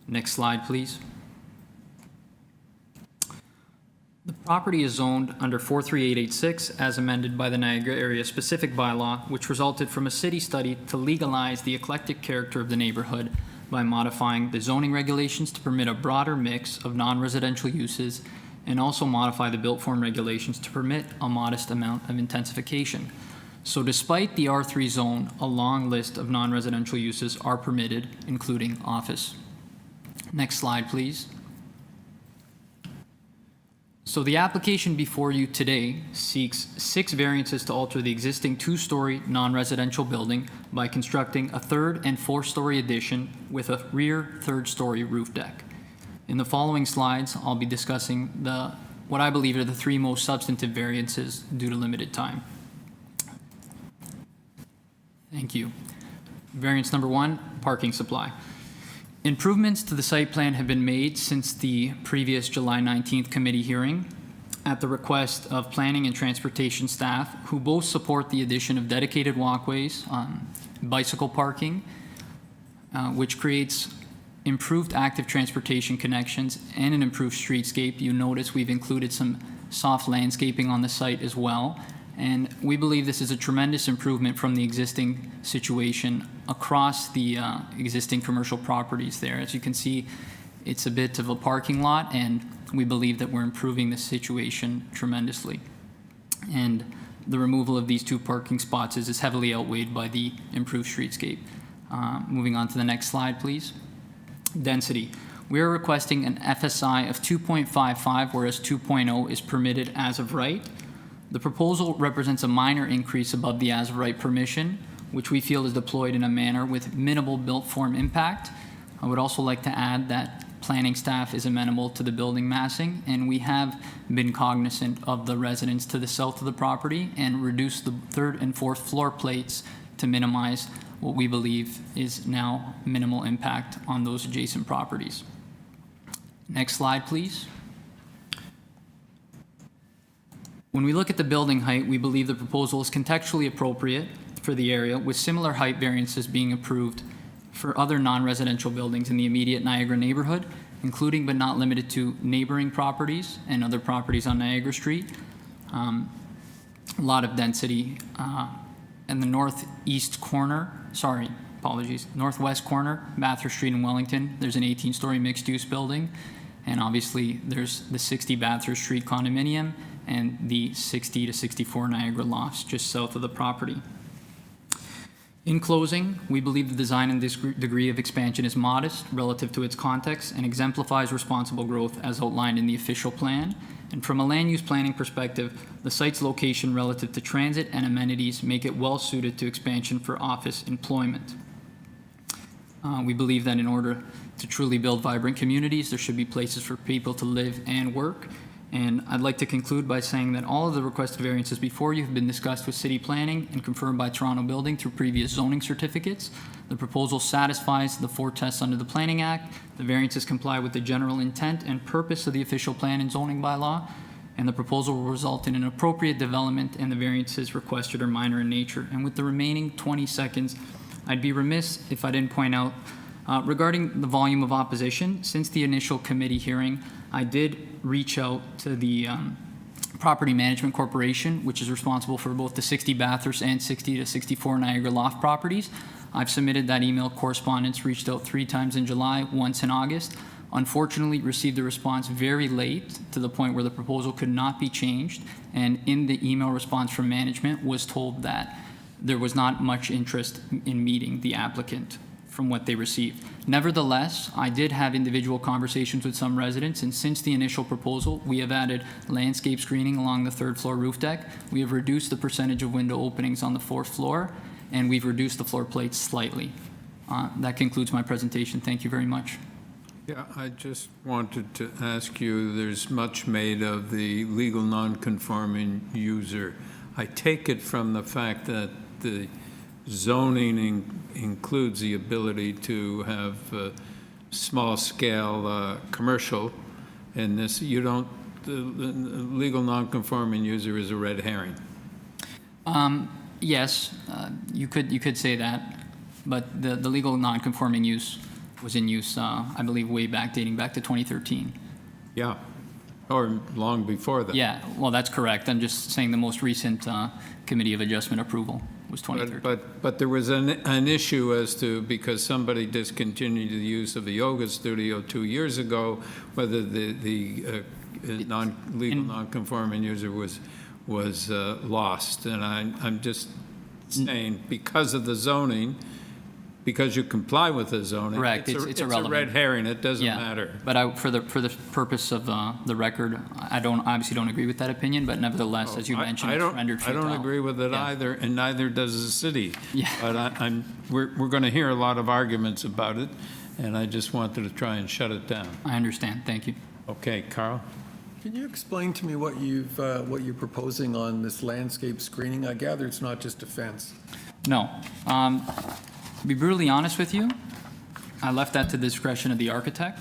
Next slide, please. The property is zoned under 43886 as amended by the Niagara Area Specific Bylaw, which resulted from a city study to legalize the eclectic character of the neighborhood by modifying the zoning regulations to permit a broader mix of non-residential uses and also modify the built form regulations to permit a modest amount of intensification. So despite the R3 zone, a long list of non-residential uses are permitted, including office. Next slide, please. So the application before you today seeks 6 variances to alter the existing 2-story non-residential building by constructing a 3rd and 4th-story addition with a rear 3rd-story roof deck. In the following slides, I'll be discussing what I believe are the 3 most substantive variances due to limited time. Thank you. Variance number 1, parking supply. Improvements to the site plan have been made since the previous July 19th committee hearing at the request of planning and transportation staff, who both support the addition of dedicated walkways, bicycle parking, which creates improved active transportation connections and an improved streetscape. You notice we've included some soft landscaping on the site as well. And we believe this is a tremendous improvement from the existing situation across the existing commercial properties there. As you can see, it's a bit of a parking lot, and we believe that we're improving the situation tremendously. And the removal of these 2 parking spots is heavily outweighed by the improved streetscape. Moving on to the next slide, please. Density. We are requesting an FSI of 2.55, whereas 2.0 is permitted as of right. The proposal represents a minor increase above the as-of-right permission, which we feel is deployed in a manner with minimal built form impact. I would also like to add that planning staff is amenable to the building massing, and we have been cognizant of the residents to the south of the property and reduced the 3rd and 4th floor plates to minimize what we believe is now minimal impact on those adjacent properties. Next slide, please. When we look at the building height, we believe the proposal is contextually appropriate for the area, with similar height variances being approved for other non-residential buildings in the immediate Niagara neighborhood, including but not limited to neighboring properties and other properties on Niagara Street. A lot of density in the northwest corner, Bathurst Street in Wellington. There's an 18-story mixed-use building, and obviously there's the 60 Bathurst Street condominium and the 60 to 64 Niagara lofts just south of the property. In closing, we believe the design and this degree of expansion is modest relative to its context and exemplifies responsible growth as outlined in the official plan. And from a land use planning perspective, the site's location relative to transit and amenities make it well suited to expansion for office employment. We believe that in order to truly build vibrant communities, there should be places for people to live and work. And I'd like to conclude by saying that all of the requested variances before you have been discussed with City Planning and confirmed by Toronto Building through previous zoning certificates. The proposal satisfies the 4 tests under the Planning Act. The variances comply with the general intent and purpose of the official plan and zoning bylaw. And the proposal will result in an appropriate development, and the variances requested are minor in nature. And with the remaining 20 seconds, I'd be remiss if I didn't point out, regarding the volume of opposition, since the initial committee hearing, I did reach out to the Property Management Corporation, which is responsible for both the 60 Bathurst and 60 to 64 Niagara Loft properties. I've submitted that email correspondence, reached out 3 times in July, once in August. Unfortunately, received a response very late, to the point where the proposal could not be changed. And in the email response from management was told that there was not much interest in meeting the applicant from what they received. Nevertheless, I did have individual conversations with some residents, and since the initial proposal, we have added landscape screening along the 3rd floor roof deck. We have reduced the percentage of window openings on the 4th floor, and we've reduced the floor plates slightly. That concludes my presentation. Thank you very much. Yeah, I just wanted to ask you, there's much made of the legal non-conforming user. I take it from the fact that the zoning includes the ability to have small-scale commercial, and this, you don't, the legal non-conforming user is a red herring. Yes, you could say that, but the legal non-conforming use was in use, I believe, dating back to 2013. Yeah, or long before that. Yeah, well, that's correct. I'm just saying the most recent Committee of Adjustment approval was 2013. But there was an issue as to, because somebody discontinued the use of a yoga studio 2 years ago, whether the legal non-conforming user was lost. And I'm just saying, because of the zoning, because you comply with the zoning. Correct, it's irrelevant. A red herring, it doesn't matter. But for the purpose of the record, I obviously don't agree with that opinion, but nevertheless, as you mentioned, it's rendered futile. I don't agree with it either, and neither does the city. Yeah. But we're going to hear a lot of arguments about it, and I just wanted to try and shut it down. I understand, thank you. Okay, Carl? Can you explain to me what you're proposing on this landscape screening? I gather it's not just a fence. No. To be brutally honest with you, I left that to the discretion of the architect.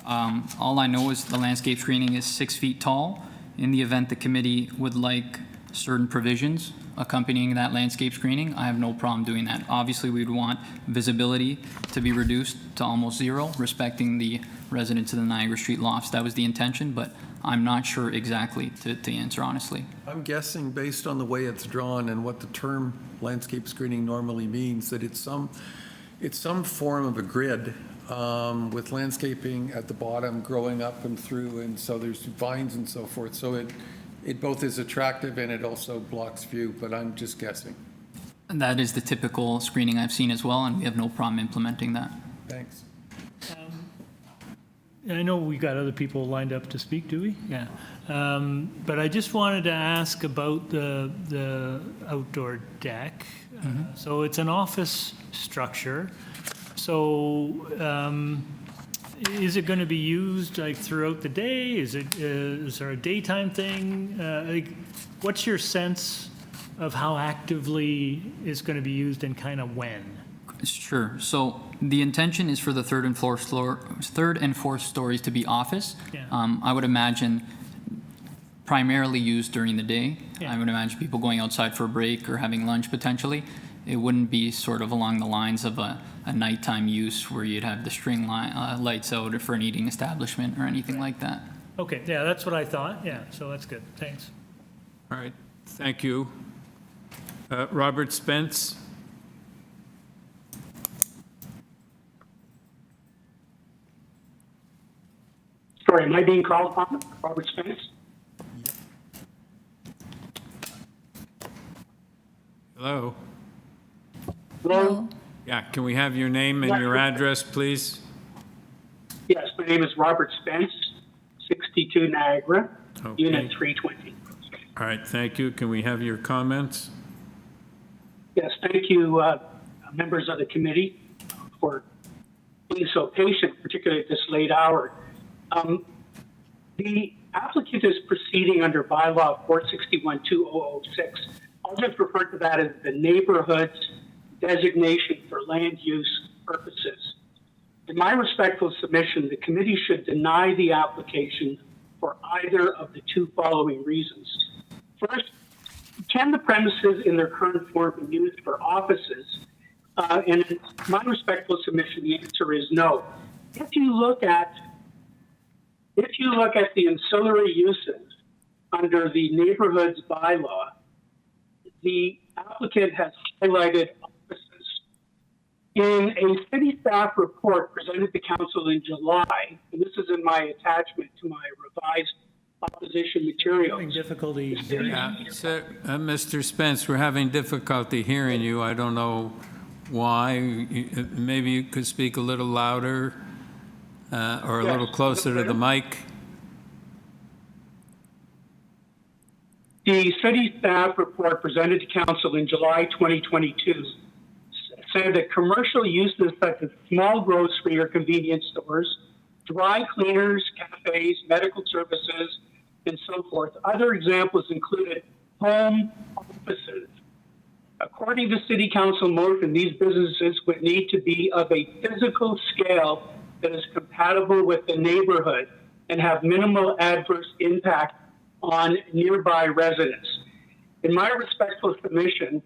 All I know is the landscape screening is 6 feet tall. In the event the committee would like certain provisions accompanying that landscape screening, I have no problem doing that. Obviously, we'd want visibility to be reduced to almost zero, respecting the residents of the Niagara Street lofts. That was the intention, but I'm not sure exactly to answer honestly. I'm guessing, based on the way it's drawn and what the term landscape screening normally means, that it's some form of a grid with landscaping at the bottom growing up and through, and so there's vines and so forth. So it both is attractive and it also blocks view, but I'm just guessing. And that is the typical screening I've seen as well, and we have no problem implementing that. Thanks. I know we got other people lined up to speak, do we? Yeah. But I just wanted to ask about the outdoor deck. So it's an office structure. So is it going to be used like throughout the day? Is there a daytime thing? What's your sense of how actively it's going to be used and kind of when? Sure. So the intention is for the third and fourth stories to be office. Yeah. I would imagine primarily used during the day. Yeah. I would imagine people going outside for a break or having lunch potentially. It wouldn't be sort of along the lines of a nighttime use where you'd have the string lights out for an eating establishment or anything like that. Okay, yeah, that's what I thought. Yeah, so that's good. Thanks. All right, thank you. Robert Spence? Sorry, am I being called upon? Robert Spence? Hello? Hello? Yeah, can we have your name and your address, please? Yes, my name is Robert Spence, 62 Niagara, Okay. Unit 320. All right, thank you. Can we have your comments? Yes, thank you, members of the committee, for being so patient, particularly at this late hour. The applicant is proceeding under bylaw 461-2006. I'll just refer to that as the neighborhood's designation for land use purposes. In my respectful submission, the committee should deny the application for either of the two following reasons. First, can the premises in their current form be used for offices? And in my respectful submission, the answer is no. If you look at the ancillary uses under the neighborhood's bylaw, the applicant has highlighted offices. In a city staff report presented to council in July, and this is in my attachment to my revised opposition materials. Having difficulty hearing. Yeah, sir, Mr. Spence, we're having difficulty hearing you. I don't know why. Maybe you could speak a little louder or a little closer to the mic. The city staff report presented to council in July 2022 said that commercial uses such as small grocery or convenience stores, dry cleaners, cafes, medical services, and so forth. Other examples included home offices. According to City Council motion, these businesses would need to be of a physical scale that is compatible with the neighborhood and have minimal adverse impact on nearby residents. In my respectful submission,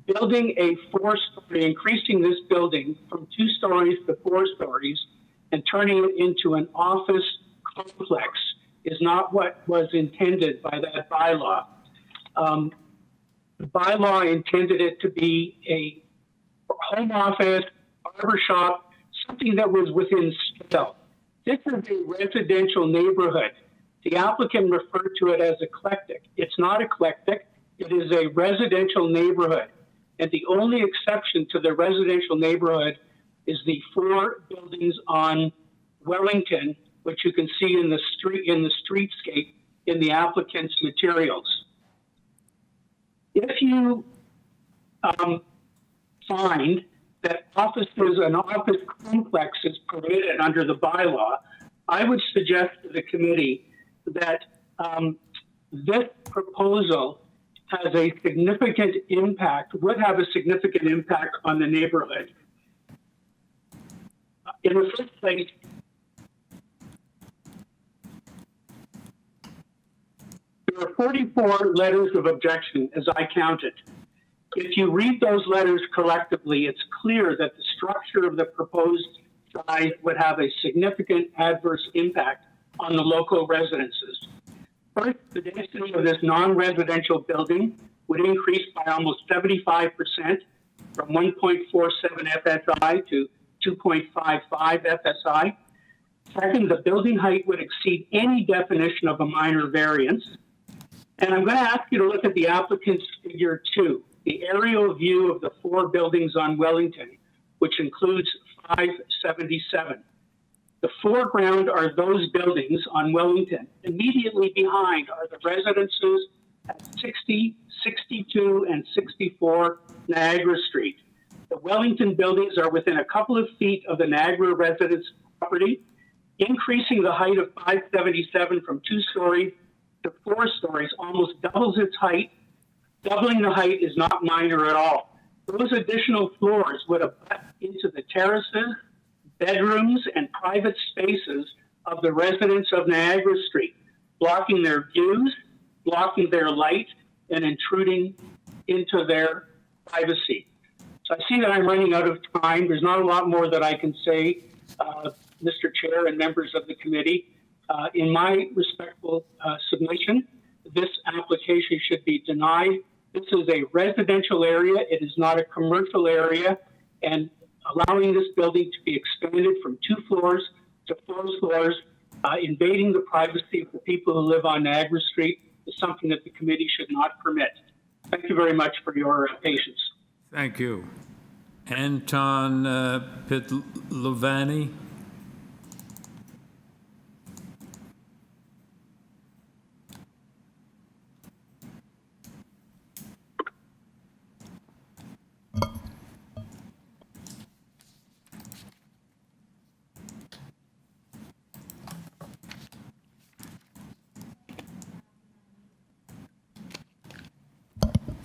building a four-story, increasing this building from 2 stories to 4 stories and turning it into an office complex is not what was intended by that bylaw. The bylaw intended it to be a home office, barber shop, something that was within scale. This is a residential neighborhood. The applicant referred to it as eclectic. It's not eclectic. It is a residential neighborhood. And the only exception to the residential neighborhood is the 4 buildings on Wellington, which you can see in the streetscape in the applicant's materials. If you find that an office complex is permitted under the bylaw, I would suggest to the committee that this proposal has a significant impact, would have a significant impact on the neighborhood. In the first place, there are 44 letters of objection, as I counted. If you read those letters collectively, it's clear that the structure of the proposed site would have a significant adverse impact on the local residences. First, the density of this non-residential building would increase by almost 75% from 1.47 FSI to 2.55 FSI. Second, the building height would exceed any definition of a minor variance. And I'm going to ask you to look at the applicant's figure 2, the aerial view of the 4 buildings on Wellington, which includes 577. The foreground are those buildings on Wellington. Immediately behind are the residences at 60, 62, and 64 Niagara Street. The Wellington buildings are within a couple of feet of the Niagara residence property, increasing the height of 577 from 2 stories to 4 stories almost doubles its height. Doubling the height is not minor at all. Those additional floors would abut into the terraces, bedrooms, and private spaces of the residents of Niagara Street, blocking their views, blocking their light, and intruding into their privacy. So I see that I'm running out of time. There's not a lot more that I can say, Mr. Chair and members of the committee. In my respectful submission, this application should be denied. This is a residential area. It is not a commercial area. And allowing this building to be expanded from 2 floors to 4 floors, invading the privacy of the people who live on Niagara Street, is something that the committee should not permit. Thank you very much for your patience. Thank you. Anton Pitlovani.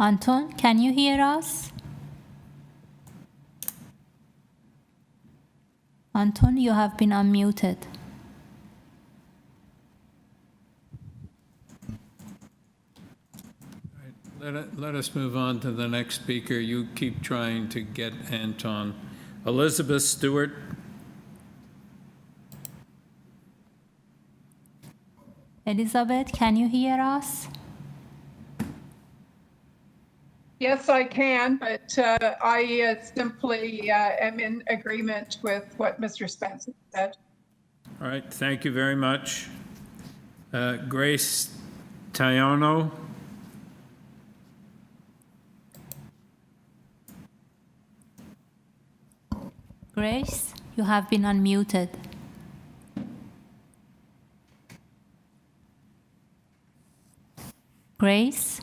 Anton, can you hear us? Anton, you have been unmuted. Let us move on to the next speaker. You keep trying to get Anton. Elizabeth Stewart. Elizabeth, can you hear us? Yes, I can, but I simply am in agreement with what Mr. Spencer said. All right, thank you very much. Grace Tayono. Grace, you have been unmuted. Grace,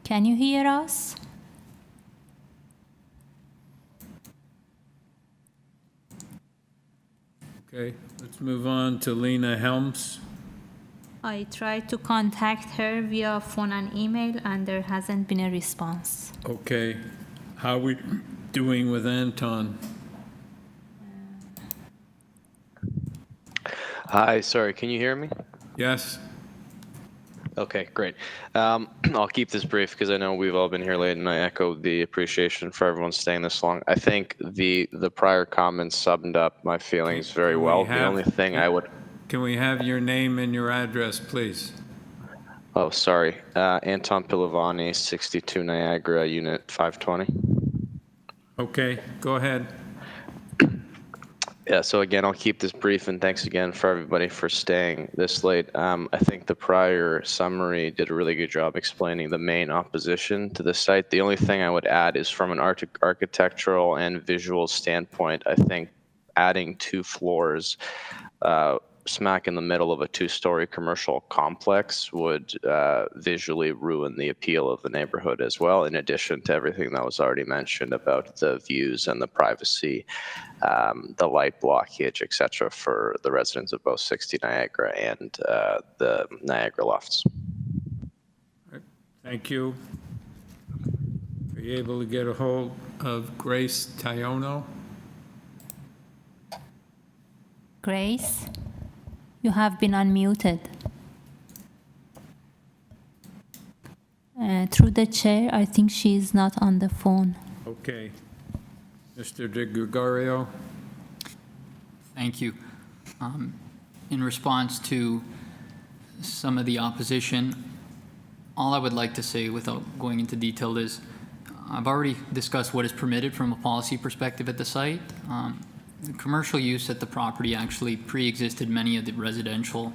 can you hear us? Okay, let's move on to Lena Helms. I tried to contact her via phone and email, and there hasn't been a response. Okay, how are we doing with Anton? Hi, sorry, can you hear me? Yes. Okay, great. I'll keep this brief because I know we've all been here late, and I echo the appreciation for everyone staying this long. I think the prior comments summed up my feelings very well. The only thing I would... Can we have your name and your address, please? Oh, sorry. Anton Pilavani, 62 Niagara, Unit 520. Okay, go ahead. Yeah, so again, I'll keep this brief, and thanks again for everybody for staying this late. I think the prior summary did a really good job explaining the main opposition to the site. The only thing I would add is from an architectural and visual standpoint, I think adding 2 floors smack in the middle of a 2-story commercial complex would visually ruin the appeal of the neighborhood as well, in addition to everything that was already mentioned about the views and the privacy, the light blockage, etc., for the residents of both 60 Niagara and the Niagara Lofts. Thank you. Are you able to get a hold of Grace Tayono? Grace, you have been unmuted. Through the chair, I think she is not on the phone. Okay. Mr. De Gregorio. Thank you. In response to some of the opposition, all I would like to say without going into detail is I've already discussed what is permitted from a policy perspective at the site. The commercial use at the property actually pre-existed many of the residential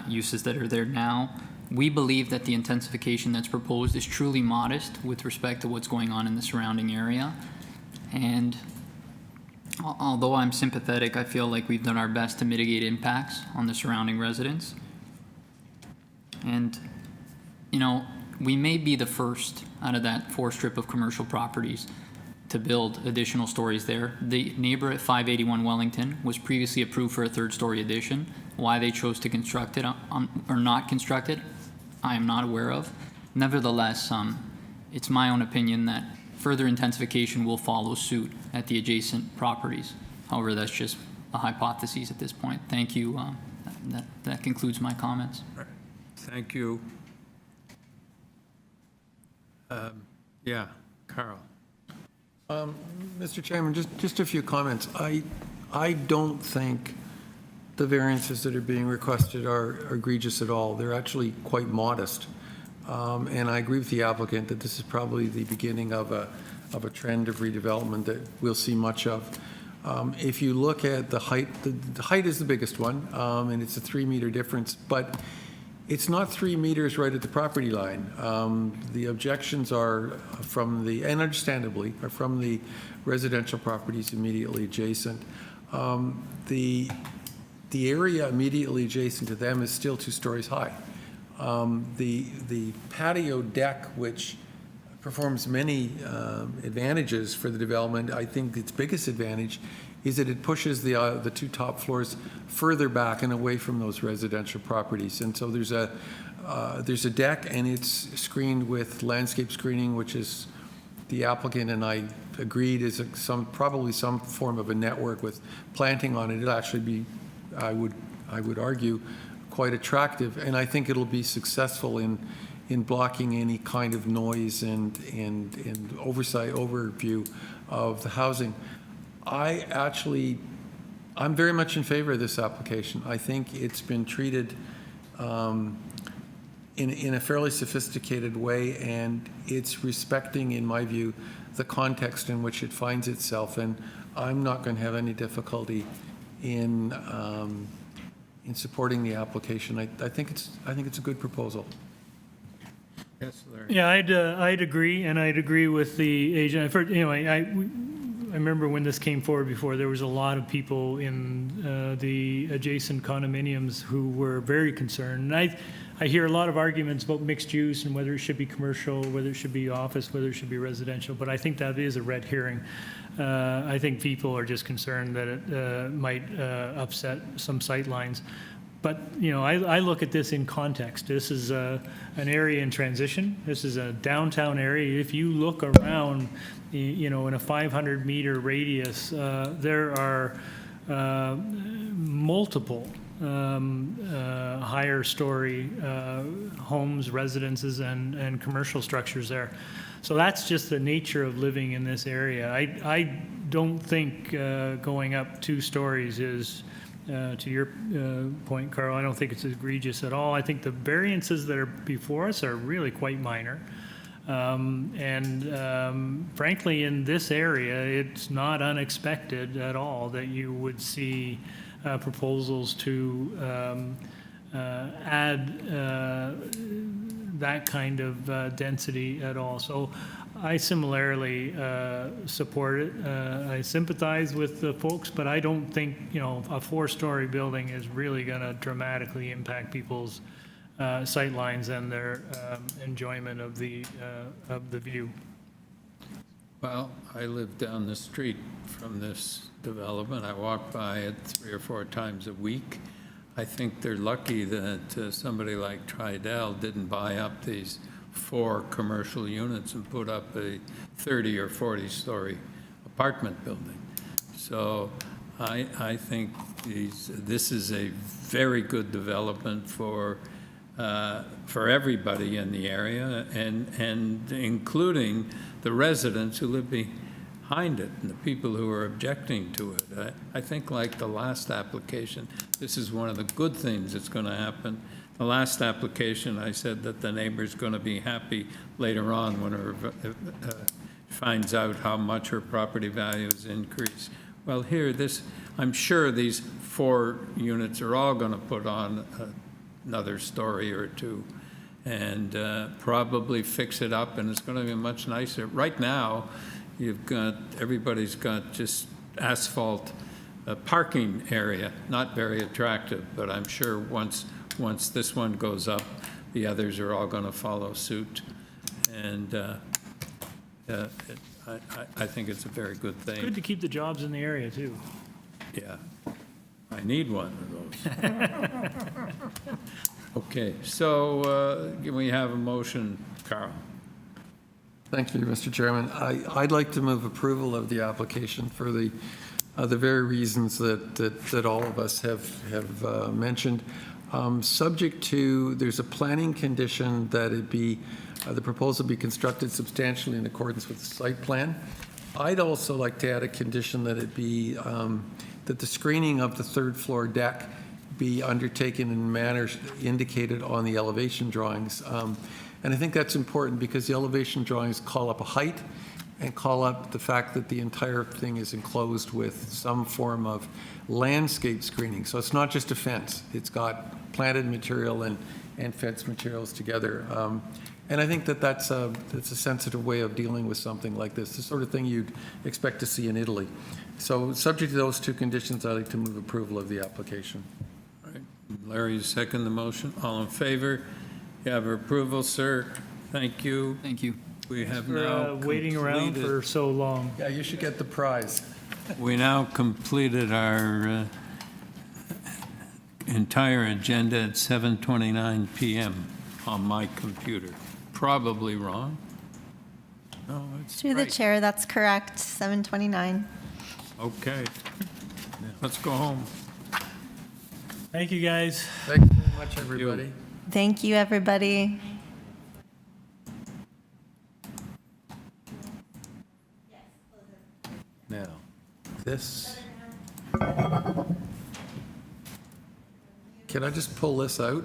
uses that are there now. We believe that the intensification that's proposed is truly modest with respect to what's going on in the surrounding area. And although I'm sympathetic, I feel like we've done our best to mitigate impacts on the surrounding residents. And, you know, we may be the first out of that 4-strip of commercial properties to build additional stories there. The neighbor at 581 Wellington was previously approved for a 3rd-story addition. Why they chose to construct it or not construct it, I am not aware of. Nevertheless, it's my own opinion that further intensification will follow suit at the adjacent properties. However, that's just a hypothesis at this point. Thank you. That concludes my comments. Thank you. Yeah, Carl. Mr. Chairman, just a few comments. I don't think the variances that are being requested are egregious at all. They're actually quite modest. And I agree with the applicant that this is probably the beginning of a trend of redevelopment that we'll see much of. If you look at the height, the height is the biggest one, and it's a 3-meter difference, but it's not 3 meters right at the property line. The objections are from the, and understandably, are from the residential properties immediately adjacent. The area immediately adjacent to them is still 2 stories high. The patio deck, which performs many advantages for the development, I think its biggest advantage is that it pushes the two top floors further back and away from those residential properties. And so there's a deck, and it's screened with landscape screening, which is the applicant and I agreed is probably some form of a network with planting on it. It'll actually be, I would argue, quite attractive, and I think it'll be successful in blocking any kind of noise and overview of the housing. I'm very much in favor of this application. I think it's been treated in a fairly sophisticated way, and it's respecting, in my view, the context in which it finds itself, and I'm not going to have any difficulty in supporting the application. I think it's a good proposal. Yes, Larry. Yeah, I'd agree, and I'd agree with the agent. I've heard, I remember when this came forward before, there was a lot of people in the adjacent condominiums who were very concerned. And I hear a lot of arguments about mixed use and whether it should be commercial, whether it should be office, whether it should be residential, but I think that is a red herring. I think people are just concerned that it might upset some sight lines. But, I look at this in context. This is an area in transition. This is a downtown area. If you look around, in a 500-meter radius, there are multiple higher story homes, residences, and commercial structures there. So that's just the nature of living in this area. I don't think going up 2 stories is, to your point, Carl, I don't think it's egregious at all. I think the variances that are before us are really quite minor. Frankly, in this area, it's not unexpected at all that you would see proposals to add that kind of density at all. So I similarly support it. I sympathize with the folks, but I don't think, a 4-story building is really going to dramatically impact people's sight lines and their enjoyment of the view. Well, I live down the street from this development. I walk by it 3 or 4 times a week. I think they're lucky that somebody like Tridel didn't buy up these 4 commercial units and put up a 30 or 40-story apartment building. So I think this is a very good development for everybody in the area, and including the residents who live behind it and the people who are objecting to it. I think, like the last application, this is one of the good things that's going to happen. The last application, I said that the neighbor's going to be happy later on when her finds out how much her property values increase. Well, here, I'm sure these 4 units are all going to put on another story or 2 and probably fix it up, and it's going to be much nicer. Right now, everybody's got just asphalt parking area, not very attractive, but I'm sure once this one goes up, the others are all going to follow suit. And I think it's a very good thing. Good to keep the jobs in the area, too. Yeah. I need one of those. Okay, so can we have a motion, Carl? Thank you, Mr. Chairman. I'd like to move approval of the application for the very reasons that all of us have mentioned. Subject to, there's a planning condition that the proposal be constructed substantially in accordance with the site plan. I'd also like to add a condition that it be that the screening of the 3rd floor deck be undertaken in manner indicated on the elevation drawings. And I think that's important because the elevation drawings call up a height and call up the fact that the entire thing is enclosed with some form of landscape screening. So it's not just a fence. It's got planted material and fence materials together. And I think that's a sensitive way of dealing with something like this, the sort of thing you'd expect to see in Italy. So subject to those 2 conditions, I'd like to move approval of the application. All right. Larry, you second the motion. All in favor? You have approval, sir. Thank you. Thank you. We have For now waiting around completed- for so long. Yeah, you should get the prize. We now completed our entire agenda at 7:29 PM on my computer. Probably wrong. No, it's Through the right. chair, that's correct, 7:29. Okay. Let's go home. Thank you, guys. Thanks very much, everybody. Thank you, everybody. Now, this. Can I just pull this out?